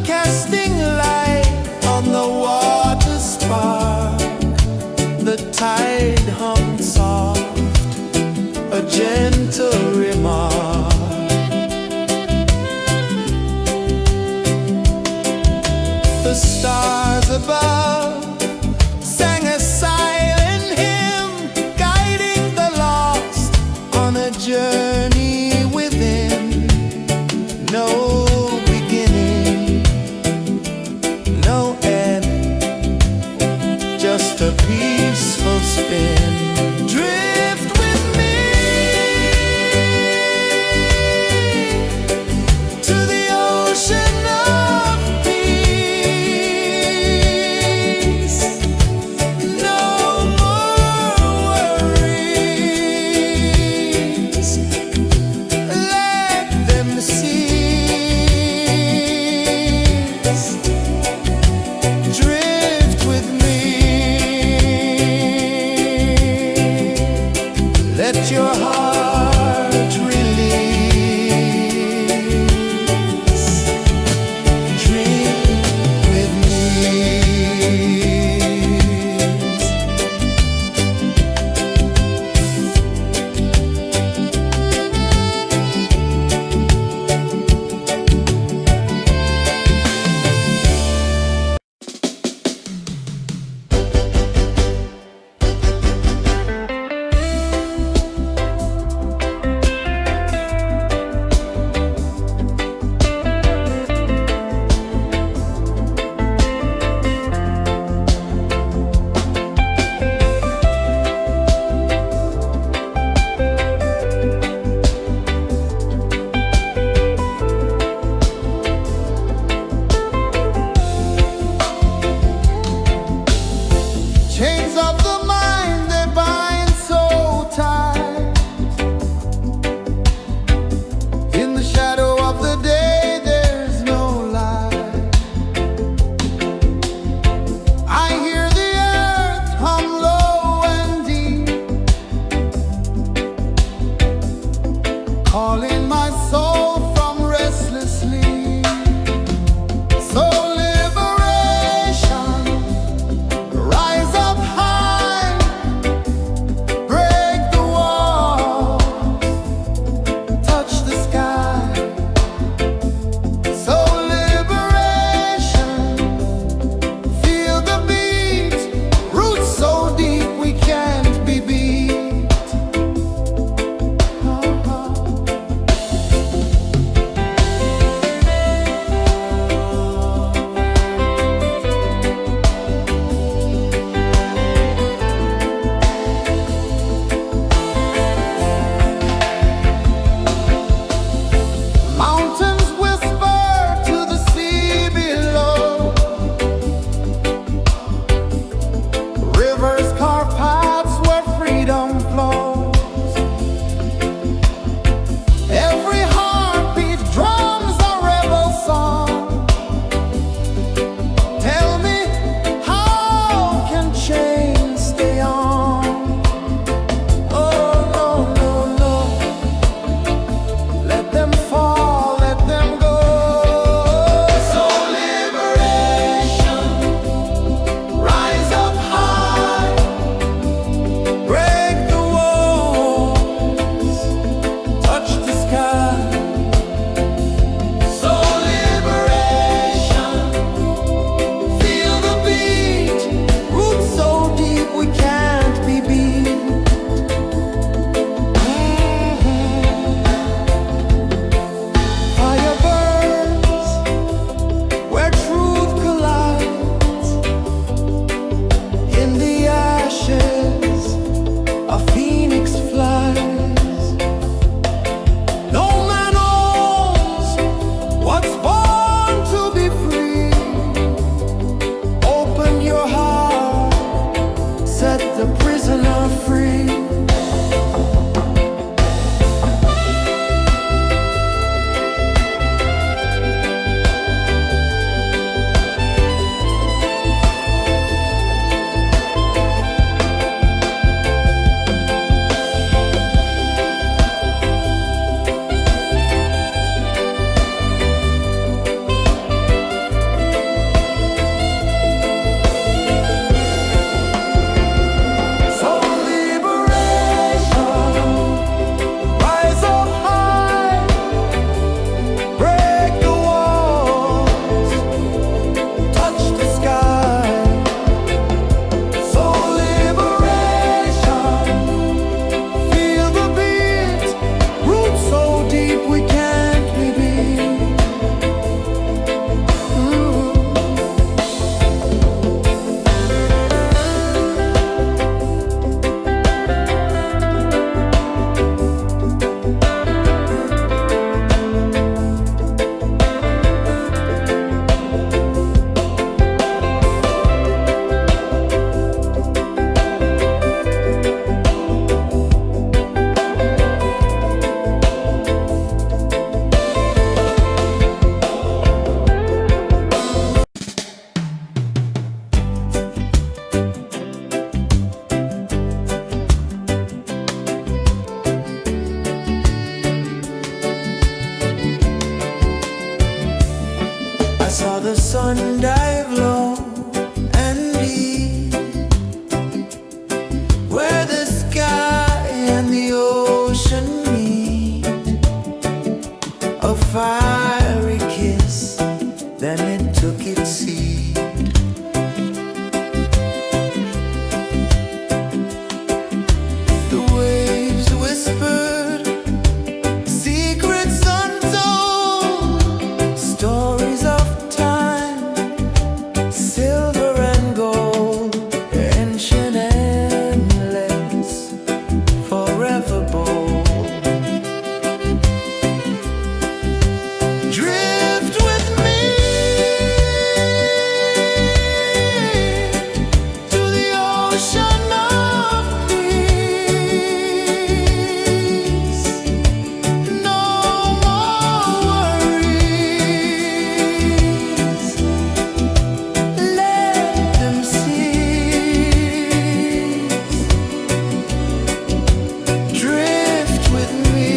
casting light on the water spark. The tide hummed soft, a gentle remark. The stars above sang a silent hymn, guiding the lost on a journey within. No beginning, no end, just a peaceful spin. Drift with me to the ocean of peace. No more worries, let them cease. Drift with me, let your heart release. Dream with me. Chains of the mind, they bind so tight. In the shadow of the day, there's no light. I hear the earth hum low and deep, calling my soul from restless sleep. So liberation, rise up high, break the walls, touch the sky. So liberation, feel the beat, roots so deep we can't be beat. saw the sun dive low and deep, where the sky and the ocean meet. A fiery kiss, then it took its seat. The waves whispered secrets untold, stories of time, silver and gold, ancient, endless, forever bold. Drift with me to the ocean of peace. No more worries, let them cease. Drift with me,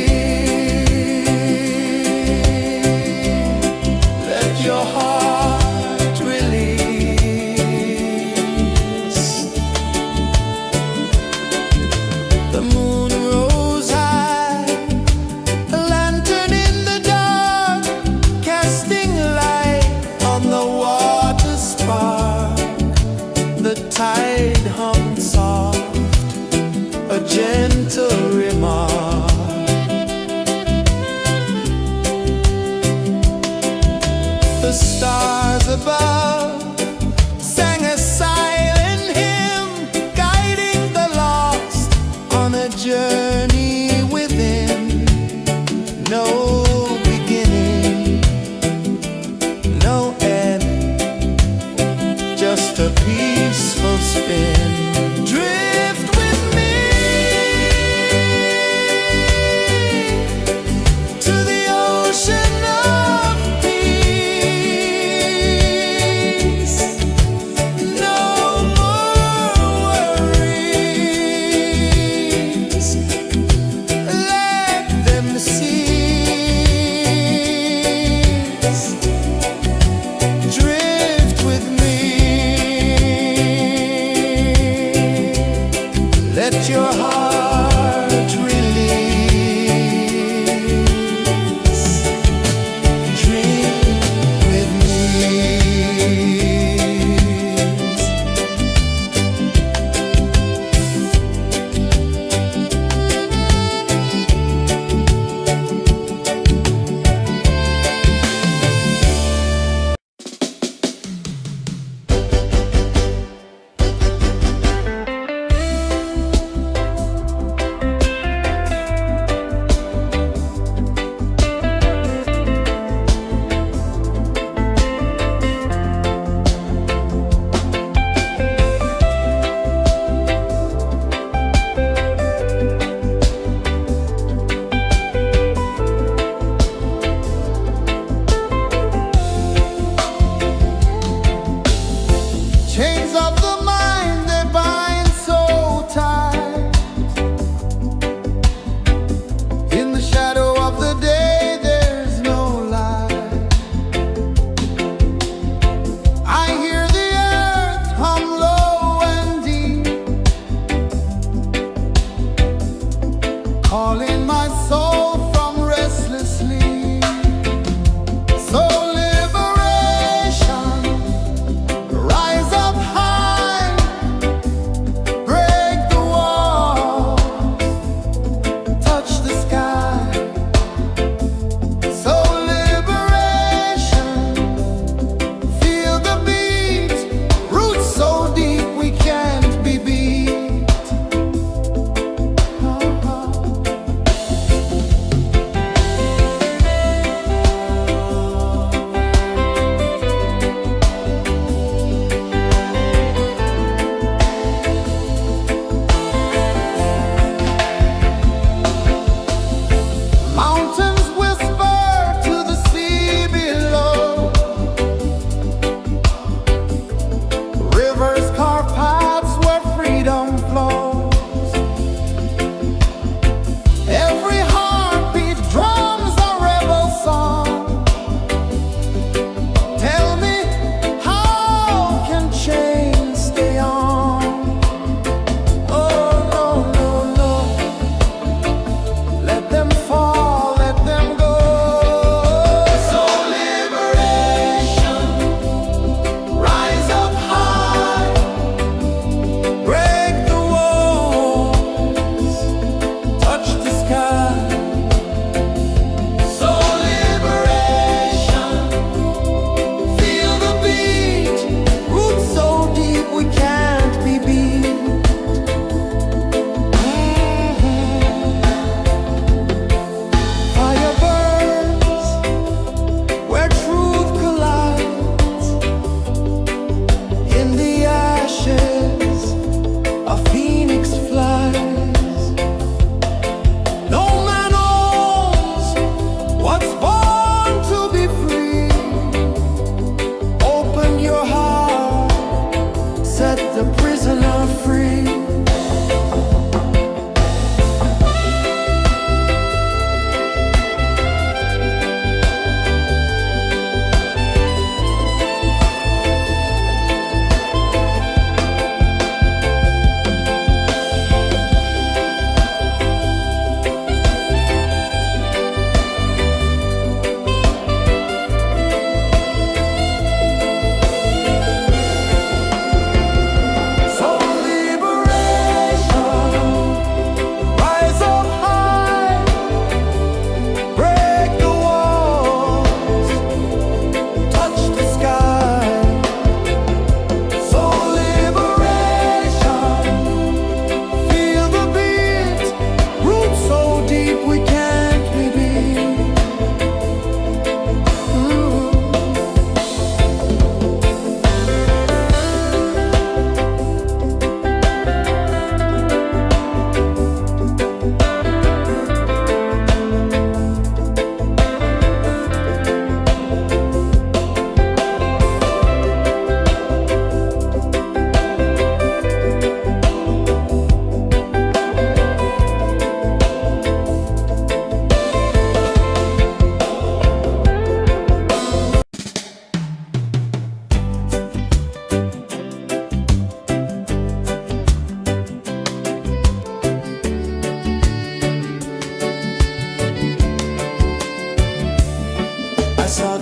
let your heart release. The moon rose high, a lantern in the dark, casting light on the water spark. The tide hummed soft, a gentle remark. The stars above sang a silent hymn, guiding the lost on a journey within. No beginning, no end, just a peaceful spin. Drift with me to the ocean of peace.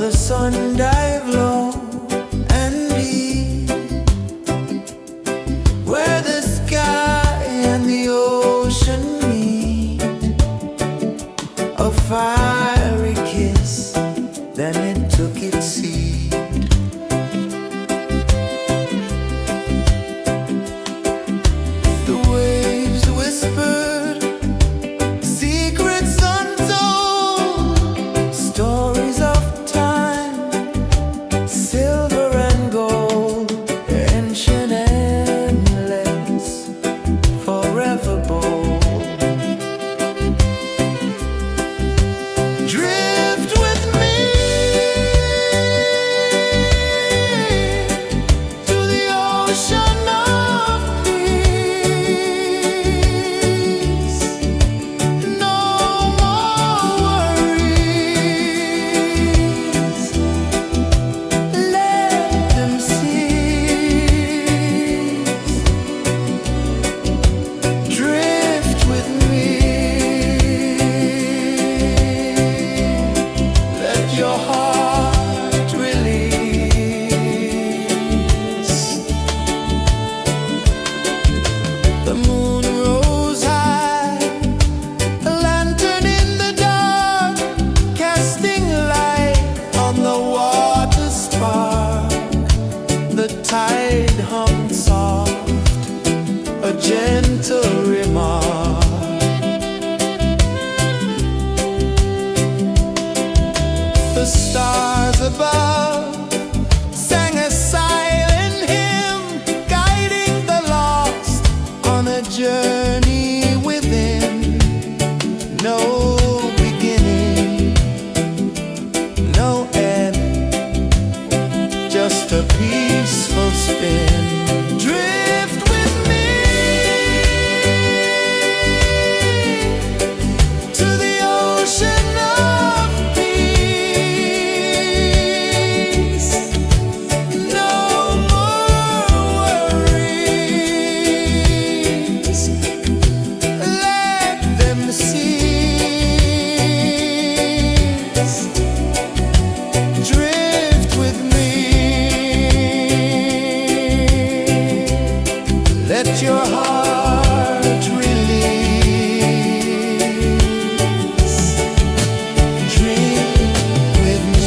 the sun dive low and deep, where the sky and the ocean meet. A fiery kiss, then it took its seat. The waves whispered secrets untold, stories of time, silver and gold, ancient endless, forever bold. Drift with me to the ocean of peace. No more worries, let them cease. Drift with me, let your heart release. The moon rose high, a lantern in the dark, casting light on the water spark. The tide hummed soft, a gentle remark. The stars above sang a silent hymn, guiding the lost on a journey within. No beginning, no end, just a peaceful spin. Drift with me to the ocean of peace. No more worries, let them cease. Drift with me, let your heart release. Dream with me.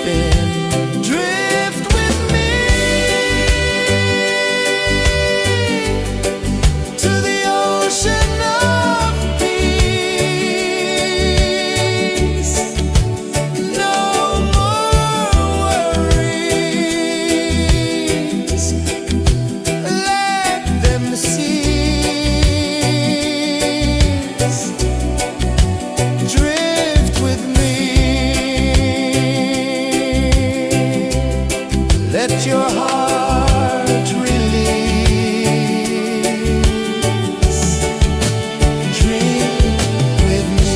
spin. Drift with me to the ocean of peace. No more worries, let them cease. Drift with me, let your heart release. Drift with me.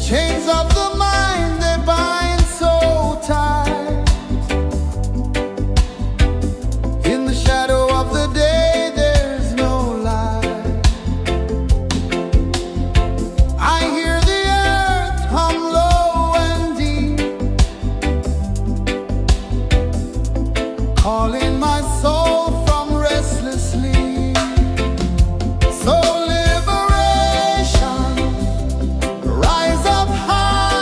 Chains of the mind, they bind so tight. In the shadow of the day, there's no light. I hear the earth hum low and deep, calling my soul from restless sleep. So liberation, rise up high.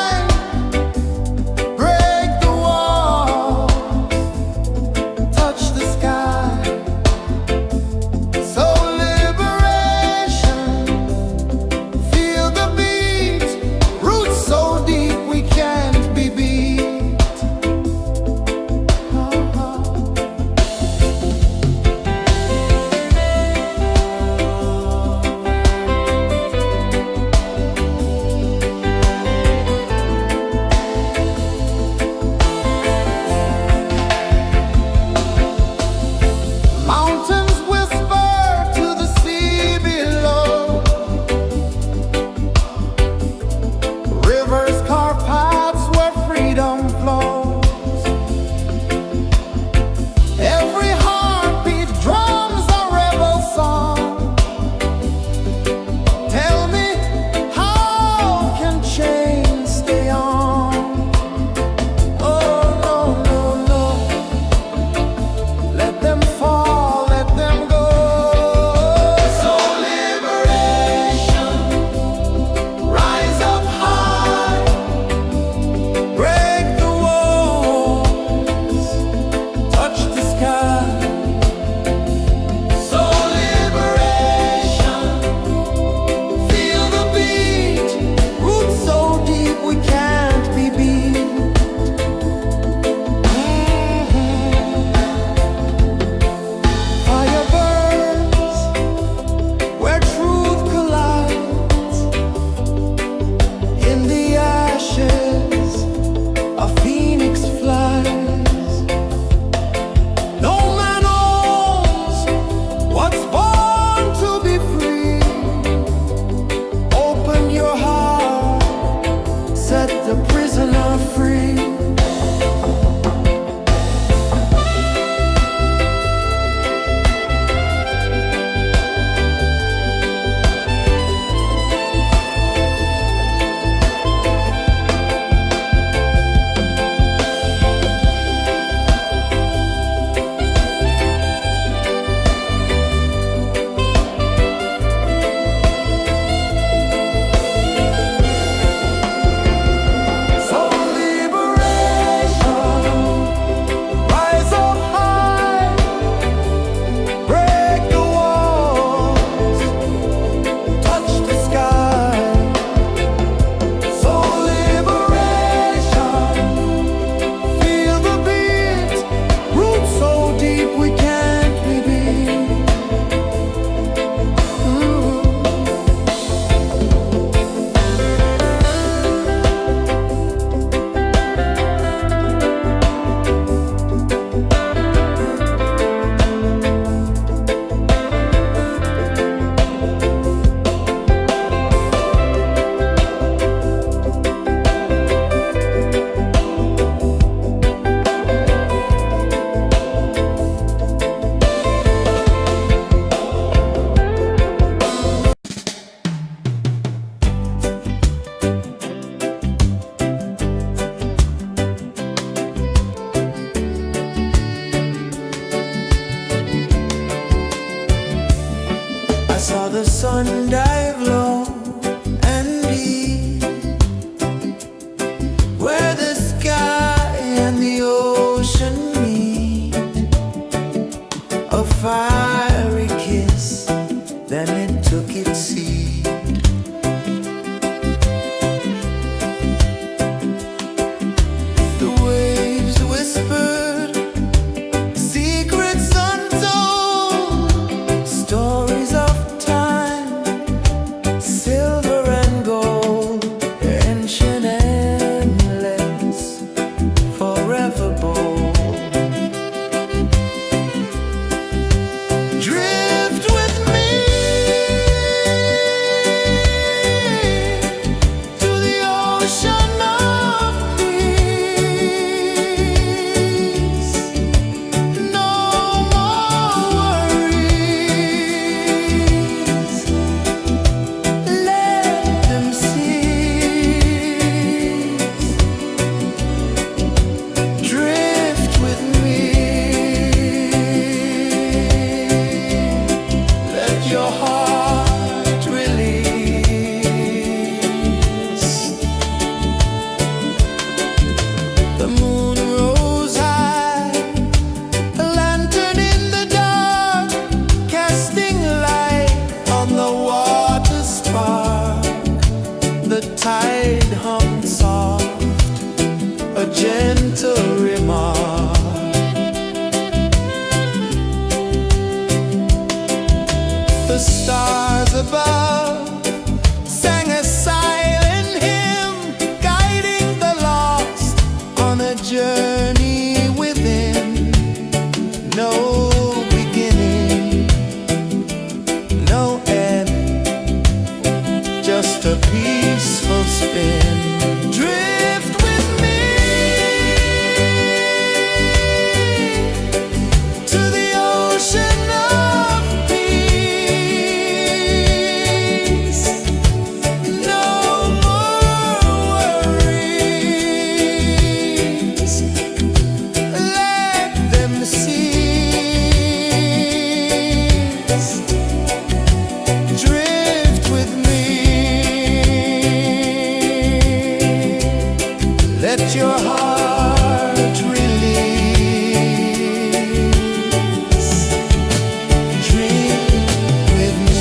Let your heart release. Dream with me.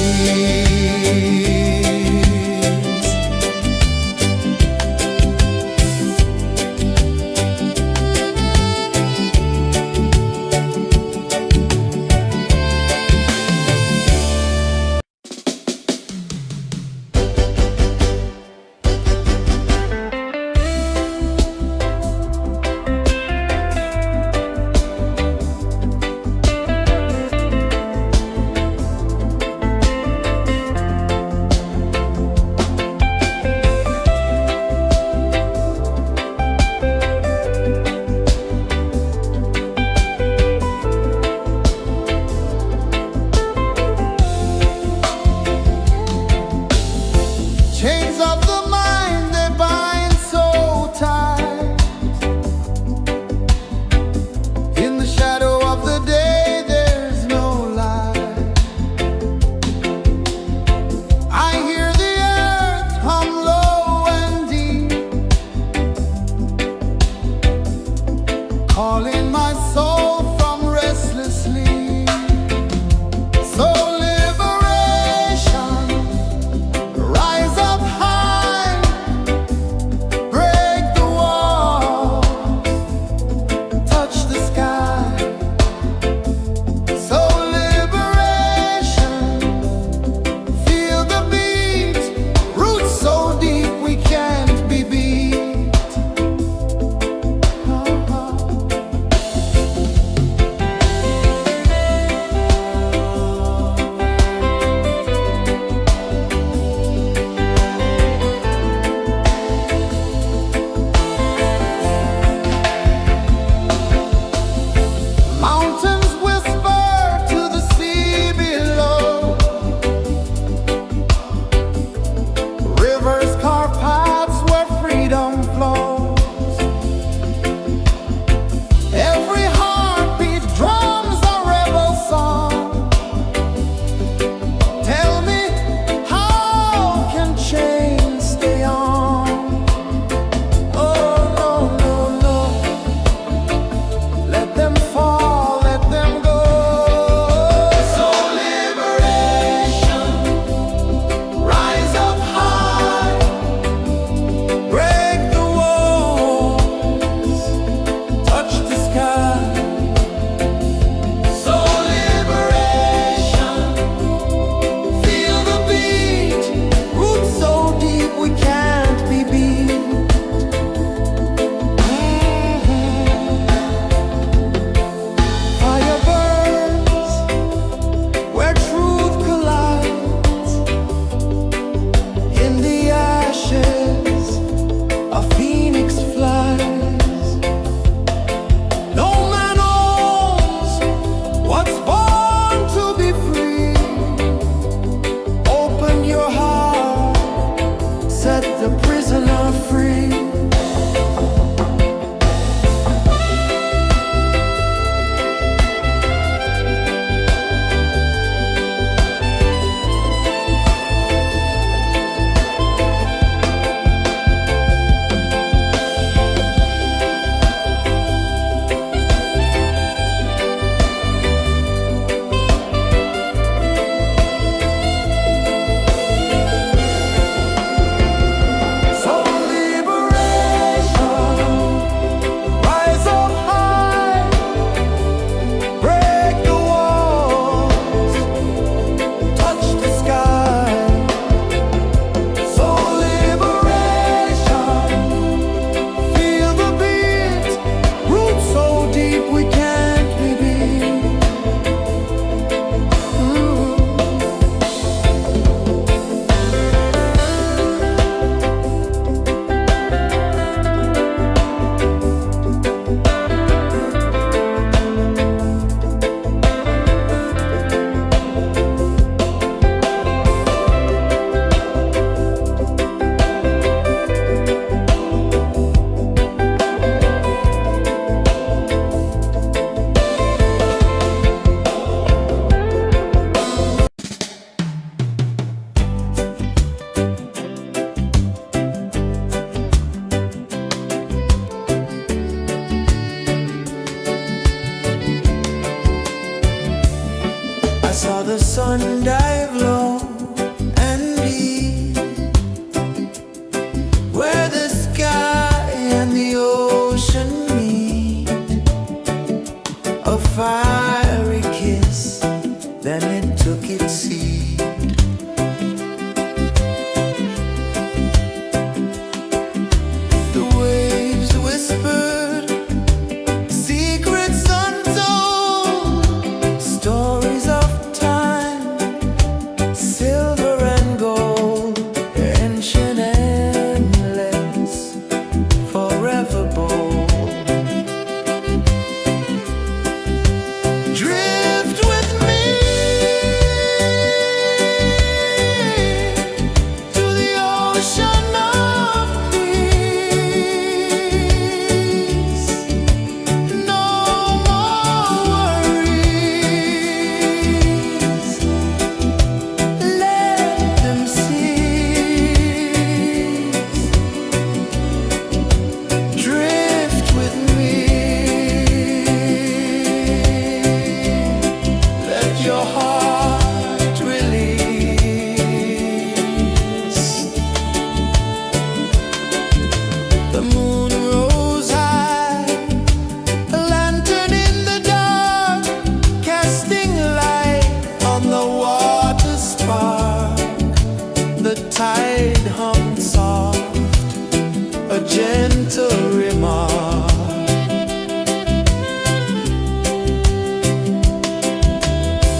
gentle remark.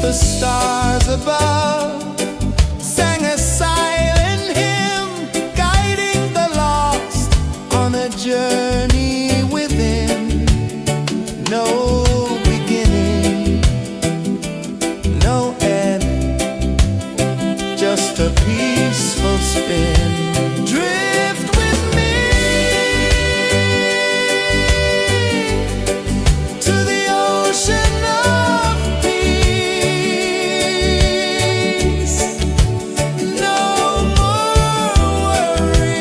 The stars above sang a silent hymn, guiding the lost on a journey within. No beginning, no end, just a peaceful spin. Drift with me to the ocean of peace. No more worries,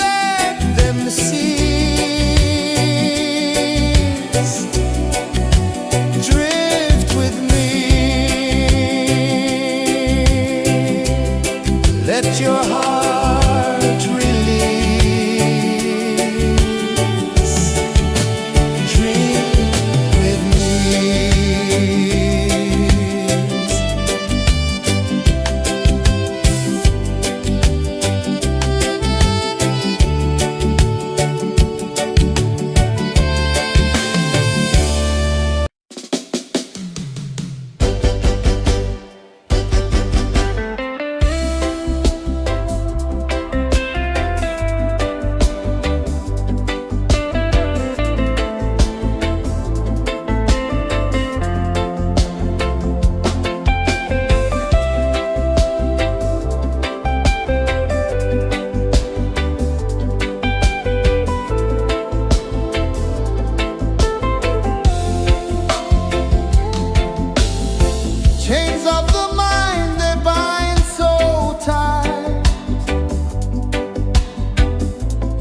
let them cease. Drift with me, let your heart release. Dream with me. Chains of the mind, they bind so tight.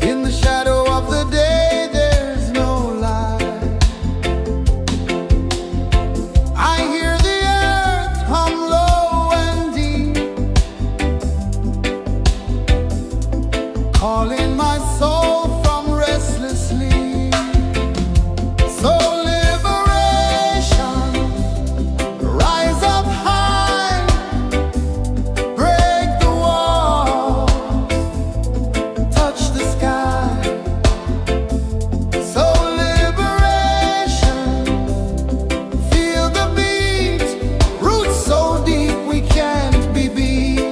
In the shadow of the day, there's no light. I hear the earth hum low and deep, calling my soul from restless sleep. So liberation, rise up high, break the walls, touch the sky. So liberation, feel the beat, roots so deep we can't be beat.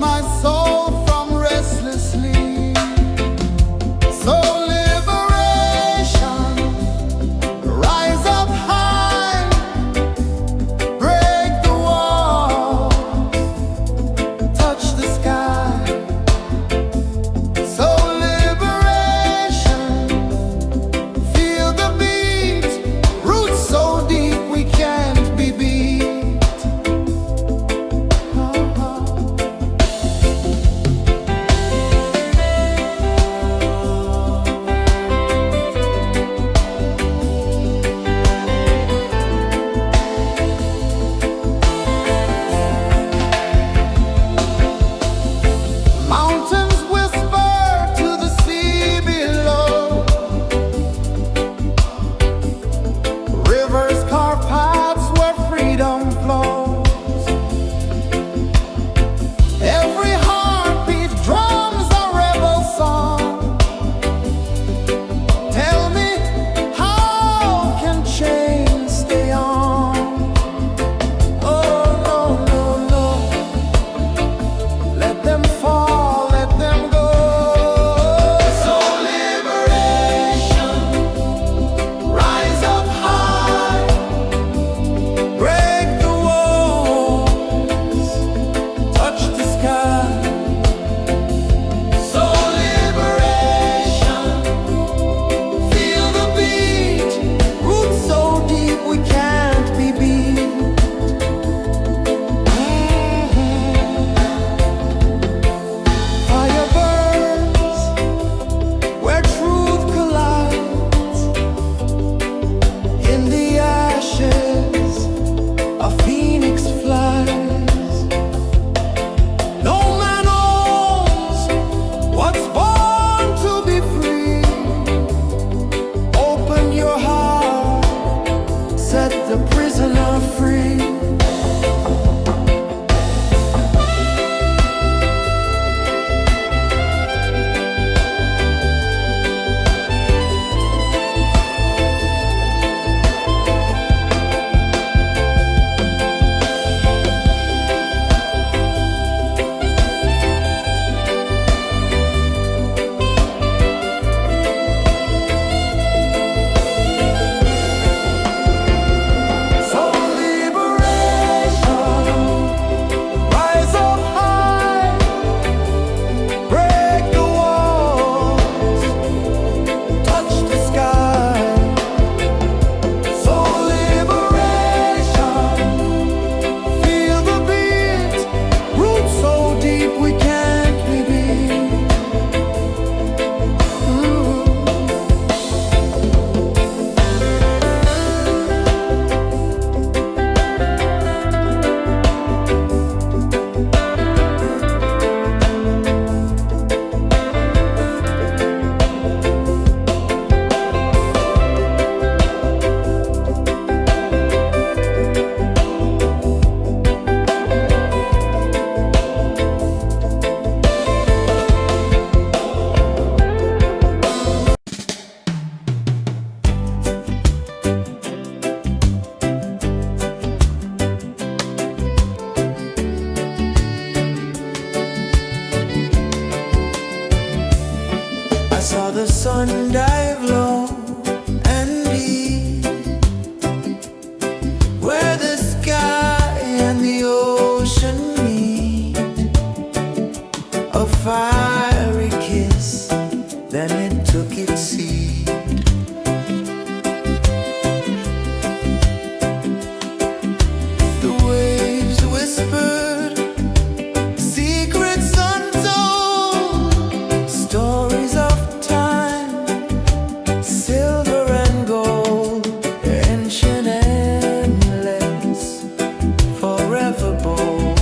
my soul from restless sleep. So liberation, rise up high, break the walls, touch the sky. So liberation, feel the beat, roots so deep we can't be beat. Mountains whisper to the sea below, rivers carve paths where freedom flows. Every heartbeat drums a rebel song. Tell me, how can chains stay on? Oh no, no, no. Let them fall, let them go. So liberation, rise up high, break the walls, touch the sky. So liberation, feel the beat, roots so deep we can't be beat. Fire burns where truth collides. In the ashes, a phoenix flies. No man owns what's born to be free. Open your heart, set the prisoner free. So liberation, rise up high, break the walls, touch the sky. So liberation, feel the beat, roots so deep we can't be beat. I saw the sun dive low and deep, where the sky and the ocean meet. A fiery kiss, then it took its seat. The waves whispered secrets untold, stories of time, silver and gold, ancient, endless, forever bold.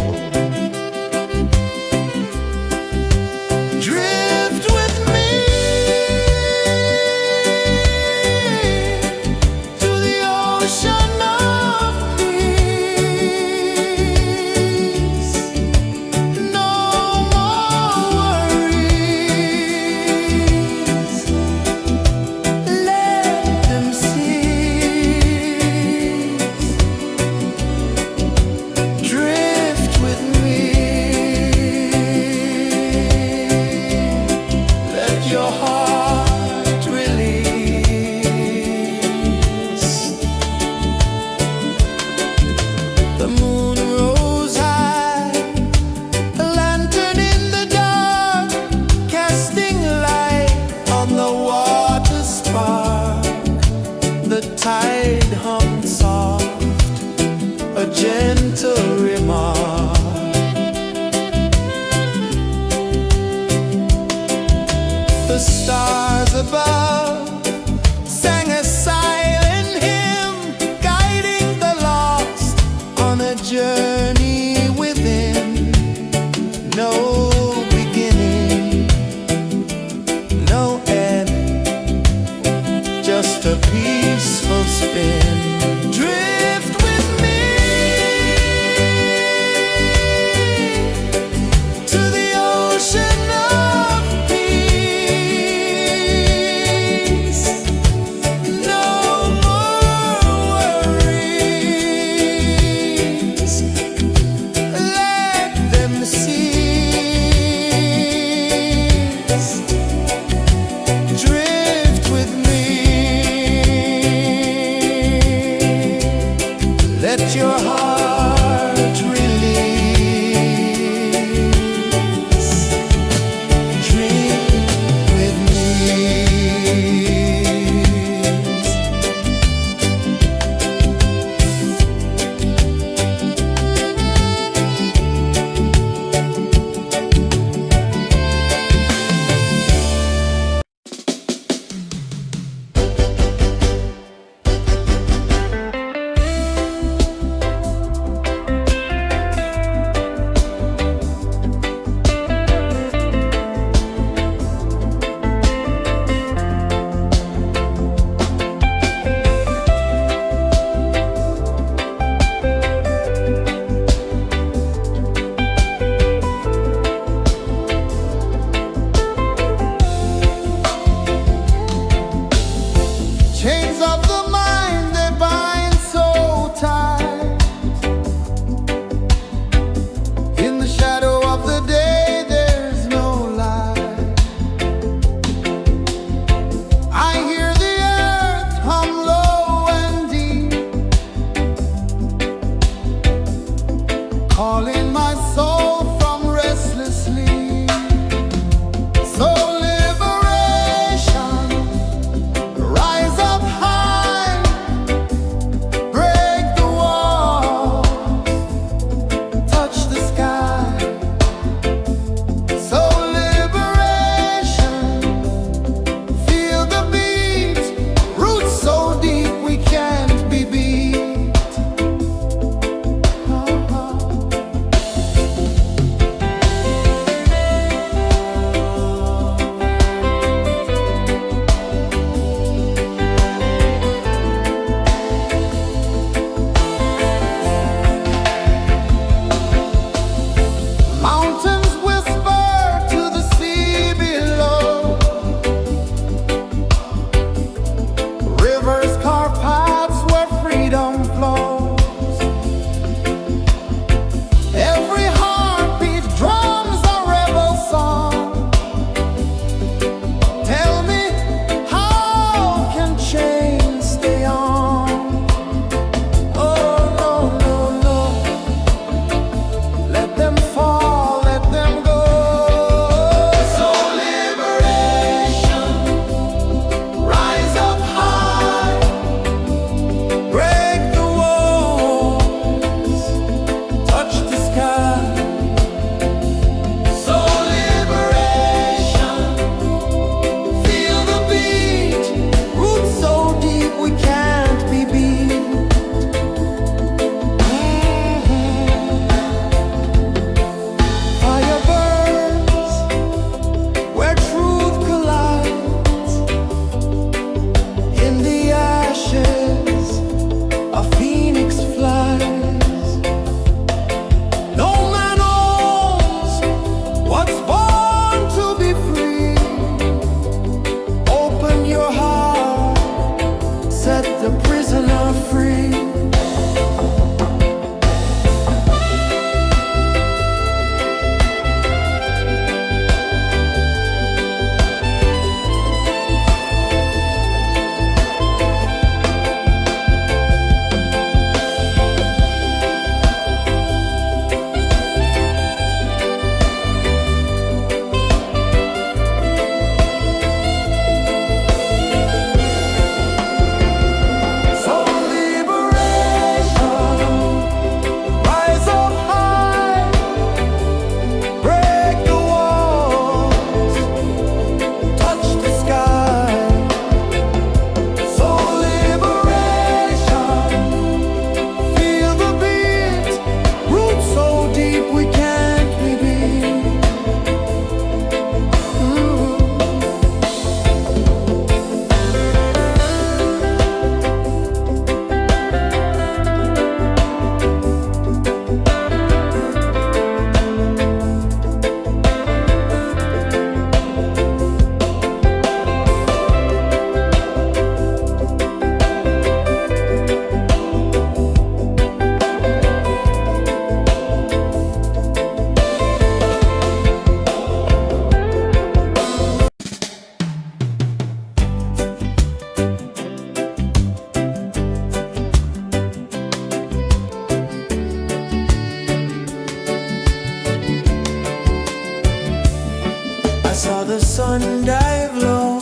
saw the sun dive low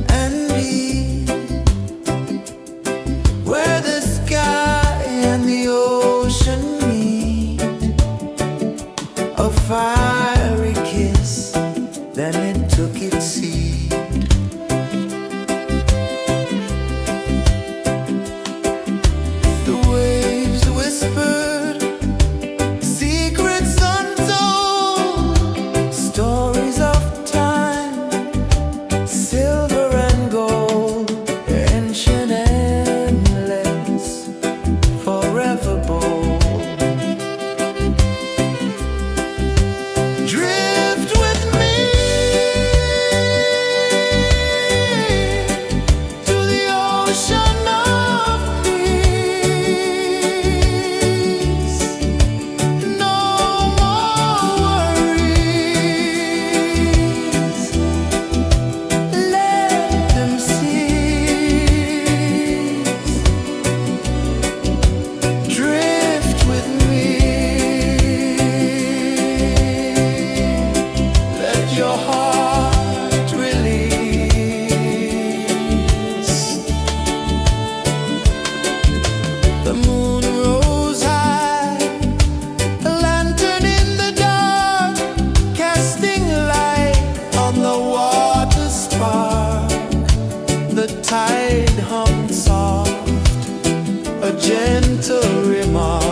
and deep, where the sky and the ocean meet. A fiery kiss, then it took its seat. The waves whispered secrets untold, stories of time, silver and gold, ancient, endless, forever bold. Drift with me to the ocean of peace. No more worries, let them cease. Drift with me, let your heart release. The moon rose high, a lantern in the dark, casting light on the water spark. The tide hummed soft, a gentle remark.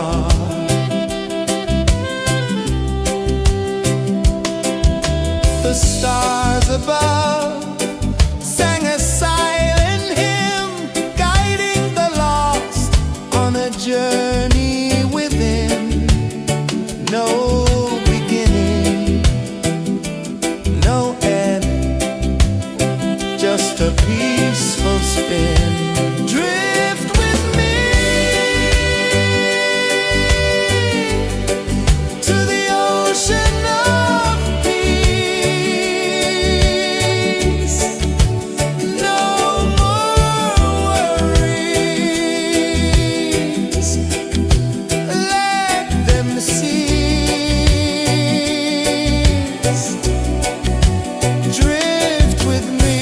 The stars above sang a silent hymn, guiding the lost on a journey within. No beginning, no end, just a peaceful spin. Drift with me to the ocean of peace. No more worries, let them cease. Drift with me.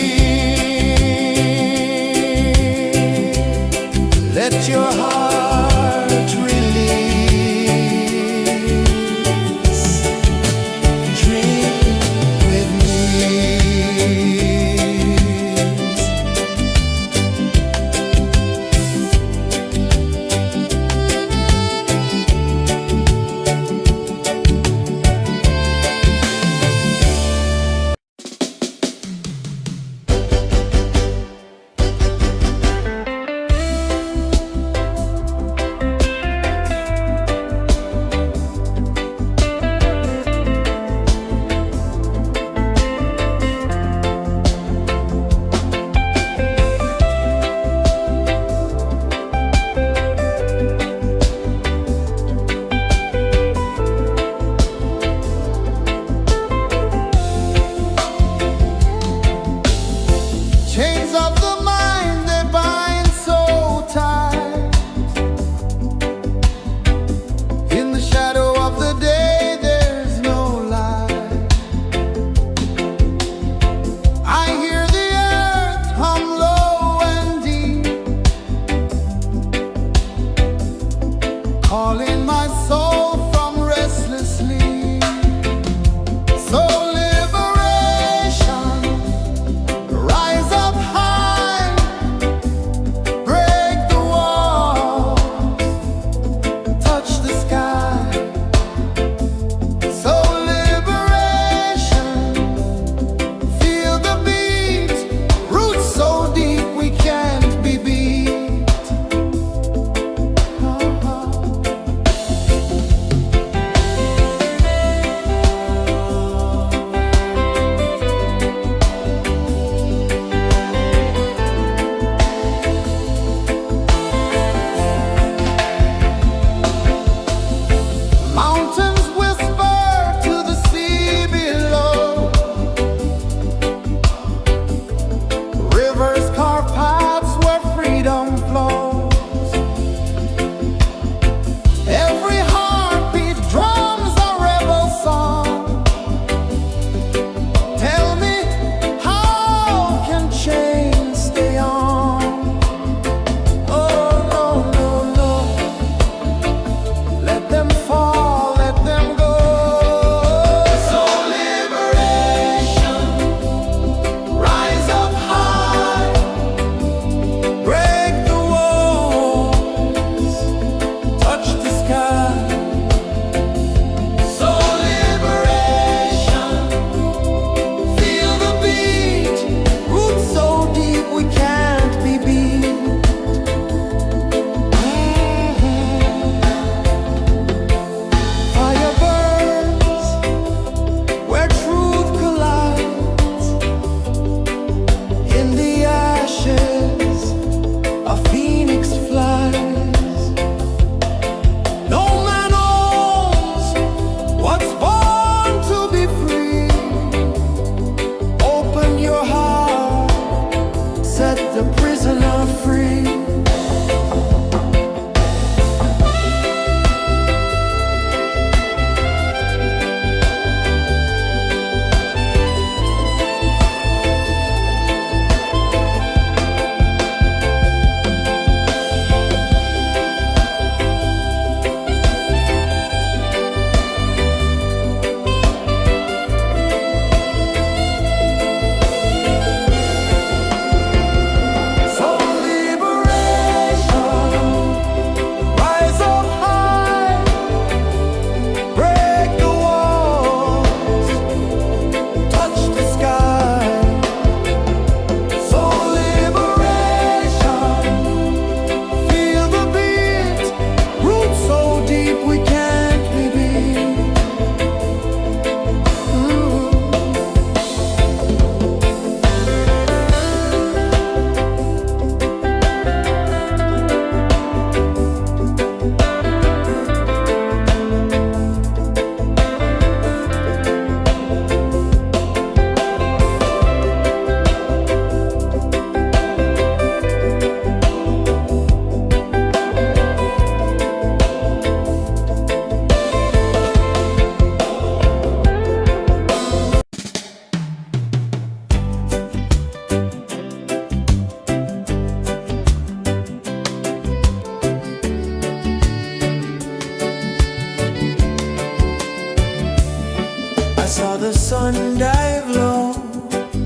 dive low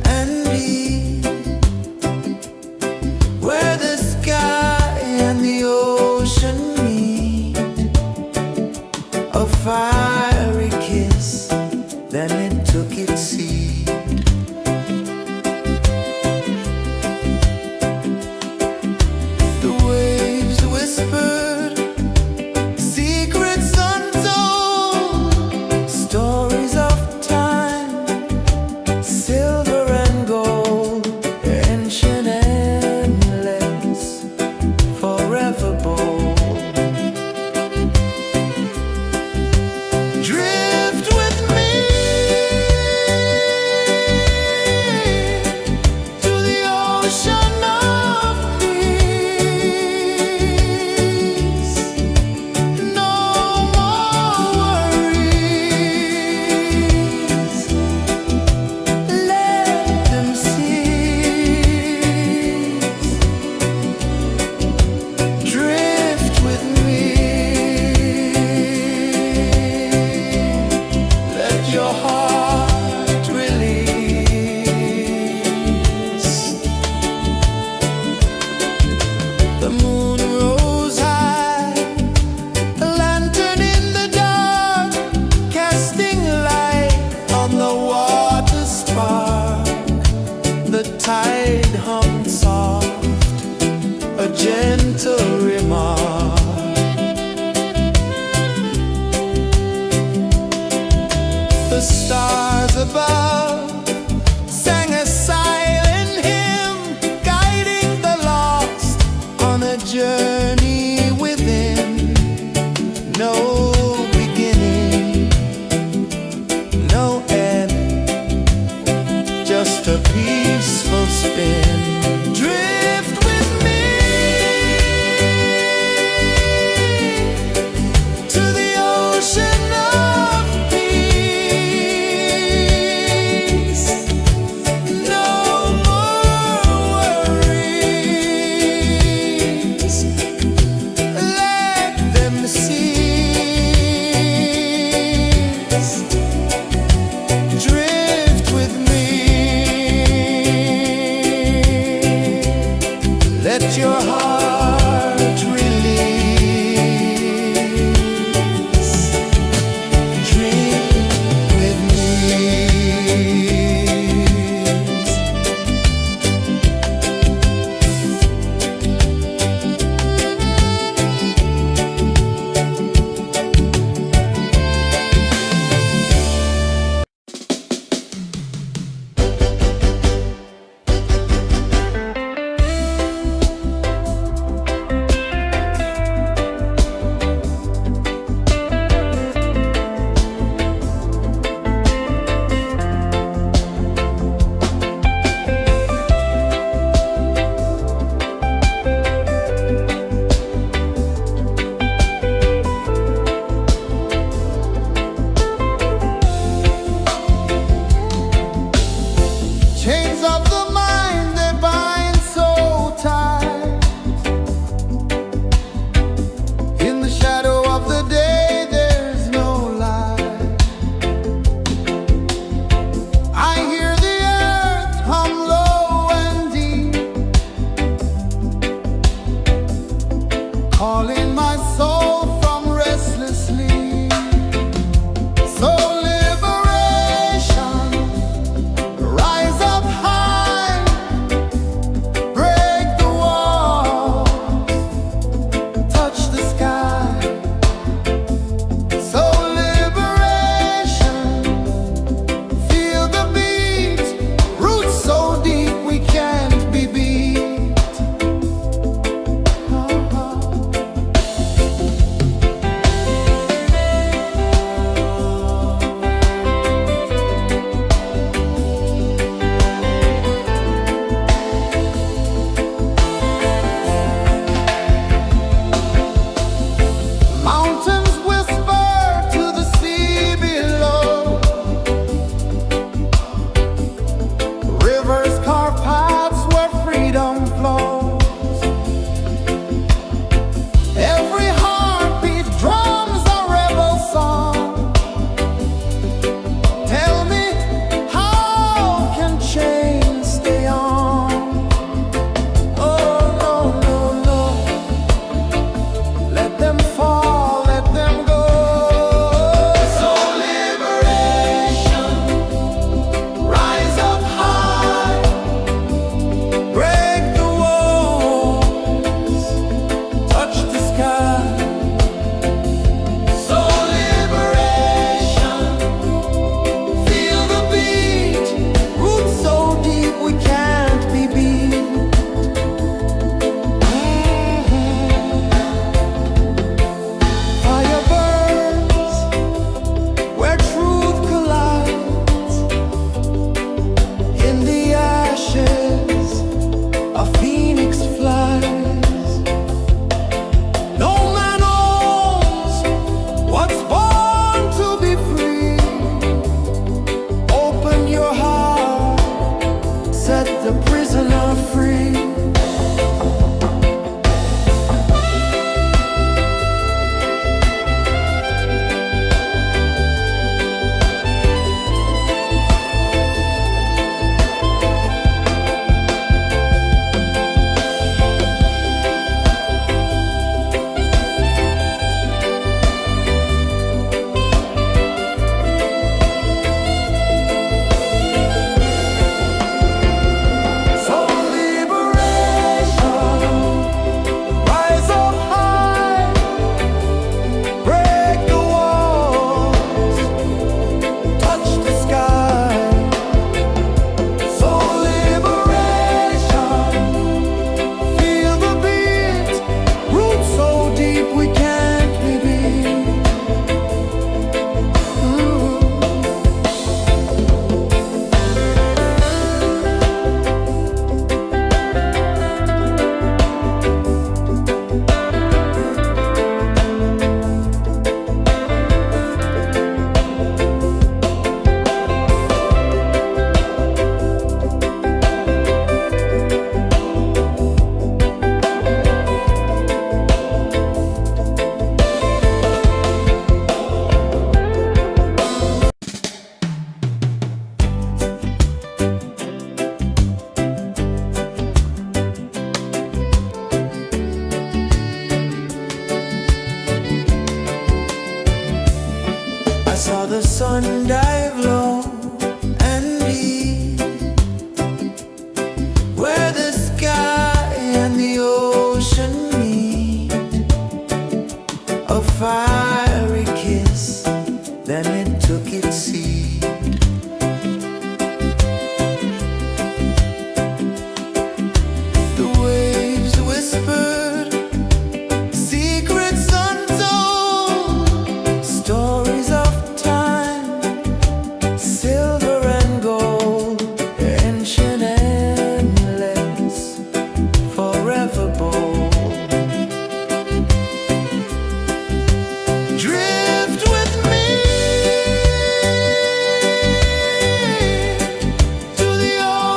and deep, where the sky and the ocean meet. A fiery kiss, then it took its seed. The waves whispered secrets untold, stories of time, silver and gold, ancient, endless, forever bold. Drift with me to the ocean of peace. No more worries, let them cease. Drift with me, let your heart release. The moon rose high, a lantern in the dark, casting light on the water spark. The tide hummed soft, a gentle remark. The stars above sang a silent hymn, guiding the lost on a journey within. No beginning, no end, just a peaceful spin. Drift with me to the ocean of peace. No more worries, let them cease. Drift with me.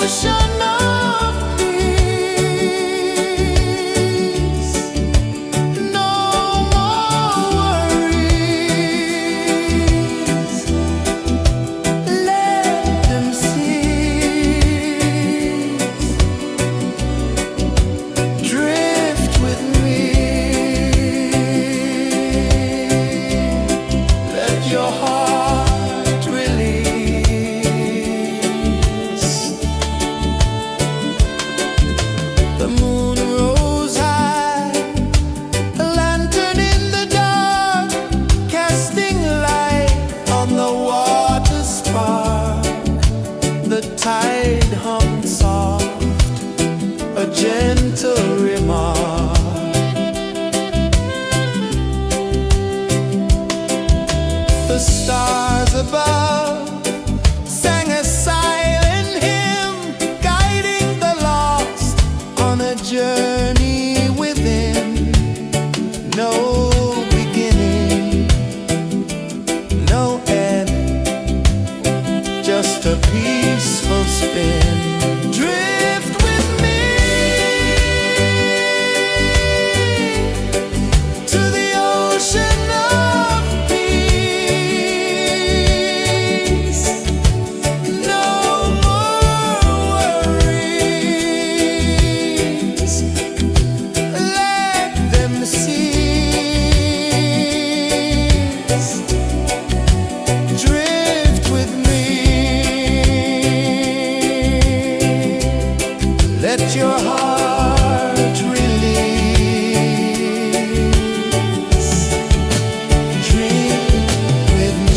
ocean of peace. No more worries. Let them cease. Drift with me. Let your heart release. The moon rose high, a lantern in the dark, casting light on the water spark. The tide hummed soft, a gentle remark. The stars above sang a silent hymn, guiding the lost on a journey within. No beginning, no end, just a peaceful spin. Drift with me to the ocean of peace. No more worries. Let them cease. Drift with me. Let your heart release. Dream with me.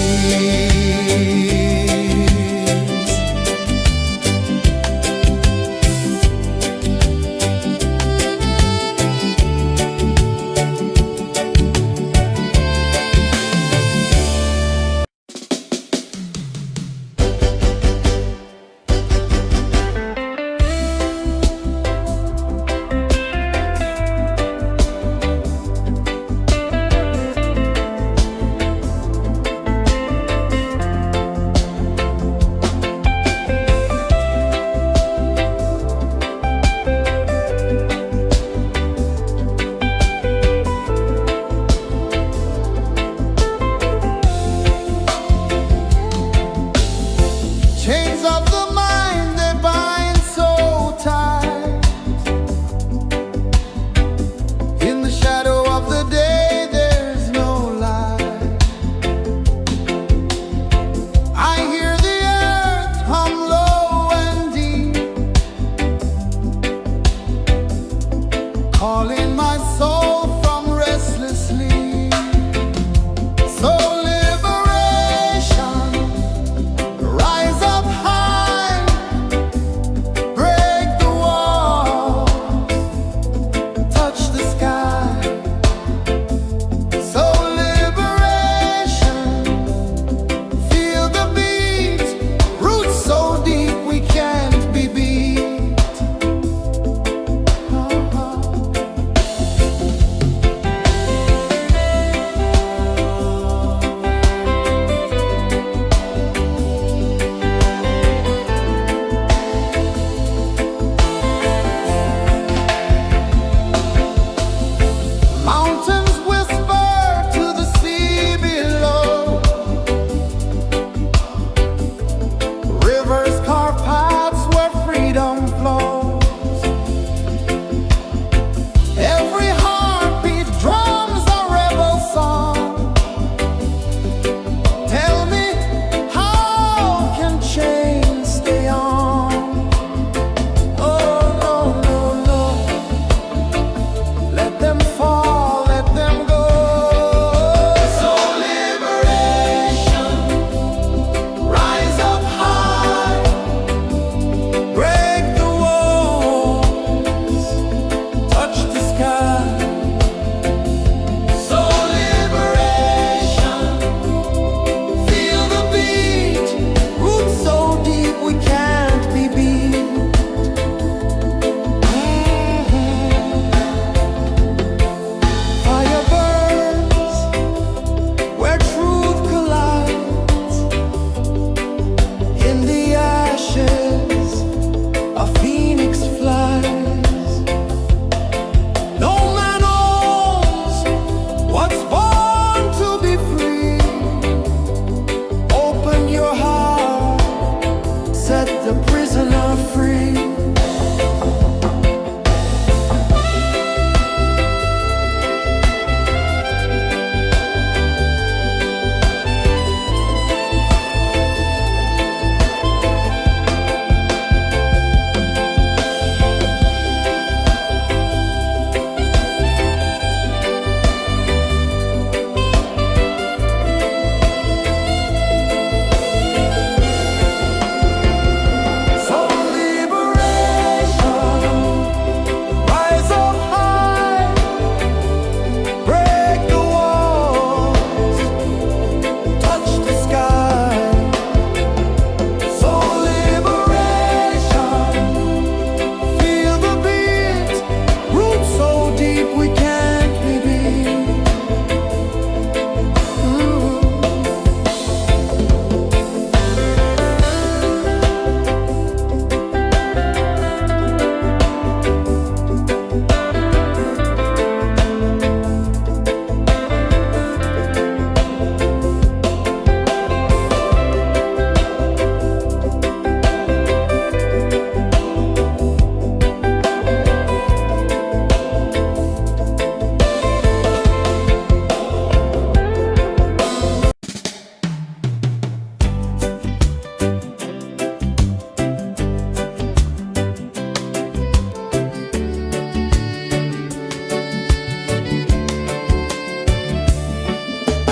a prisoner free.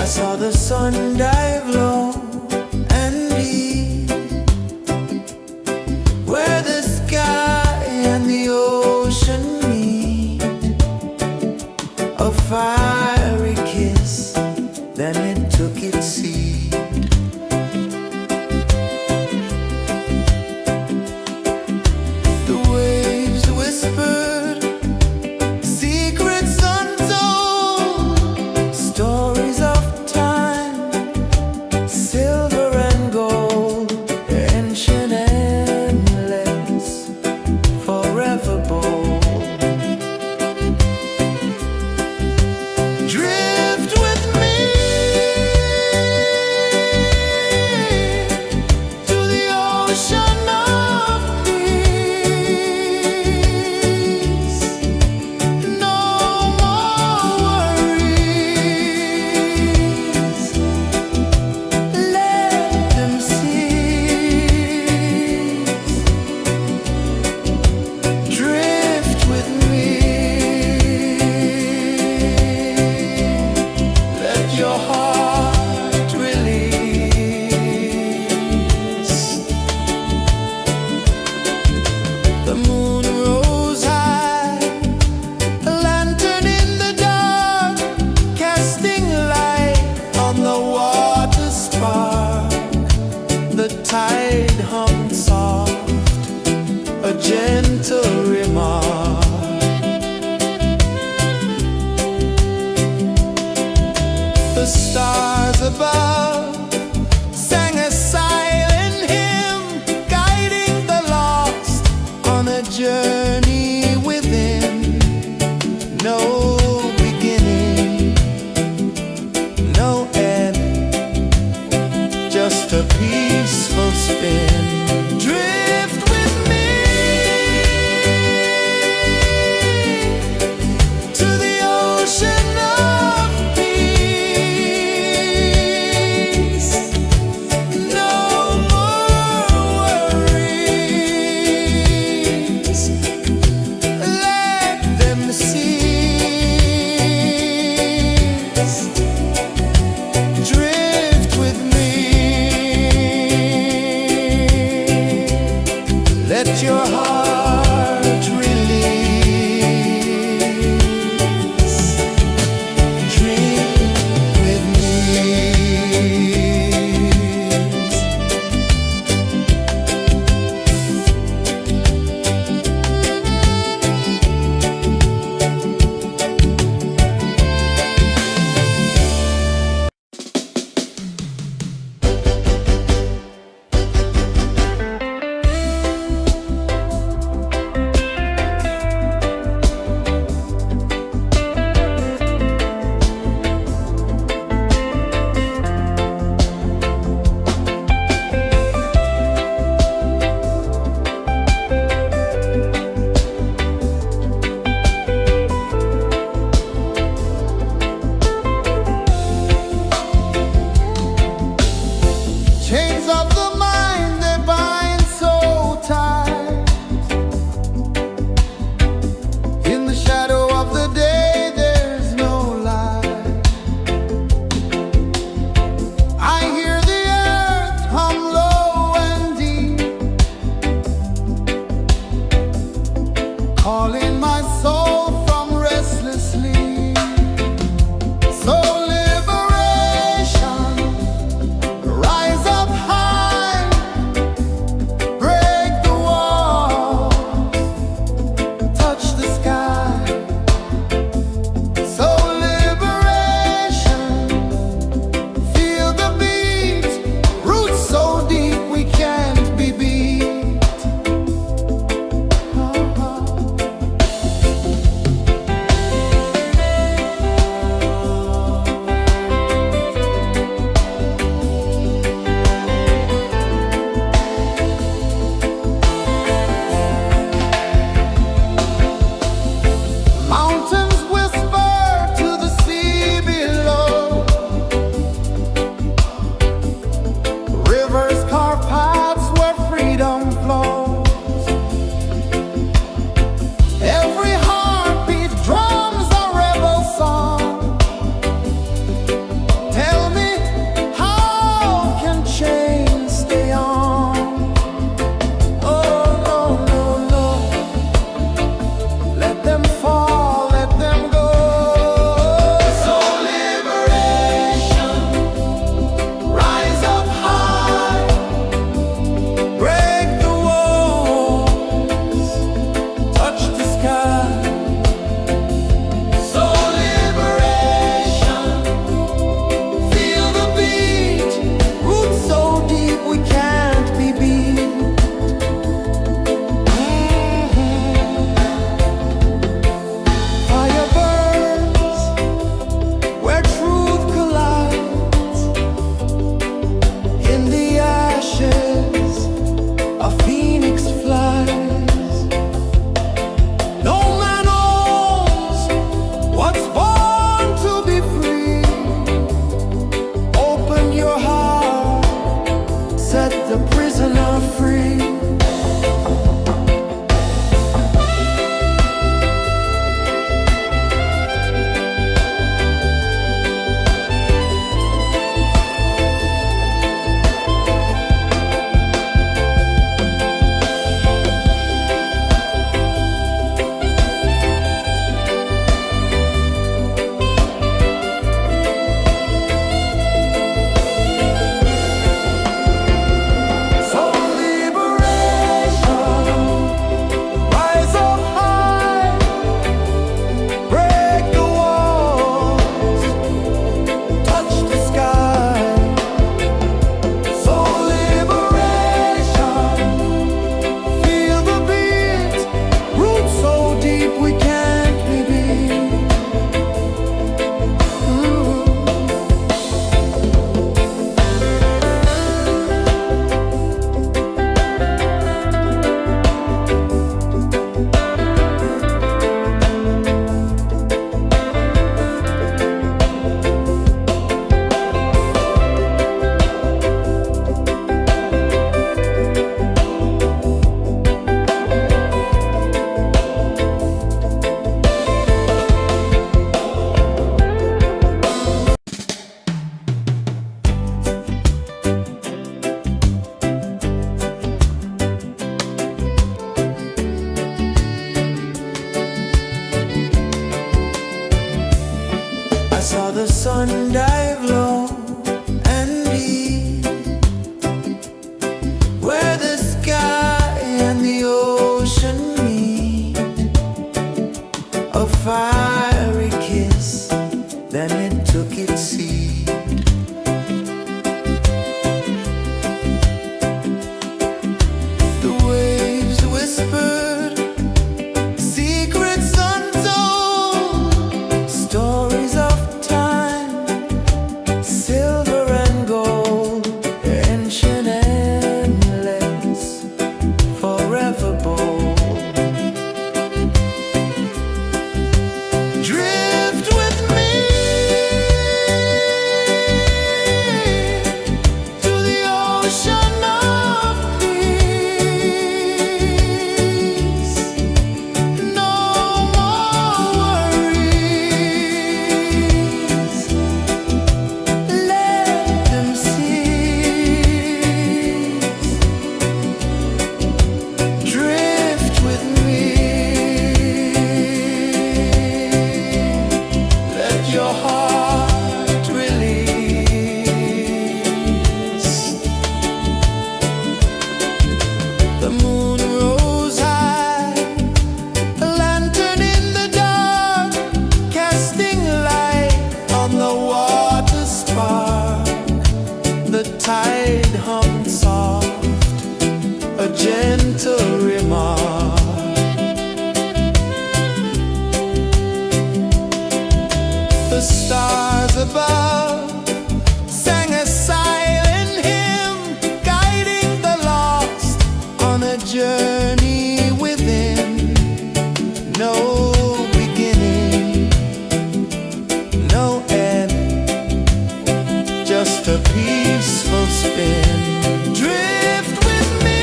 Saw the sun dive low and deep, where the sky and the ocean meet. A fiery kiss, then it took its seat. The waves whispered secrets untold, stories of silver and gold, ancient, endless, forever bold. Drift with me to the ocean of peace. No more worries. Drift with me. Let your heart release. The moon rose high, a lantern in the dark, casting light on the water spark. The tide hummed soft, a gentle remark. The stars above sang a silent hymn, guiding the lost on a journey within. No beginning, no end, just a peaceful spin. Drift with me to the ocean of peace. No more worries. Let them cease. Drift with me. Let your heart release. Drift with me. my soul from restless sleep. So liberation, rise up high, break the walls, touch the sky. So liberation, feel the beat, roots so deep we can't be beat. Mountains whisper to the sea below. Rivers carve paths where freedom flows. Every heartbeat drums a rebel song. Tell me, how can chains stay on? Oh, no, no, no. Let them fall, let them go. So liberation, rise up high, break the walls, touch the sky. So liberation, feel the beat, roots so deep we can't be beat. Fire burns where truth collides. In the ashes, a phoenix flies. No man owns what's born to be free. Open your heart, set the prisoner free. So liberation, rise up high, break the walls, touch the sky. So liberation, feel the beat, roots so deep we can't be beat. I saw the sun dive low and deep, where the sky and the ocean meet. A fiery kiss, then it took its seed. The waves whispered secrets untold, stories of time gentle remark. The stars above sang a silent hymn, guiding the lost on a journey within. No beginning, no end, just a peaceful spin. Drift with me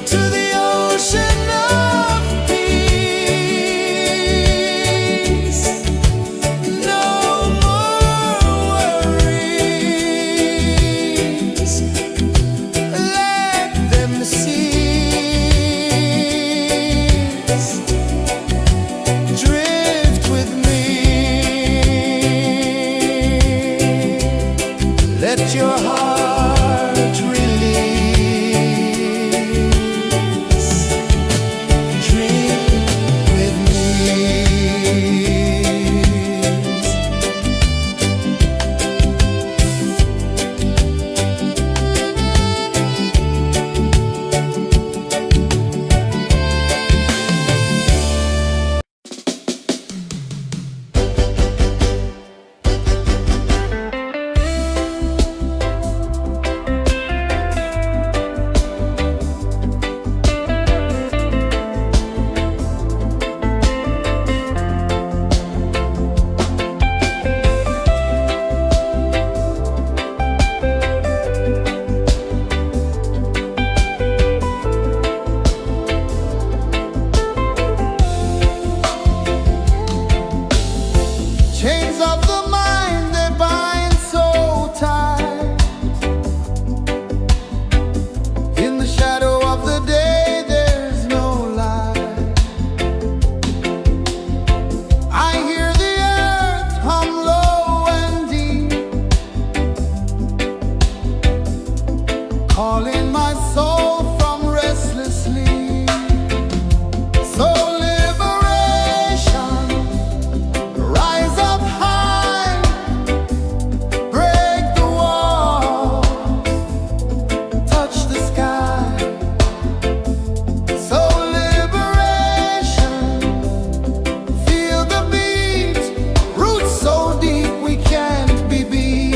to the ocean of peace. No more worries, let them cease. Drift with me, let your heart release. Dream with me. Chains of the mind, they bind so tight. In the shadow of the day, there's no light. I hear the earth hum low and deep, calling my soul from restless sleep. So liberation, rise up high, break the walls, touch the sky. So liberation, feel the beat, roots so deep we can't be beat.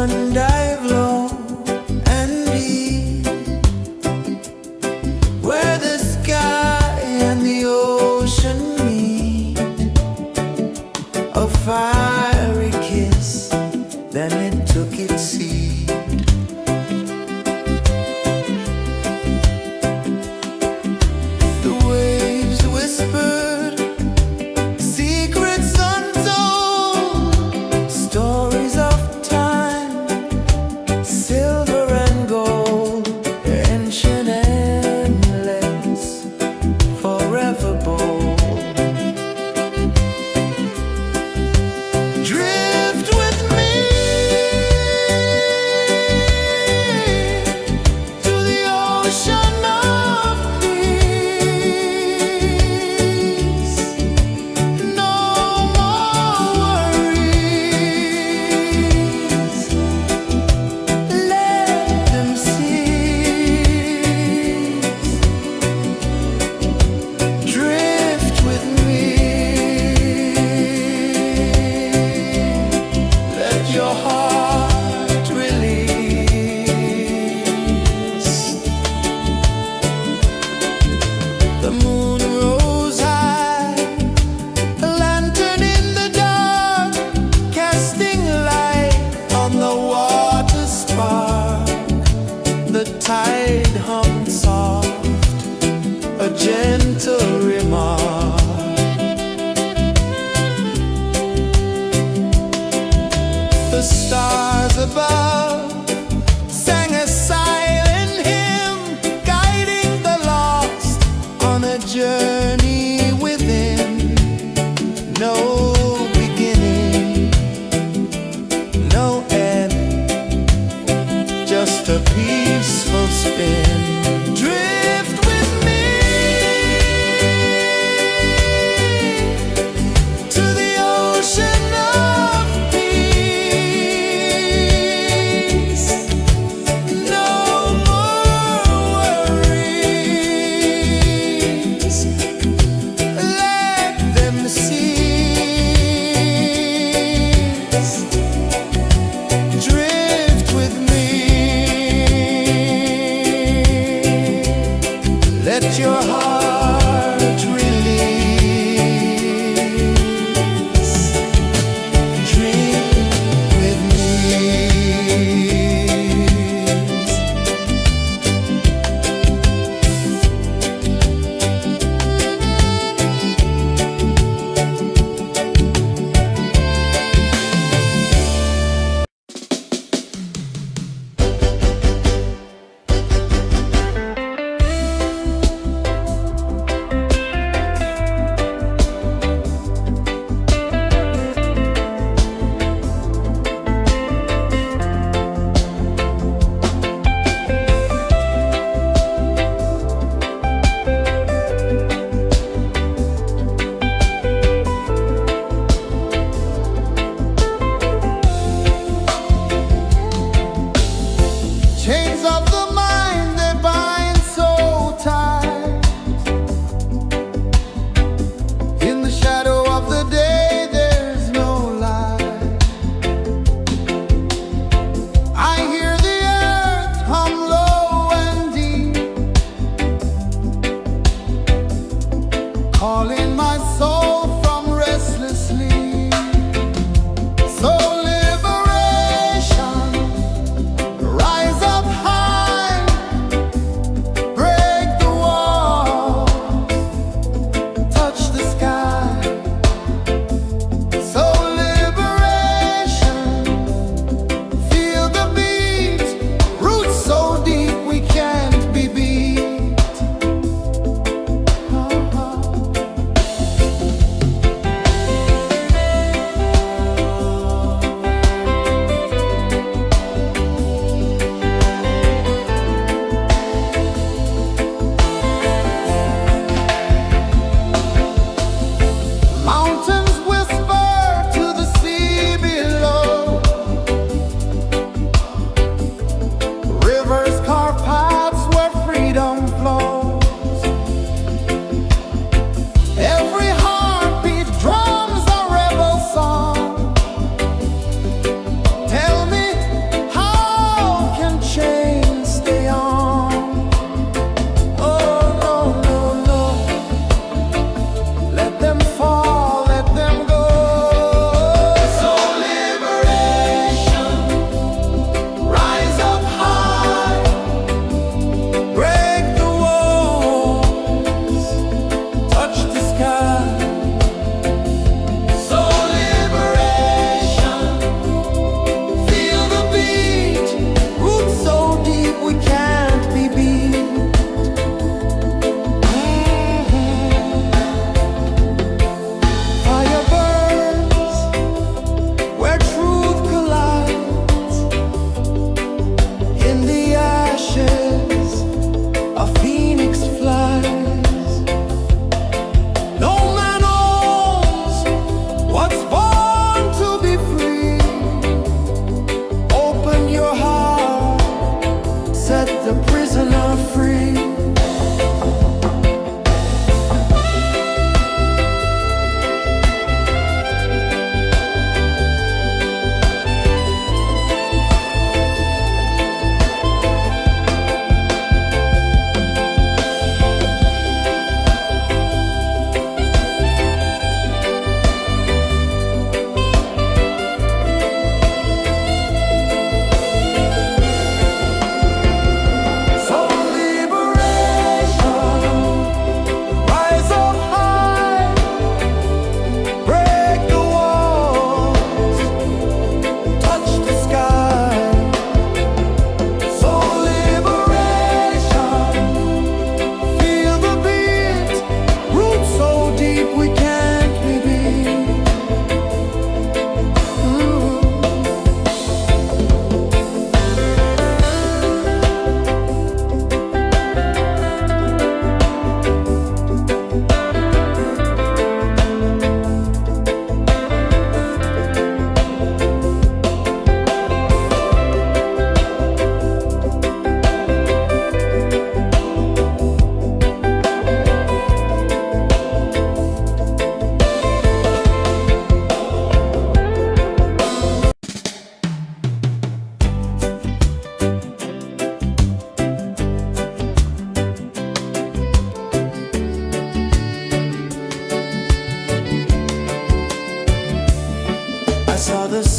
sun dive low and deep, where the sky and the ocean meet. A fiery kiss, then it took its seat. The waves whispered secrets untold, stories of time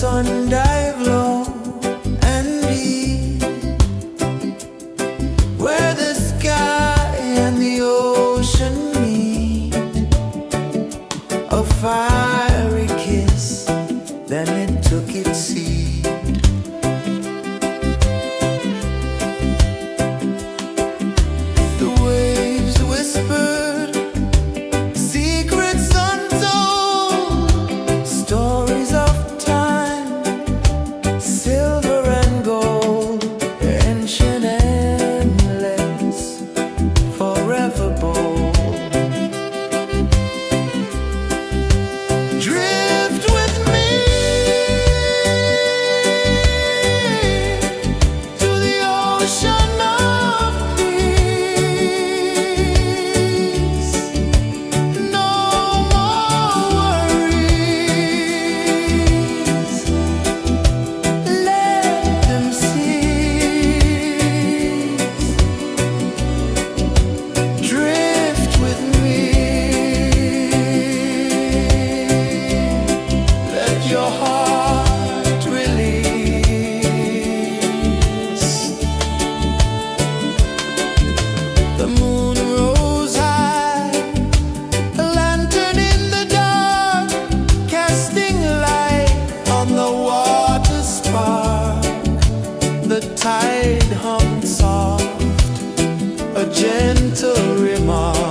sun dive low and deep, where the sky and the ocean meet, a fiery kiss, then it took its seat. The waves whispered secrets untold, stories of time, silver and gold, ancient, endless, forever bold. Drift with me to the ocean of peace. No more worries, let them cease. Drift with me, let your heart release. The moon rose high, a lantern in the dark, casting light on the water spark. The tide hummed soft, a gentle remark.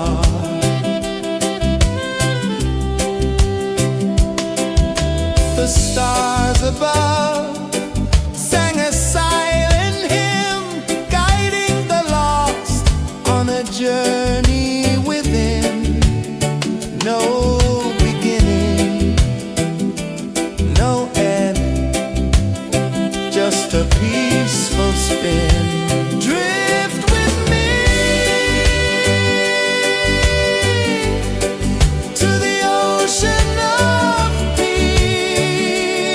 The stars above sang a silent hymn, guiding the lost on a journey within. No beginning, no end, just a peaceful spin. Drift with me to the ocean of peace.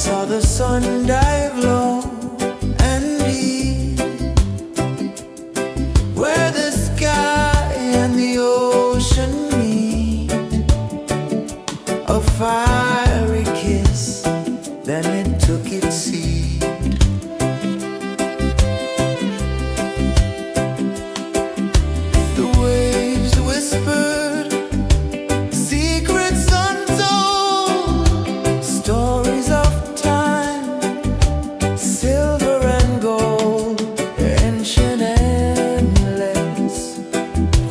saw the sun dive low and deep, where the sky and the ocean meet. A fiery kiss, then it took its seat. The waves whispered secrets untold, stories of time, silver and gold, ancient, endless,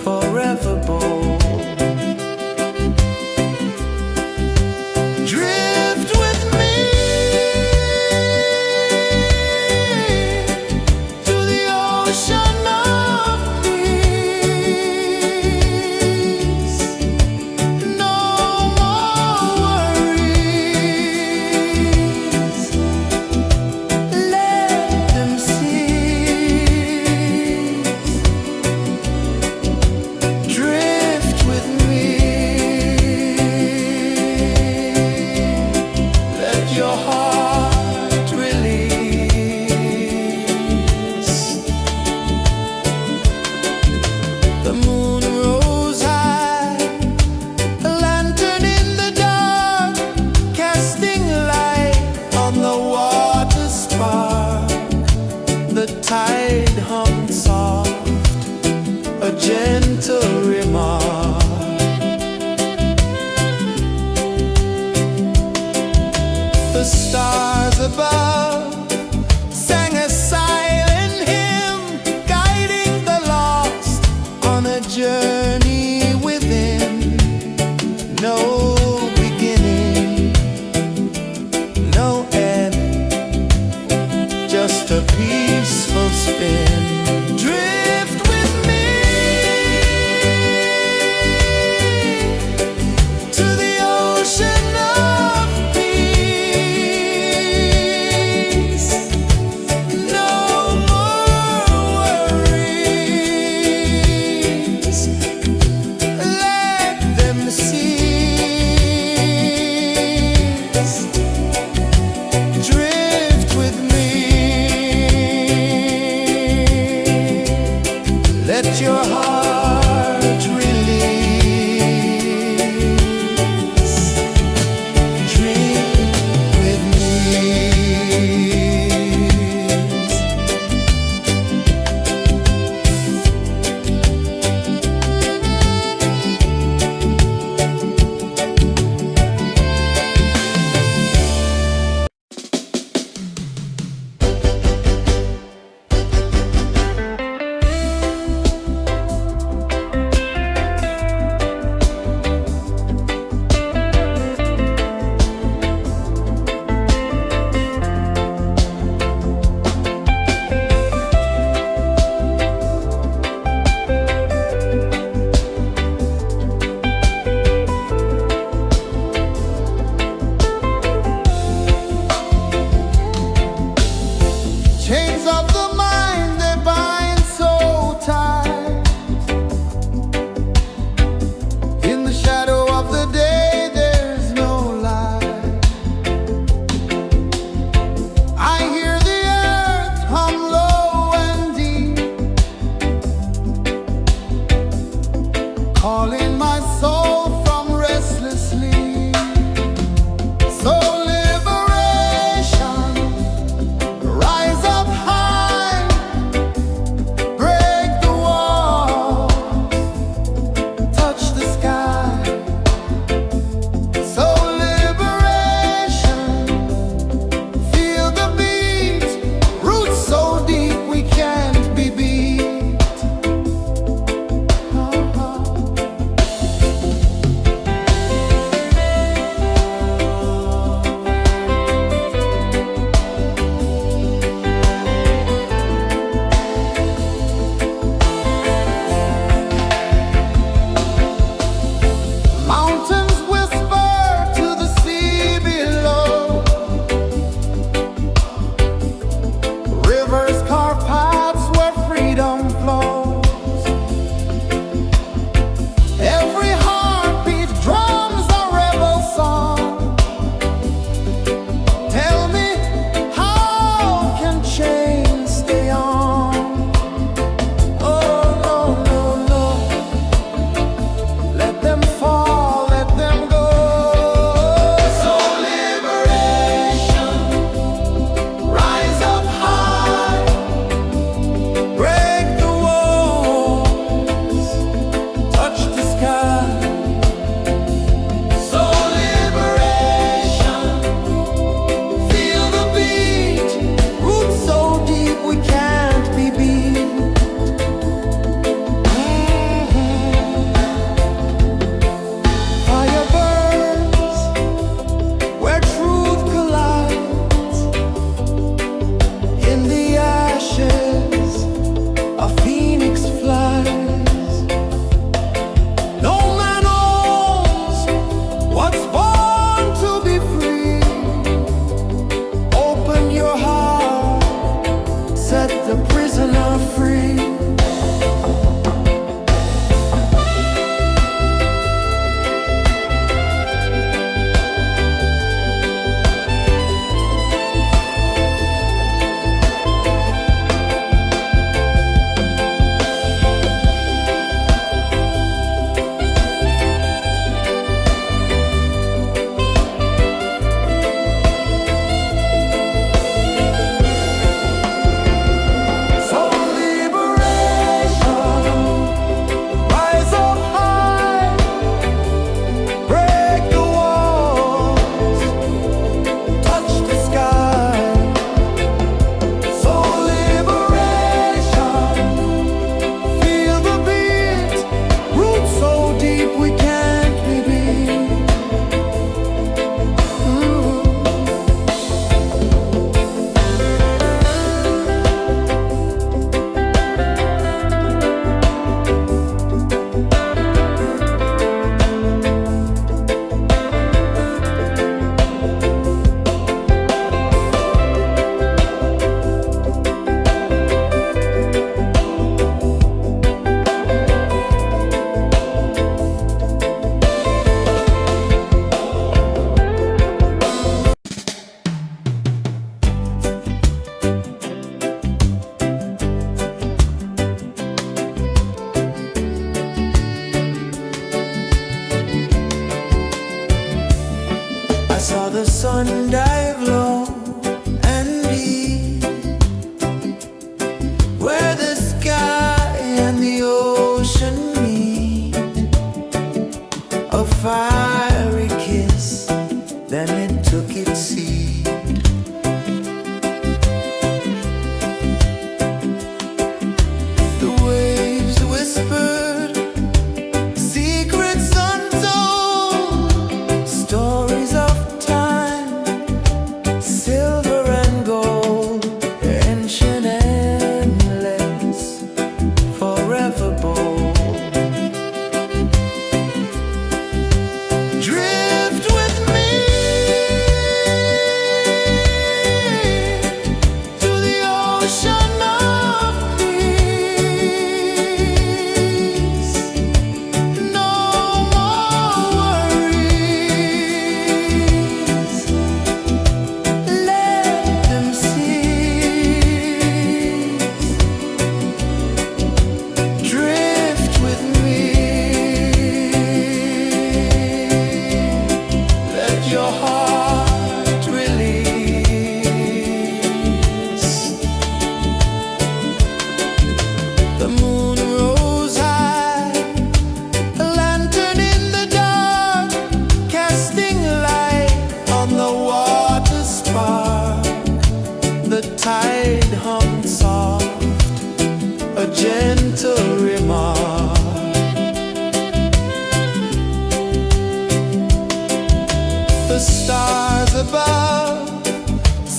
forever bold. Drift with me to the ocean of peace. No more worries, let them cease. Drift with me, let your heart release. The moon rose high, a lantern in the dark, casting light on the water spark. The tide hummed soft, a gentle remark. The stars above sang a silent hymn, guiding the lost on a journey within. No beginning, no end, just a peaceful spin. Drift with me to the ocean of peace. No more worries, let them cease. Drift with me.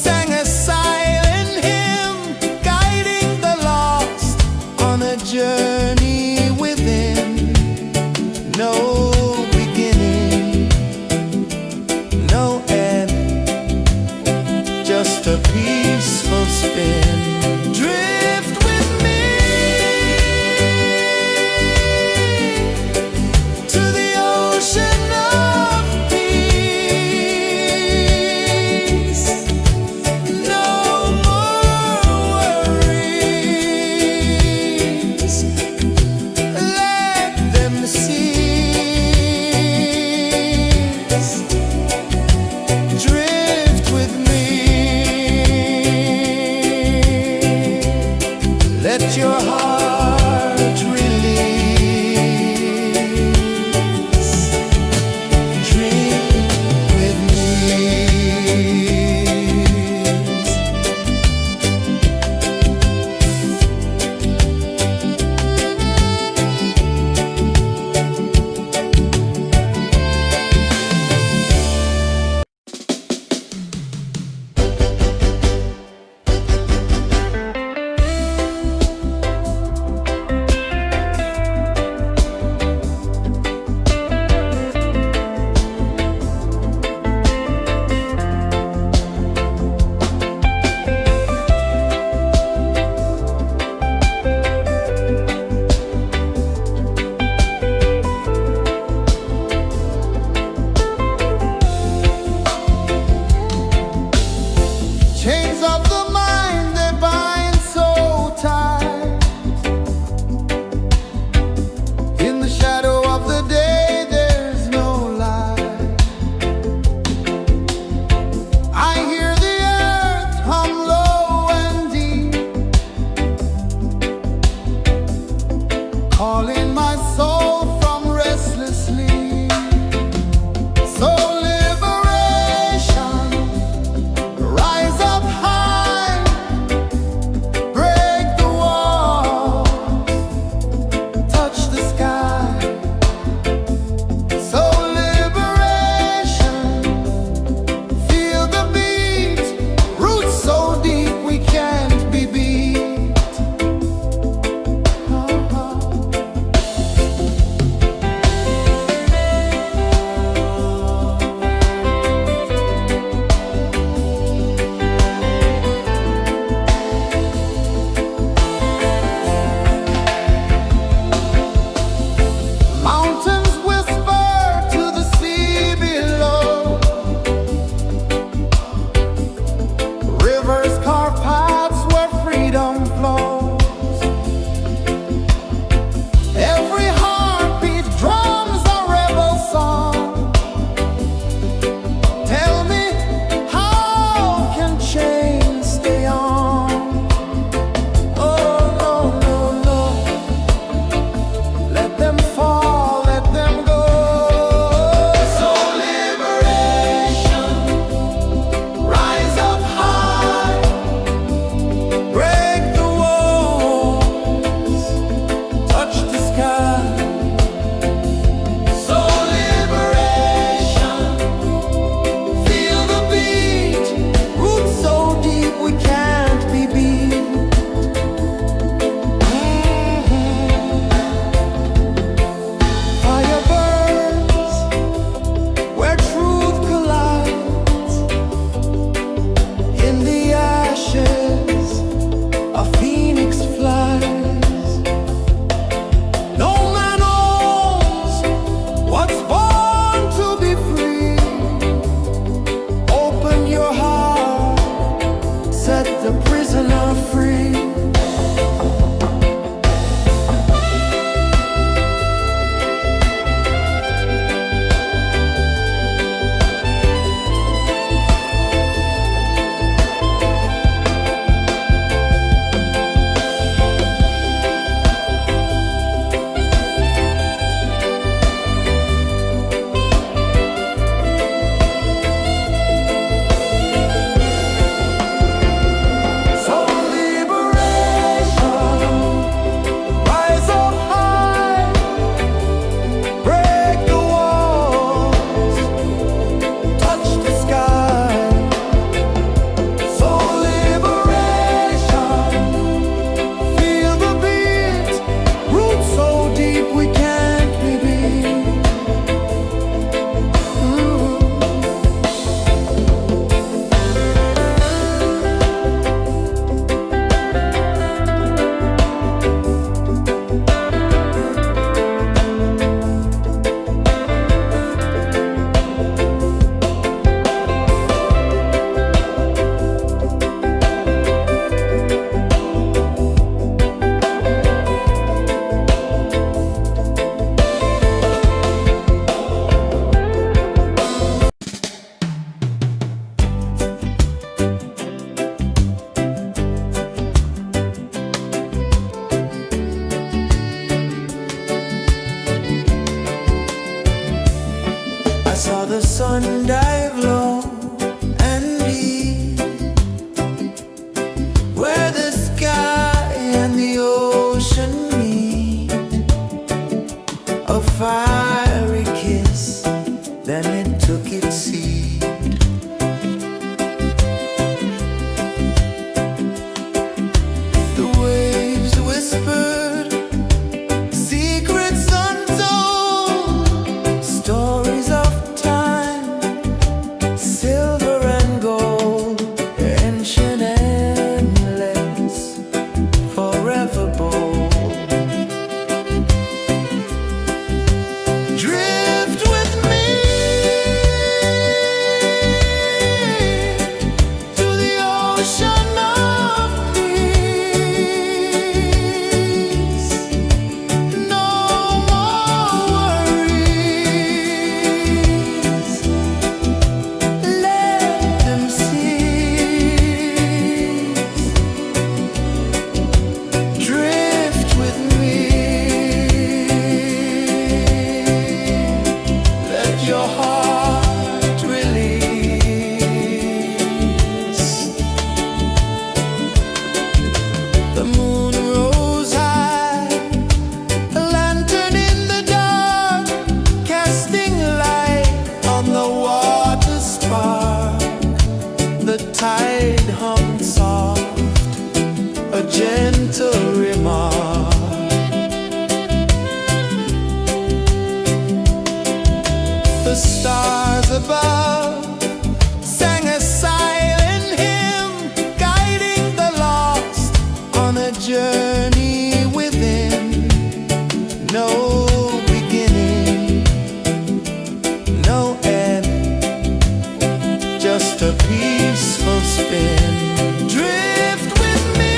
sang a silent hymn, guiding the lost on a journey within. No beginning, no end, just a peaceful spin. Drift with me to the ocean of peace. No more worries, let them cease. Drift with me, let your heart release. Dream with me. Chains of the mind, they bind so tight. In the shadow of the day, there's no light. I hear the earth hum low and deep, calling my soul from restless sleep. So liberation, rise up high. ocean of peace. No more worries. Let them cease. Drift with me. Let your heart release. The moon rose high, a lantern in the dark, casting light on the water spark. The tide hummed soft, a gentle remark. The stars above sang a silent hymn, guiding the lost on a journey within. No beginning, no end, just a peaceful spin. Drift with me.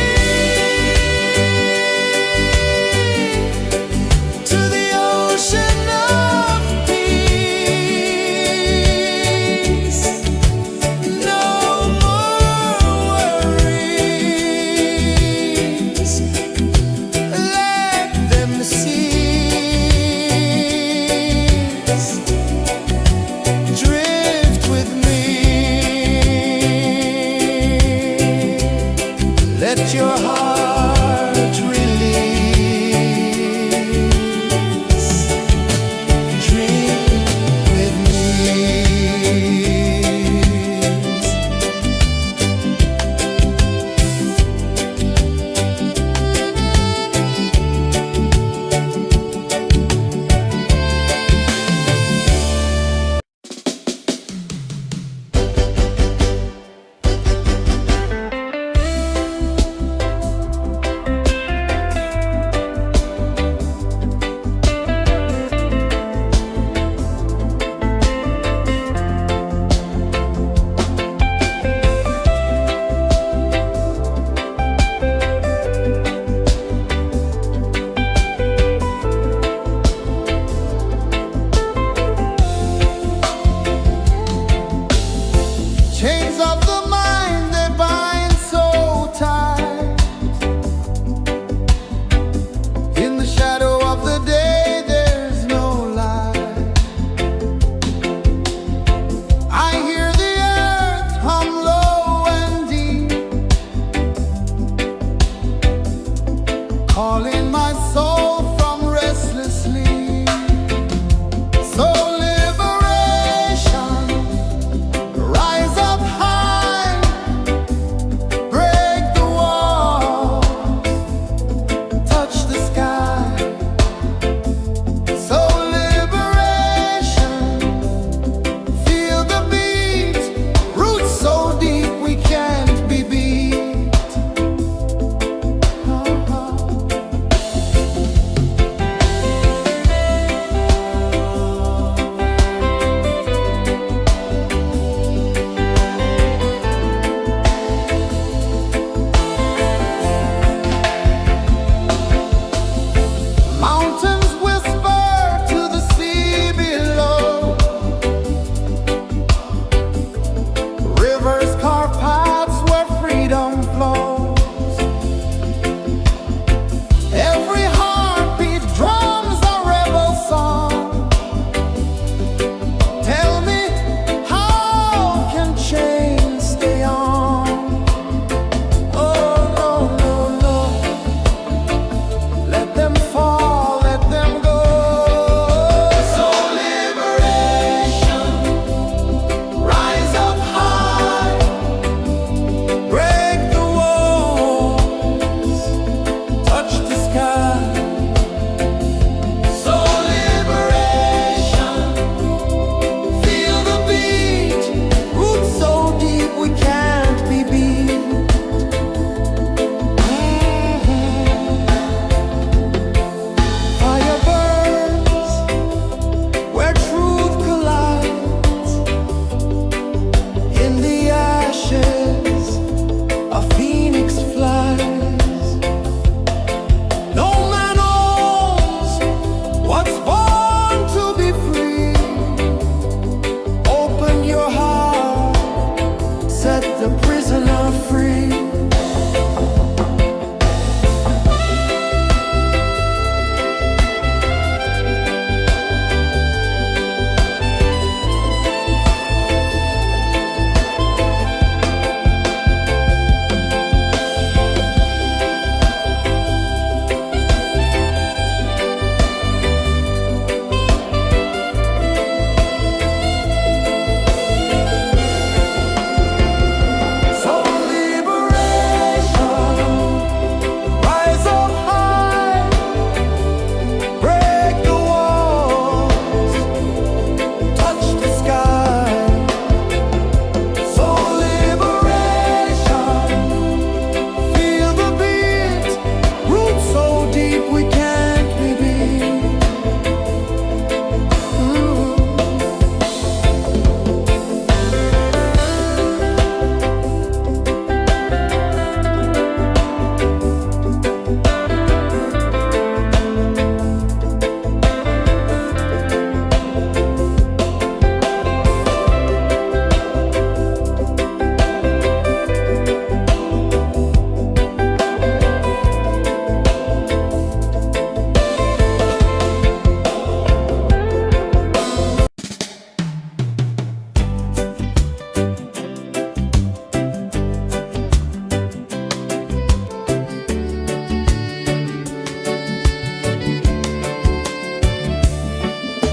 prison or free.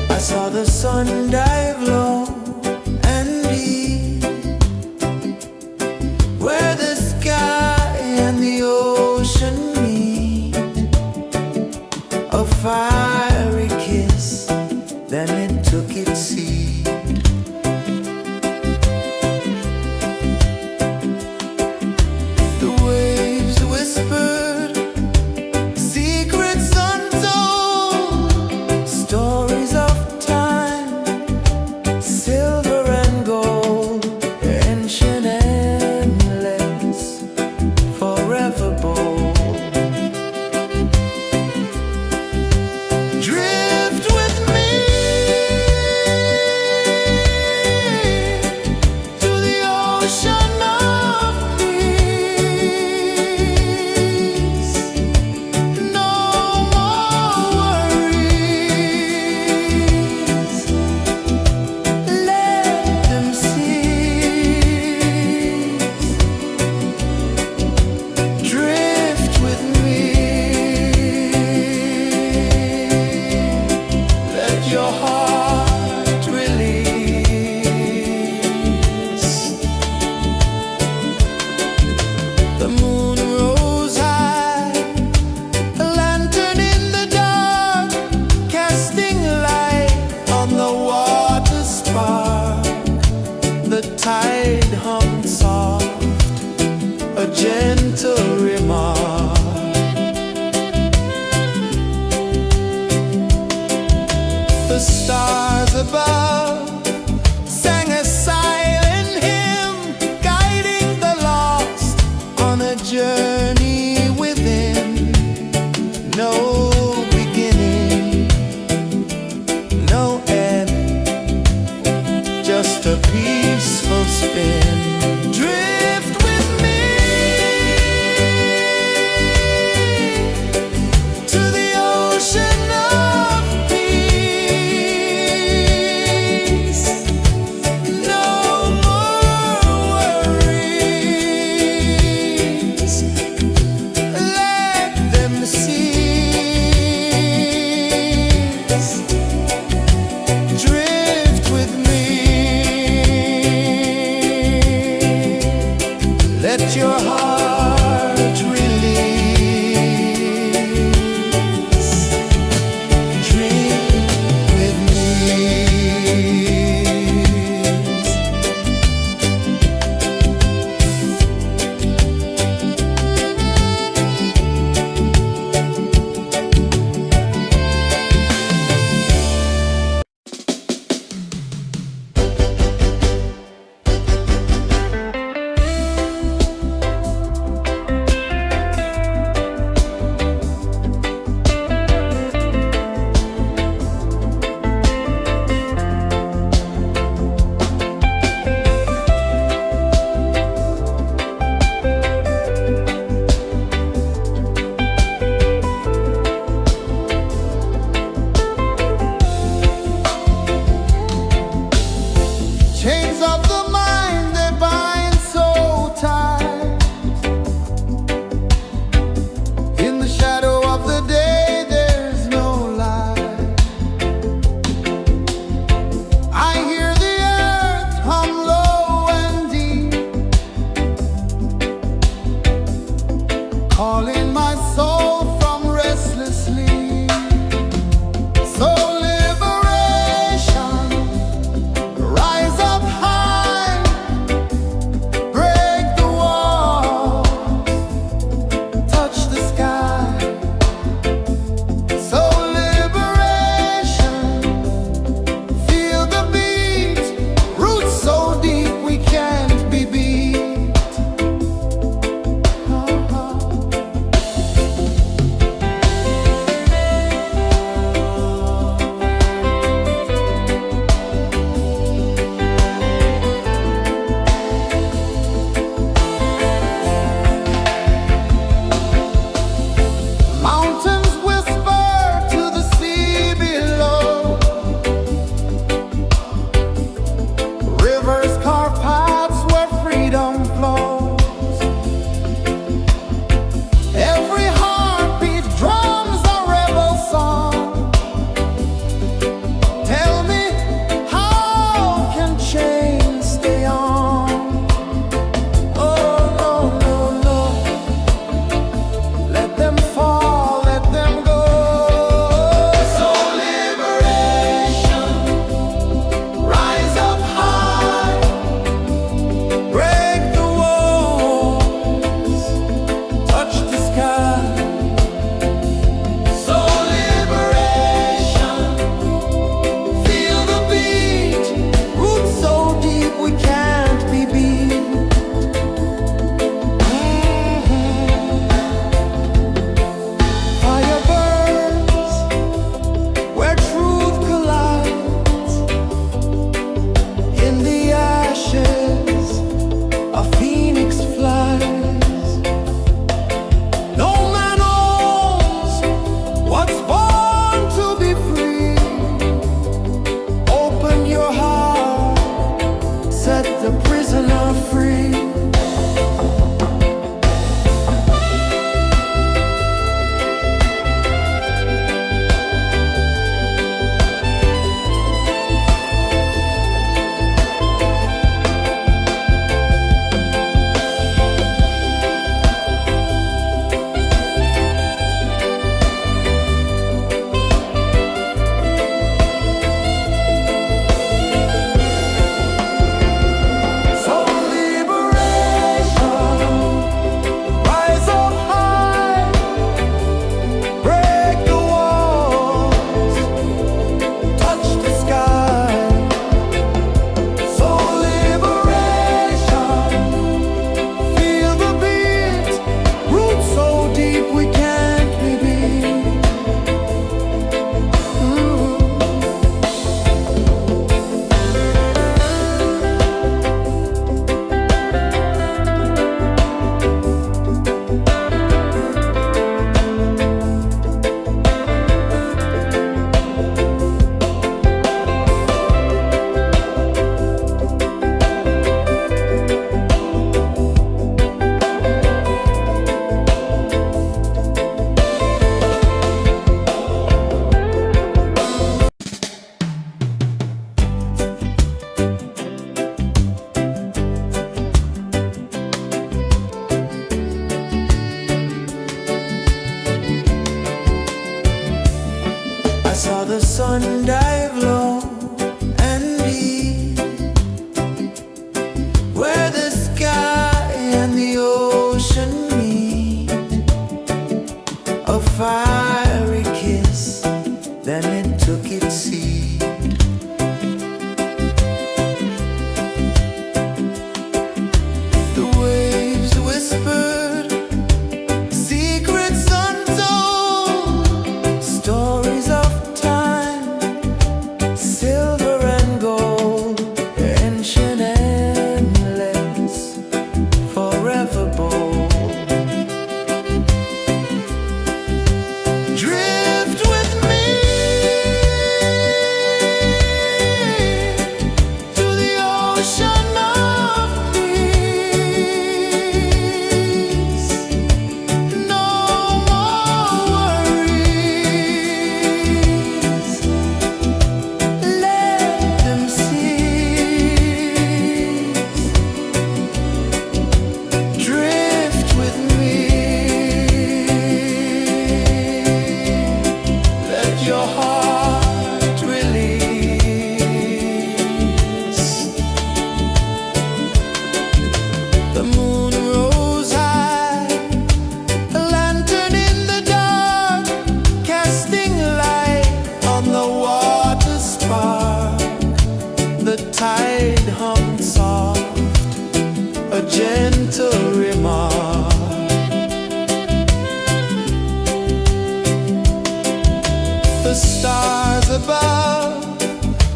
I saw the sun dive low and deep, where the sky and the ocean meet. A fiery kiss, then it took its seat. The waves whispered secrets untold, stories of silver and gold, ancient, endless, forever bold. Drift with me to the ocean of peace. No more worries. Drift with me. Let your heart release. The moon rose high, a lantern in the dark, casting light on the water spark. The tide hummed soft, a gentle remark. The stars above sang a silent hymn, guiding the lost on a journey within. No beginning, no end, just a peaceful spin. Drift with me to the ocean of peace. No more worries. Let them cease. Drift with me. Let your heart release. Dream with me. one dive low and deep, where the sky and the ocean meet. A fiery kiss, then it took its seat. The waves whispered secrets untold, stories of time, silver and gold, ancient, endless, forever bold. Drift with me to the ocean of peace. No more worries, let them cease. Drift with me, let your heart release. The moon rose high, a lantern in the dark, casting light on the water spark. The tide hummed soft, a gentle remark. The stars above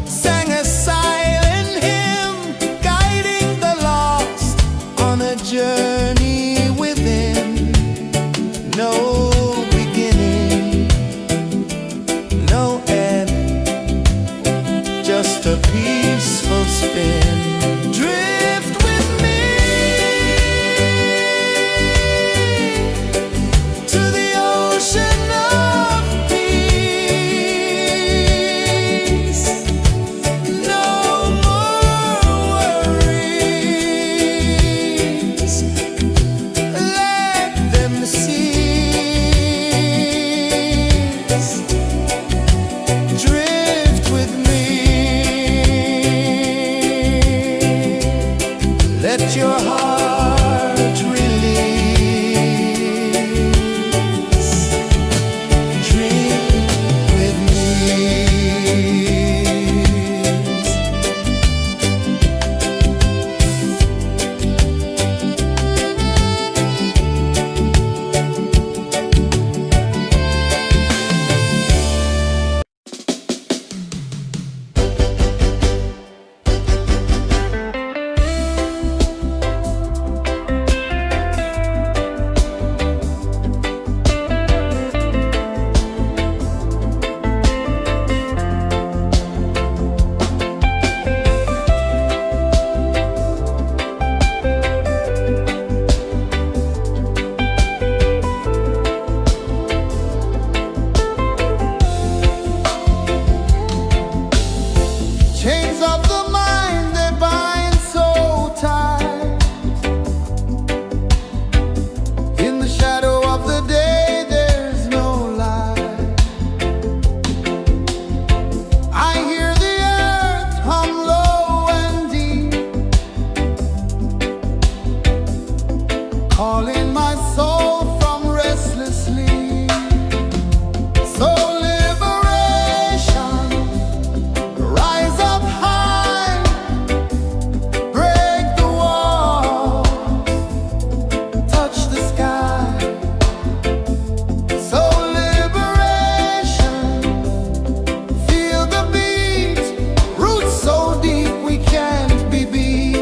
sang a silent hymn, guiding the lost on a journey within. No beginning, no end, just a peaceful spin. Drift with me to the ocean of peace. No more worries, let them cease. Drift with me, let your heart release. Dream with me. Chains of the mind, they bind so tight. In the shadow of the day, there's no light. I hear the earth hum low and deep, calling my soul from restless sleep. So liberation, rise up high, break the wall, touch the sky. So liberation, feel the beat, roots so deep we can't be beat.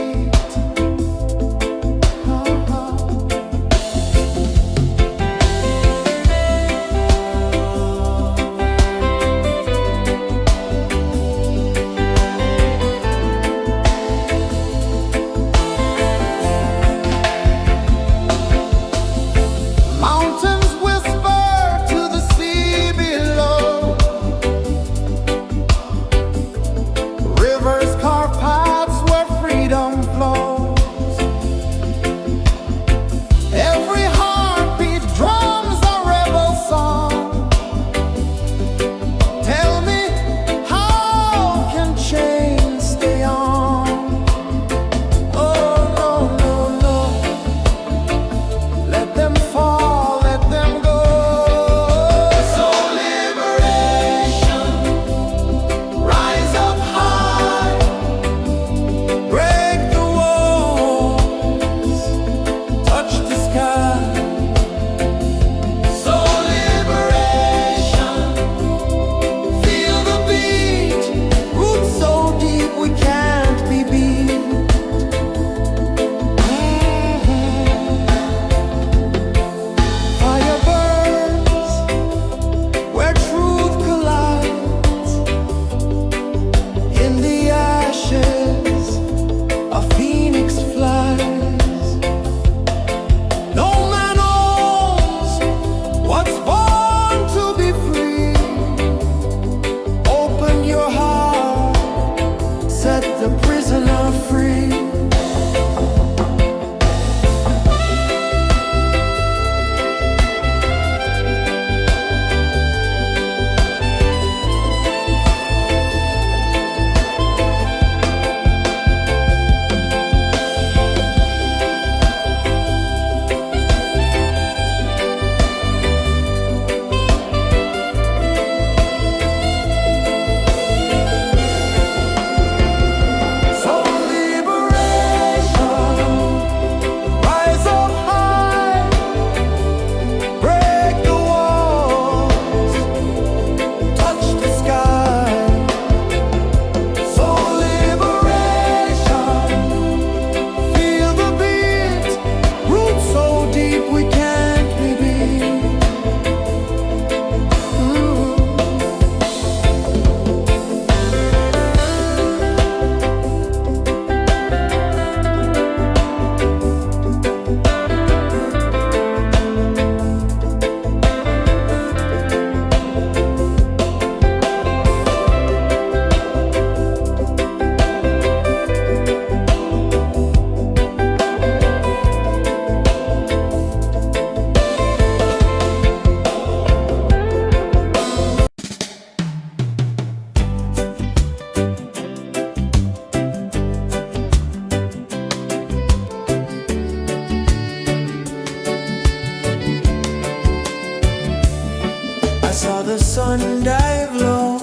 sun dive low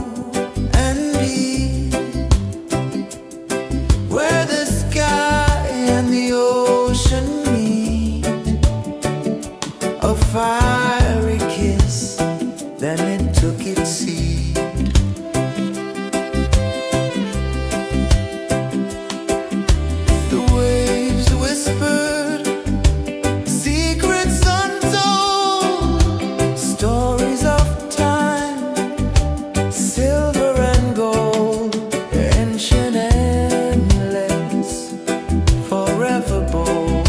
and deep, where the sky and the ocean meet, a fiery kiss, then it took its seed. The waves whispered secrets untold, stories of time, silver and gold, ancient, endless, forever bold.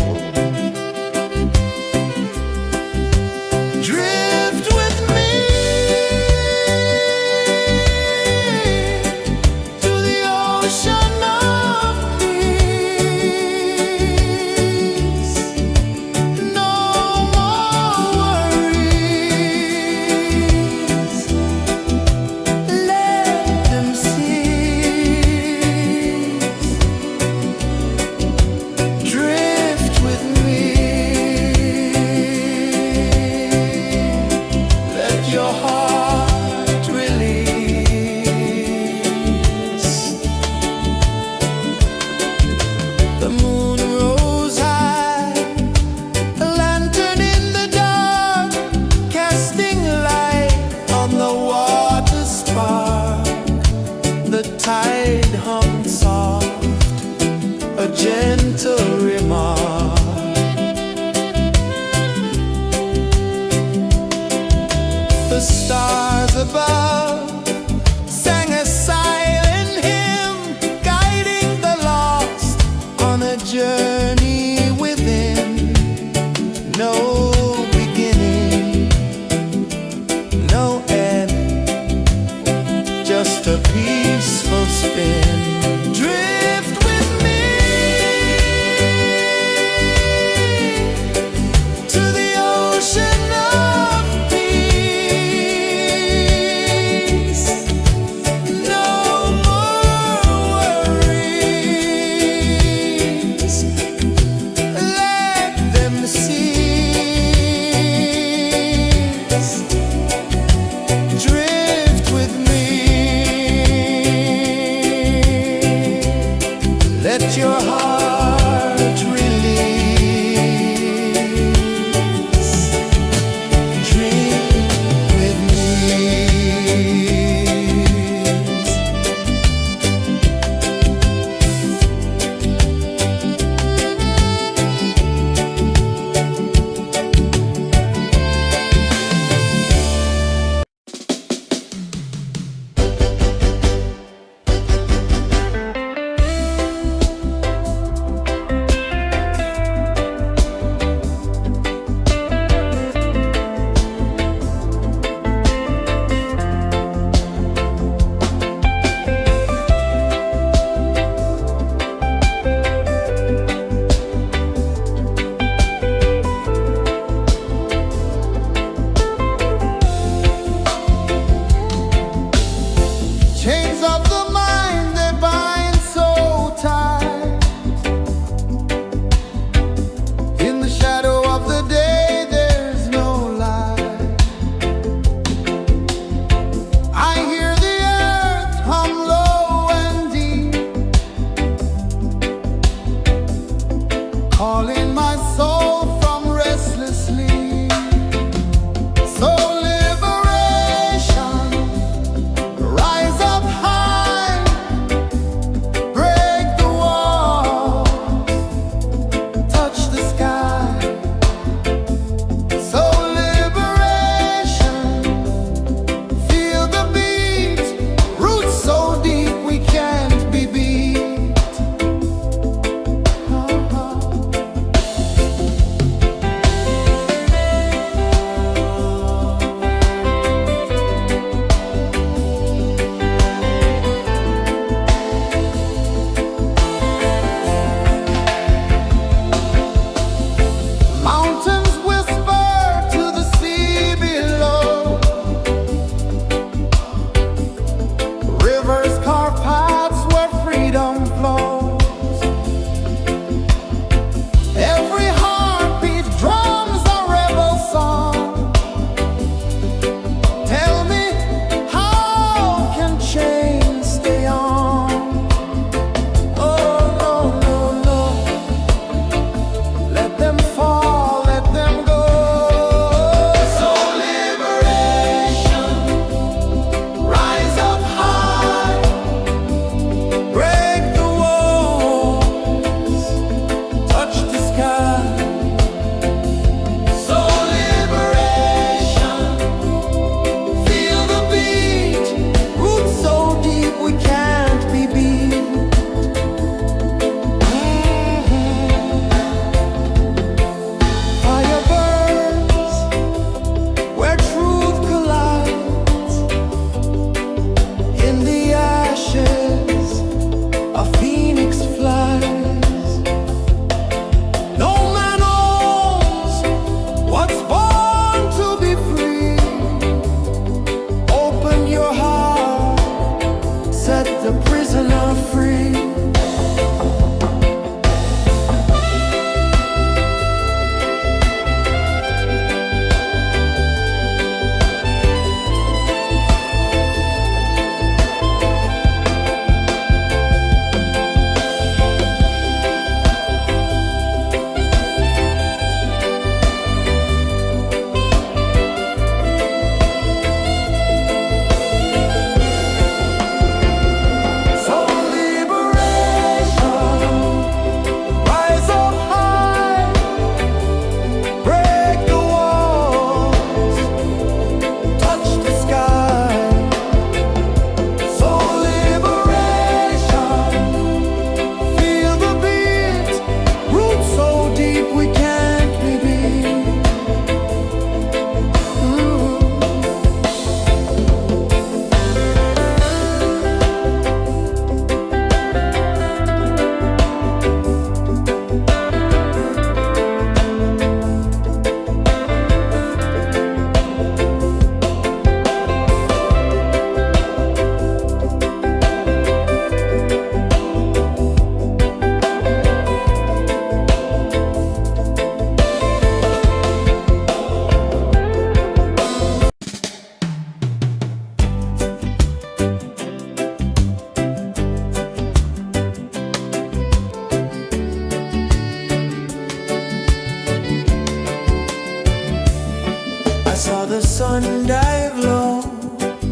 saw the sun dive low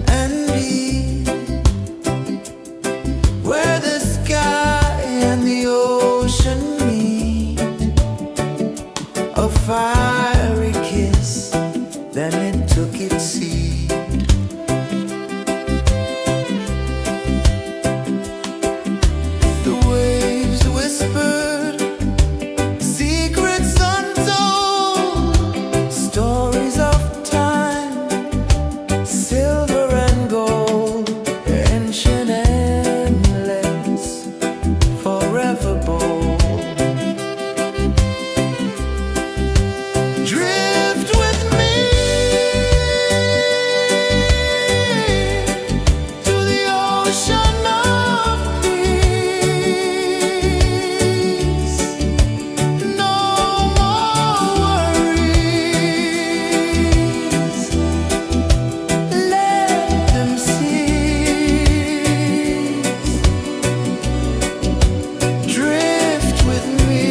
and deep, where the sky and the ocean meet. A fiery kiss, then it took its seat. The waves whispered secrets untold, stories of time, silver and gold, ancient, endless, forever bold. Drift with me to the ocean of peace. No more worries, let them cease. Drift with me,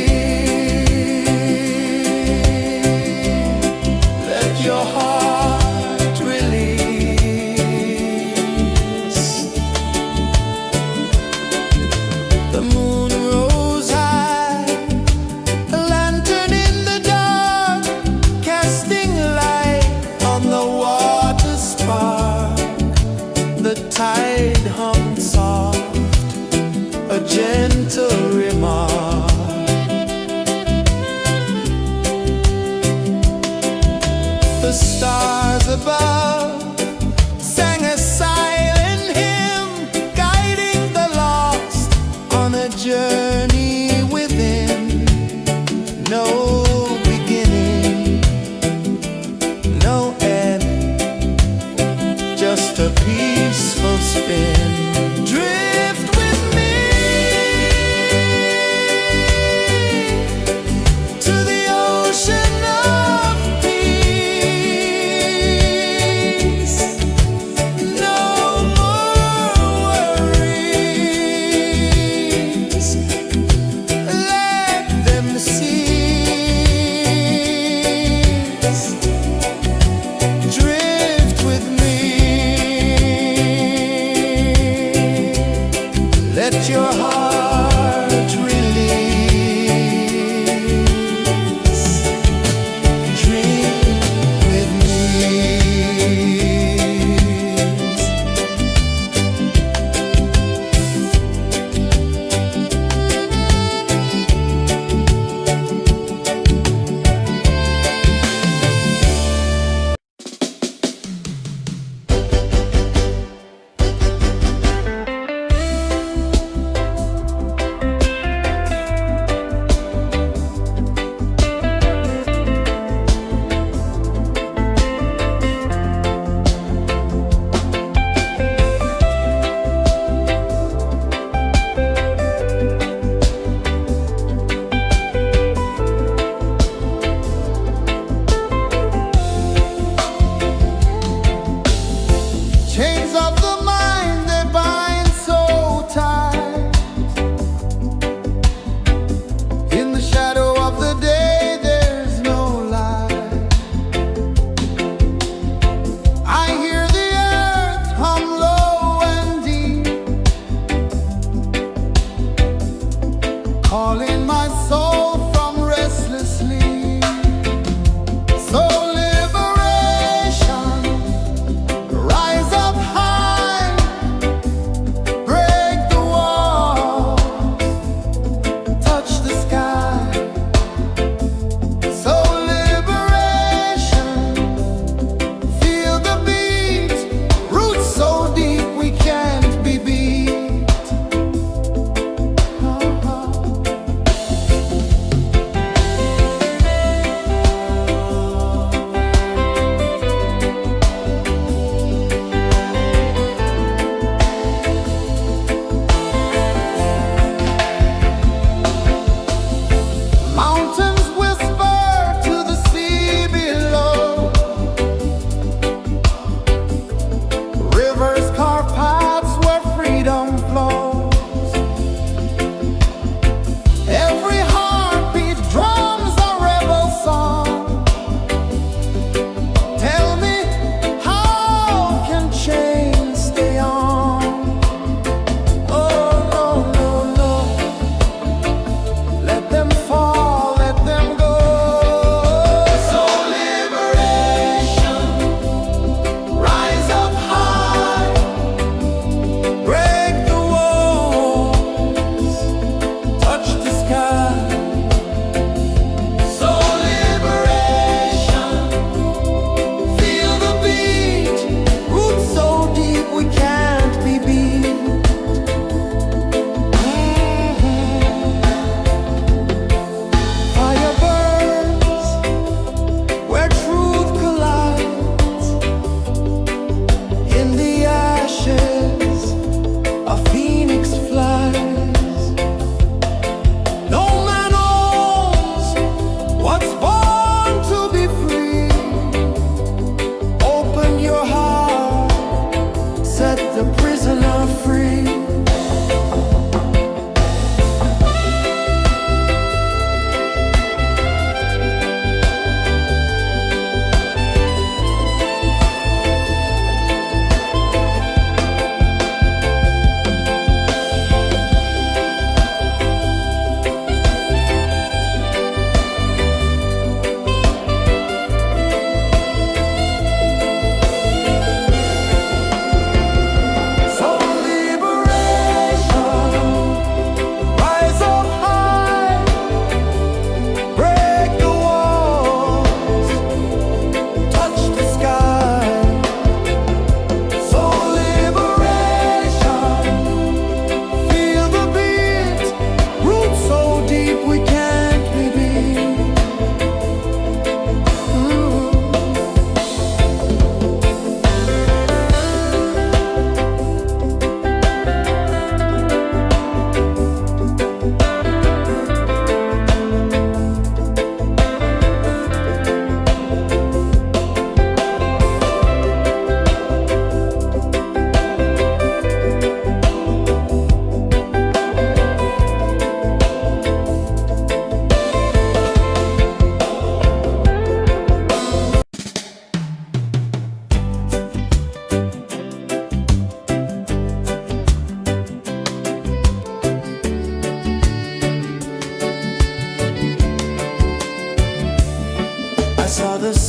let your heart release. The moon rose high, a lantern in the dark, casting light on the water spark. The tide hummed soft, a gentle remark. The stars above sang a silent hymn, guiding the lost on a journey within. No beginning, no end, just a peaceful spin. Drift with me to the ocean of peace.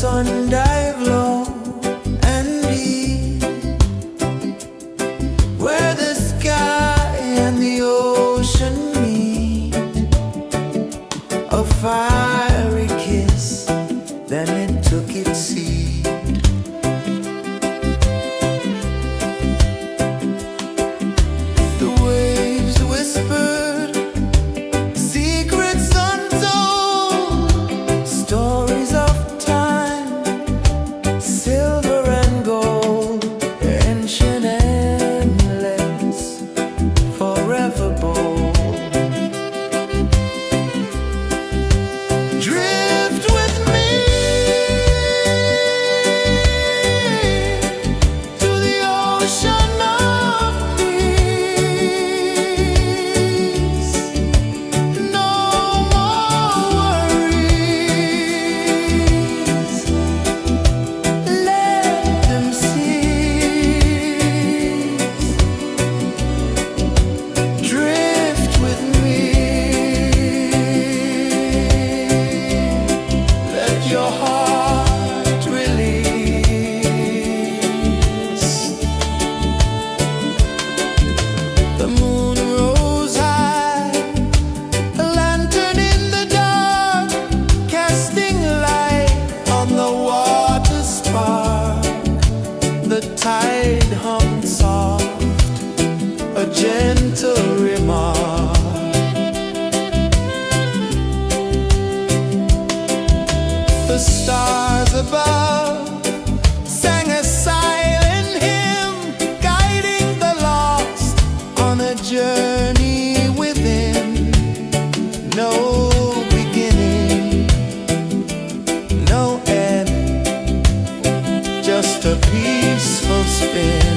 sun dive low and deep, where the sky and the ocean meet, a fiery kiss, then it took its seat. The waves whispered secrets untold, stories of time, silver and gold, ancient, endless, forever bold. Drift with me to the ocean of peace. No more worries, let them cease. Drift with me, let your heart release. The moon rose high, a lantern in the dark, casting light on the water spark. The tide hummed soft, a gentle remark. The stars above sang a silent hymn, guiding the lost on a journey within. No beginning, no end, just a peaceful spin.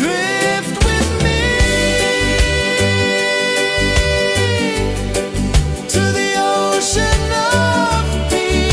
Drift with me to the ocean of peace.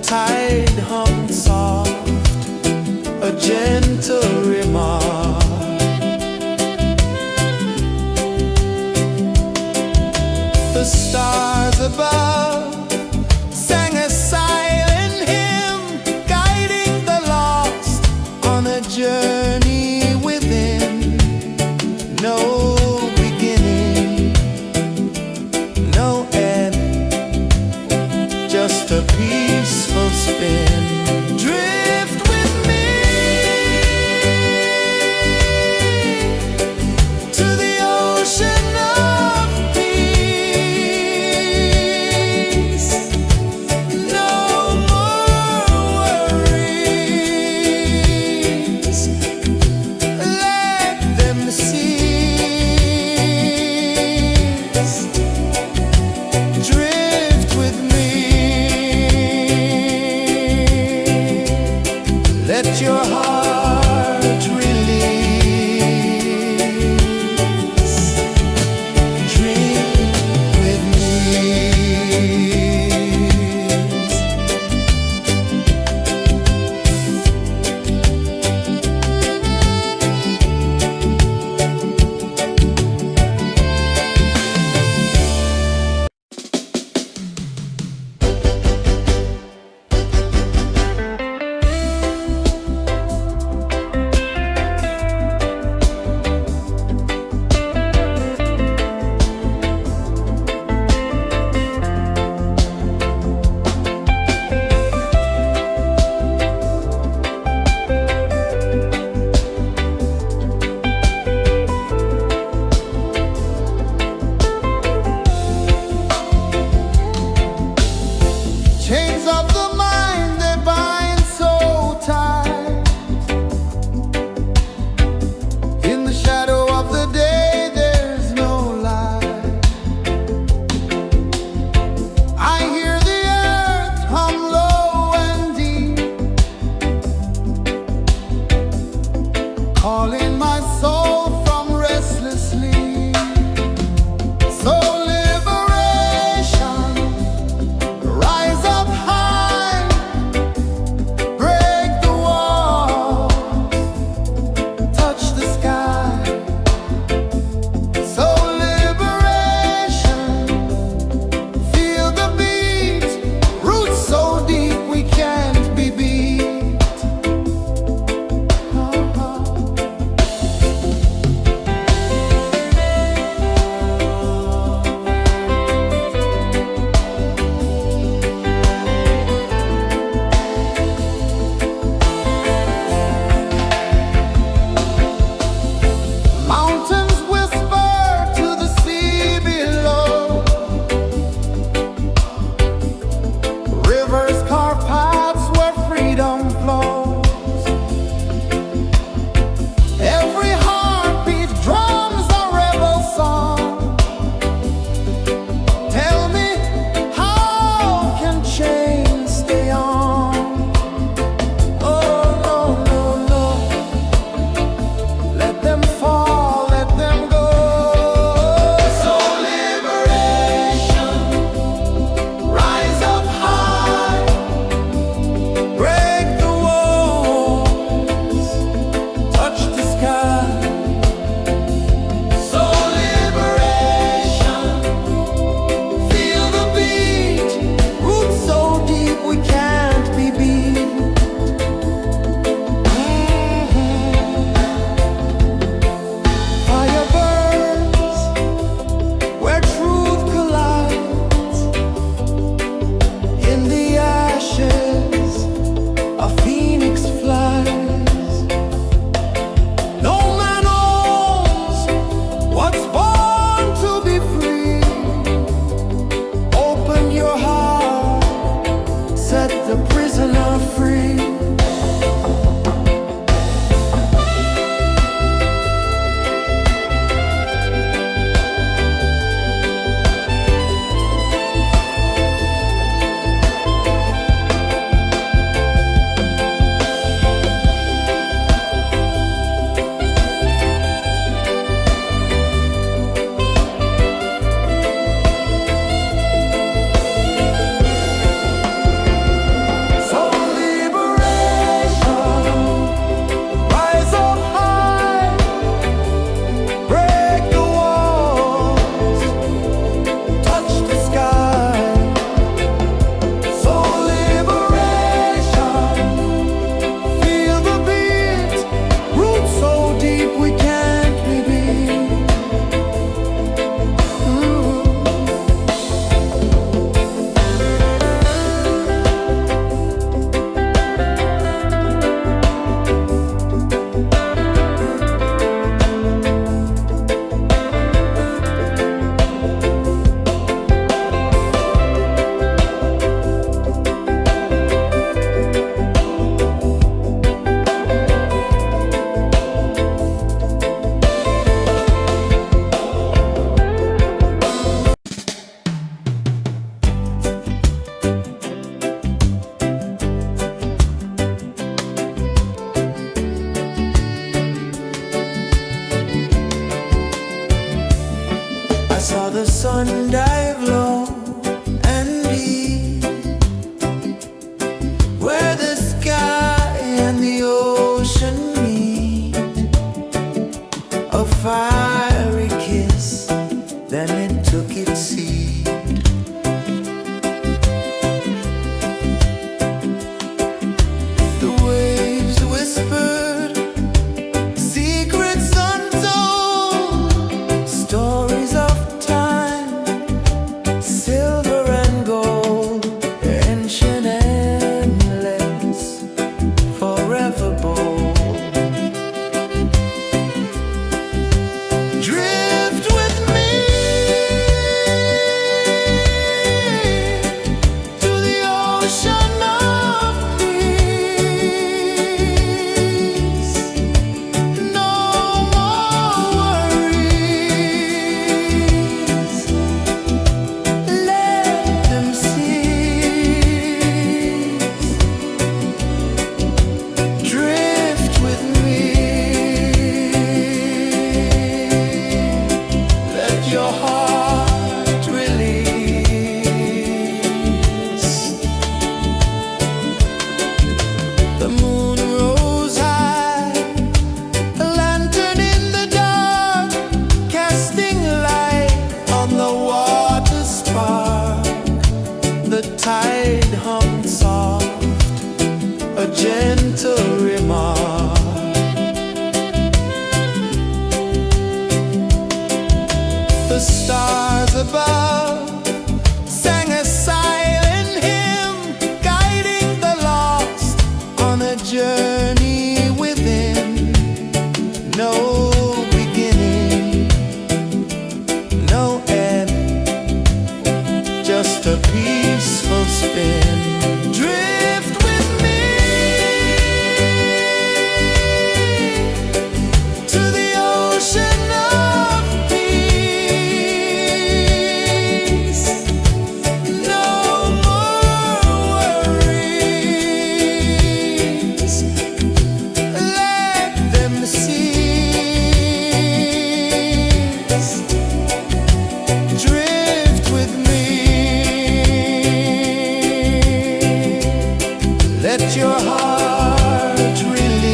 tide hung soft, a gentle remark. The stars above sang a silent hymn, guiding the lost on a journey within. No beginning, no end, just a peaceful spin. Drift with me to the ocean of peace. No more worries, let them cease. Drift with me, let your heart release. Dream with me. Chains of the mind, they bind so tight. In the shadow of the day, there's no light. I hear the earth hum low and deep, calling my soul from restless sleep. So liberation, rise up high, The moon rose high, a lantern in the dark, casting light on the water spark. The tide hummed soft, a gentle remark. The stars above sang a silent hymn, guiding the lost on a journey within. No beginning, no end, just a peaceful spin. Drift with me to the ocean of peace. No more worries, let them cease. Drift with me, let your heart release.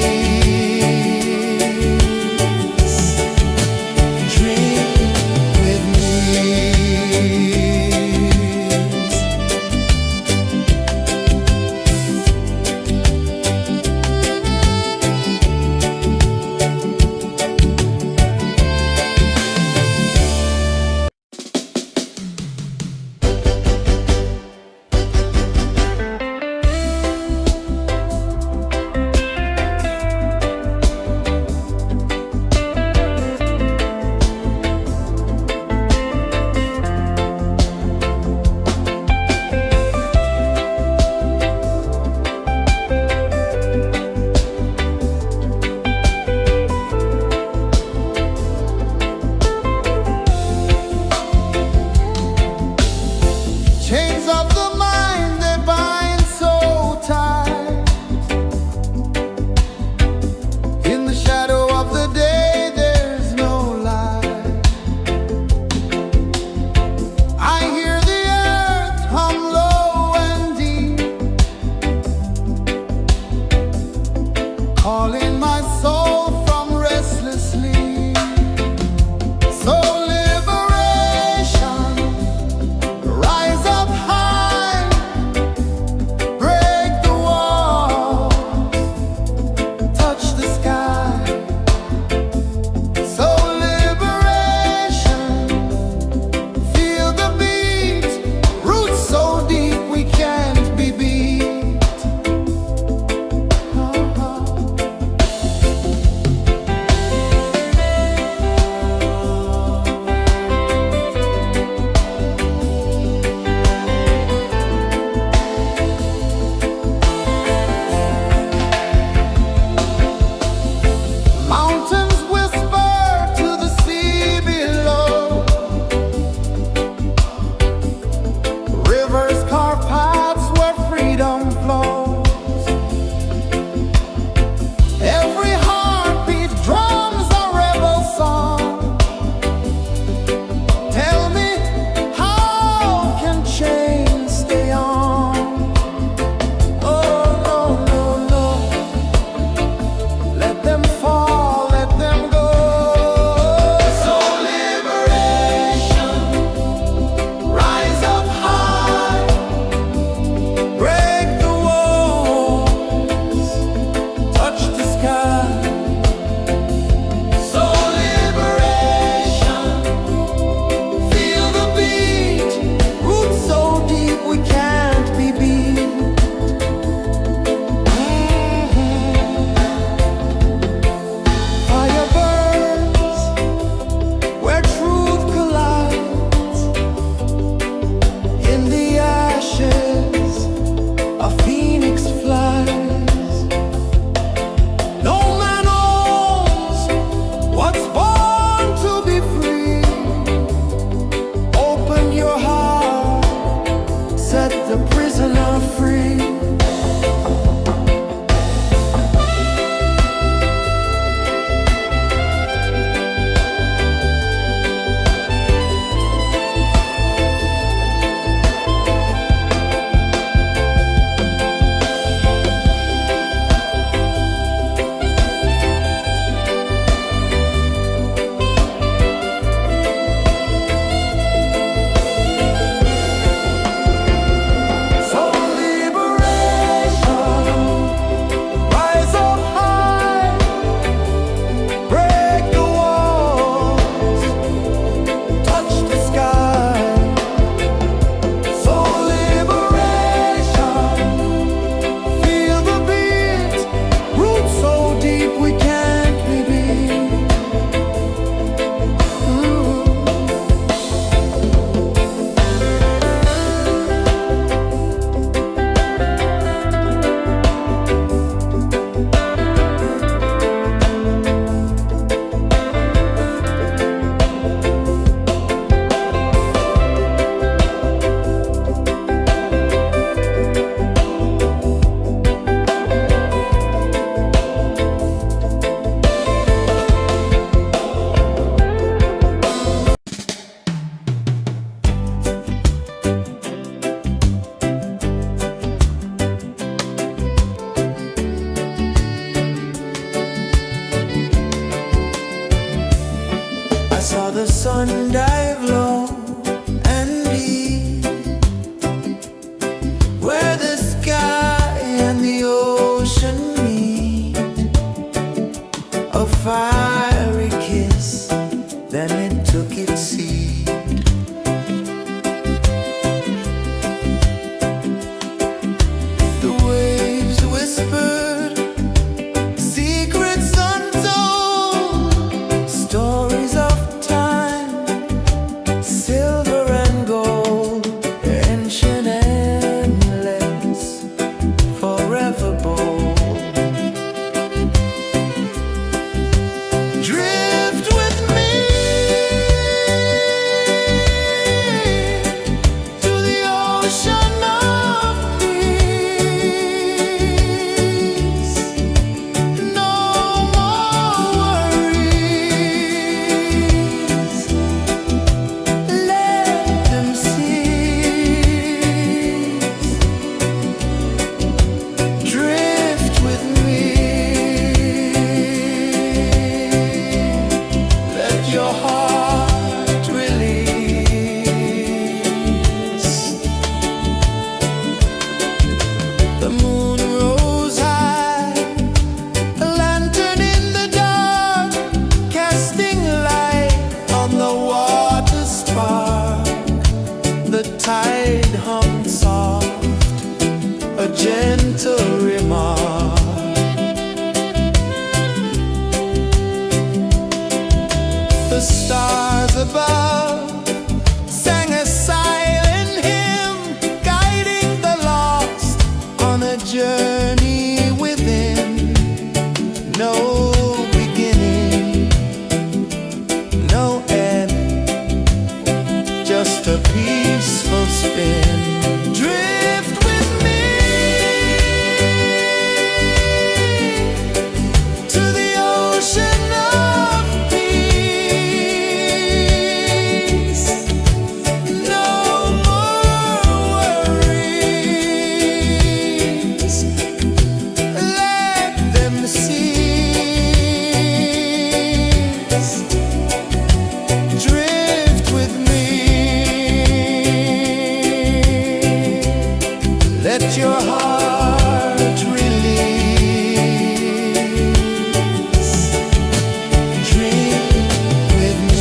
Dream with me. gentle remark. The stars above sang a silent hymn, guiding the lost on a journey within. No beginning, no end, just a peaceful spin. Drift with me to the ocean of peace. No more worries, let them cease. Drift with me, let your heart release. Dream with me.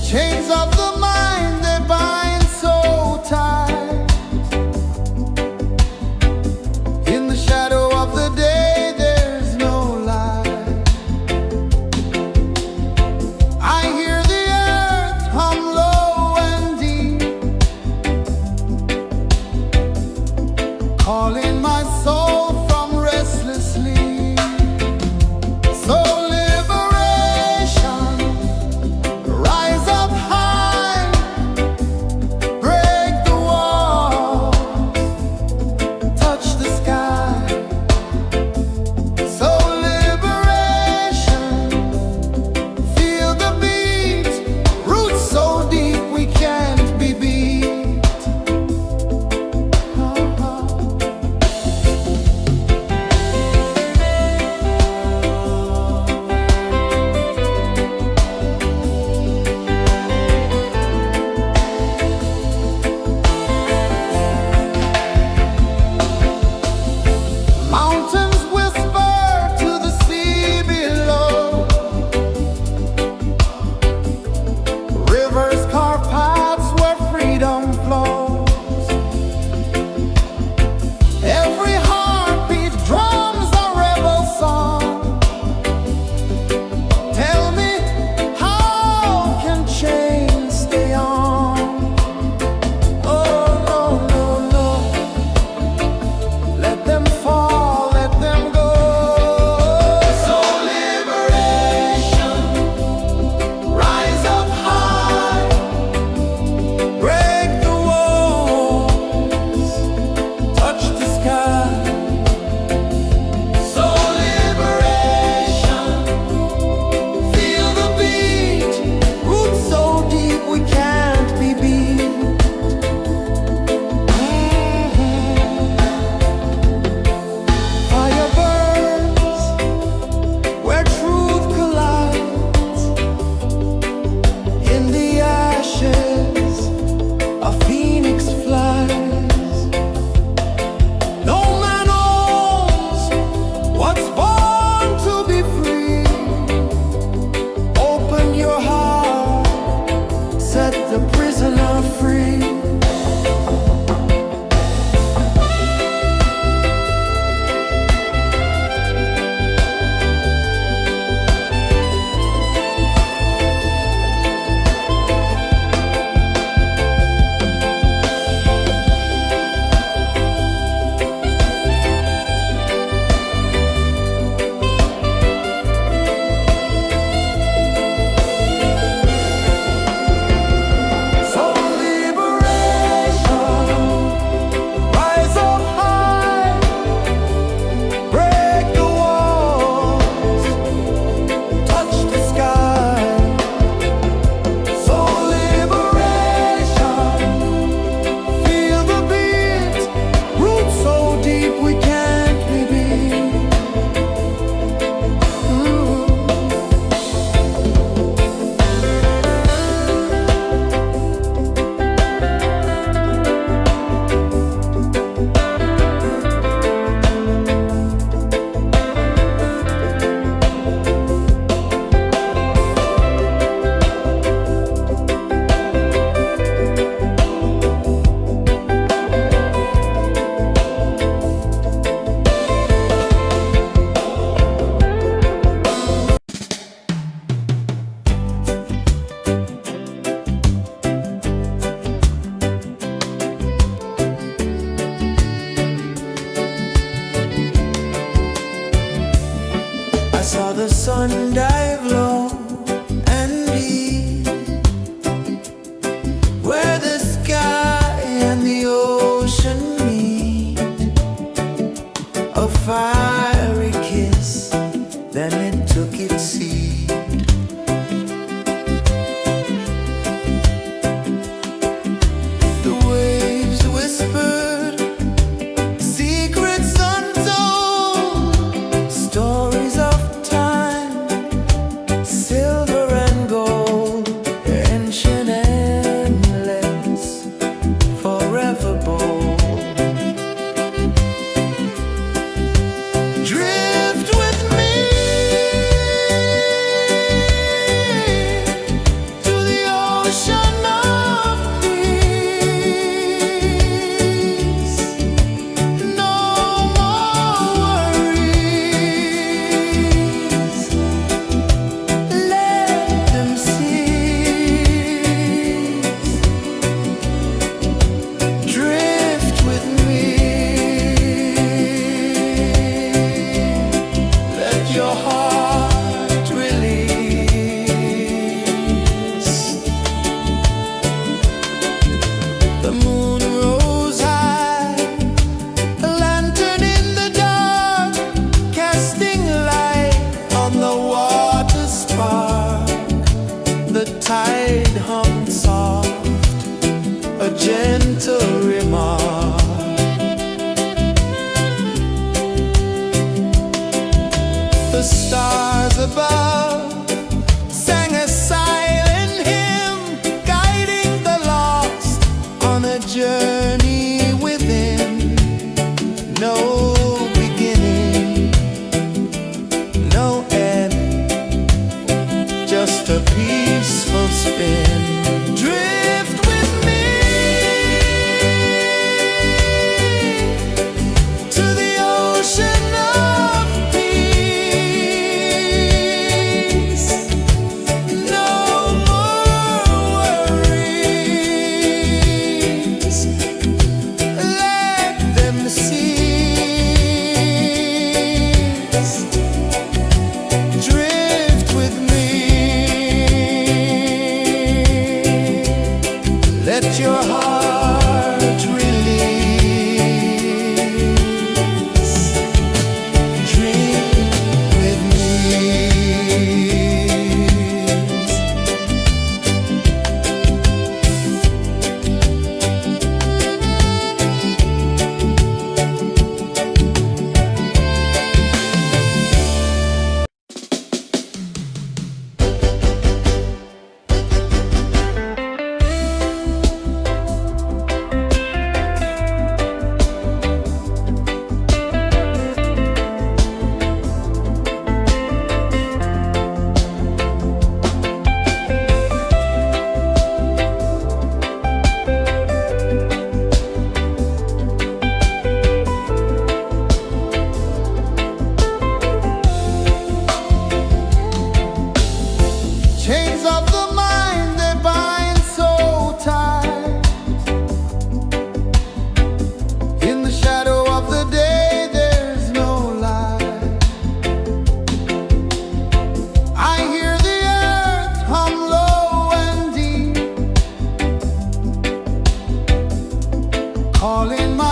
Chains of the mind, they bind so tight. In the shadow of the day, there's no light. I hear the earth hum low and deep, calling my soul from restless sleep. So liberation, rise up high, break the walls, touch the sky. So liberation, feel the beat, roots so deep we can't be beat.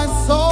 my soul.